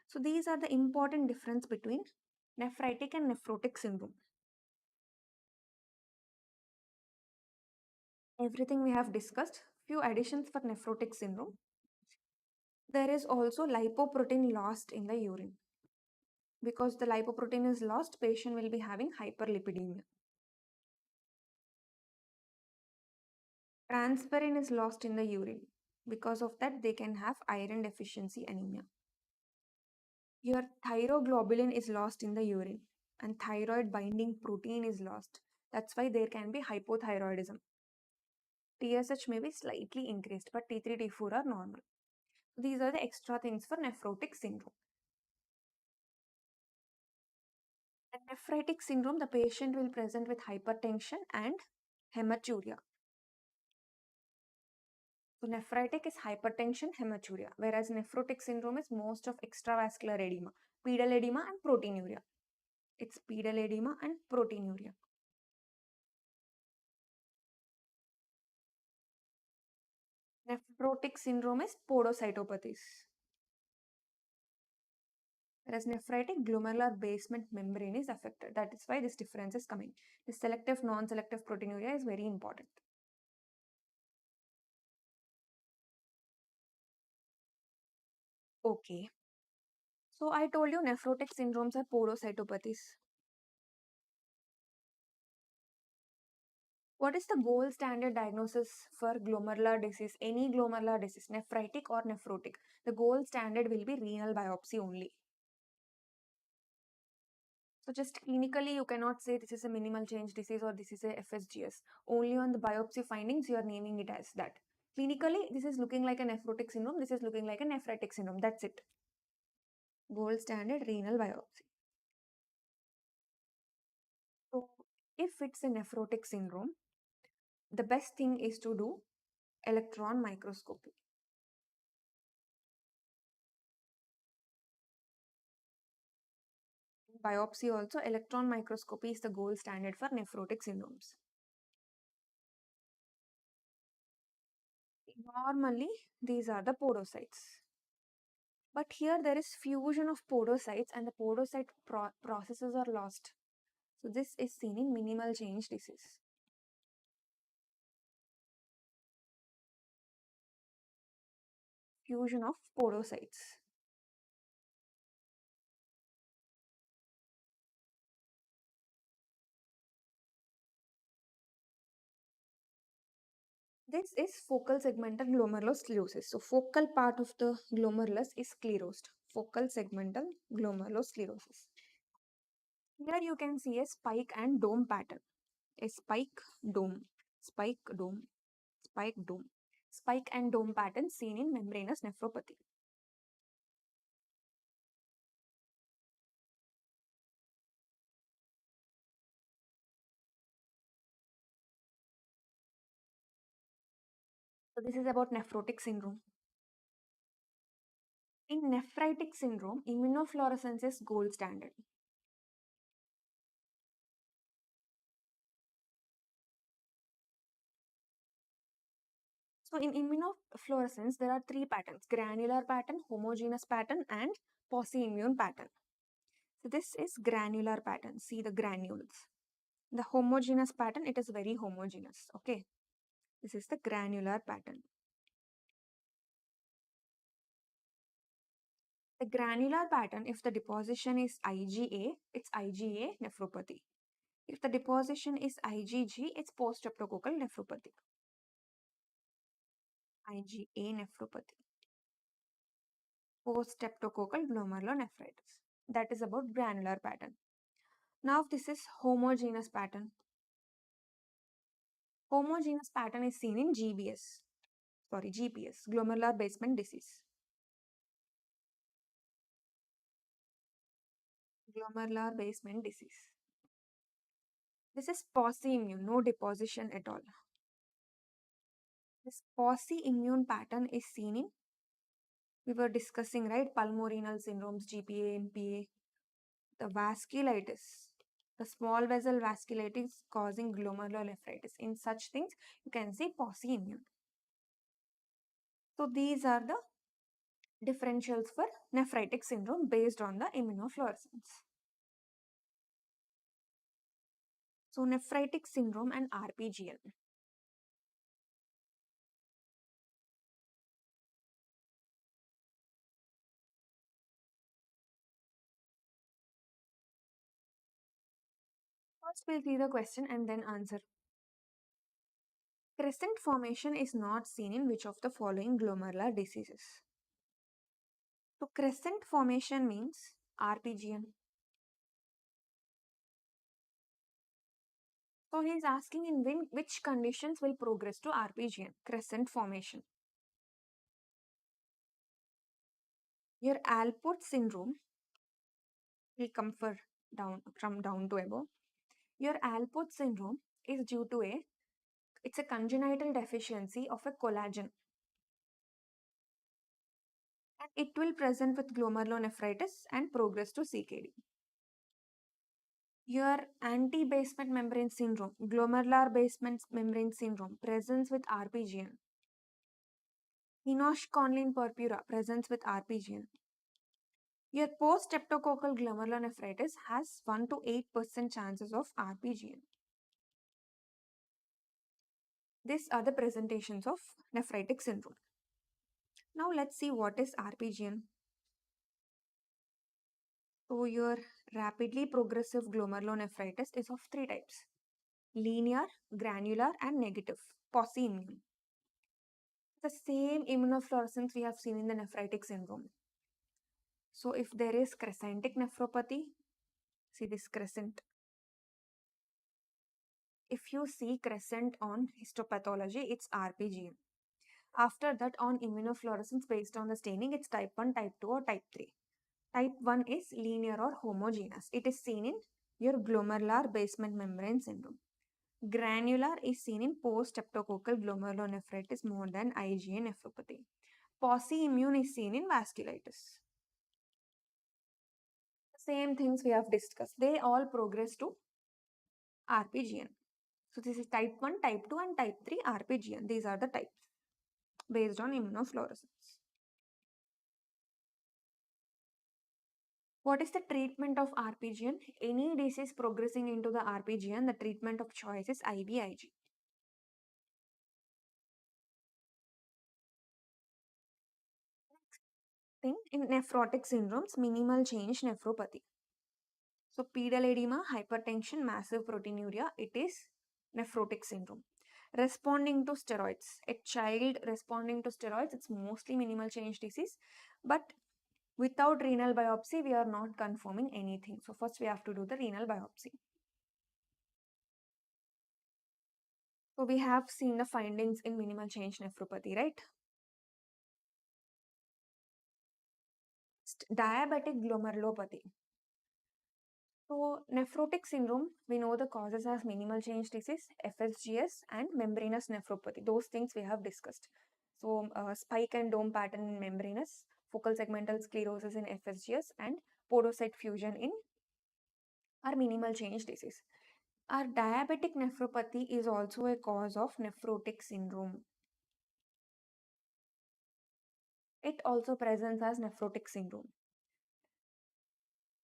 So these are the important difference between nephritic and nephrotic syndrome. Everything we have discussed. Few additions for nephrotic syndrome. There is also lipoprotein lost in the urine. Because the lipoprotein is lost, patient will be having hyperlipidemia. Transferrin is lost in the urine. Because of that, they can have iron deficiency anemia. Your thyroglobulin is lost in the urine, and thyroid binding protein is lost. That's why there can be hypothyroidism. TSH may be slightly increased, but T3, T4 are normal. These are the extra things for nephrotic syndrome. In nephritic syndrome, the patient will present with hypertension and hematuria. So nephritic is hypertension, hematuria, whereas nephrotic syndrome is most of extravascular edema, pedal edema and proteinuria. It's pedal edema and proteinuria. Nephrotic syndrome is podocytopathies. Whereas nephritic, glomerular basement membrane is affected. That is why this difference is coming. The selective, non-selective proteinuria is very important. Okay. So I told you nephrotic syndromes are podocytopathies. What is the gold standard diagnosis for glomerular disease? Any glomerular disease, nephritic or nephrotic. The gold standard will be renal biopsy only. So just clinically, you cannot say this is a minimal change disease or this is a FSGS. Only on the biopsy findings, you are naming it as that. Clinically, this is looking like a nephrotic syndrome. This is looking like a nephritic syndrome. That's it. Gold standard renal biopsy. So if it's a nephrotic syndrome, the best thing is to do electron microscopy. Biopsy also, electron microscopy is the gold standard for nephrotic syndromes. Normally, these are the podocytes. But here there is fusion of podocytes and the podocyte processes are lost. So this is seen in minimal change disease. Fusion of podocytes. This is focal segmental glomerulosclerosis. So focal part of the glomerulus is sclerosed. Focal segmental glomerulosclerosis. Here you can see a spike and dome pattern. A spike, dome, spike, dome, spike, dome. Spike and dome pattern seen in membranous nephropathy. So this is about nephrotic syndrome. In nephritic syndrome, immunofluorescence is gold standard. So in immunofluorescence, there are three patterns: granular pattern, homogeneous pattern, and pauci-immune pattern. So this is granular pattern. See the granules. The homogeneous pattern, it is very homogeneous. Okay. This is the granular pattern. The granular pattern, if the deposition is IgA, it's IgA nephropathy. If the deposition is IgG, it's post-streptococcal nephropathy. IgA nephropathy. Post-streptococcal glomerulonephritis. That is about granular pattern. Now this is homogeneous pattern. Homogeneous pattern is seen in GPS, glomerular basement disease. Glomerular basement disease. This is pauci-immune, no deposition at all. This pauci-immune pattern is seen in, we were discussing, right, pulmorenal syndromes, GPA, NPA, the vasculitis, the small vessel vasculitis causing glomerulonephritis. In such things, you can see pauci-immune. So these are the differentials for nephritic syndrome based on the immunofluorescence. So nephritic syndrome and RPGN. First we'll see the question and then answer. Crescent formation is not seen in which of the following glomerular diseases? So crescent formation means RPGN. So he is asking in which conditions will progress to RPGN, crescent formation. Your Alport syndrome will come from down to above. Your Alport syndrome is due to it's a congenital deficiency of a collagen. And it will present with glomerulonephritis and progress to CKD. Your anti-basement membrane syndrome, glomerular basement membrane syndrome, presents with RPGN. Hinosh-Conlin purpura presents with RPGN. Your post-streptococcal glomerulonephritis has 1 to 8% chances of RPGN. These are the presentations of nephritic syndrome. Now let's see what is RPGN. So your rapidly progressive glomerulonephritis is of 3 types: linear, granular, and negative, posse-immune. The same immunofluorescence we have seen in the nephritic syndrome. So if there is crescentic nephropathy, see this crescent. If you see crescent on histopathology, it's RPGM. After that, on immunofluorescence based on the staining, it's type 1, type 2, or type 3. Type 1 is linear or homogeneous. It is seen in your glomerular basement membrane syndrome. Granular is seen in post-streptococcal glomerulonephritis more than IgA nephropathy. Posse-immune is seen in vasculitis. Same things we have discussed. They all progress to RPGN. So this is type 1, type 2, and type 3 RPGN. These are the types based on immunofluorescence. What is the treatment of RPGN? Any disease progressing into the RPGN, the treatment of choice is IVIG. Next thing, in nephrotic syndromes, minimal change nephropathy. So pedal edema, hypertension, massive proteinuria, it is nephrotic syndrome. Responding to steroids. A child responding to steroids, it's mostly minimal change disease, but without renal biopsy, we are not confirming anything. So first we have to do the renal biopsy. So we have seen the findings in minimal change nephropathy, right? Diabetic glomerulopathy. So nephrotic syndrome, we know the causes as minimal change disease, FSGS, and membranous nephropathy. Those things we have discussed. So spike and dome pattern in membranous, focal segmental sclerosis in FSGS, and podocyte fusion in our minimal change disease. Our diabetic nephropathy is also a cause of nephrotic syndrome. It also presents as nephrotic syndrome.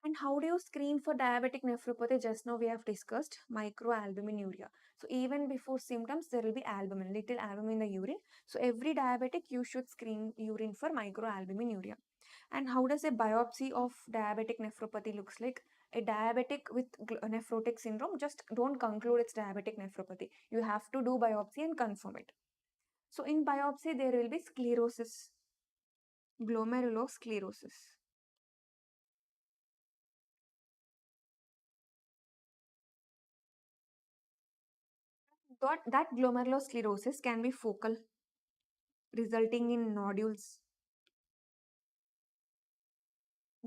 And how do you screen for diabetic nephropathy? Just now we have discussed microalbuminuria. So even before symptoms, there will be albumin, little albumin in the urine. So every diabetic, you should screen urine for microalbuminuria. And how does a biopsy of diabetic nephropathy looks like? A diabetic with nephrotic syndrome, just don't conclude it's diabetic nephropathy. You have to do biopsy and confirm it. So in biopsy, there will be sclerosis, glomerulosclerosis. That glomerulosclerosis can be focal, resulting in nodules.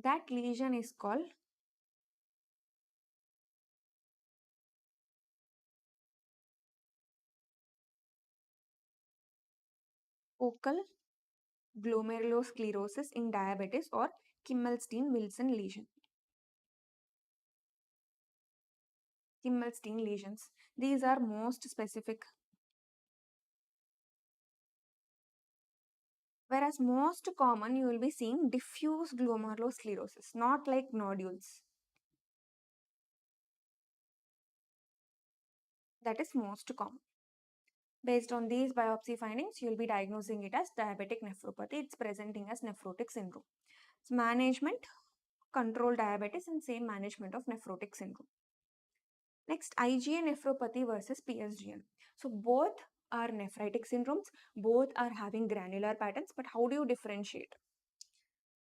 That lesion is called focal glomerulosclerosis in diabetes or Kimmel-Stein-Wilson lesion. Kimmel-Stein lesions. These are most specific. Whereas most common, you will be seeing diffuse glomerulosclerosis, not like nodules. That is most common. Based on these biopsy findings, you will be diagnosing it as diabetic nephropathy. It's presenting as nephrotic syndrome. So management, control diabetes, and same management of nephrotic syndrome. Next, IgA nephropathy versus PSGN. So both are nephritic syndromes, both are having granular patterns, but how do you differentiate?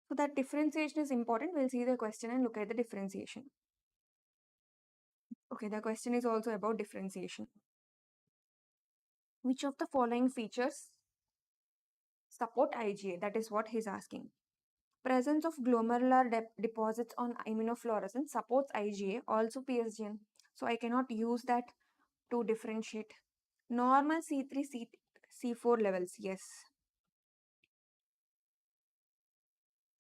So that differentiation is important. We'll see the question and look at the differentiation. Okay, the question is also about differentiation. Which of the following features support IgA? That is what he's asking. Presence of glomerular deposits on immunofluorescence supports IgA, also PSGN. So I cannot use that to differentiate. Normal C3, C4 levels, yes.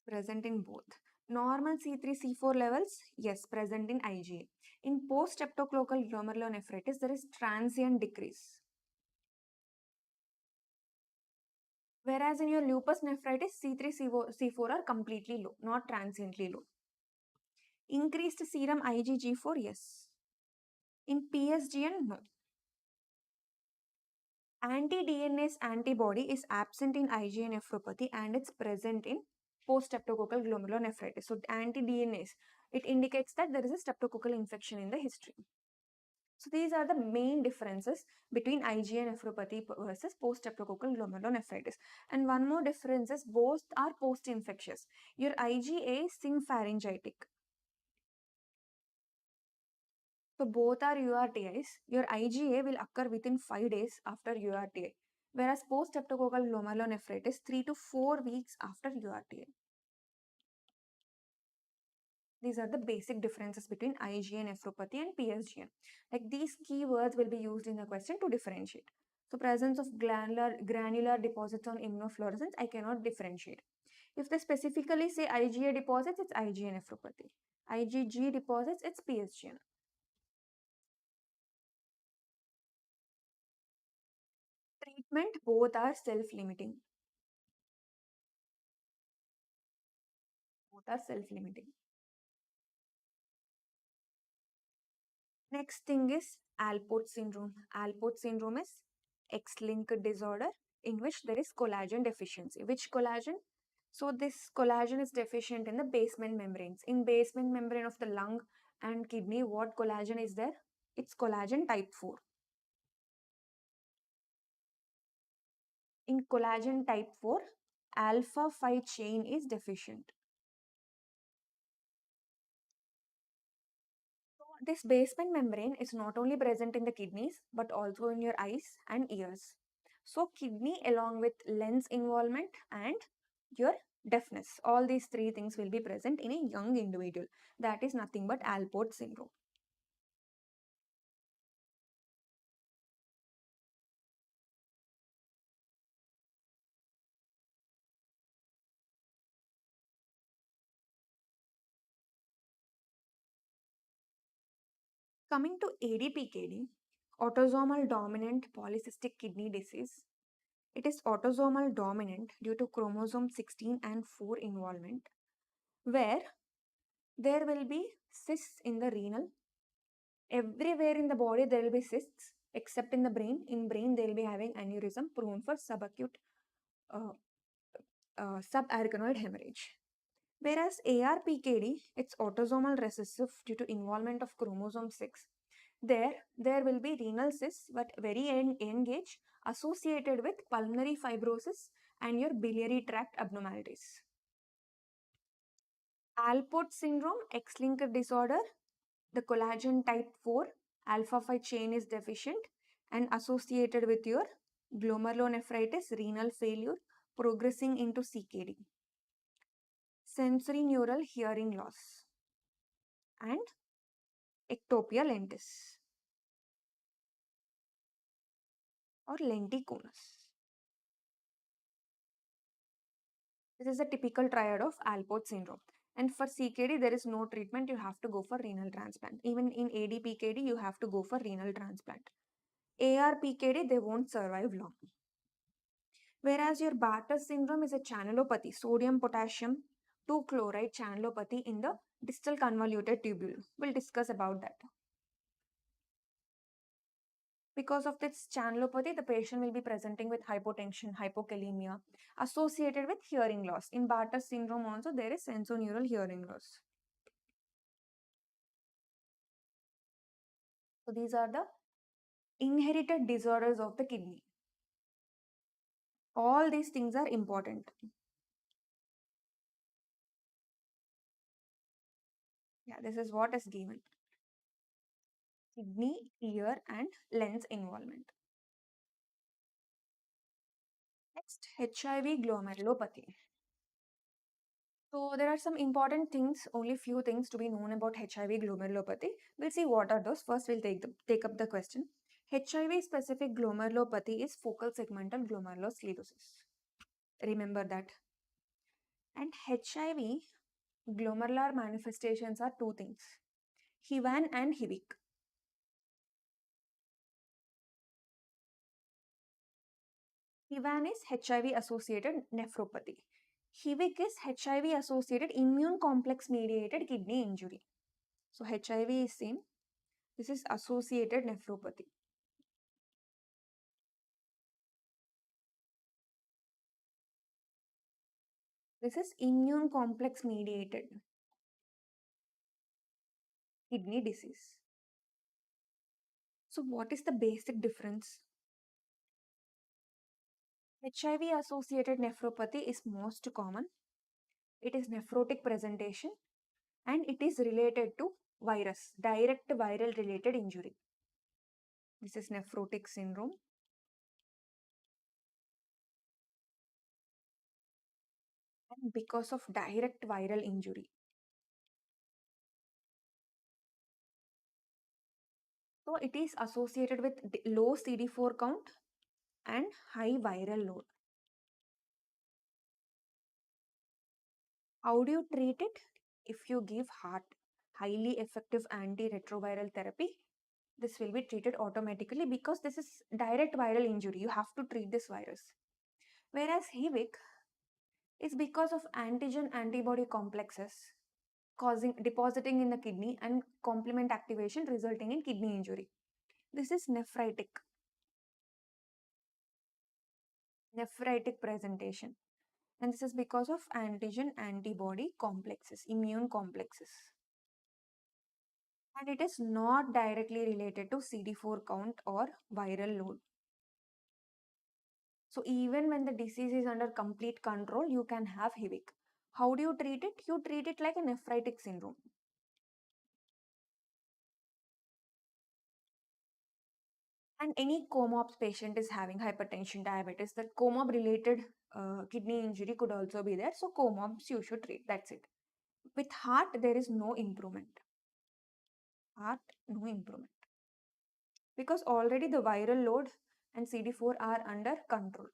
Present in both. Normal C3, C4 levels, yes, present in IgA. In post-streptococcal glomerulonephritis, there is transient decrease. Whereas in your lupus nephritis, C3, C4 are completely low, not transiently low. Increased serum IgG4, yes. In PSGN, no. Anti-DNase antibody is absent in IgA nephropathy and it's present in post-streptococcal glomerulonephritis. So anti-DNase, It indicates that there is a streptococcal infection in the history. So these are the main differences between IgA nephropathy versus post-streptococcal glomerulonephritis. And one more difference is both are post-infectious. Your IgA is sympharingitic. So both are URTIs. Your IgA will occur within 5 days after URTI, whereas post-streptococcal glomerulonephritis 3 to 4 weeks after URTI. These are the basic differences between IgA nephropathy and PSGN. Like these keywords will be used in the question to differentiate. So presence of granular deposits on immunofluorescence, I cannot differentiate. If they specifically say IgA deposits, it's IgA nephropathy. IgG deposits, it's PSGN. Treatment, both are self-limiting. Both are self-limiting. Next thing is Alport syndrome. Alport syndrome is X-linked disorder in which there is collagen deficiency. Which collagen? So this collagen is deficient in the basement membranes. In basement membrane of the lung and kidney, what collagen is there? It's collagen type 4. In collagen type 4, alpha 5 chain is deficient. This basement membrane is not only present in the kidneys but also in your eyes and ears. So kidney along with lens involvement and your deafness, all these three things will be present in a young individual. That is nothing but Alport syndrome. Coming to ADPKD, autosomal dominant polycystic kidney disease. It is autosomal dominant due to chromosome 16 and 4 involvement, where there will be cysts in the renal. Everywhere in the body there will be cysts except in the brain. In brain they will be having aneurysm prone for subacute uh, subarachnoid hemorrhage. Whereas ARPKD, it's autosomal recessive due to involvement of chromosome 6. There will be renal cysts but very young age associated with pulmonary fibrosis and your biliary tract abnormalities. Alport syndrome, X-linked disorder, the collagen type 4 alpha 5 chain is deficient and associated with your glomerulonephritis, renal failure, progressing into CKD. Sensory neural hearing loss and ectopia lentis or lenticonus. This is a typical triad of Alport syndrome. And for CKD, there is no treatment. You have to go for renal transplant. Even in ADPKD, you have to go for renal transplant. ARPKD, they won't survive long. Whereas your Bartter syndrome is a channelopathy, sodium potassium 2 chloride channelopathy in the distal convoluted tubule. We'll discuss about that. Because of this channelopathy, the patient will be presenting with hypotension, hypokalemia, associated with hearing loss. In Bartter syndrome also, there is sensorineural hearing loss. So these are the inherited disorders of the kidney. All these things are important. Yeah, this is what is given. Kidney, ear and lens involvement. Next, HIV glomerulopathy. So there are some important things, only few things to be known about HIV glomerulopathy. We'll see what are those. First, we'll take up the question. HIV specific glomerulopathy is focal segmental glomerulosclerosis. Remember that. And HIV glomerular manifestations are two things, HIVAN and HIVIC. HIVAN is HIV associated nephropathy. HIVIC is HIV associated immune complex mediated kidney injury. So HIV is same. This is associated nephropathy. This is immune complex mediated. kidney disease. So, what is the basic difference? HIV associated nephropathy is most common. It is nephrotic presentation and it is related to virus, direct viral related injury. This is nephrotic syndrome. And because of direct viral injury. So it is associated with low CD4 count and high viral load. How do you treat it? If you give highly effective antiretroviral therapy, this will be treated automatically because this is direct viral injury. You have to treat this virus. Whereas HEVIC is because of antigen antibody complexes depositing in the kidney and complement activation resulting in kidney injury. This is nephritic presentation, and this is because of antigen antibody complexes, immune complexes, and it is not directly related to CD4 count or viral load. So even when the disease is under complete control, you can have HEVIC. How do you treat it? You treat it like a nephritic syndrome. And any COMOrbs patient is having hypertension, diabetes, that COMORB related kidney injury could also be there. So COMOrbs you should treat. That's it. With heart, there is no improvement. Heart, no improvement. Because already the viral load and CD4 are under control.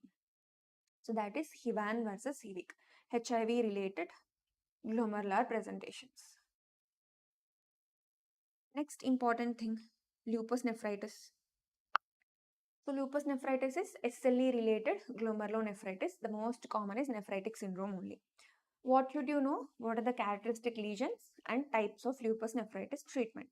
So that is HIVAN versus HEVIC, HIV related glomerular presentations. Next important thing, lupus nephritis. So lupus nephritis is SLE related glomerulonephritis. The most common is nephritic syndrome only. What should you know? What are the characteristic lesions and types of lupus nephritis treatment?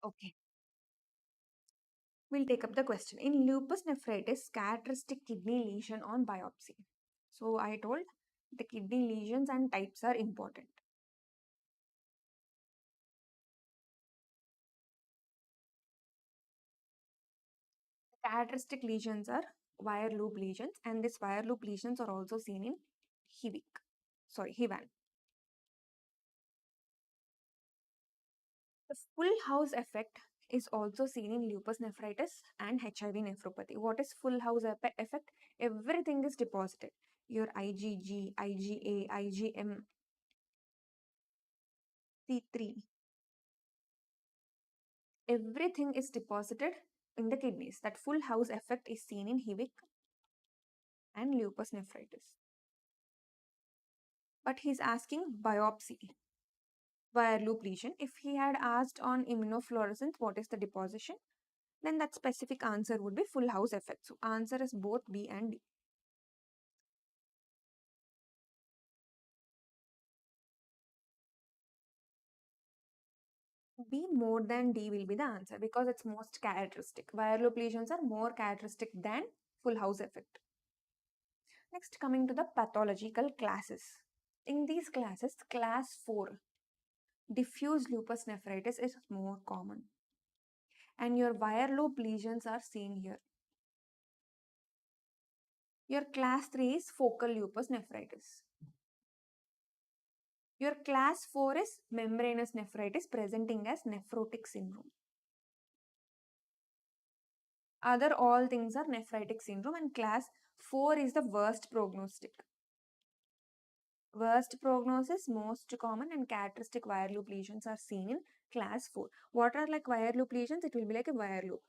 Okay. We'll take up the question. In lupus nephritis, characteristic kidney lesion on biopsy. So I told the kidney lesions and types are important. The characteristic lesions are wire loop lesions, and these wire loop lesions are also seen in HIVAN. The full house effect is also seen in lupus nephritis and HIV nephropathy. What is full house effect? Everything is deposited. Your IgG, IgA, IgM, C3, everything is deposited in the kidneys. That full house effect is seen in HIVIC and lupus nephritis. But he's asking biopsy, wire loop lesion. If he had asked on immunofluorescence, what is the deposition? Then that specific answer would be full house effect. So answer is both B and D. B more than D will be the answer because it's most characteristic. Wire loop lesions are more characteristic than full house effect. Next, coming to the pathological classes. In these classes, class 4, diffuse lupus nephritis is more common. And your wire loop lesions are seen here. Your class 3 is focal lupus nephritis. Your class 4 is membranous nephritis presenting as nephrotic syndrome. Other all things are nephritic syndrome, and class 4 is the worst prognostic. Worst prognosis, most common and characteristic wire loop lesions are seen in class 4. What are like wire loop lesions? It will be like a wire loop.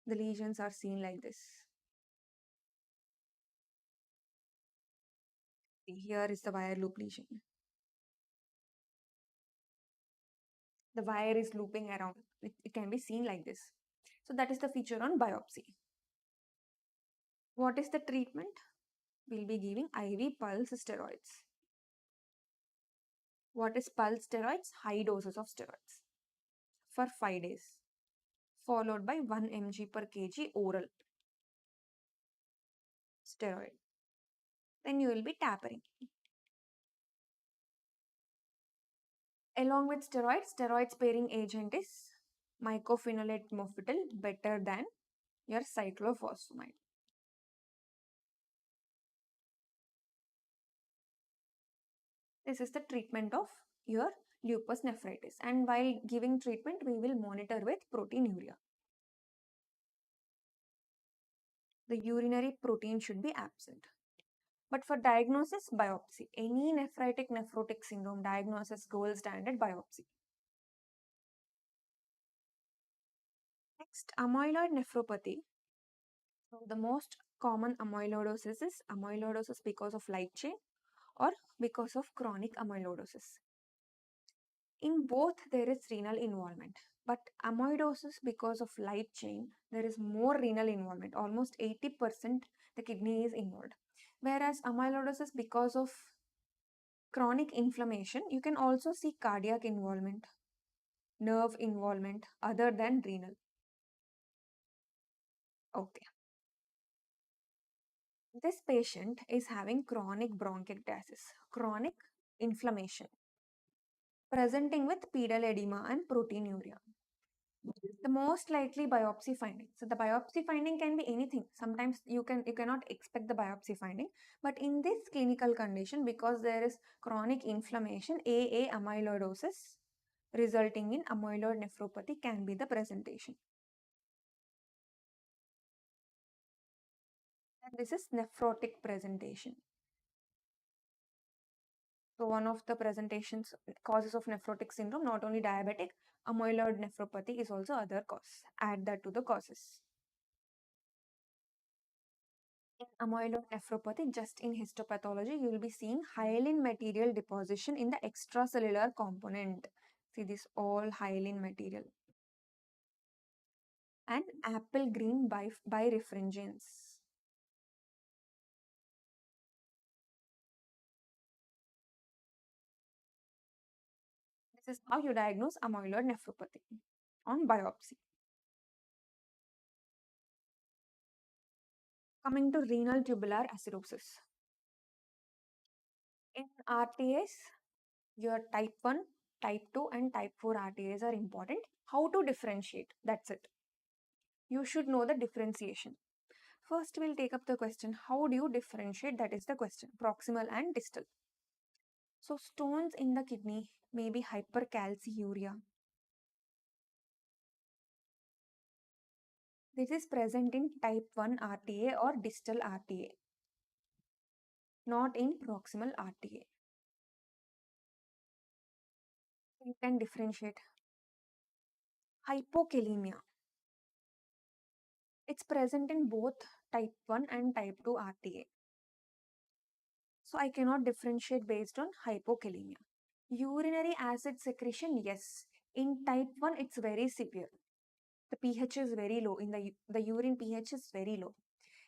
The lesions are seen like this. Here is the wire loop lesion. The wire is looping around. It can be seen like this. So that is the feature on biopsy. What is the treatment? We'll be giving IV pulse steroids. What is pulse steroids? High doses of steroids for 5 days, followed by 1 mg per kg oral steroid. Then you will be tapering. Along with steroids, steroid sparing agent is mycophenolate mofetil, better than your cyclophosphamide. This is the treatment of your lupus nephritis, and while giving treatment we will monitor with proteinuria. The urinary protein should be absent. But for diagnosis, biopsy. Any nephrotic syndrome diagnosis, gold standard biopsy. Next, amyloid nephropathy. So the most common amyloidosis is amyloidosis because of light chain or because of chronic amyloidosis. In both, there is renal involvement, but amyloidosis because of light chain, there is more renal involvement, almost 80% the kidney is involved. Whereas amyloidosis because of chronic inflammation, you can also see cardiac involvement, nerve involvement other than renal. Okay. This patient is having chronic bronchiectasis, chronic inflammation, presenting with pedal edema and proteinuria. The most likely biopsy finding. So the biopsy finding can be anything. Sometimes you cannot expect the biopsy finding, but in this clinical condition, because there is chronic inflammation, AA amyloidosis resulting in amyloid nephropathy can be the presentation. And this is nephrotic presentation. So one of the presentations causes of nephrotic syndrome, not only diabetic, amyloid nephropathy is also other cause. Add that to the causes. In amyloid nephropathy, just in histopathology, you will be seeing hyaline material deposition in the extracellular component. See this all hyaline material. And apple green birefringence. This is how you diagnose amyloid nephropathy on biopsy. Coming to renal tubular acidosis. In RTAs, your type 1, type 2 and type 4 RTAs are important. How to differentiate? That's it. You should know the differentiation. First, we'll take up the question, how do you differentiate? That is the question, proximal and distal. So, stones in the kidney may be hypercalciuria. This is present in type 1 RTA or distal RTA, not in proximal RTA. You can differentiate. Hypokalemia. It's present in both type 1 and type 2 RTA. So I cannot differentiate based on hypokalemia. Urinary acid secretion, yes. In type 1, it's very severe. The pH is very low. In the urine pH is very low.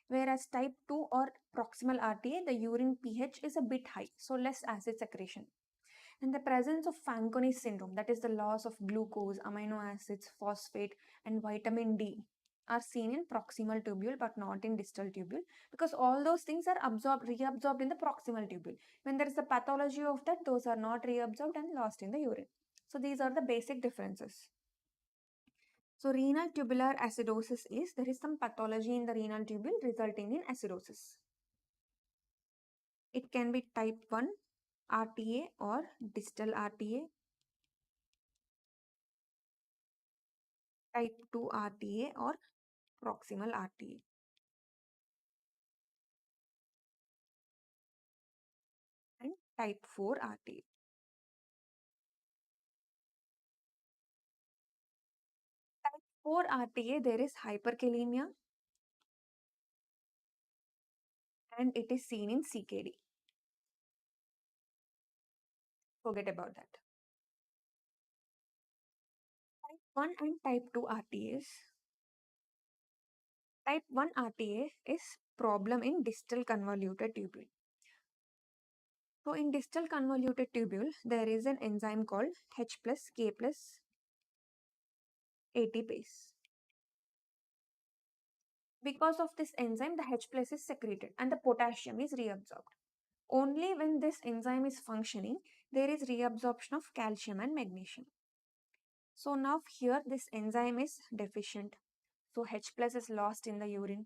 Whereas type 2 or proximal RTA, the urine pH is a bit high, so less acid secretion. And the presence of Fanconi syndrome, that is the loss of glucose, amino acids, phosphate, and vitamin D, are seen in proximal tubule but not in distal tubule, because all those things are reabsorbed in the proximal tubule. When there is a pathology of that, those are not reabsorbed and lost in the urine. So these are the basic differences. So renal tubular acidosis is, there is some pathology in the renal tubule resulting in acidosis. It can be type 1 RTA or distal RTA, type 2 RTA or proximal RTA. And type 4 RTA. Type 4 RTA, there is hyperkalemia and it is seen in CKD. Forget about that. 1 and type 2 RTAs. Type 1 RTA is problem in distal convoluted tubule. So in distal convoluted tubule, there is an enzyme called H plus K plus ATPase. Because of this enzyme, the H plus is secreted and the potassium is reabsorbed. Only when this enzyme is functioning, there is reabsorption of calcium and magnesium. So now here this enzyme is deficient. So H plus is lost in the urine.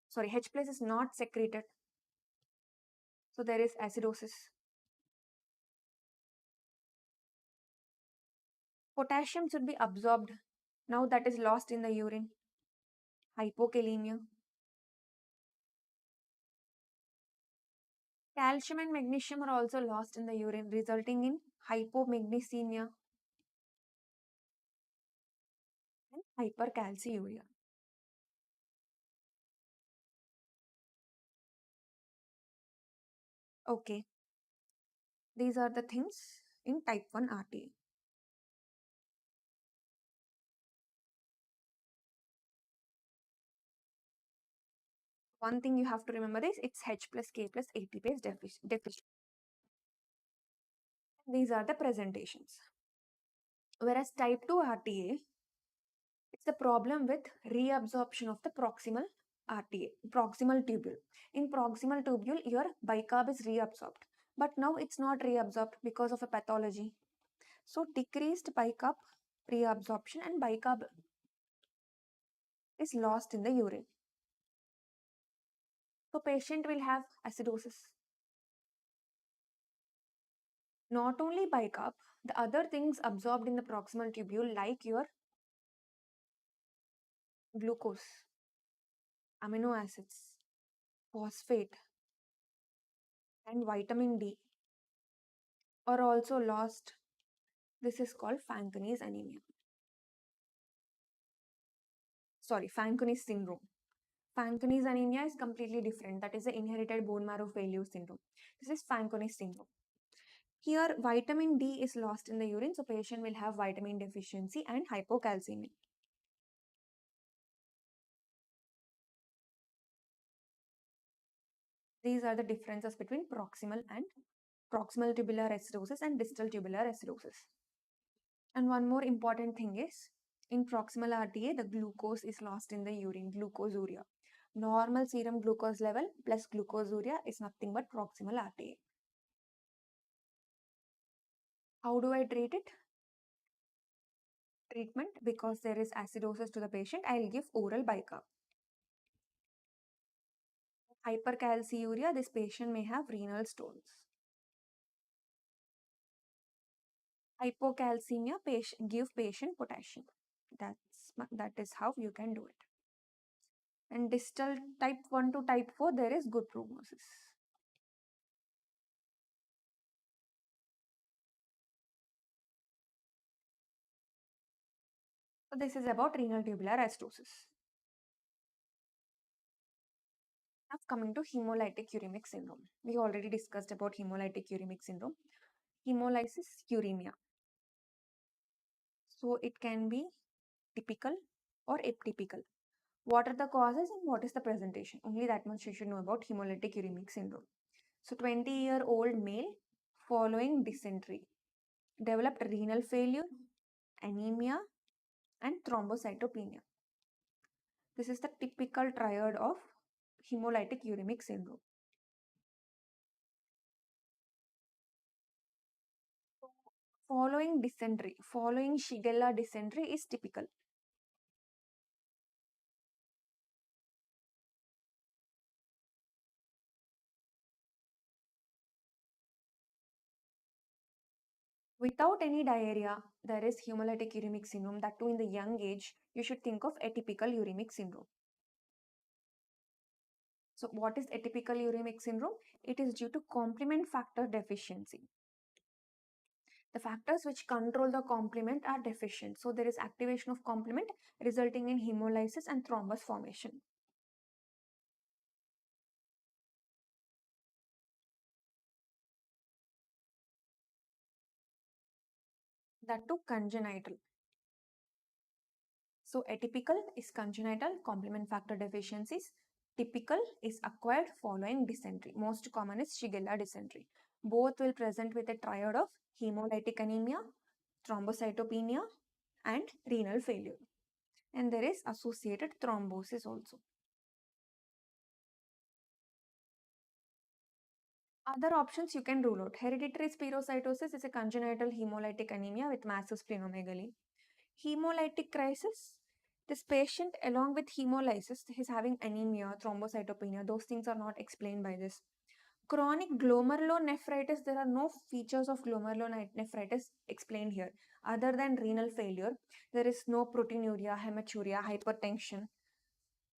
Sorry, H plus is not secreted. So there is acidosis. Potassium should be absorbed. Now that is lost in the urine. Hypokalemia. Calcium and magnesium are also lost in the urine, resulting in hypomagnesemia and hypercalciuria. Okay, these are the things in type 1 RTA. One thing you have to remember is it's H plus K plus ATPase deficient. These are the presentations. Whereas type 2 RTA, it's the problem with reabsorption of the proximal RTA, proximal tubule. In proximal tubule, your bicarb is reabsorbed, but now it's not reabsorbed because of a pathology. So decreased bicarb reabsorption and bicarb is lost in the urine. So patient will have acidosis. Not only bicarb, the other things absorbed in the proximal tubule like your glucose, amino acids, phosphate, and vitamin D are also lost. This is called Fanconi's anemia. Sorry, Fanconi's syndrome. Fanconi's anemia is completely different. That is the inherited bone marrow failure syndrome. This is Fanconi's syndrome. Here, vitamin D is lost in the urine, so patient will have vitamin deficiency and hypocalcemia. These are the differences between proximal tubular acidosis and distal tubular acidosis. And one more important thing is, in proximal RTA, the glucose is lost in the urine, glucosuria. Normal serum glucose level plus glucosuria is nothing but proximal RTA. How do I treat it? Treatment, because there is acidosis to the patient, I'll give oral bicarb. Hypercalciuria, this patient may have renal stones. Hypocalcemia, give patient potassium. That is how you can do it. And distal type 1 to type 4, there is good prognosis. So this is about renal tubular acidosis. Now coming to hemolytic uremic syndrome. We already discussed about hemolytic uremic syndrome. Hemolysis uremia. So it can be typical or atypical. What are the causes and what is the presentation? Only that much you should know about hemolytic uremic syndrome. So 20-year-old male following dysentery developed renal failure, anemia, and thrombocytopenia. This is the typical triad of hemolytic uremic syndrome. Following dysentery, following Shigella dysentery is typical. Without any diarrhea, there is hemolytic uremic syndrome. That too in the young age, you should think of atypical uremic syndrome. So what is atypical uremic syndrome? It is due to complement factor deficiency. The factors which control the complement are deficient. So there is activation of complement resulting in hemolysis and thrombus formation. That too congenital. So atypical is congenital complement factor deficiencies. Typical is acquired following dysentery. Most common is Shigella dysentery. Both will present with a triad of hemolytic anemia, thrombocytopenia, and renal failure. And there is associated thrombosis also. Other options you can rule out. Hereditary spherocytosis is a congenital hemolytic anemia with massive splenomegaly. Hemolytic crisis, this patient along with hemolysis is having anemia, thrombocytopenia. Those things are not explained by this. Chronic glomerulonephritis, there are no features of glomerulonephritis explained here. Other than renal failure, there is no proteinuria, hematuria, hypertension.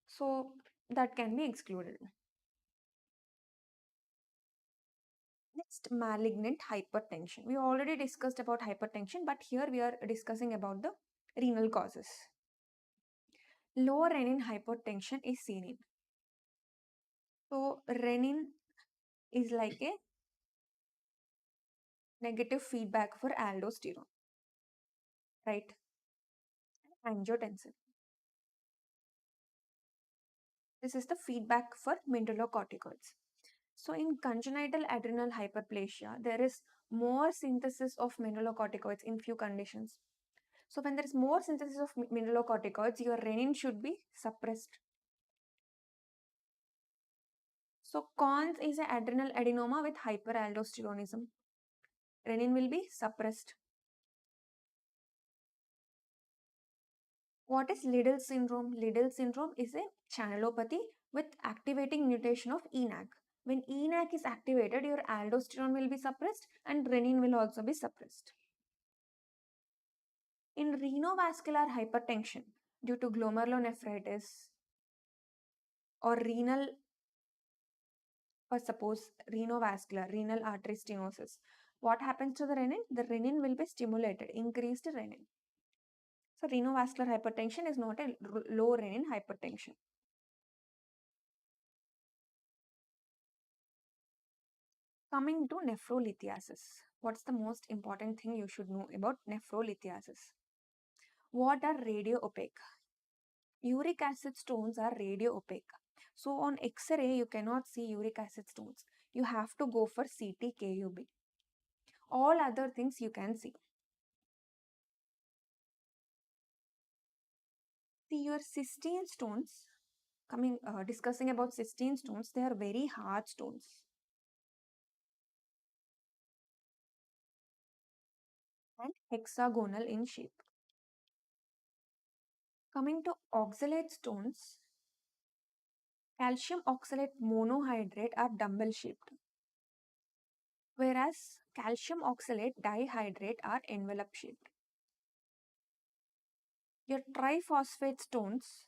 So that can be excluded. Next, malignant hypertension. We already discussed about hypertension, but here we are discussing about the renal causes. Low renin hypertension is seen in. So renin is like a negative feedback for aldosterone, right? Angiotensin. This is the feedback for mineralocorticoids. So in congenital adrenal hyperplasia, there is more synthesis of mineralocorticoids in few conditions. So when there is more synthesis of mineralocorticoids, your renin should be suppressed. So cons is an adrenal adenoma with hyperaldosteronism. Renin will be suppressed. What is Liddle syndrome? Liddle syndrome is a channelopathy with activating mutation of ENaC. When ENaC is activated, your aldosterone will be suppressed and renin will also be suppressed. In renovascular hypertension due to glomerulonephritis or renal, or suppose renovascular, renal artery stenosis, what happens to the renin? The renin will be stimulated, increased renin. So renovascular hypertension is not a low renin hypertension. Coming to nephrolithiasis. What's the most important thing you should know about nephrolithiasis? What are radio-opaque? Uric acid stones are radio-opaque. So on X-ray, you cannot see uric acid stones. You have to go for CT KUB. All other things you can see. See your cystine stones. Discussing about cystine stones, they are very hard stones. And hexagonal in shape. Coming to oxalate stones, calcium oxalate monohydrate are dumbbell shaped, whereas calcium oxalate dihydrate are envelope shaped. Your triphosphate stones,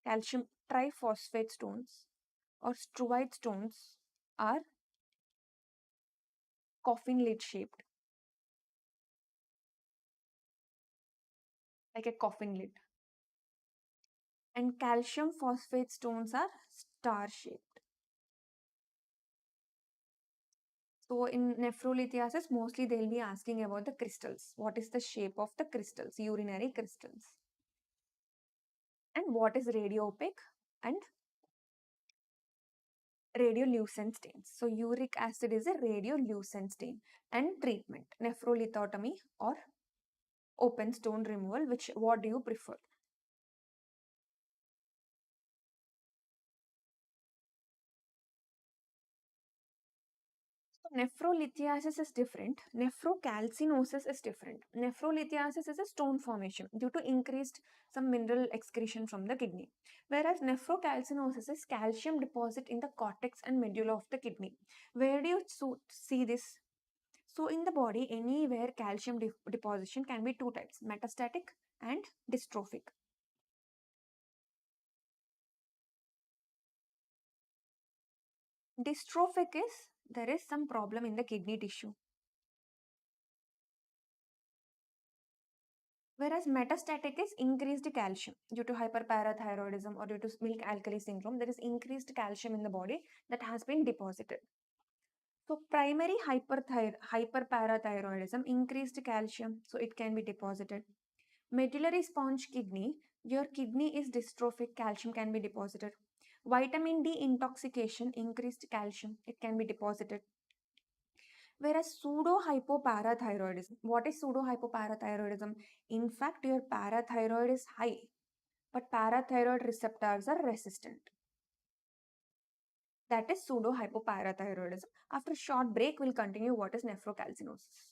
calcium triphosphate stones or struvite stones are coffin lid shaped, like a coffin lid. And calcium phosphate stones are star shaped. So in nephrolithiasis, mostly they'll be asking about the crystals. What is the shape of the crystals, urinary crystals? And what is radio-opaque and radiolucent stains? So uric acid is a radiolucent stain. And treatment, nephrolithotomy or open stone removal, what do you prefer? So nephrolithiasis is different. Nephrocalcinosis is different. Nephrolithiasis is a stone formation due to increased some mineral excretion from the kidney. Whereas nephrocalcinosis is calcium deposit in the cortex and medulla of the kidney. Where do you see this? So in the body, anywhere calcium deposition can be two types, metastatic and dystrophic. Dystrophic is there is some problem in the kidney tissue. Whereas metastatic is increased calcium due to hyperparathyroidism or due to milk alkali syndrome. There is increased calcium in the body that has been deposited. So primary hyperparathyroidism, increased calcium, so it can be deposited. Medullary sponge kidney, Your kidney is dystrophic, calcium can be deposited. Vitamin D intoxication, increased calcium, it can be deposited. Whereas pseudo hypoparathyroidism, what is pseudo hypoparathyroidism? In fact, your parathyroid is high, but parathyroid receptors are resistant. That is pseudo hypoparathyroidism. After a short break, we'll continue what is nephrocalcinosis.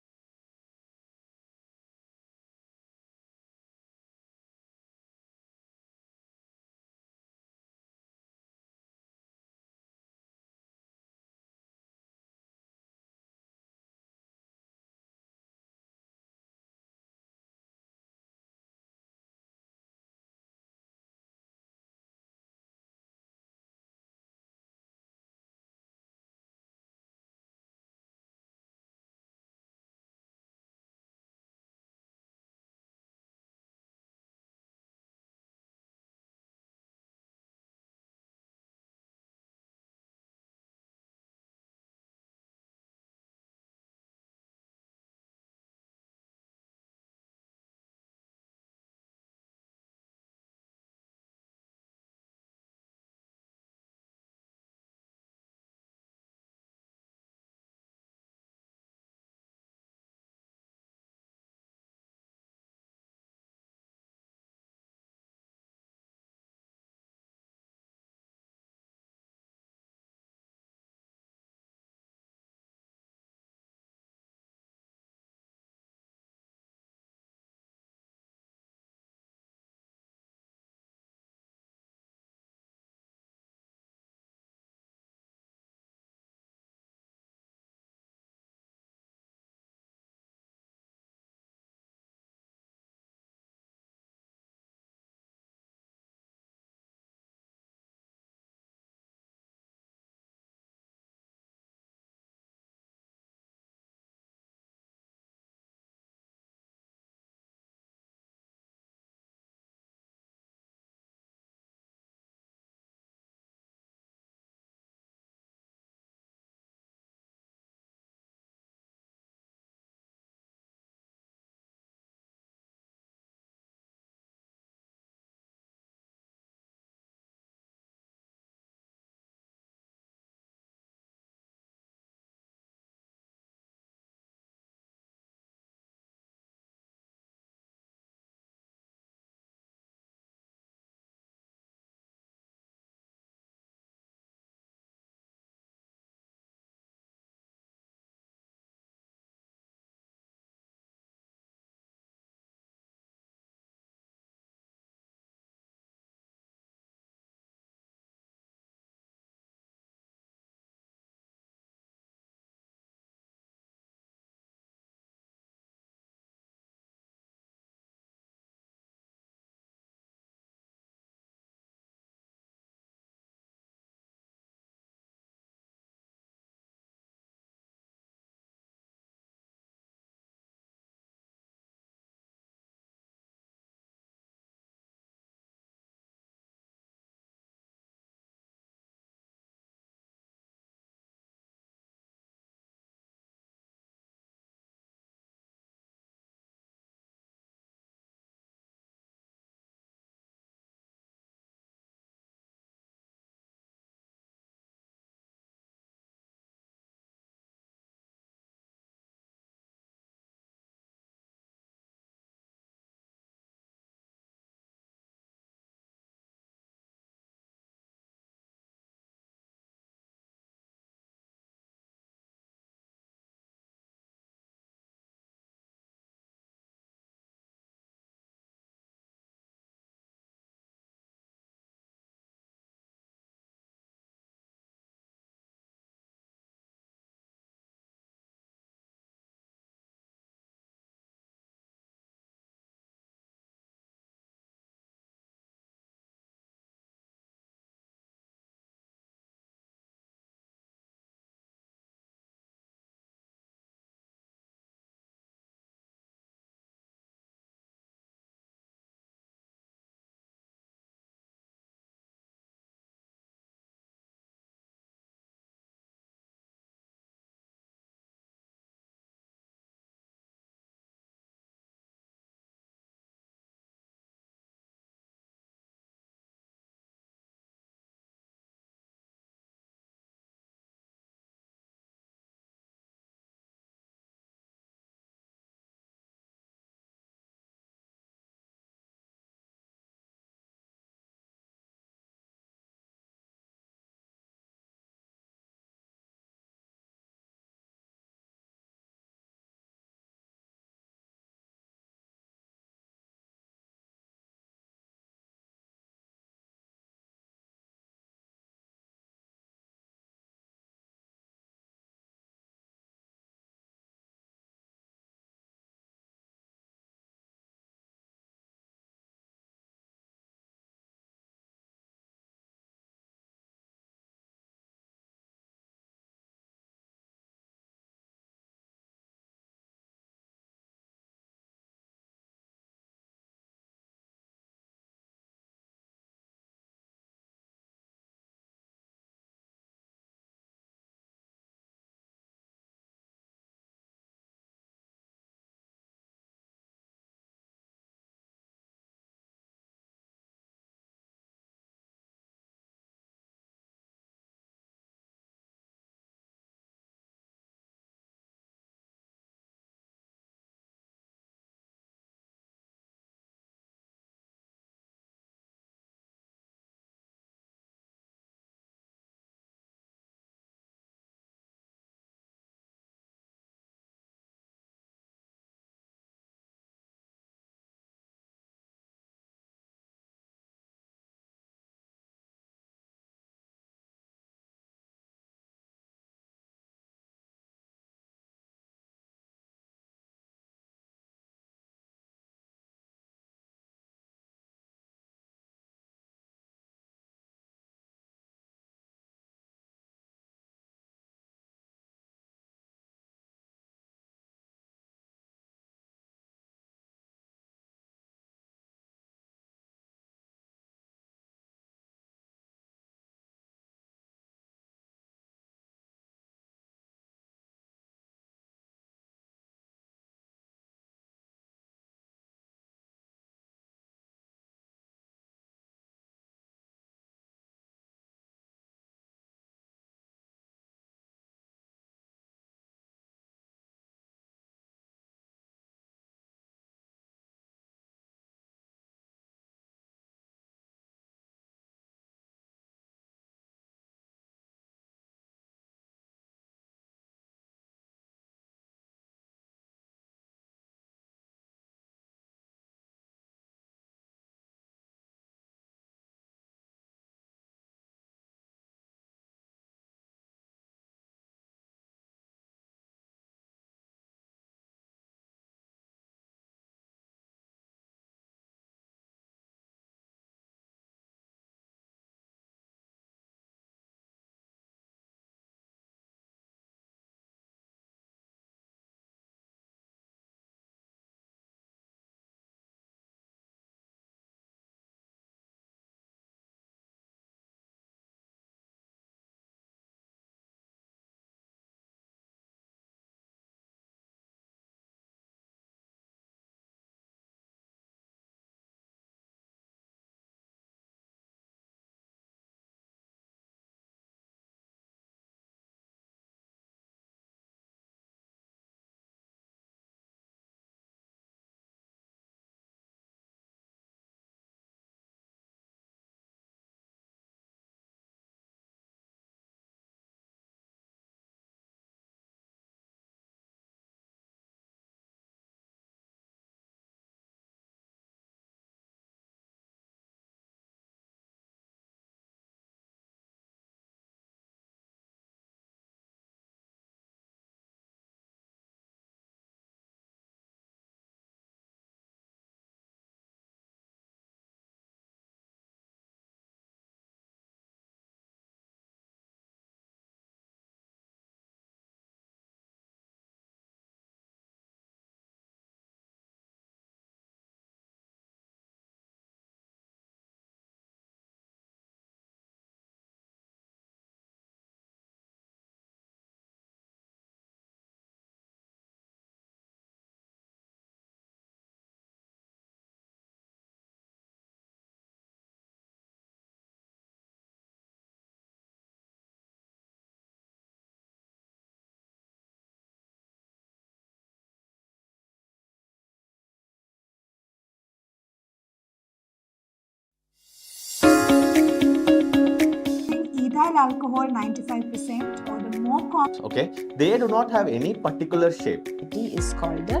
higher alcohol 95% or the more common Okay, they do not have any particular shape. It is called the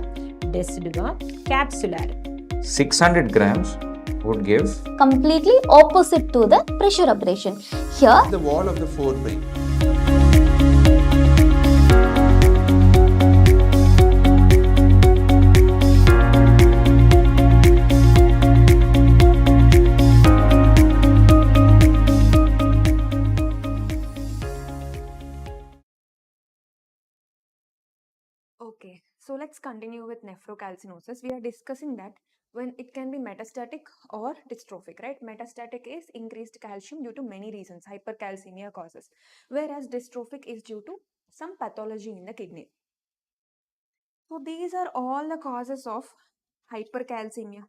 deciduous capsular. 600 grams would give Completely opposite to the pressure abrasion. Here, the wall of the forebrain. Okay, so let's continue with nephrocalcinosis. We are discussing that when it can be metastatic or dystrophic, right? Metastatic is increased calcium due to many reasons, hypercalcemia causes, whereas dystrophic is due to some pathology in the kidney. So these are all the causes of hypercalcemia.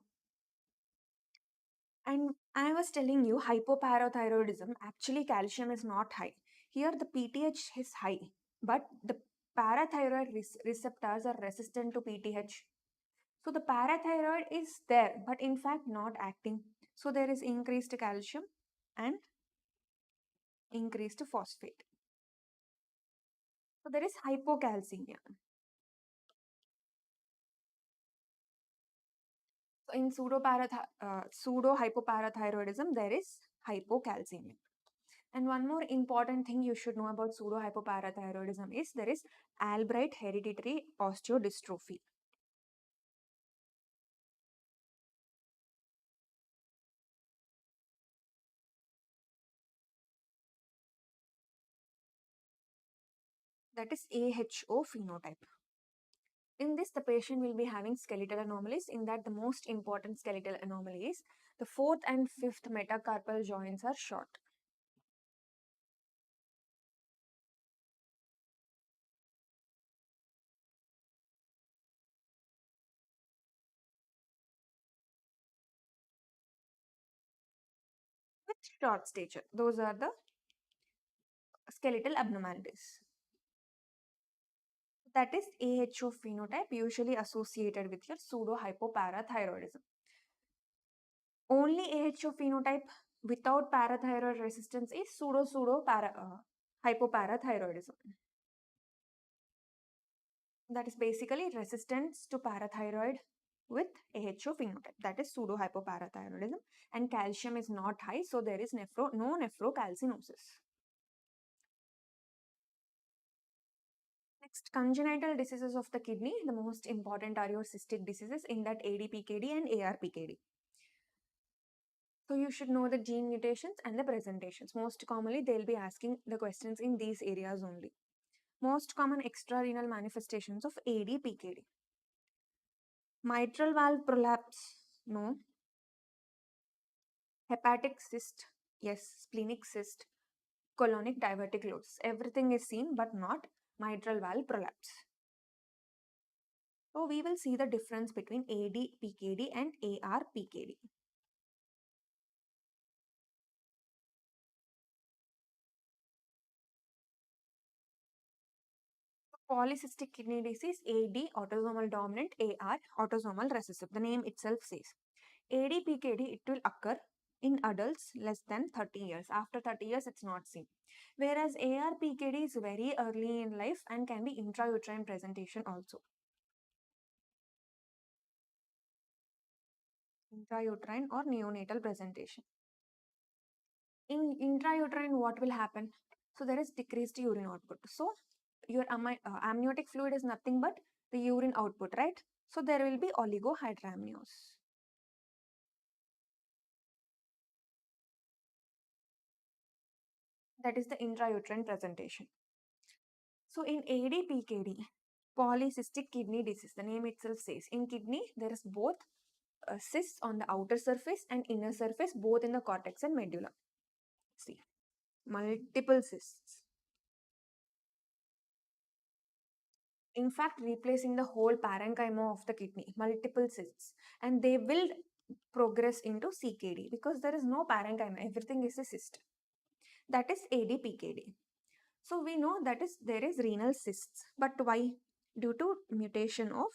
And I was telling you hypoparathyroidism, actually calcium is not high. Here the PTH is high, but the parathyroid receptors are resistant to PTH. So the parathyroid is there, but in fact not acting. So there is increased calcium and increased phosphate. So there is hypocalcemia. So in pseudo hypoparathyroidism, there is hypocalcemia. And one more important thing you should know about pseudo hypoparathyroidism is there is Albright hereditary osteodystrophy. That is AHO phenotype. In this, the patient will be having skeletal anomalies. In that, the most important skeletal anomaly is the fourth and fifth metacarpal joints are short. With short stature. Those are the skeletal abnormalities. That is AHO phenotype, usually associated with your pseudo hypoparathyroidism. Only AHO phenotype without parathyroid resistance is hypoparathyroidism. That is basically resistance to parathyroid with AHO phenotype. That is pseudo hypoparathyroidism, and calcium is not high, so there is no nephrocalcinosis. Next, congenital diseases of the kidney. The most important are your cystic diseases, in that ADPKD and ARPKD. So you should know the gene mutations and the presentations. Most commonly, they'll be asking the questions in these areas only. Most common extrarenal manifestations of ADPKD. Mitral valve prolapse, no. Hepatic cyst, yes. Splenic cyst, colonic diverticulosis. Everything is seen, but not mitral valve prolapse. So we will see the difference between ADPKD and ARPKD. Polycystic kidney disease, AD autosomal dominant, AR autosomal recessive. The name itself says. ADPKD, it will occur in adults less than 30 years. After 30 years, it's not seen. Whereas ARPKD is very early in life and can be intrauterine presentation also. Intrauterine or neonatal presentation. In intrauterine, what will happen? So there is decreased urine output. So your amniotic fluid is nothing but the urine output, right? So there will be oligohydramnios. That is the intrauterine presentation. So in ADPKD, polycystic kidney disease, the name itself says, in kidney there is both cysts on the outer surface and inner surface, both in the cortex and medulla. See, multiple cysts. In fact, replacing the whole parenchyma of the kidney, multiple cysts, and they will progress into CKD because there is no parenchyma, everything is a cyst. That is ADPKD. So we know that is there is renal cysts, but why? Due to mutation of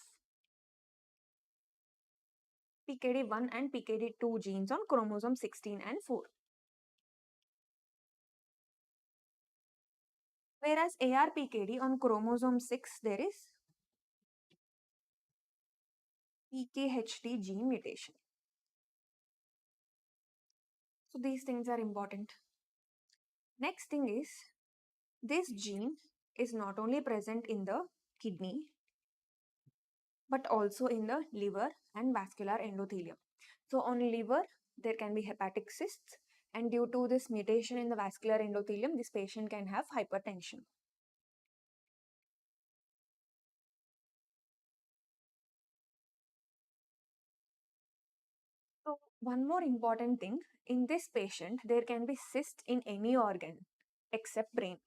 PKD1 and PKD2 genes on chromosome 16 and 4. Whereas ARPKD on chromosome 6, there is PKHD gene mutation. So these things are important. Next thing is, this gene is not only present in the kidney, but also in the liver and vascular endothelium. So on liver, there can be hepatic cysts, and due to this mutation in the vascular endothelium, this patient can have hypertension. So one more important thing, in this patient, there can be cyst in any organ except brain.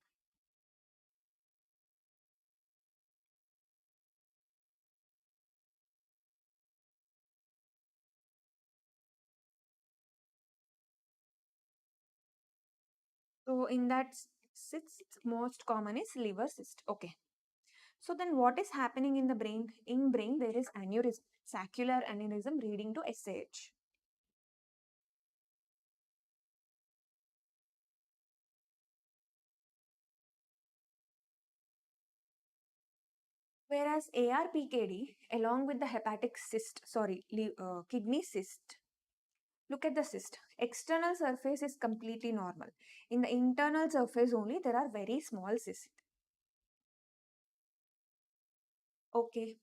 So in that cyst, most common is liver cyst. Okay. So then what is happening in the brain? In brain, there is aneurysm, saccular aneurysm leading to SAH. Whereas ARPKD, along with the hepatic cyst, kidney cyst, look at the cyst. External surface is completely normal. In the internal surface only, there are very small cysts. Okay,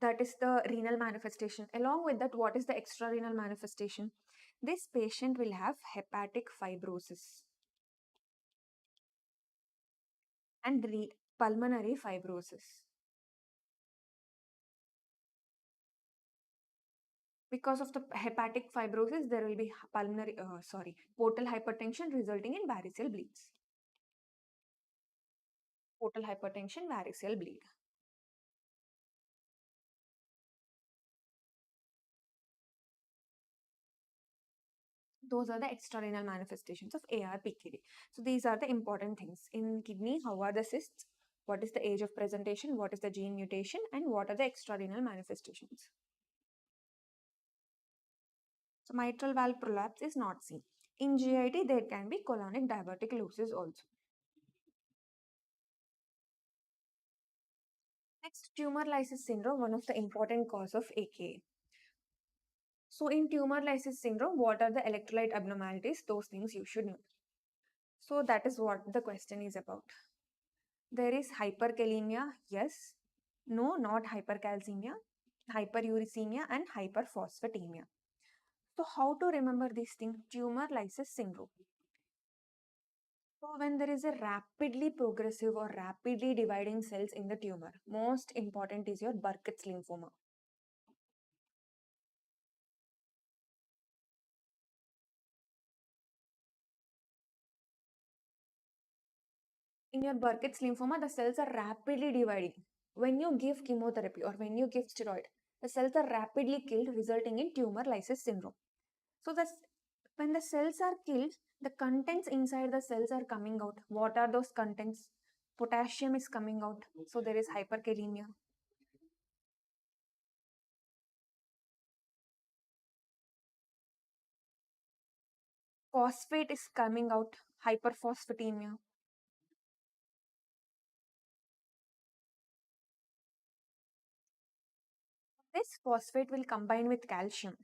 that is the renal manifestation. Along with that, what is the extrarenal manifestation? This patient will have hepatic fibrosis and pulmonary fibrosis. Because of the hepatic fibrosis, there will be portal hypertension resulting in variceal bleeds. Portal hypertension, variceal bleed. Those are the extrarenal manifestations of ARPKD. So these are the important things. In kidney, how are the cysts? What is the age of presentation? What is the gene mutation? And what are the extrarenal manifestations? So mitral valve prolapse is not seen. In GIT, there can be colonic diverticulosis also. Next, tumor lysis syndrome, one of the important cause of AKA. So in tumor lysis syndrome, what are the electrolyte abnormalities? Those things you should know. So that is what the question is about. There is hyperkalemia, yes. No, not hypercalcemia, hyperuricemia and hyperphosphatemia. So how to remember this thing? Tumor lysis syndrome. So when there is a rapidly progressive or rapidly dividing cells in the tumor, most important is your Burkitt's lymphoma. In your Burkitt's lymphoma, the cells are rapidly dividing. When you give chemotherapy or when you give steroid, the cells are rapidly killed, resulting in tumor lysis syndrome. So when the cells are killed, the contents inside the cells are coming out. What are those contents? Potassium is coming out. So there is hyperkalemia. Phosphate is coming out. Hyperphosphatemia. This phosphate will combine with calcium.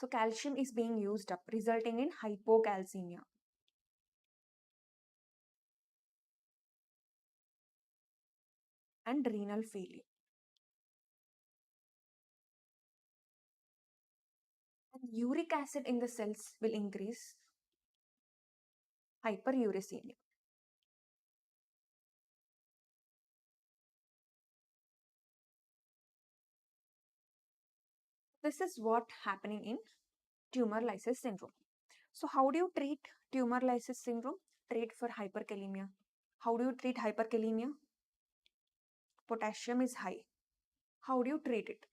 So calcium is being used up, resulting in hypocalcemia. And renal failure. And uric acid in the cells will increase. Hyperuricemia. This is what happening in tumor lysis syndrome. So how do you treat tumor lysis syndrome? Treat for hyperkalemia. How do you treat hyperkalemia? Potassium is high. How do you treat it?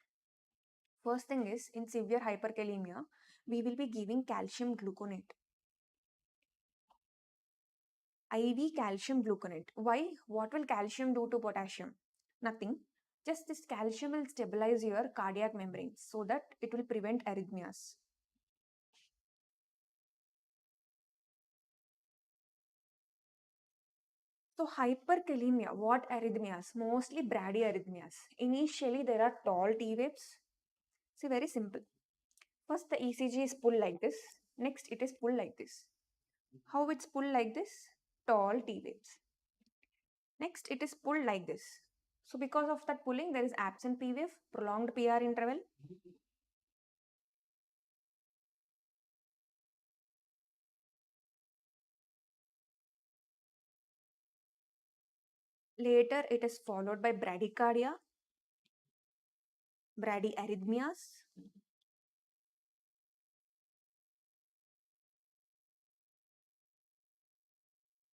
First thing is, in severe hyperkalemia, we will be giving calcium gluconate. IV calcium gluconate. Why? What will calcium do to potassium? Nothing. Just this calcium will stabilize your cardiac membranes so that it will prevent arrhythmias. So hyperkalemia, what arrhythmias? Mostly bradyarrhythmias. Initially there are tall T waves. See, very simple. First the ECG is pulled like this. Next it is pulled like this. How it's pulled like this? Tall T waves. Next it is pulled like this. So because of that pulling there is absent P wave, prolonged PR interval. Later it is followed by bradycardia, bradyarrhythmias.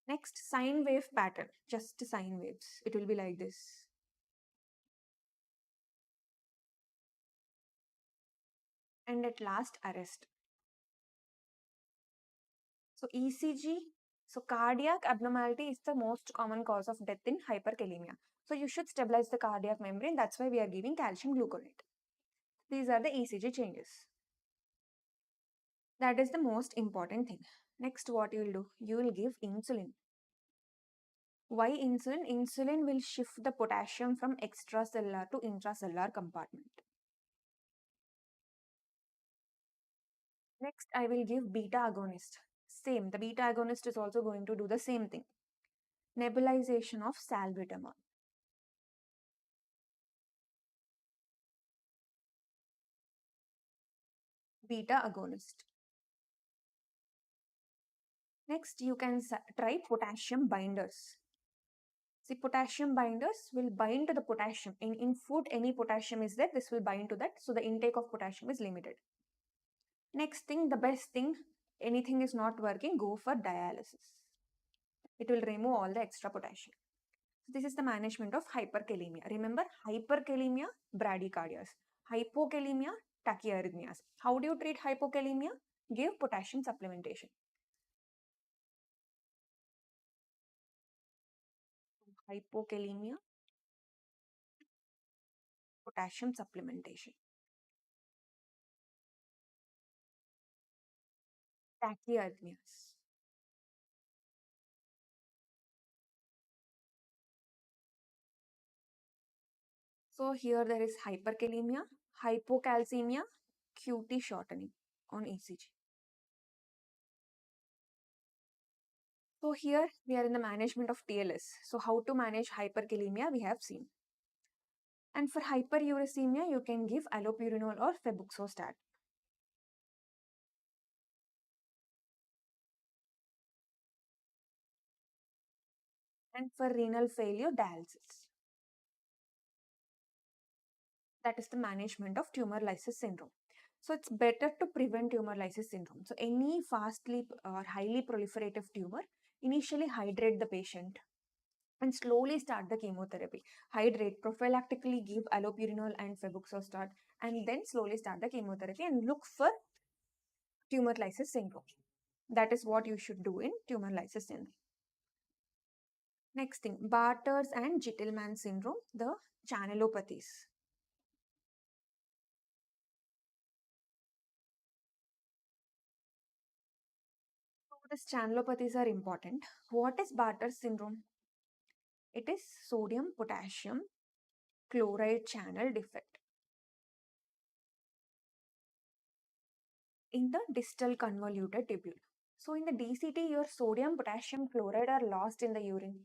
Next sine wave pattern, just sine waves. It will be like this. And at last arrest. So ECG, so cardiac abnormality is the most common cause of death in hyperkalemia. So you should stabilize the cardiac membrane. That's why we are giving calcium gluconate. These are the ECG changes. That is the most important thing. Next, what you will do? You will give insulin. Why insulin? Insulin will shift the potassium from extracellular to intracellular compartment. Next, I will give beta agonist. Same, the beta agonist is also going to do the same thing. Nebulization of salbutamol. Beta agonist. Next, you can try potassium binders. See, potassium binders will bind to the potassium. In food, any potassium is there, this will bind to that. So the intake of potassium is limited. Next thing, the best thing, anything is not working, go for dialysis. It will remove all the extra potassium. So this is the management of hyperkalemia. Remember, hyperkalemia, bradycardias. Hypokalemia, tachyarrhythmias. How do you treat hypokalemia? Give potassium supplementation. Hypokalemia, potassium supplementation. Tachyarrhythmias. So here there is hyperkalemia, hypocalcemia, QT shortening on ECG. So here we are in the management of TLS. So how to manage hyperkalemia we have seen. And for hyperuricemia you can give allopurinol or febuxostat. And for renal failure, dialysis. That is the management of tumor lysis syndrome. So it's better to prevent tumor lysis syndrome. So any fastly or highly proliferative tumor, initially hydrate the patient and slowly start the chemotherapy. Hydrate, prophylactically give allopurinol and febuxostat, and then slowly start the chemotherapy and look for tumor lysis syndrome. That is what you should do in tumor lysis syndrome. Next thing, Barter's and Gitelman syndrome, the channelopathies. So these channelopathies are important. What is Barter's syndrome? It is sodium potassium chloride channel defect in the distal convoluted tubule. So in the DCT, your sodium potassium chloride are lost in the urine.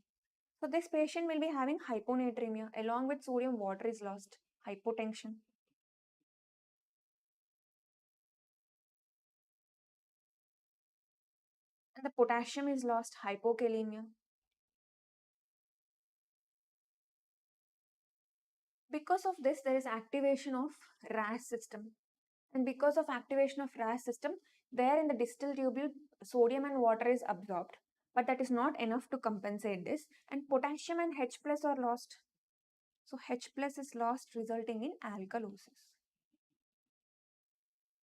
So this patient will be having hyponatremia, along with sodium water is lost, hypotension. And the potassium is lost, hypokalemia. Because of this, there is activation of RAS system. And because of activation of RAS system, there in the distal tubule, sodium and water is absorbed. But that is not enough to compensate this. And potassium and H plus are lost. So H plus is lost, resulting in alkalosis.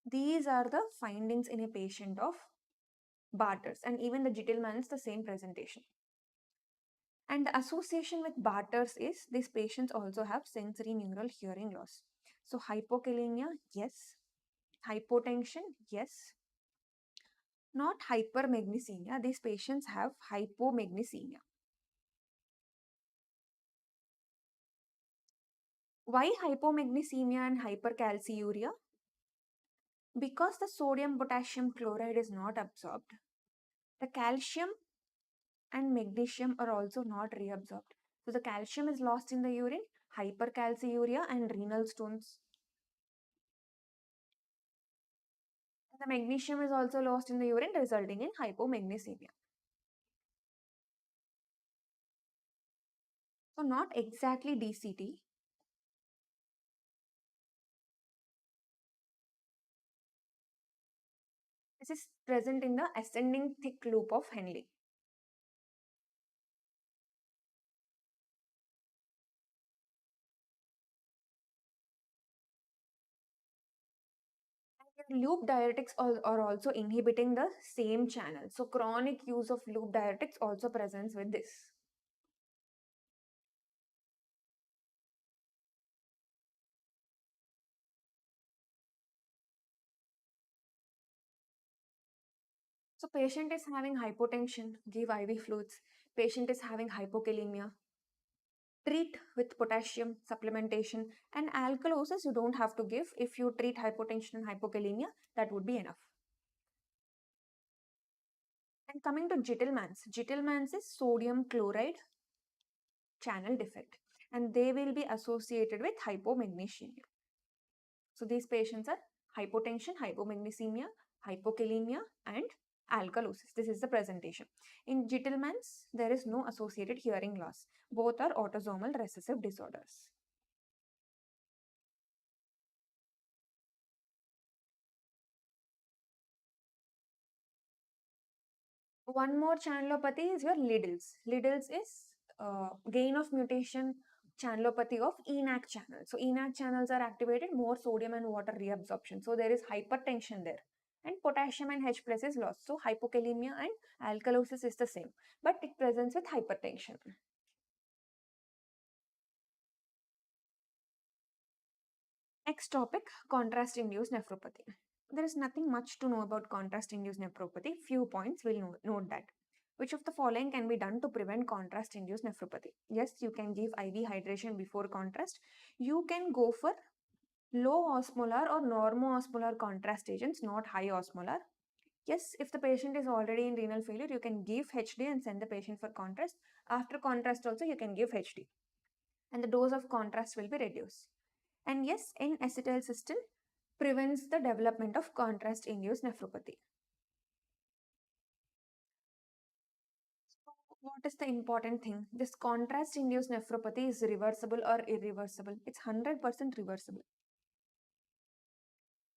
These are the findings in a patient of Barter's, and even the Gitelman is the same presentation. And the association with Barter's is these patients also have sensory neural hearing loss. So hypokalemia, yes. Hypotension, yes. Not hypermagnesemia. These patients have hypomagnesemia. Why hypomagnesemia and hypercalciuria? Because the sodium potassium chloride is not absorbed, the calcium and magnesium are also not reabsorbed. So the calcium is lost in the urine, hypercalciuria and renal stones. The magnesium is also lost in the urine, resulting in hypomagnesemia. So not exactly DCT. This is present in the ascending thick loop of Henle. Loop diuretics are also inhibiting the same channel. So chronic use of loop diuretics also presents with this. So patient is having hypotension, give IV fluids. Patient is having hypokalemia, treat with potassium supplementation, and alkalosis you don't have to give. If you treat hypotension and hypokalemia, that would be enough. And coming to Gittelmann's is sodium chloride channel defect, and they will be associated with hypomagnesemia. So these patients are hypotension, hypomagnesemia, hypokalemia, and alkalosis. This is the presentation. In Gittelmann's, there is no associated hearing loss. Both are autosomal recessive disorders. One more channelopathy is your Liddle's. Liddle's is gain of mutation channelopathy of ENaC channels. So ENaC channels are activated, more sodium and water reabsorption. So there is hypertension there. And potassium and H plus is lost. So hypokalemia and alkalosis is the same, but it presents with hypertension. Next topic, contrast-induced nephropathy. There is nothing much to know about contrast-induced nephropathy. Few points will note that. Which of the following can be done to prevent contrast-induced nephropathy? Yes, you can give IV hydration before contrast. You can go for low osmolar or normo-osmolar contrast agents, not high osmolar. Yes, if the patient is already in renal failure, you can give HD and send the patient for contrast. After contrast also, you can give HD. And the dose of contrast will be reduced. And yes, N-acetylcysteine prevents the development of contrast-induced nephropathy. So what is the important thing? This contrast-induced nephropathy is reversible or irreversible. It's 100% reversible.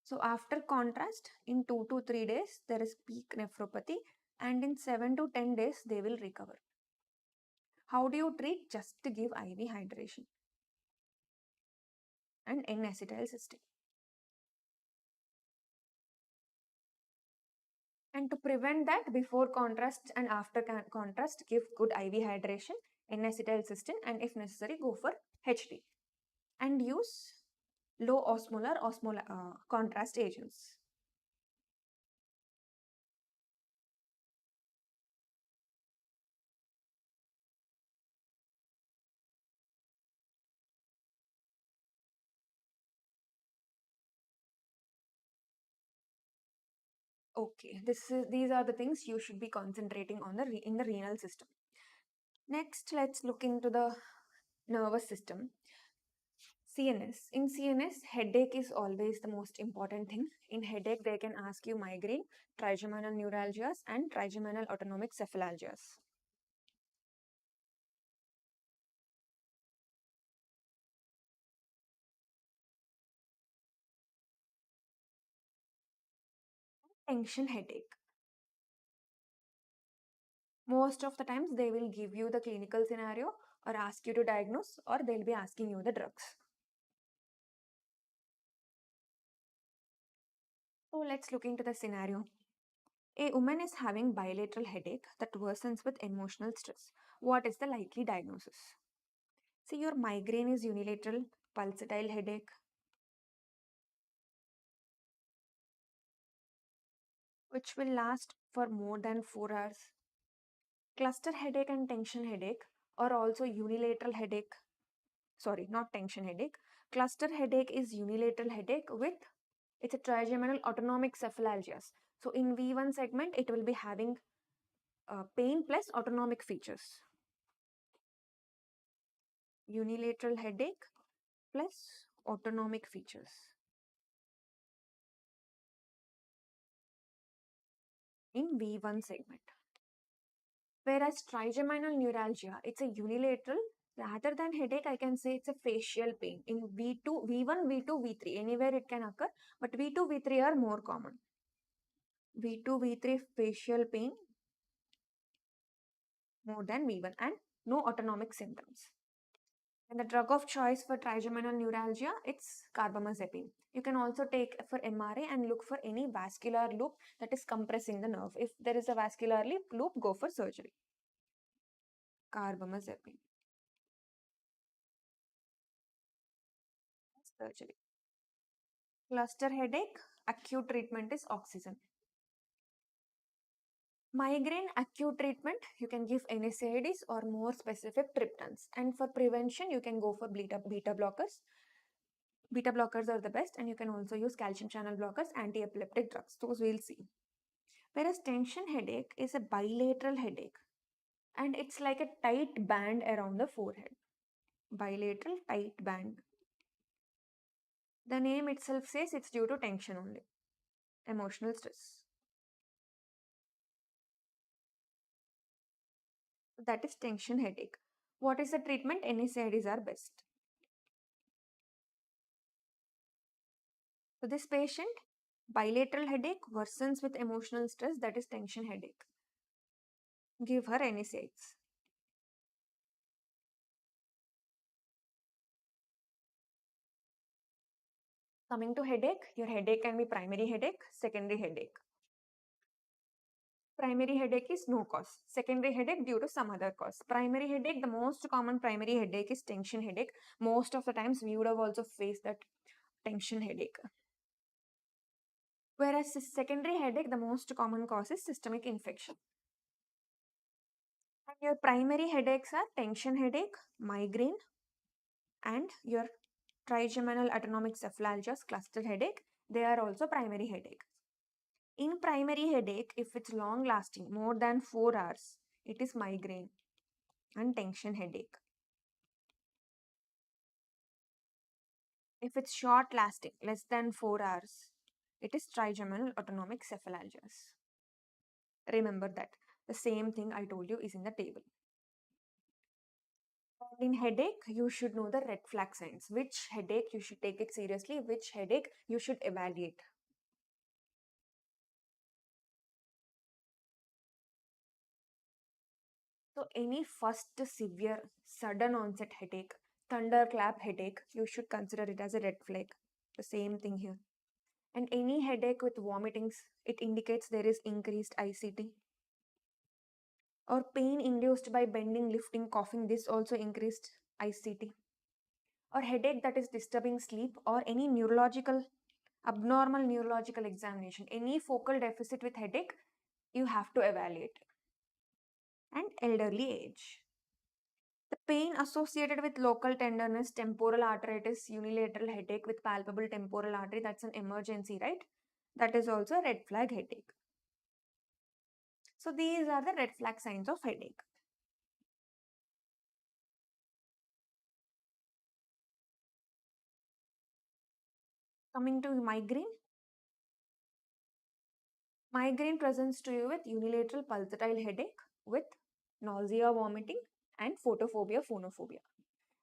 So after contrast, in 2 to 3 days, there is peak nephropathy, and in 7 to 10 days, they will recover. How do you treat? Just to give IV hydration and N-acetylcysteine. And to prevent that, before contrast and after contrast, give good IV hydration, N-acetylcysteine, and if necessary, go for HD. And use low osmolar contrast agents. Okay, these are the things you should be concentrating on in the renal system. Next, let's look into the nervous system. CNS. In CNS, headache is always the most important thing. In headache, they can ask you migraine, trigeminal neuralgias, and trigeminal autonomic cephalalgias. Tension headache. Most of the times, they will give you the clinical scenario or ask you to diagnose, or they'll be asking you the drugs. So let's look into the scenario. A woman is having bilateral headache that worsens with emotional stress. What is the likely diagnosis? See, your migraine is unilateral pulsatile headache, which will last for more than 4 hours. Cluster headache and tension headache are also unilateral headache. Sorry, not tension headache, Cluster headache is unilateral headache with it's a trigeminal autonomic cephalalgias. So in V1 segment, it will be having pain plus autonomic features. Unilateral headache plus autonomic features. In V1 segment. Whereas trigeminal neuralgia, it's a unilateral. Rather than headache, I can say it's a facial pain. In V2, V1, V2, V3, anywhere it can occur, but V2, V3 are more common. V2, V3 facial pain more than V1 and no autonomic symptoms. And the drug of choice for trigeminal neuralgia, it's carbamazepine. You can also take for MRI and look for any vascular loop that is compressing the nerve. If there is a vascular loop, go for surgery. Carbamazepine. Surgery. Cluster headache, acute treatment is oxygen. Migraine acute treatment, you can give NSAIDs or more specific triptans. And for prevention, you can go for beta blockers. Beta blockers are the best, and you can also use calcium channel blockers, anti-epileptic drugs. Those we'll see. Whereas tension headache is a bilateral headache, and it's like a tight band around the forehead. Bilateral tight band. The name itself says it's due to tension only, emotional stress. That is tension headache. What is the treatment? NSAIDs are best. So this patient, bilateral headache worsens with emotional stress, that is tension headache. Give her NSAIDs. Coming to headache, your headache can be primary headache, secondary headache. Primary headache is no cause. Secondary headache due to some other cause. Primary headache, the most common primary headache is tension headache. Most of the times we would have also faced that tension headache. Whereas secondary headache, the most common cause is systemic infection. And your primary headaches are tension headache, migraine, and your trigeminal autonomic cephalalgias, cluster headache. They are also primary headache. In primary headache, if it's long lasting, more than 4 hours, it is migraine and tension headache. If it's short lasting, less than 4 hours, it is trigeminal autonomic cephalalgias. Remember that. The same thing I told you is in the table. And in headache, you should know the red flag signs. Which headache you should take it seriously, which headache you should evaluate. So any first severe sudden onset headache, thunderclap headache, you should consider it as a red flag. The same thing here. And any headache with vomitings, it indicates there is increased ICT. Or pain induced by bending, lifting, coughing, this also increased ICT. Or headache that is disturbing sleep, or any abnormal neurological examination, any focal deficit with headache, you have to evaluate. And elderly age. The pain associated with local tenderness, temporal arteritis, unilateral headache with palpable temporal artery, that's an emergency, right? That is also a red flag headache. So these are the red flag signs of headache. Coming to migraine. Migraine presents to you with unilateral pulsatile headache with nausea, vomiting, and photophobia, phonophobia.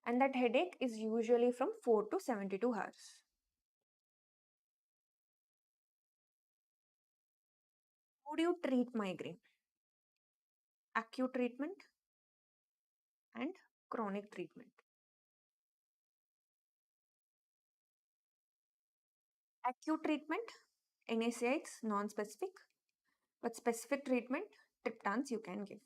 And that headache is usually from 4 to 72 hours. How do you treat migraine? Acute treatment and chronic treatment. Acute treatment, NSAIDs, non-specific, but specific treatment, triptans you can give.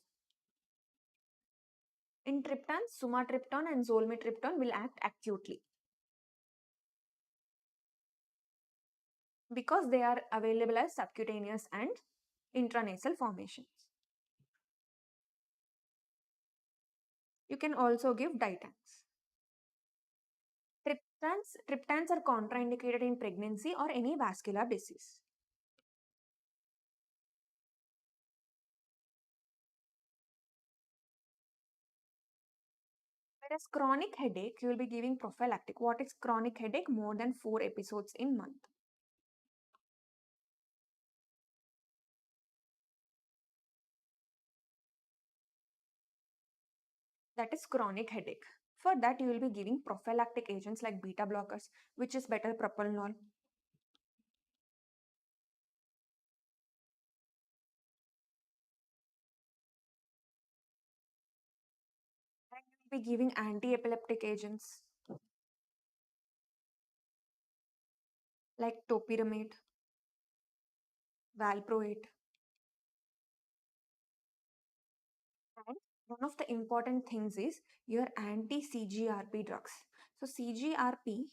In triptans, sumatriptan and zolmitriptan will act acutely because they are available as subcutaneous and intranasal formations. You can also give ditans. Triptans are contraindicated in pregnancy or any vascular disease. Whereas chronic headache, you will be giving prophylactic. What is chronic headache? More than 4 episodes in month. That is chronic headache. For that, you will be giving prophylactic agents like beta blockers, which is better propranolol. And you will be giving anti-epileptic agents like topiramate, valproate. And one of the important things is your anti-CGRP drugs. So CGRP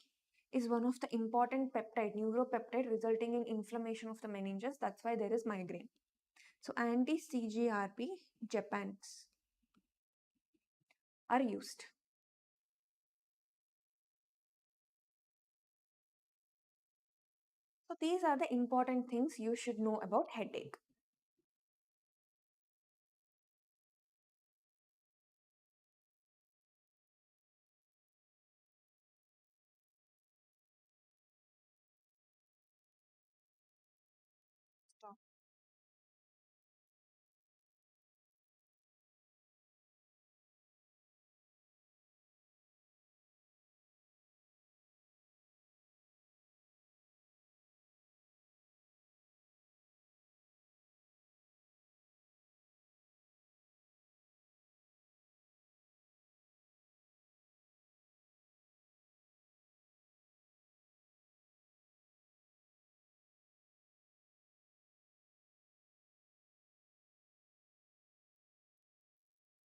is one of the important peptide, neuropeptide resulting in inflammation of the meninges. That's why there is migraine. So anti-CGRP Qbanks are used. So these are the important things you should know about headache. Stop.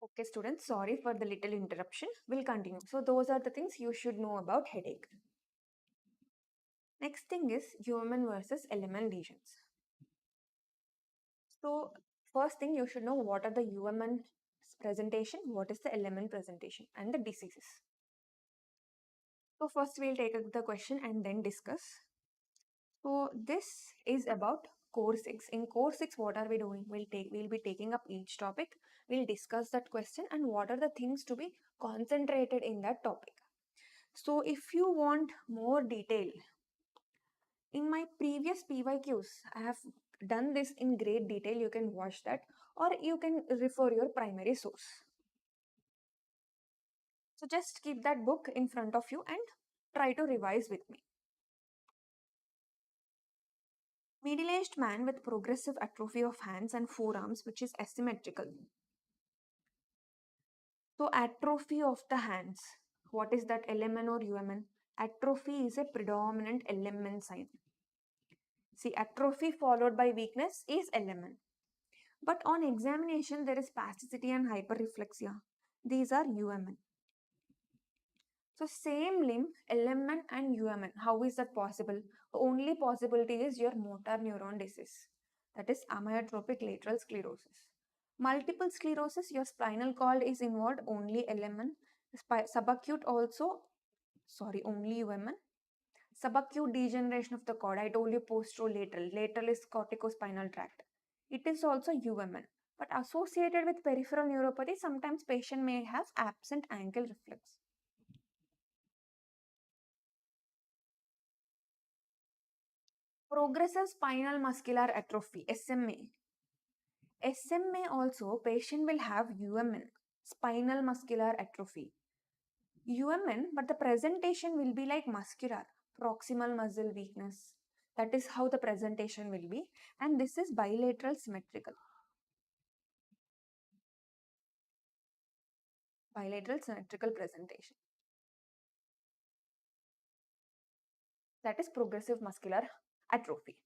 Okay, students, sorry for the little interruption. We'll continue. So those are the things you should know about headache. Next thing is human versus element lesions. So first thing you should know what are the UMN presentation, what is the element presentation and the diseases. So first we'll take the question and then discuss. So this is about core 6. In core 6, what are we doing? We'll be taking up each topic. We'll discuss that question and what are the things to be concentrated in that topic. So if you want more detail, in my previous PYQs, I have done this in great detail. You can watch that or you can refer your primary source. So just keep that book in front of you and try to revise with me. Middle-aged man with progressive atrophy of hands and forearms, which is asymmetrical. So atrophy of the hands. What is that, LMN or UMN? Atrophy is a predominant LMN sign. See, atrophy followed by weakness is LMN. But on examination, there is spasticity and hyperreflexia. These are UMN. So same limb, LMN and UMN. How is that possible? The only possibility is your motor neuron disease. That is amyotrophic lateral sclerosis. Multiple sclerosis, your spinal cord is involved, only LMN. Subacute also, only UMN. Subacute degeneration of the cord, I told you posterolateral. Lateral is corticospinal tract. It is also UMN. But associated with peripheral neuropathy, sometimes patient may have absent ankle reflex. Progressive spinal muscular atrophy, SMA. SMA also, patient will have UMN, spinal muscular atrophy. UMN, but the presentation will be like muscular, proximal muscle weakness. That is how the presentation will be. And this is bilateral symmetrical. Bilateral symmetrical presentation. That is progressive muscular atrophy.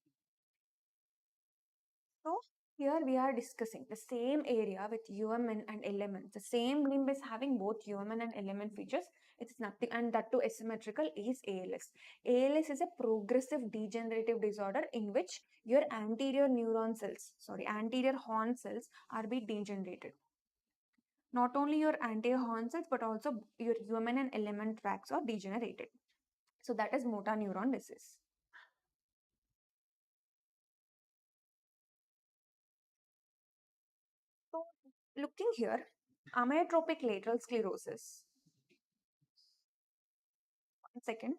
So here we are discussing the same area with UMN and LMN. The same limb is having both UMN and LMN features. It's nothing, and that too asymmetrical is ALS. ALS is a progressive degenerative disorder in which your anterior anterior horn cells are being degenerated. Not only your anterior horn cells, but also your UMN and LMN tracts are degenerated. So that is motor neuron disease. So looking here, amyotrophic lateral sclerosis. 1 second.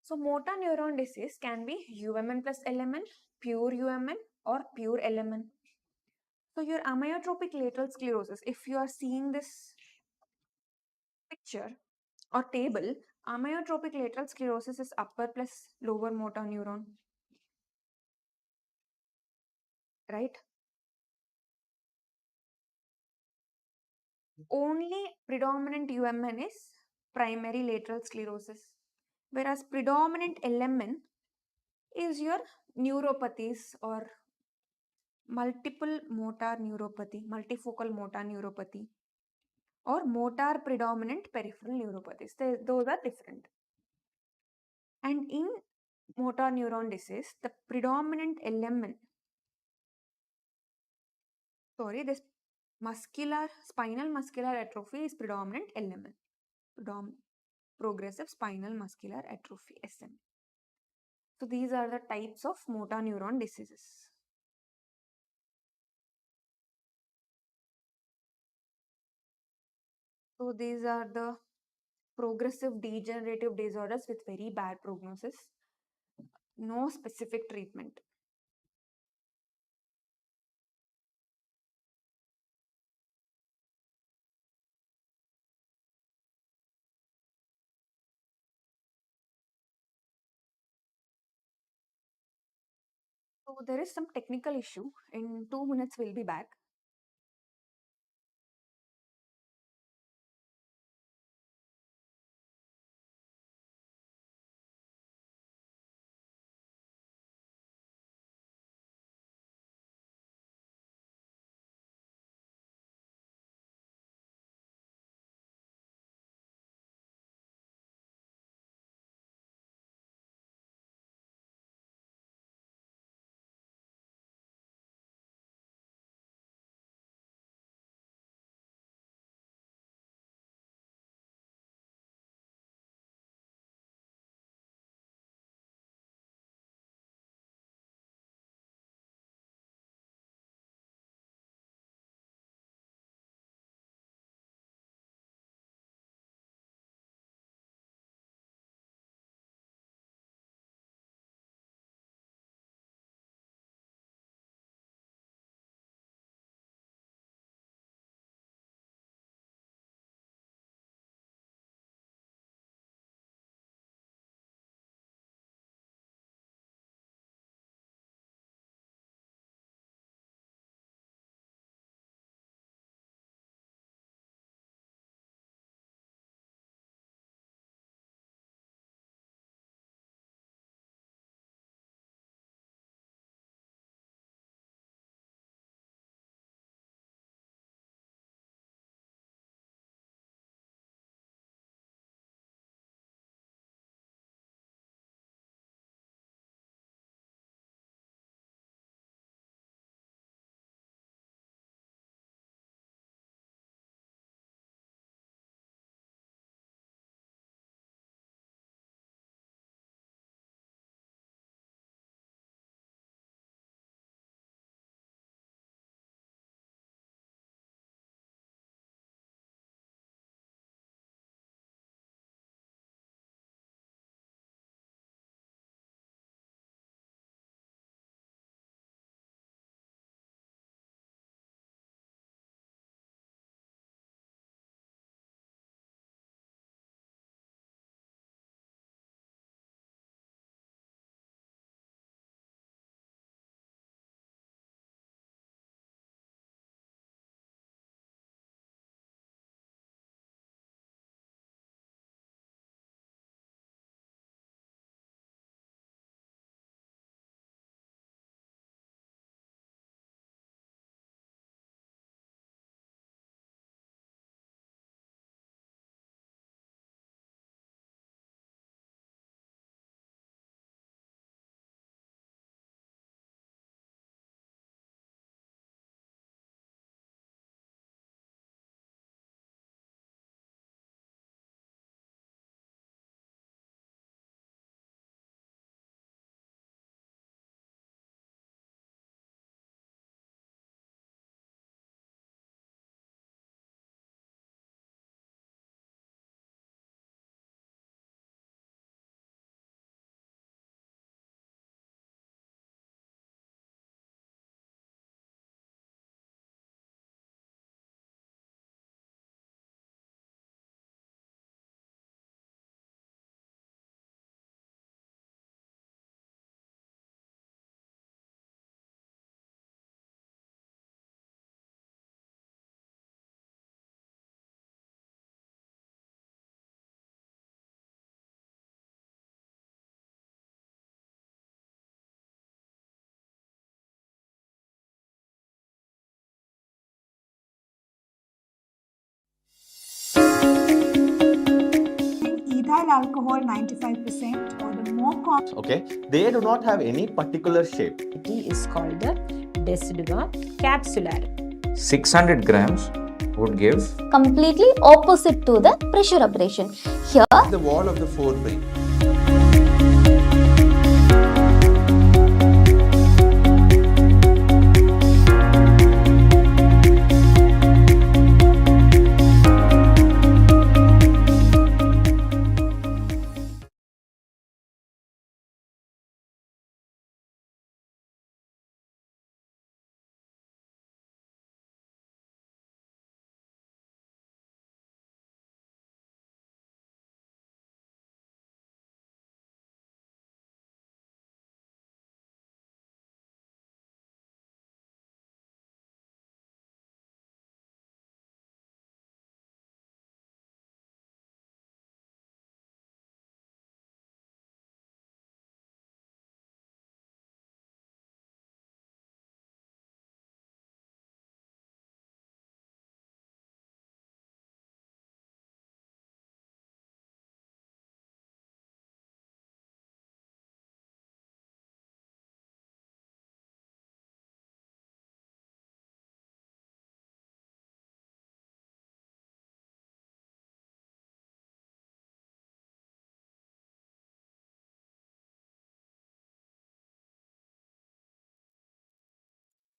So motor neuron disease can be UMN plus LMN, pure UMN or pure LMN. So your amyotrophic lateral sclerosis, if you are seeing this picture or table, amyotrophic lateral sclerosis is upper plus lower motor neuron, right? Only predominant UMN is primary lateral sclerosis, whereas predominant LMN is your neuropathies or multiple motor neuropathy, multifocal motor neuropathy, or motor predominant peripheral neuropathies. Those are different. And in motor neuron disease, the predominant LMN, this spinal muscular atrophy is predominant LMN, progressive spinal muscular atrophy, SM. So these are the types of motor neuron diseases. So these are the progressive degenerative disorders with very bad prognosis, no specific treatment. So there is some technical issue. In 2 minutes, we'll be back. alcohol 95% or the more common Okay, they do not have any particular shape. is called the deciduum capsular. 600 grams would give Completely opposite to the pressure abrasion. Here, the wall of the forebrain.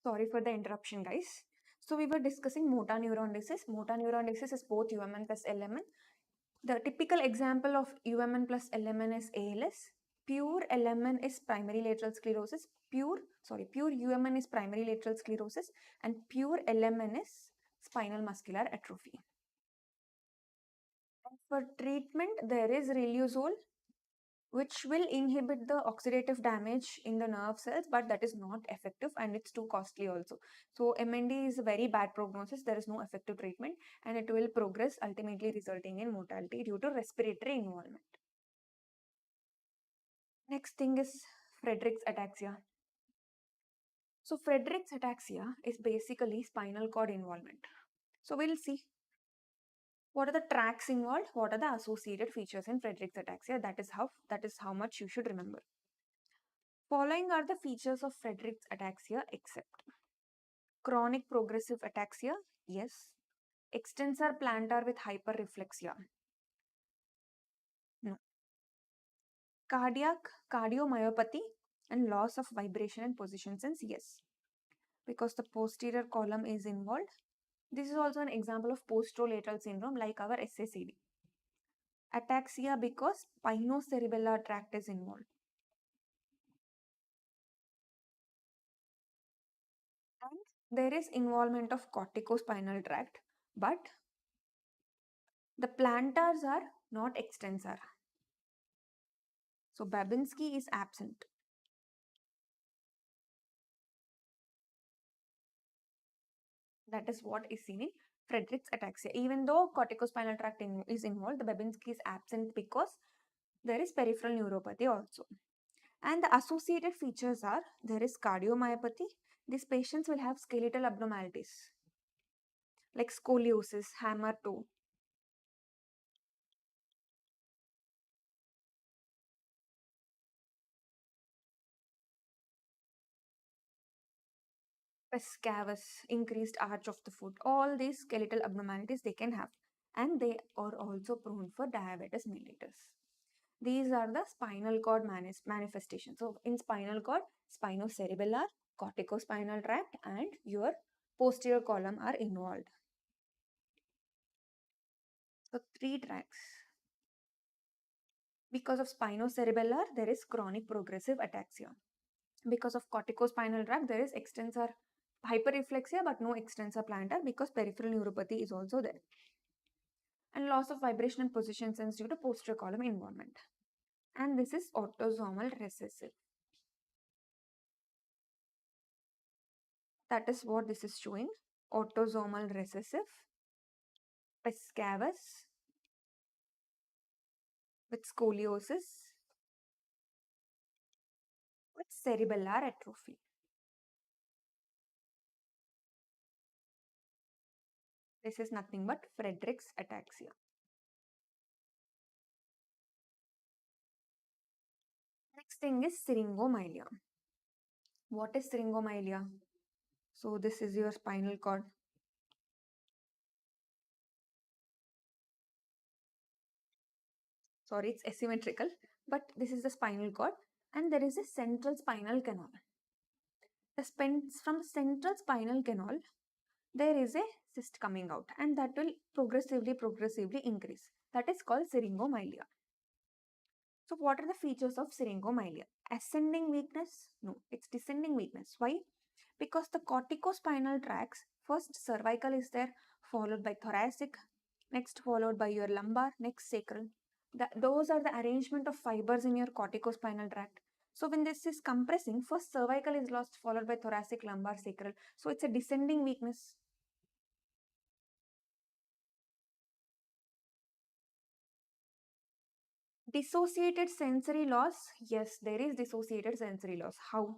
Sorry for the interruption, guys. So we were discussing motor neuron disease. Motor neuron disease is both UMN plus LMN. The typical example of UMN plus LMN is ALS. Pure LMN is primary lateral sclerosis. Pure UMN is primary lateral sclerosis, and pure LMN is spinal muscular atrophy. And for treatment, there is riluzole, which will inhibit the oxidative damage in the nerve cells, but that is not effective and it's too costly also. So MND is a very bad prognosis. There is no effective treatment and it will progress, ultimately resulting in mortality due to respiratory involvement. Next thing is Friedreich's ataxia. So Friedreich's ataxia is basically spinal cord involvement. So we'll see what are the tracks involved, what are the associated features in Friedreich's ataxia. That is how much you should remember. Following are the features of Friedreich's ataxia except chronic progressive ataxia, yes. Extensor plantar with hyperreflexia, no. Cardiomyopathy and loss of vibration and position sense, yes. Because the posterior column is involved. This is also an example of posterolateral syndrome like our SACD. Ataxia because spinocerebellar tract is involved. And there is involvement of corticospinal tract, but the plantars are not extensor. So Babinski is absent. That is what is seen in Friedreich's ataxia. Even though corticospinal tract is involved, the Babinski is absent because there is peripheral neuropathy also. And the associated features are, there is cardiomyopathy. These patients will have skeletal abnormalities like scoliosis, hammer toe. Pescavus, increased arch of the foot. All these skeletal abnormalities they can have. And they are also prone for diabetes mellitus. These are the spinal cord manifestations. So in spinal cord, spinocerebellar, corticospinal tract and your posterior column are involved. So 3 tracks. Because of spinocerebellar, there is chronic progressive ataxia. Because of corticospinal tract, there is extensor hyperreflexia but no extensor plantar because peripheral neuropathy is also there. And loss of vibration and position sense due to posterior column involvement. And this is autosomal recessive. That is what this is showing. Autosomal recessive, Pescavus with scoliosis, with cerebellar atrophy. This is nothing but Friedreich's ataxia. thing is syringomyelia. What is syringomyelia? So this is your spinal cord. Sorry, it's asymmetrical, but this is the spinal cord, and there is a central spinal canal. From the central spinal canal, there is a cyst coming out, and that will progressively increase. That is called syringomyelia. So what are the features of syringomyelia? Ascending weakness? No, it's descending weakness. Why? Because the corticospinal tracts, first cervical is there, followed by thoracic, next followed by your lumbar, next sacral. Those are the arrangement of fibers in your corticospinal tract. So when this is compressing, first cervical is lost, followed by thoracic, lumbar, sacral. So it's a descending weakness. Dissociated sensory loss. Yes, there is dissociated sensory loss. How?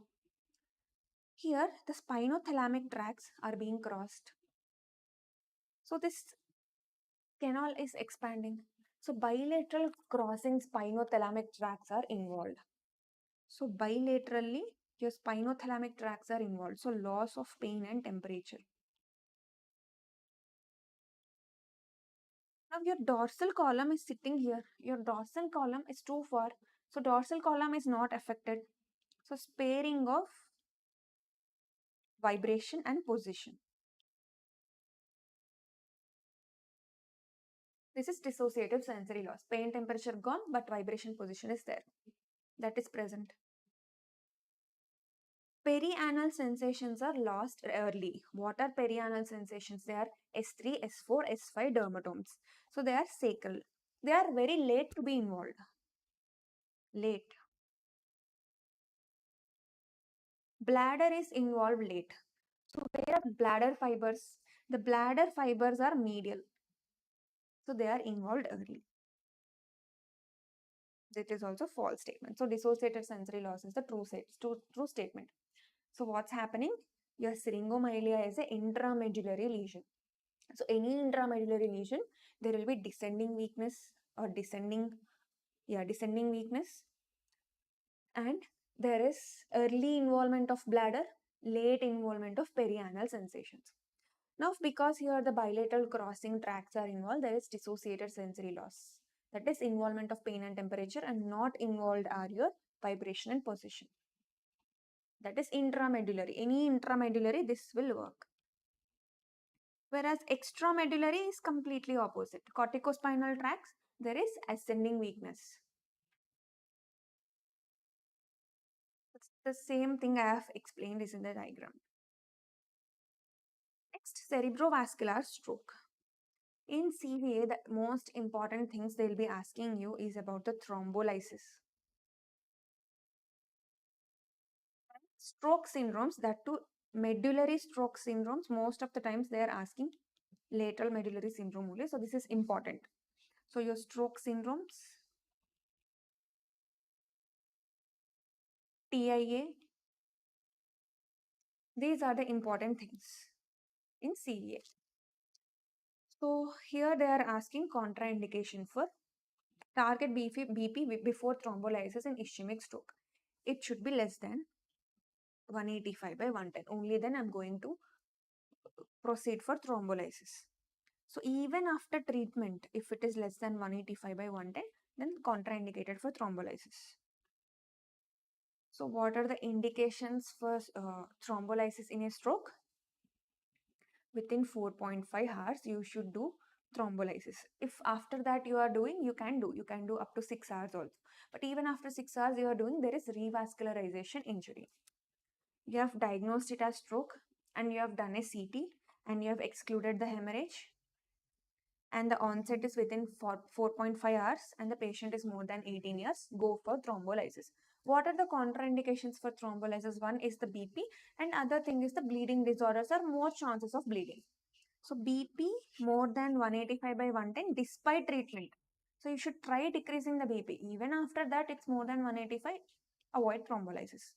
Here, the spinothalamic tracts are being crossed. So this canal is expanding. So bilateral crossing spinothalamic tracts are involved. So bilaterally, your spinothalamic tracts are involved. So loss of pain and temperature. Now your dorsal column is sitting here. Your dorsal column is too far. So dorsal column is not affected. So sparing of vibration and position. This is dissociative sensory loss. Pain, temperature gone, but vibration position is there. That is present. Perianal sensations are lost early. What are perianal sensations? They are S3, S4, S5 dermatomes. So they are sacral. They are very late to be involved. Late. Bladder is involved late. So where are bladder fibers? The bladder fibers are medial. So they are involved early. That is also false statement. So dissociated sensory loss is the true statement. So what's happening? Your syringomyelia is an intramedullary lesion. So any intramedullary lesion, there will be descending weakness or descending weakness, and there is early involvement of bladder, late involvement of perianal sensations. Now, because here the bilateral crossing tracts are involved, there is dissociated sensory loss. That is involvement of pain and temperature, and not involved are your vibration and position. That is intramedullary. Any intramedullary, this will work. Whereas extramedullary is completely opposite. Corticospinal tracts, there is ascending weakness. It's the same thing I have explained is in the diagram. Next, cerebrovascular stroke. In CVA, the most important things they'll be asking you is about the thrombolysis. Stroke syndromes, that too medullary stroke syndromes, most of the times they are asking lateral medullary syndrome only. So this is important. So your stroke syndromes, TIA, these are the important things in CVA. So here they are asking contraindication for target BP before thrombolysis in ischemic stroke. It should be less than 185 by 110. Only then I'm going to proceed for thrombolysis. So even after treatment, if it is less than 185 by 110, then contraindicated for thrombolysis. So what are the indications for thrombolysis in a stroke? Within 4.5 hours, you should do thrombolysis. If after that you are doing, you can do up to 6 hours also. But even after 6 hours you are doing, there is revascularization injury. You have diagnosed it as stroke, and you have done a CT, and you have excluded the hemorrhage, and the onset is within 4.5 hours, and the patient is more than 18 years, go for thrombolysis. What are the contraindications for thrombolysis? One is the BP, and other thing is the bleeding disorders are more chances of bleeding. So BP more than 185 by 110 despite treatment. So you should try decreasing the BP. Even after that, it's more than 185, avoid thrombolysis.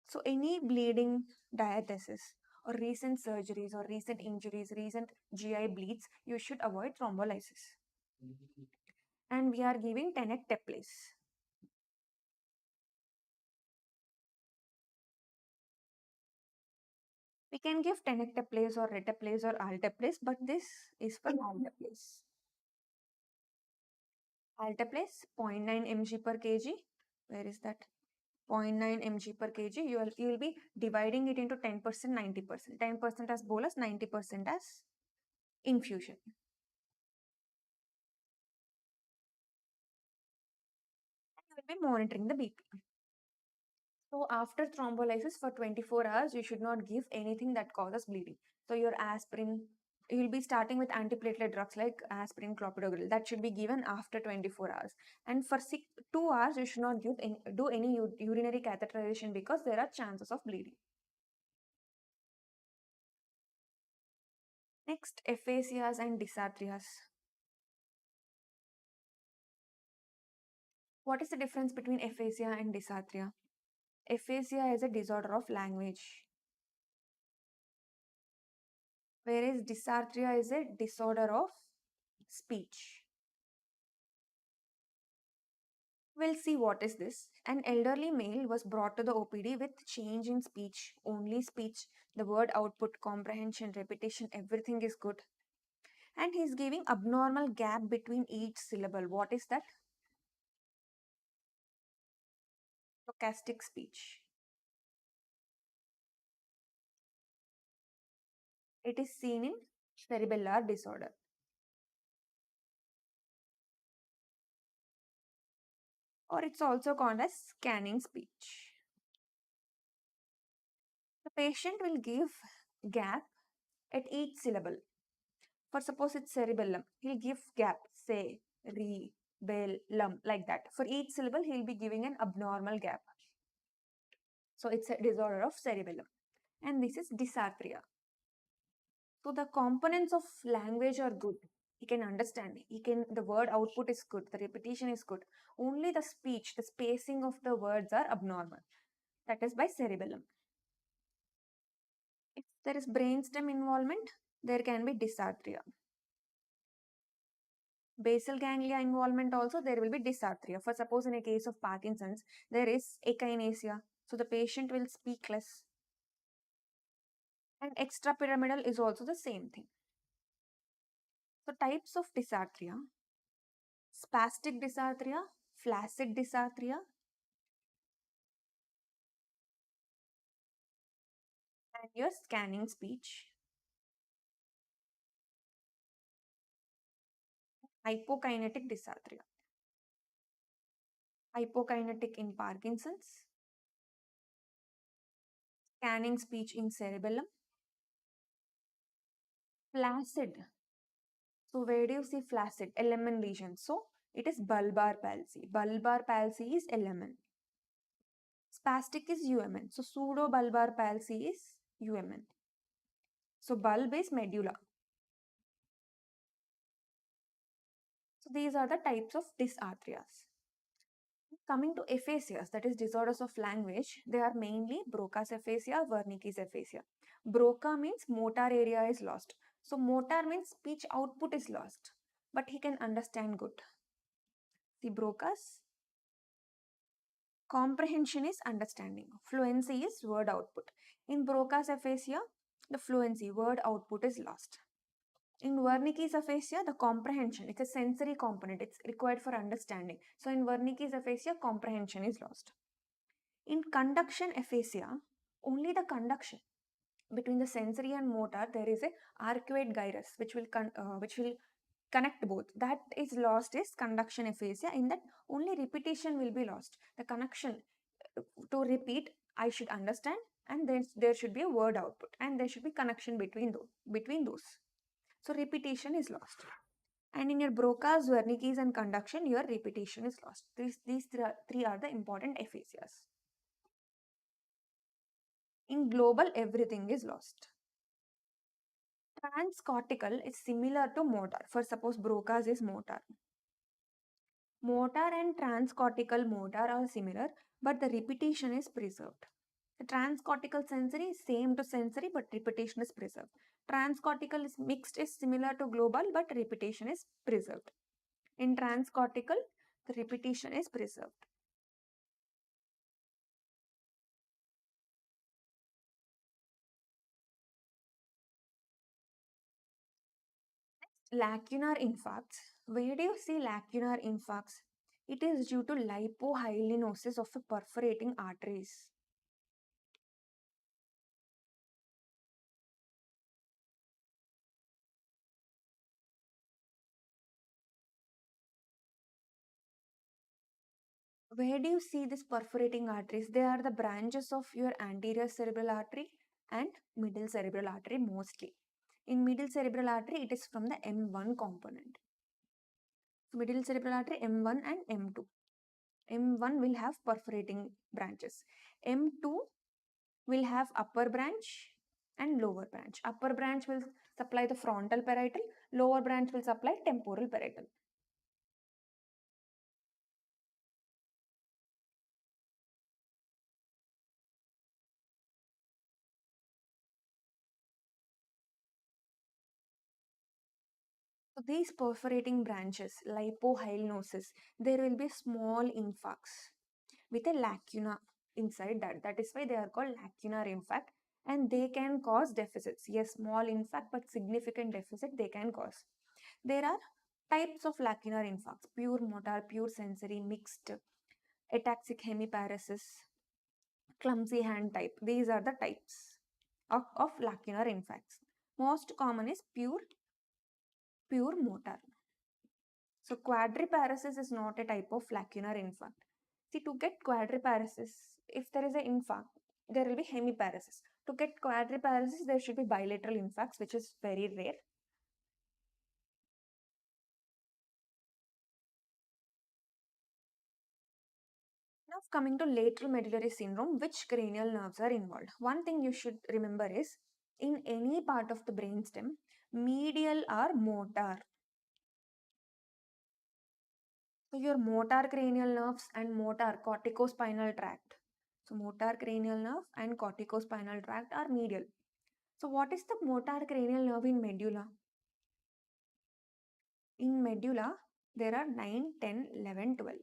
So any bleeding diathesis or recent surgeries or recent injuries, recent GI bleeds, you should avoid thrombolysis. And we are giving tenecteplase. We can give tenecteplase or reteplase or alteplase, but this is for alteplase. Alteplase 0.9 mg per kg. Where is that? 0.9 mg per kg. You will be dividing it into 10%, 90%. 10% as bolus, 90% as infusion. You will be monitoring the BP. So after thrombolysis for 24 hours, you should not give anything that causes bleeding. So your aspirin, you will be starting with antiplatelet drugs like aspirin, clopidogrel. That should be given after 24 hours. And for 2 hours, you should not do any urinary catheterization because there are chances of bleeding. Next, aphasias and dysarthrias. What is the difference between aphasia and dysarthria? Aphasia is a disorder of language, whereas dysarthria is a disorder of speech. We'll see what is this. An elderly male was brought to the OPD with change in speech, only speech, the word output, comprehension, repetition, everything is good. And he's giving abnormal gap between each syllable. What is that? Stochastic speech. It is seen in cerebellar disorder. Or it's also called as scanning speech. The patient will give gap at each syllable. For suppose it's cerebellum, he'll give gap, say, re, bell, lum, like that. For each syllable, he'll be giving an abnormal gap. So it's a disorder of cerebellum. And this is dysarthria. So the components of language are good. He can understand. The word output is good. The repetition is good. Only the speech, the spacing of the words are abnormal. That is by cerebellum. If there is brainstem involvement, there can be dysarthria. Basal ganglia involvement also, there will be dysarthria. For suppose in a case of Parkinson's, there is echinacea. So the patient will speak less. And extrapyramidal is also the same thing. So types of dysarthria: spastic dysarthria, flaccid dysarthria, and your scanning speech. Hypokinetic dysarthria. Hypokinetic in Parkinson's. Scanning speech in cerebellum. Flaccid. So where do you see flaccid? LMN lesion. So it is bulbar palsy. Bulbar palsy is LMN. Spastic is UMN. So pseudobulbar palsy is UMN. So bulb is medulla. So these are the types of dysarthrias. Coming to aphasias, that is disorders of language, they are mainly Broca's aphasia, Wernicke's aphasia. Broca means motor area is lost. So motor means speech output is lost, but he can understand good. See, Broca's comprehension is understanding. Fluency is word output. In Broca's aphasia, the fluency, word output is lost. In Wernicke's aphasia, the comprehension, it's a sensory component, it's required for understanding. So in Wernicke's aphasia, comprehension is lost. In conduction aphasia, only the conduction between the sensory and motor, there is a arcuate gyrus which will connect both. That is lost is conduction aphasia. In that, only repetition will be lost. The connection to repeat, I should understand, and then there should be a word output, and there should be connection between those. So repetition is lost. And in your Broca's, Wernicke's, and conduction, your repetition is lost. These three are the important aphasias. In global, everything is lost. Transcortical is similar to motor. For suppose Broca's is motor. Motor and transcortical motor are similar, but the repetition is preserved. The transcortical sensory is same to sensory, but repetition is preserved. Transcortical is mixed is similar to global, but repetition is preserved. In transcortical, the repetition is preserved. lacunar infarcts. Where do you see lacunar infarcts? It is due to lipohyalinosis of the perforating arteries. Where do you see these perforating arteries? They are the branches of your anterior cerebral artery and middle cerebral artery mostly. In middle cerebral artery, it is from the M1 component. So middle cerebral artery M1 and M2. M1 will have perforating branches. M2 will have upper branch and lower branch. Upper branch will supply the frontal parietal, lower branch will supply temporal parietal. So these perforating branches, lipohyalinosis, there will be small infarcts with a lacuna inside that. That is why they are called lacunar infarct, and they can cause deficits. Yes, small infarct, but significant deficit they can cause. There are types of lacunar infarcts: pure motor, pure sensory, mixed, ataxic hemiparesis, clumsy hand type. These are the types of lacunar infarcts. Most common is pure motor. So quadriparesis is not a type of lacunar infarct. See, to get quadriparesis, if there is an infarct, there will be hemiparesis. To get quadriparesis, there should be bilateral infarcts, which is very rare. Now coming to lateral medullary syndrome, which cranial nerves are involved? One thing you should remember is, in any part of the brainstem, medial or motor. So your motor cranial nerves and motor corticospinal tract. So motor cranial nerve and corticospinal tract are medial. So what is the motor cranial nerve in medulla? In medulla, there are 9, 10, 11, 12.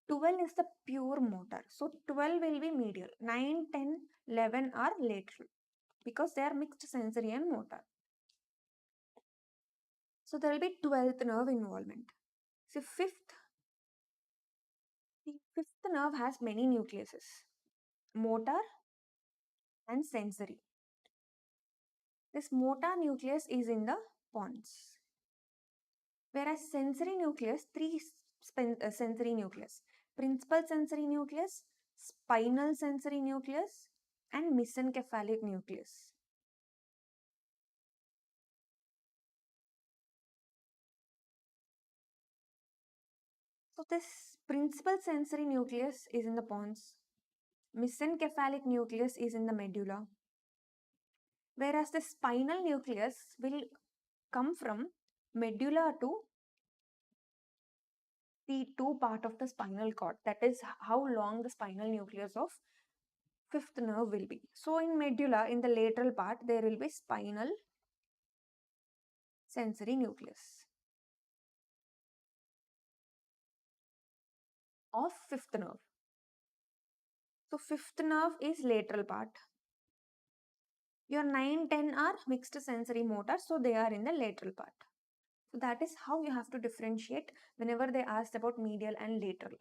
12 is the pure motor. So 12 will be medial. 9, 10, 11 are lateral because they are mixed sensory and motor. So there will be 12th nerve involvement. So the fifth nerve has many nucleuses: motor and sensory. This motor nucleus is in the pons. Whereas sensory nucleus, three sensory nucleus: principal sensory nucleus, spinal sensory nucleus, and mesencephalic nucleus. So this principal sensory nucleus is in the pons, mesencephalic nucleus is in the medulla, whereas the spinal nucleus will come from medulla to T2 part of the spinal cord. That is how long the spinal nucleus of fifth nerve will be. So in medulla, in the lateral part, there will be spinal sensory nucleus of fifth nerve. So fifth nerve is lateral part. Your 9, 10 are mixed sensory motor, so they are in the lateral part. So that is how you have to differentiate whenever they ask about medial and lateral.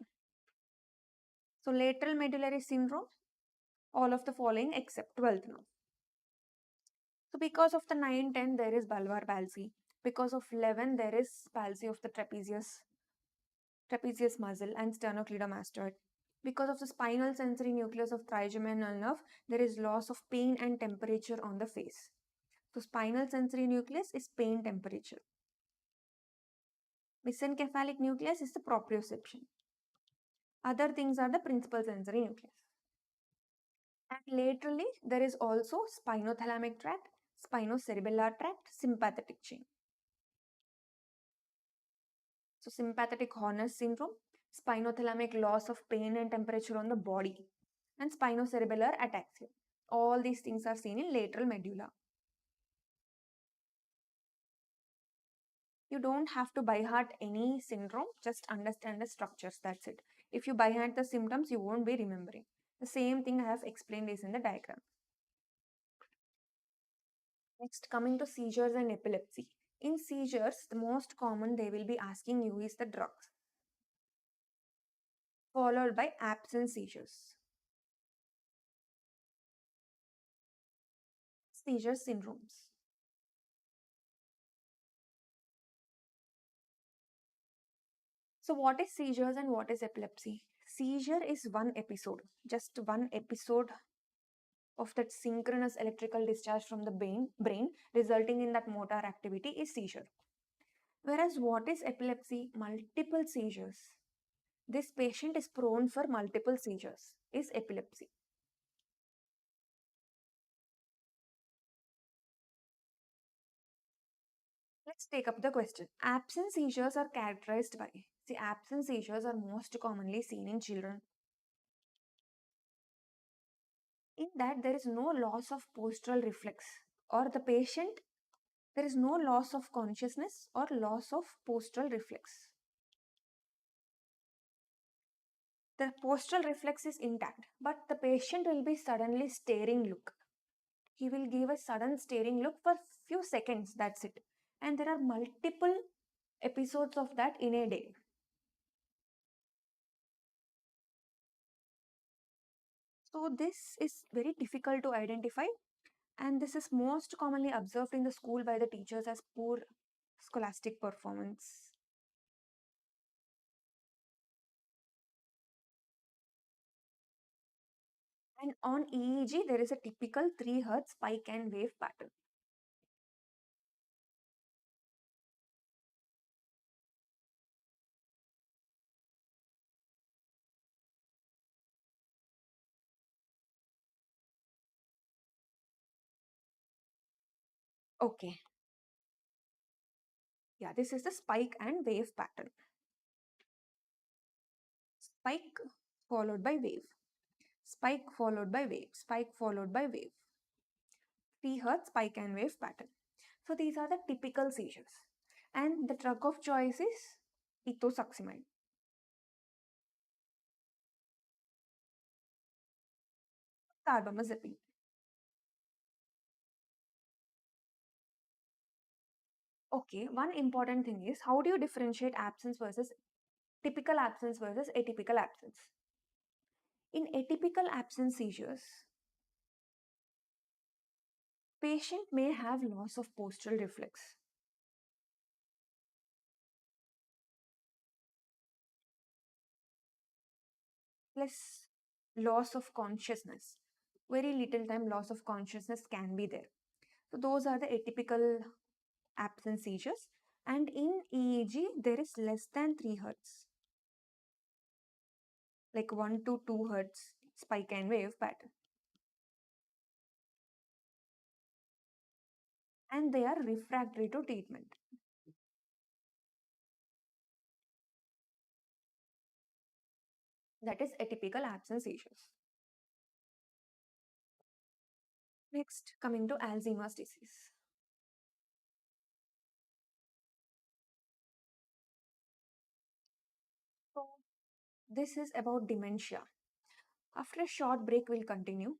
So lateral medullary syndrome, all of the following except 12th nerve. So because of the 9, 10, there is bulbar palsy. Because of 11, there is palsy of the trapezius muscle and sternocleidomastoid. Because of the spinal sensory nucleus of trigeminal nerve, there is loss of pain and temperature on the face. So spinal sensory nucleus is pain temperature. Mesencephalic nucleus is the proprioception. Other things are the principal sensory nucleus. And laterally, there is also spinothalamic tract, spinocerebellar tract, sympathetic chain. So sympathetic Horner syndrome, spinothalamic loss of pain and temperature on the body, and spinocerebellar ataxia. All these things are seen in lateral medulla. You don't have to by heart any syndrome, just understand the structures, that's it. If you by heart the symptoms, you won't be remembering. The same thing I have explained is in the diagram. Next, coming to seizures and epilepsy. In seizures, the most common they will be asking you is the drugs, followed by absence seizures. Seizure syndromes. So, what is seizures and what is epilepsy? Seizure is one episode, just one episode of that synchronous electrical discharge from the brain resulting in that motor activity is seizure. Whereas what is epilepsy? Multiple seizures. This patient is prone for multiple seizures is epilepsy. Let's take up the question. Absence seizures are characterized by, see, absence seizures are most commonly seen in children. In that there is no loss of postural reflex, or the patient, there is no loss of consciousness or loss of postural reflex. The postural reflex is intact, but the patient will be suddenly staring look. He will give a sudden staring look for few seconds, that's it. And there are multiple episodes of that in a day. So this is very difficult to identify, and this is most commonly observed in the school by the teachers as poor scholastic performance. And on EEG, there is a typical 3 Hz spike and wave pattern. Okay. Yeah, this is the spike and wave pattern. Spike followed by wave. Spike followed by wave. Spike followed by wave. 3 Hz spike and wave pattern. So these are the typical seizures. And the drug of choice is ethosuximide. Carbamazepine. Okay, one important thing is how do you differentiate absence versus typical absence versus atypical absence? In atypical absence seizures, patient may have loss of postural reflex. Plus loss of consciousness. Very little time loss of consciousness can be there. So those are the atypical absence seizures. And in EEG, there is less than 3 Hz, like 1 to 2 Hz spike and wave pattern. And they are refractory to treatment. That is atypical absence seizures. Next, coming to Alzheimer's disease. So, this is about dementia. After a short break, we'll continue.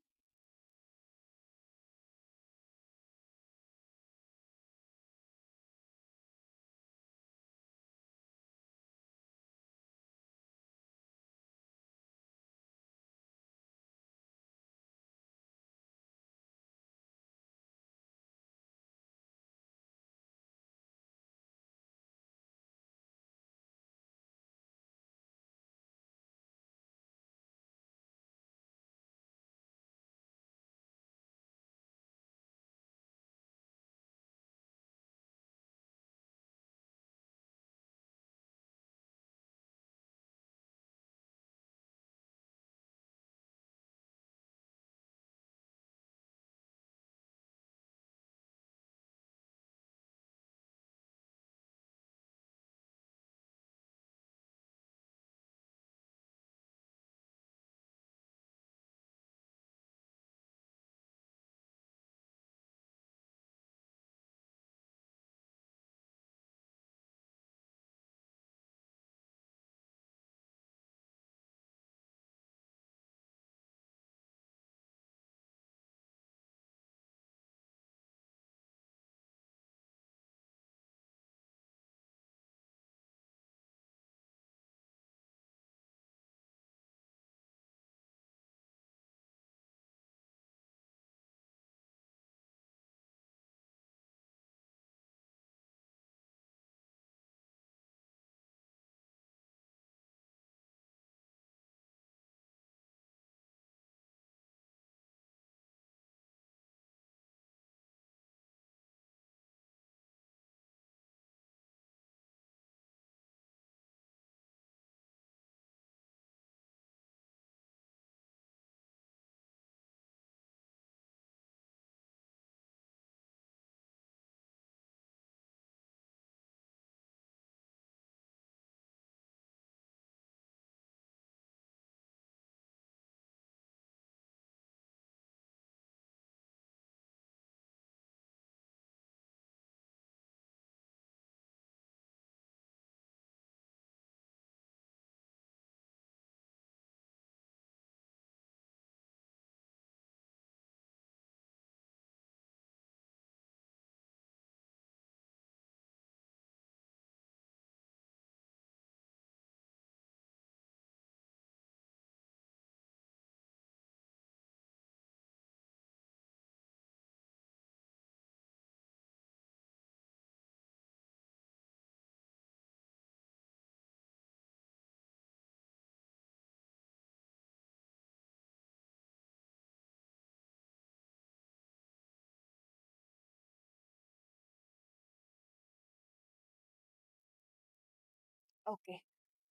Okay.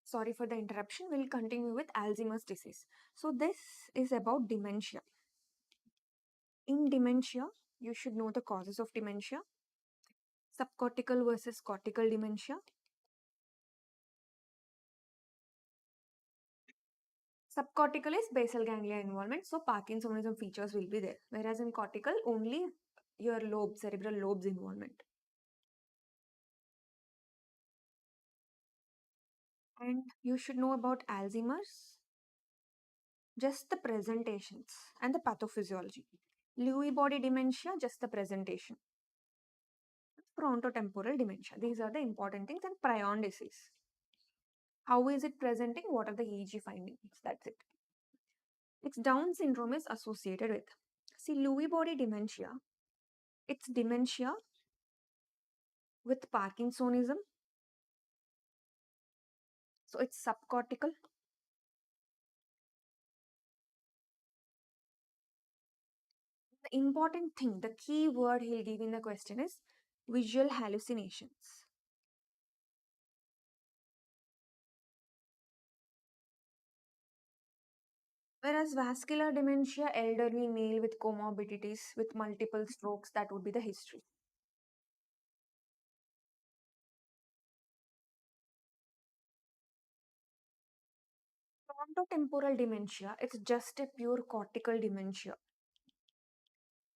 Sorry for the interruption. We'll continue with Alzheimer's disease. So this is about dementia. In dementia, you should know the causes of dementia, subcortical versus cortical dementia. Subcortical is basal ganglia involvement, so Parkinsonism features will be there. Whereas in cortical, only your lobes, cerebral lobes involvement. And you should know about Alzheimer's, just the presentations and the pathophysiology. Lewy body dementia, just the presentation. Frontotemporal dementia. These are the important things. And prion disease. How is it presenting? What are the EEG findings? That's it. Its Down syndrome is associated with. See, Lewy body dementia. It's dementia with Parkinsonism. So it's subcortical. The important thing, the key word he'll give in the question is visual hallucinations. Whereas vascular dementia, elderly male with comorbidities with multiple strokes, that would be the history. Frontotemporal dementia, it's just a pure cortical dementia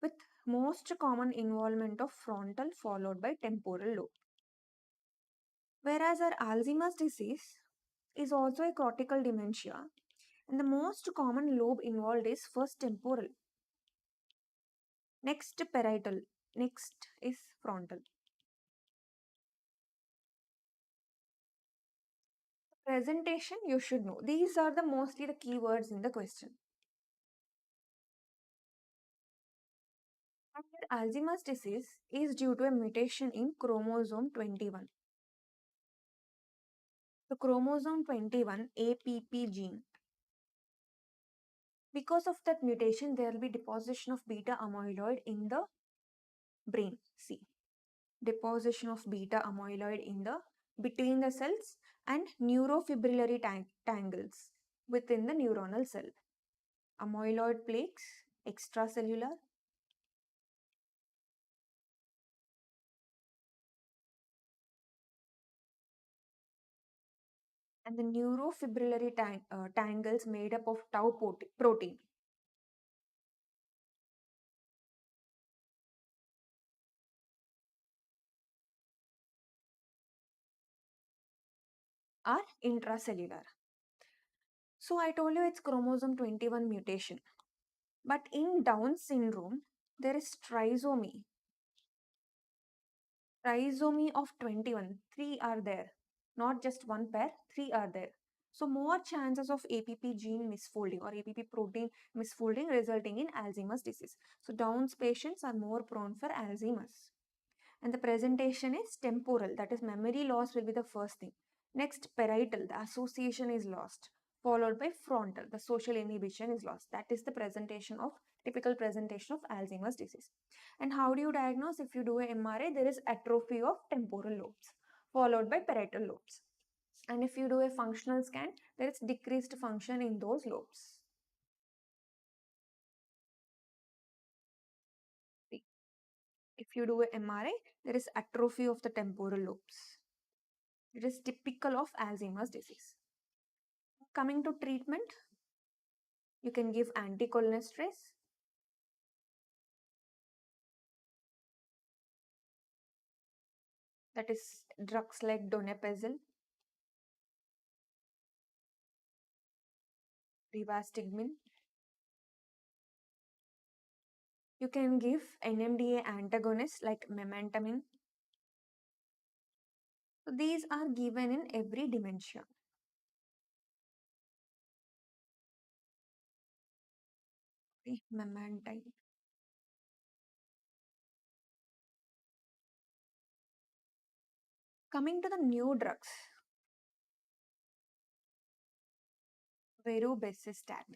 with most common involvement of frontal followed by temporal lobe. Whereas our Alzheimer's disease is also a cortical dementia and the most common lobe involved is first temporal, next parietal, next is frontal. Presentation you should know. These are the mostly the keywords in the question. And Alzheimer's disease is due to a mutation in chromosome 21. The chromosome 21 APP gene. Because of that mutation, there will be deposition of beta amyloid in the brain. See, deposition of beta amyloid in the between the cells and neurofibrillary tangles within the neuronal cell. Amyloid plaques, extracellular, and the neurofibrillary tangles made up of tau protein. Are intracellular. So I told you it's chromosome 21 mutation. But in Down syndrome, there is trisomy. Trisomy of 21. 3 are there. Not just one pair, 3 are there. So more chances of APP gene misfolding or APP protein misfolding resulting in Alzheimer's disease. So Down's patients are more prone for Alzheimer's. And the presentation is temporal, that is memory loss will be the first thing. Next, parietal, the association is lost, followed by frontal, the social inhibition is lost. That is the presentation of typical presentation of Alzheimer's disease. And how do you diagnose? If you do a MRI, there is atrophy of temporal lobes, followed by parietal lobes. And if you do a functional scan, there is decreased function in those lobes. If you do a MRI, there is atrophy of the temporal lobes. It is typical of Alzheimer's disease. Coming to treatment, you can give anticholinesterase. That is drugs like donepezil, rivastigmine. You can give NMDA antagonists like mementamine. So these are given in every dementia. Okay, memantine. Coming to the new drugs, verubecistat.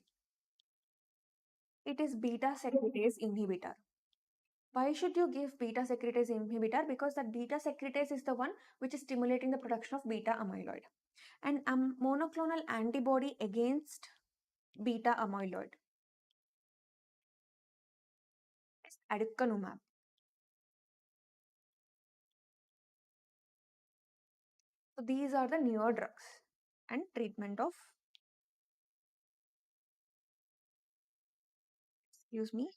It is beta secretase inhibitor. Why should you give beta secretase inhibitor? Because that beta secretase is the one which is stimulating the production of beta amyloid. and monoclonal antibody against beta amyloid is aducanumab. So these are the newer drugs and treatment of, excuse me,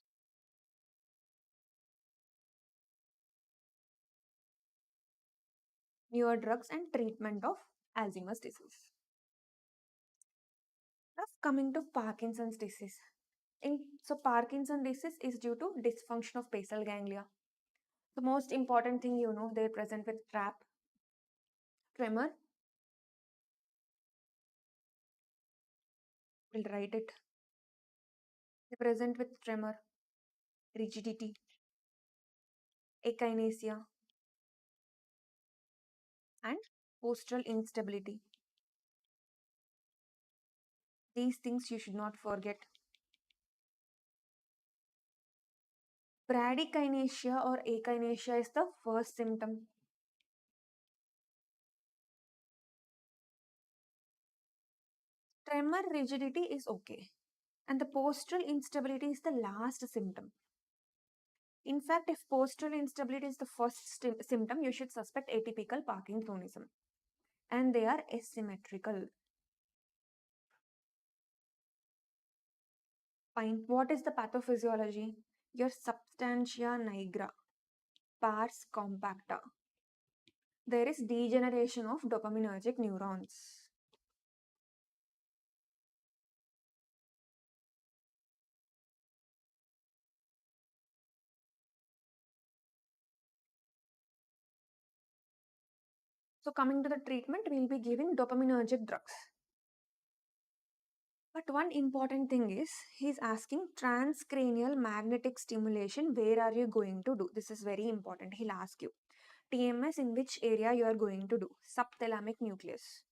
newer drugs and treatment of Alzheimer's disease. Now coming to Parkinson's disease. So Parkinson's disease is due to dysfunction of basal ganglia. The most important thing they present with tremor. We'll write it. They present with tremor, rigidity, akinesia, and postural instability. These things you should not forget. Bradykinesia or akinesia is the first symptom. Tremor, rigidity is okay. And the postural instability is the last symptom. In fact, if postural instability is the first symptom, you should suspect atypical Parkinsonism. And they are asymmetrical. Fine. What is the pathophysiology? Your substantia nigra, pars compacta. There is degeneration of dopaminergic neurons. So coming to the treatment, we'll be giving dopaminergic drugs. But one important thing is, he's asking transcranial magnetic stimulation, where are you going to do? This is very important. He'll ask you. TMS, in which area you are going to do? Subthalamic nucleus.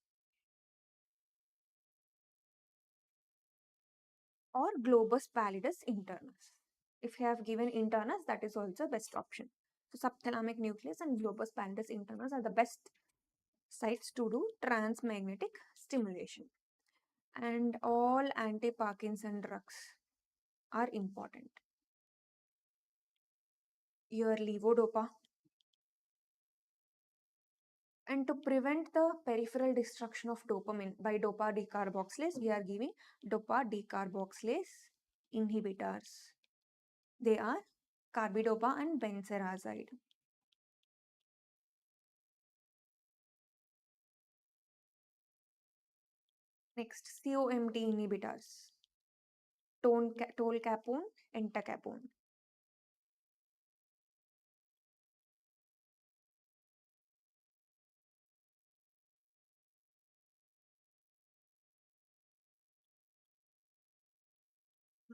Or globus pallidus internus. If you have given internus, that is also best option. So subthalamic nucleus and globus pallidus internus are the best sites to do transmagnetic stimulation. And all anti-Parkinson drugs are important. Your levodopa. And to prevent the peripheral destruction of dopamine by dopa decarboxylase, we are giving dopa decarboxylase inhibitors. They are carbidopa and benserazide. Next, COMT inhibitors. Tolcapone, entacapone.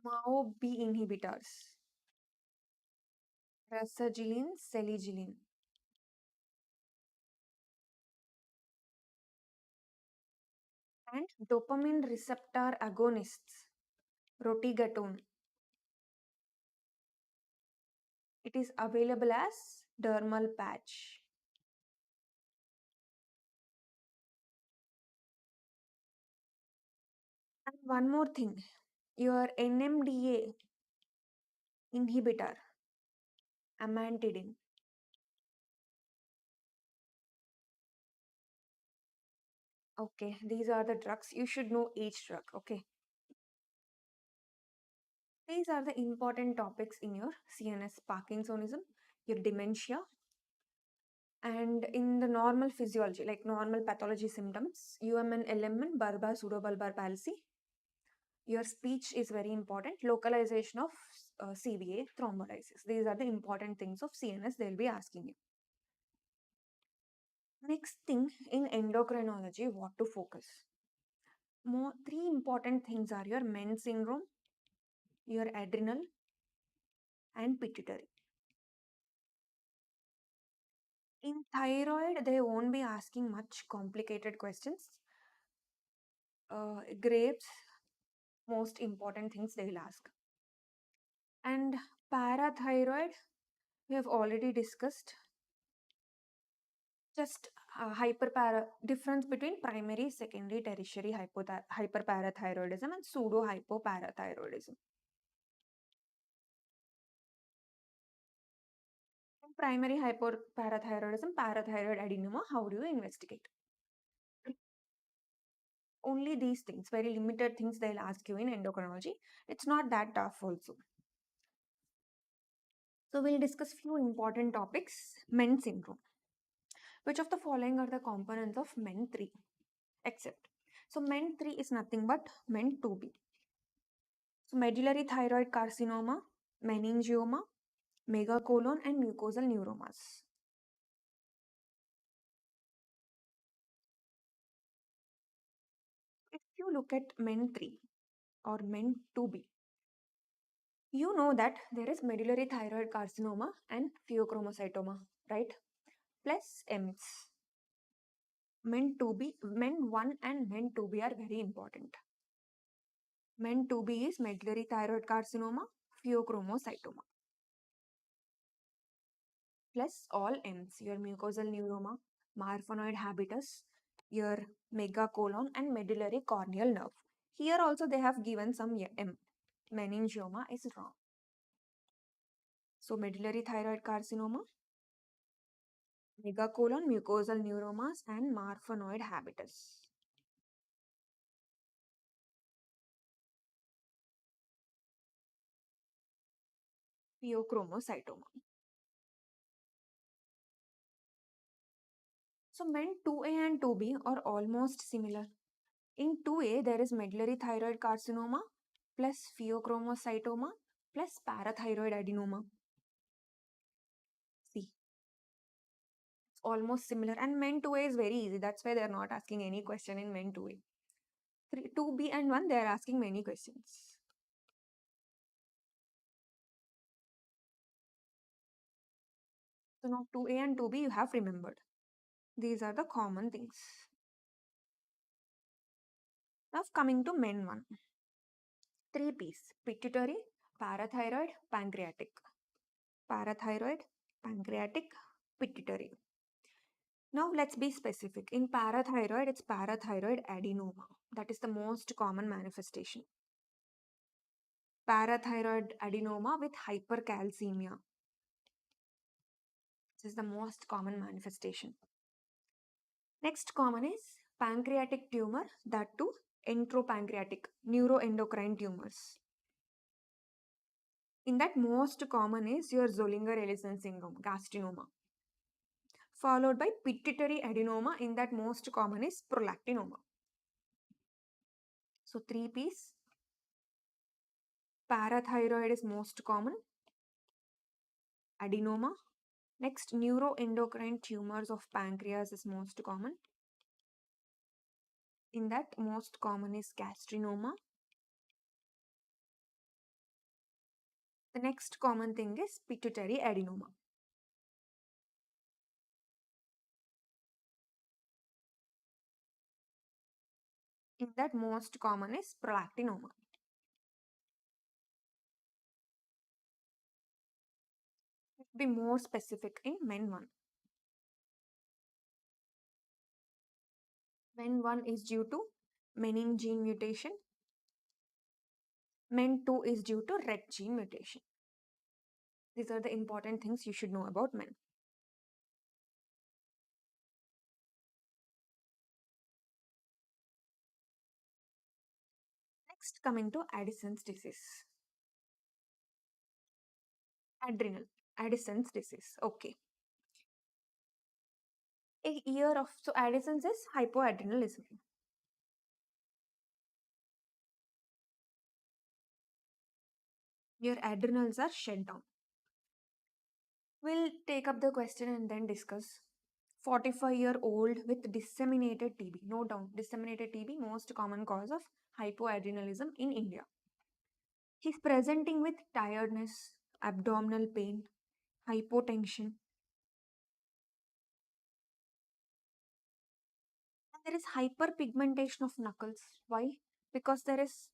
MAO-B inhibitors. Rasagiline, seligiline. And dopamine receptor agonists. Rotigatone. It is available as dermal patch. And one more thing, your NMDA inhibitor, amantadine. Okay, these are the drugs. You should know each drug, okay? These are the important topics in your CNS Parkinsonism, your dementia, and in the normal physiology, like normal pathology symptoms, UMN, LMN, bulbar, pseudobulbar palsy. Your speech is very important. Localization of CVA, thrombolysis. These are the important things of CNS they'll be asking you. Next thing, in endocrinology, what to focus? Three important things are your MEN syndrome, your adrenal, and pituitary. In thyroid, they won't be asking much complicated questions. Grapes, most important things they will ask. And parathyroid, we have already discussed. Just difference between primary, secondary, tertiary hyperparathyroidism and pseudo hypoparathyroidism. In primary hypoparathyroidism, parathyroid adenoma, how do you investigate? Only these things, very limited things they'll ask you in endocrinology. It's not that tough also. So we'll discuss few important topics. Men syndrome. Which of the following are the components of MEN3? Except. So MEN3 is nothing but MEN2B. So medullary thyroid carcinoma, meningioma, megacolon and mucosal neuromas. If you look at MEN3 or MEN2B, you know that there is medullary thyroid carcinoma and pheochromocytoma, right? Plus EMS. MEN2B, MEN1 and MEN2B are very important. MEN2B is medullary thyroid carcinoma, pheochromocytoma. Plus all EMS, your mucosal neuroma, marfanoid habitus, your megacolon and medullary corneal nerve. Here also they have given some M. Meningioma is wrong. So medullary thyroid carcinoma, megacolon, mucosal neuromas and marfanoid habitus. Pheochromocytoma. So MEN 2A and 2B are almost similar. In 2A, there is medullary thyroid carcinoma plus pheochromocytoma plus parathyroid adenoma. See, it's almost similar. And MEN 2A is very easy. That's why they're not asking any question in MEN 2A. 2B and 1, they're asking many questions. So now 2A and 2B you have remembered. These are the common things. Now coming to MEN 1. 3 P's: pituitary, parathyroid, pancreatic. Parathyroid, pancreatic, pituitary. Now let's be specific. In parathyroid, it's parathyroid adenoma. That is the most common manifestation. Parathyroid adenoma with hypercalcemia. This is the most common manifestation. Next common is pancreatic tumor, that too enteropancreatic, neuroendocrine tumors. In that, most common is your Zollinger-Ellison syndrome, gastrinoma. Followed by pituitary adenoma. In that, most common is prolactinoma. So 3 P's. Parathyroid is most common. Adenoma. Next, neuroendocrine tumors of pancreas is most common. In that, most common is gastrinoma. The next common thing is pituitary adenoma. In that, most common is prolactinoma. Be more specific in MEN 1. MEN 1 is due to menin gene mutation. MEN 2 is due to Rett gene mutation. These are the important things you should know about men. Next, coming to Addison's disease. Addison's disease. Okay. So Addison's is hypoadrenalism. Your adrenals are shut down. We'll take up the question and then discuss. 45-year-old with disseminated TB. Note down, disseminated TB, most common cause of hypoadrenalism in India. He's presenting with tiredness, abdominal pain, hypotension. And there is hyperpigmentation of knuckles. Why? Because there is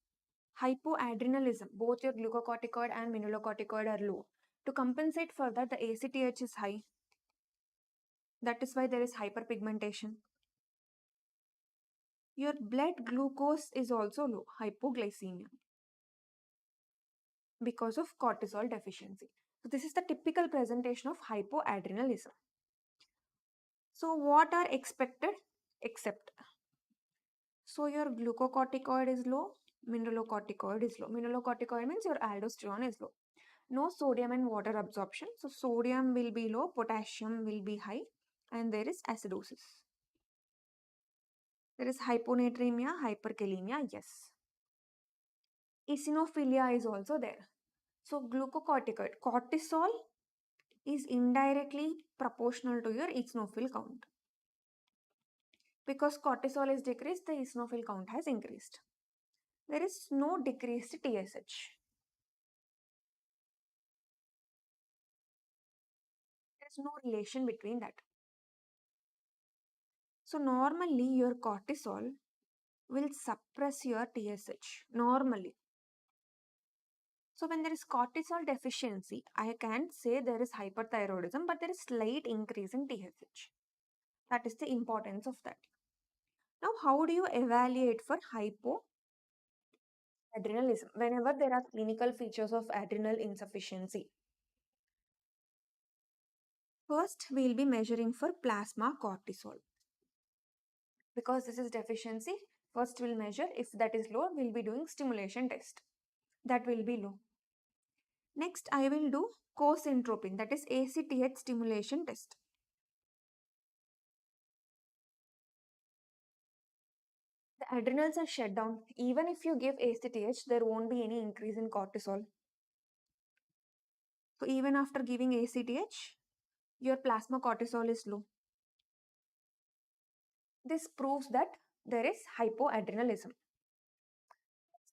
hypoadrenalism. Both your glucocorticoid and mineralocorticoid are low. To compensate for that, the ACTH is high. That is why there is hyperpigmentation. Your blood glucose is also low, hypoglycemia, because of cortisol deficiency. So this is the typical presentation of hypoadrenalism. So what are expected except? So your glucocorticoid is low, mineralocorticoid is low. Mineralocorticoid means your aldosterone is low. No sodium and water absorption. So sodium will be low, potassium will be high, and there is acidosis. There is hyponatremia, hyperkalemia, yes. Eosinophilia is also there. So glucocorticoid, cortisol is indirectly proportional to your eosinophil count. Because cortisol is decreased, the eosinophil count has increased. There is no decreased TSH. There is no relation between that. So normally your cortisol will suppress your TSH, normally. So when there is cortisol deficiency, I can't say there is hyperthyroidism, but there is slight increase in TSH. That is the importance of that. Now, how do you evaluate for hypoadrenalism? Whenever there are clinical features of adrenal insufficiency, first we'll be measuring for plasma cortisol. Because this is deficiency, first we'll measure. If that is low, we'll be doing stimulation test. That will be low. Next, I will do cosentropin, that is ACTH stimulation test. The adrenals are shut down. Even if you give ACTH, there won't be any increase in cortisol. So even after giving ACTH, your plasma cortisol is low. This proves that there is hypoadrenalism.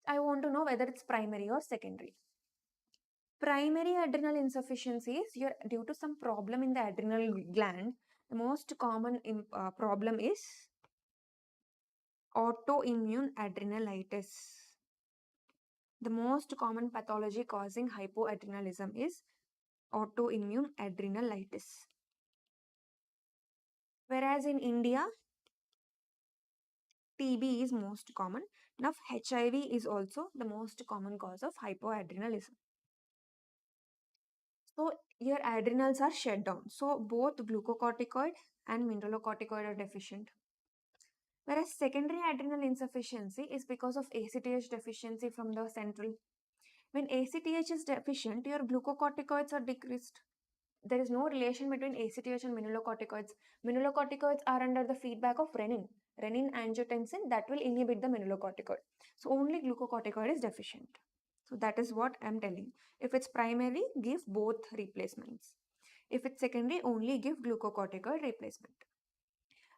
I want to know whether it's primary or secondary. Primary adrenal insufficiency is due to some problem in the adrenal gland. The most common problem is autoimmune adrenalitis. The most common pathology causing hypoadrenalism is autoimmune adrenalitis. Whereas in India, TB is most common. Now HIV is also the most common cause of hypoadrenalism. So your adrenals are shut down. So both glucocorticoid and mineralocorticoid are deficient. Whereas secondary adrenal insufficiency is because of ACTH deficiency from the central. When ACTH is deficient, your glucocorticoids are decreased. There is no relation between ACTH and mineralocorticoids. Mineralocorticoids are under the feedback of renin. Renin-angiotensin that will inhibit the mineralocorticoid. So only glucocorticoid is deficient. So that is what I am telling. If it's primary, give both replacements. If it's secondary, only give glucocorticoid replacement.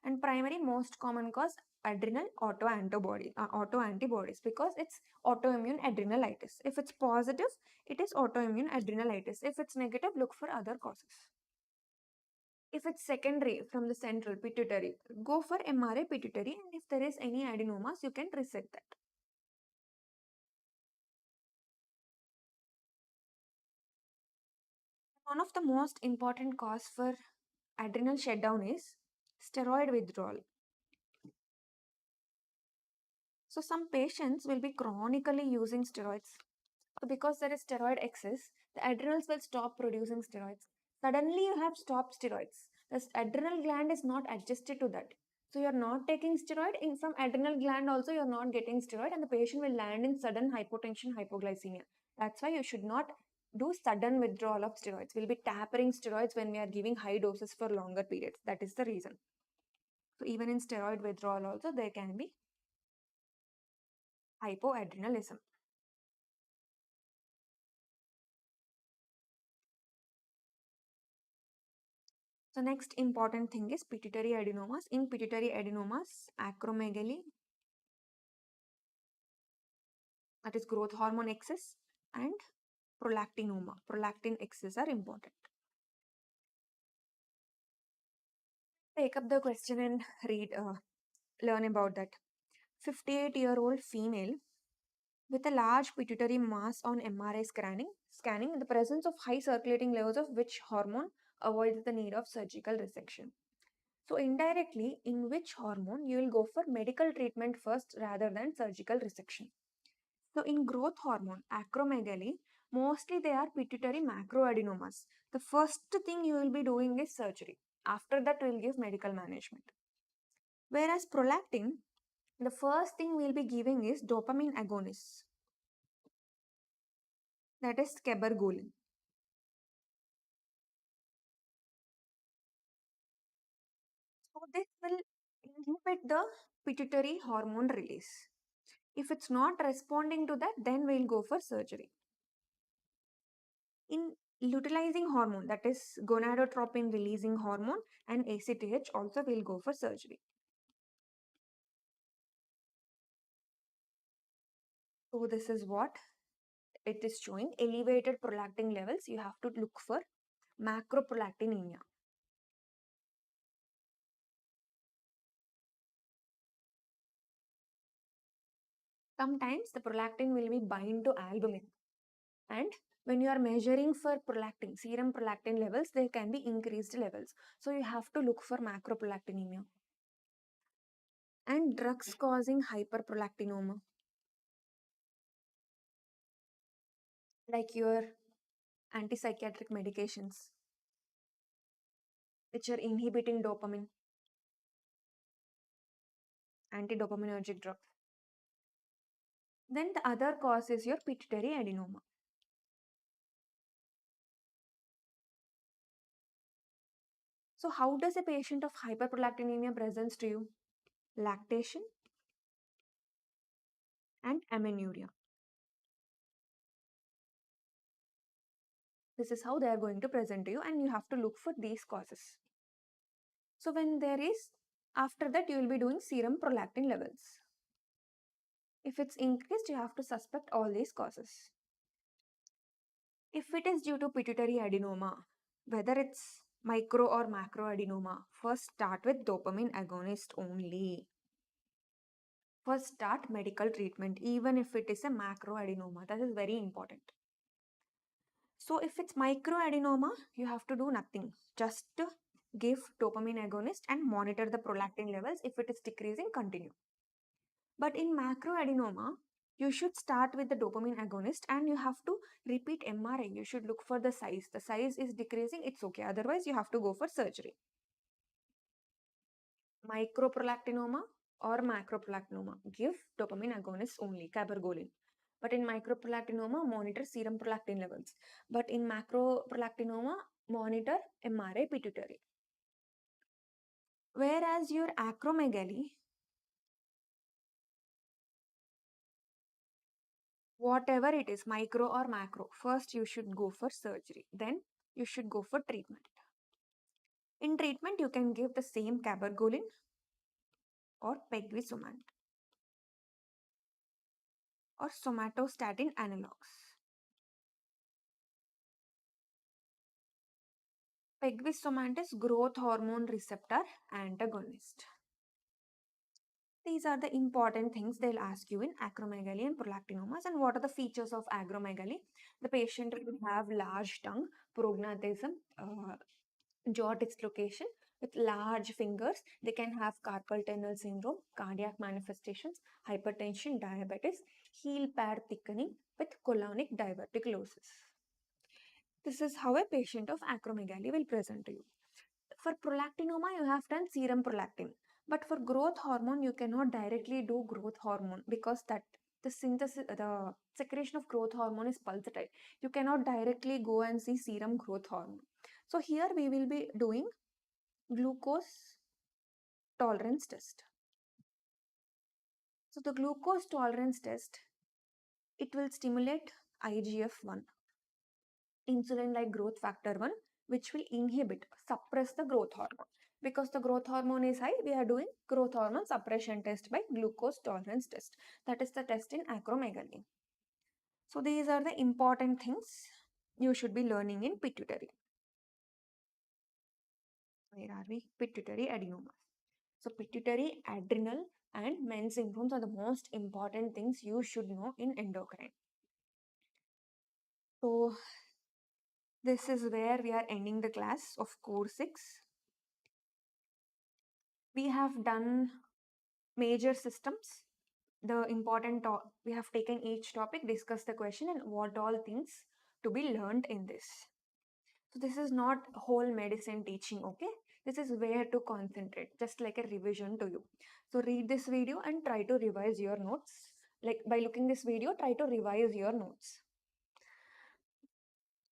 And primary most common cause adrenal autoantibodies because it's autoimmune adrenalitis. If it's positive, it is autoimmune adrenalitis. If it's negative, look for other causes. If it's secondary from the central pituitary, go for MRI pituitary, and if there is any adenomas, you can reset that. One of the most important cause for adrenal shutdown is steroid withdrawal. So some patients will be chronically using steroids. So because there is steroid excess, the adrenals will stop producing steroids. Suddenly you have stopped steroids. The adrenal gland is not adjusted to that. So you're not taking steroid. From adrenal gland also you're not getting steroid, and the patient will land in sudden hypotension, hypoglycemia. That's why you should not do sudden withdrawal of steroids. We'll be tapering steroids when we are giving high doses for longer periods. That is the reason. So even in steroid withdrawal also there can be hypoadrenalism. So next important thing is pituitary adenomas. In pituitary adenomas, acromegaly, that is growth hormone excess, and prolactinoma. Prolactin excess are important. Take up the question and learn about that. 58-year-old female with a large pituitary mass on MRI scanning in the presence of high circulating levels of which hormone avoids the need of surgical resection. So indirectly, in which hormone you will go for medical treatment first rather than surgical resection. So in growth hormone, acromegaly, mostly they are pituitary macroadenomas. The first thing you will be doing is surgery. After that, we will give medical management. Whereas prolactin, the first thing we'll be giving is dopamine agonist. That is cabergoline. So this will inhibit the pituitary hormone release. If it's not responding to that, then we'll go for surgery. In luteinizing hormone, that is gonadotropin releasing hormone and ACTH, also we'll go for surgery. So this is what it is showing. Elevated prolactin levels, you have to look for macroprolactinemia. Sometimes the prolactin will be bind to albumin, and when you are measuring for prolactin, serum prolactin levels, there can be increased levels. So you have to look for macroprolactinemia. And drugs causing hyperprolactinoma, like your antipsychiatric medications, which are inhibiting dopamine, antidopaminergic drugs. Then the other cause is your pituitary adenoma. So how does a patient of hyperprolactinemia presents to you? Lactation and amenorrhea. This is how they are going to present to you, and you have to look for these causes. So when there is, after that you will be doing serum prolactin levels. If it's increased, you have to suspect all these causes. If it is due to pituitary adenoma, whether it's micro or macro adenoma, first start with dopamine agonist only. First start medical treatment, even if it is a macro adenoma. That is very important. So if it's microadenoma, you have to do nothing. Just give dopamine agonist and monitor the prolactin levels. If it is decreasing, continue. But in macroadenoma, you should start with the dopamine agonist and you have to repeat MRI. You should look for the size. The size is decreasing, it's okay. Otherwise, you have to go for surgery. Microprolactinoma or macroprolactinoma, give dopamine agonist only, cabergoline. But in microprolactinoma, monitor serum prolactin levels. But in macroprolactinoma, monitor MRI pituitary. Whereas your acromegaly, whatever it is, micro or macro, first you should go for surgery. Then you should go for treatment. In treatment, you can give the same cabergoline or pegvisomant or somatostatin analogs. Pegvisomant is growth hormone receptor antagonist. These are the important things they'll ask you in acromegaly and prolactinomas. And what are the features of acromegaly? The patient will have large tongue, prognathism, jaw dislocation with large fingers. They can have carpal tunnel syndrome, cardiac manifestations, hypertension, diabetes, heel pad thickening with colonic diverticulosis. This is how a patient of acromegaly will present to you. For prolactinoma, you have done serum prolactin. But for growth hormone, you cannot directly do growth hormone because that the secretion of growth hormone is pulsatile. You cannot directly go and see serum growth hormone. So here we will be doing glucose tolerance test. So the glucose tolerance test, it will stimulate IGF-1, insulin-like growth factor 1, which will inhibit, suppress the growth hormone. Because the growth hormone is high, we are doing growth hormone suppression test by glucose tolerance test. That is the test in acromegaly. So these are the important things you should be learning in pituitary. Where are we? Pituitary adenoma. So pituitary, adrenal and men's syndromes are the most important things you should know in endocrine. So this is where we are ending the class of core 6. we have done major systems. The important we have taken each topic, discussed the question, and what all things to be learned in this. So this is not whole medicine teaching, okay? This is where to concentrate, just like a revision to you. So read this video and try to revise your notes. Like by looking this video, try to revise your notes.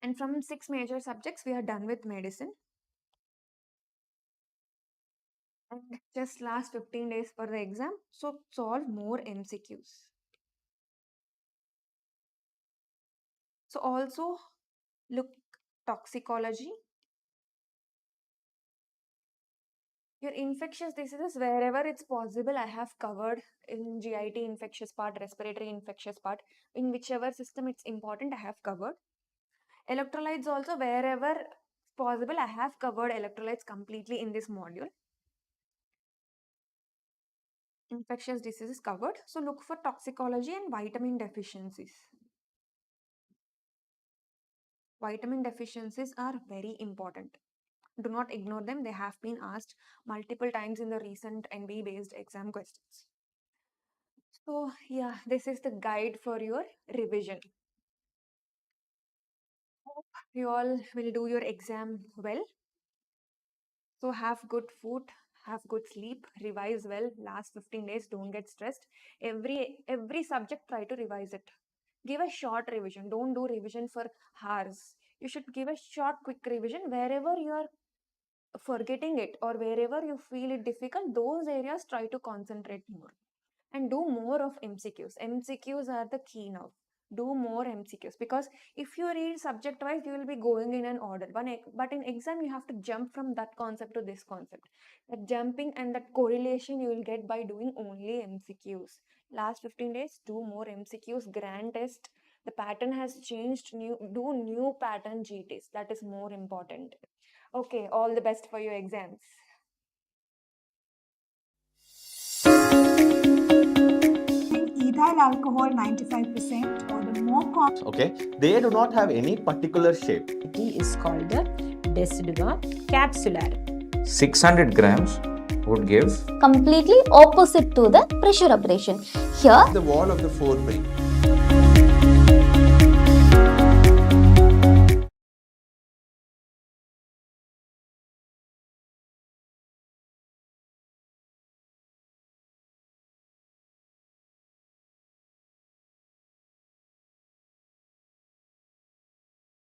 And from 6 major subjects, we are done with medicine. And just last 15 days for the exam. So solve more MCQs. So also look toxicology. Your infectious diseases, wherever it's possible, I have covered in GIT infectious part, respiratory infectious part, in whichever system it's important, I have covered. Electrolytes also, wherever possible, I have covered electrolytes completely in this module. Infectious diseases covered. So look for toxicology and vitamin deficiencies. Vitamin deficiencies are very important. Do not ignore them. They have been asked multiple times in the recent NB based exam questions. So yeah, this is the guide for your revision. Hope you all will do your exam well. So have good food, have good sleep, revise well. Last 15 days, don't get stressed. Every subject, try to revise it. Give a short revision. Don't do revision for hours. You should give a short, quick revision wherever you are forgetting it or wherever you feel it difficult. Those areas, try to concentrate more. And do more of MCQs. MCQs are the key now. Do more MCQs, because if you read subject wise, you will be going in an order. But in exam, you have to jump from that concept to this concept. That jumping and that correlation you will get by doing only MCQs. Last 15 days, do more MCQs. Grand test. The pattern has changed. Do new pattern GTs. That is more important. Okay, all the best for your exams. Ethyl alcohol 95% or the more common Okay, they do not have any particular shape. It is called the deciduous capsular. 600 grams would give Completely opposite to the pressure abrasion. Here the wall of the forebrain.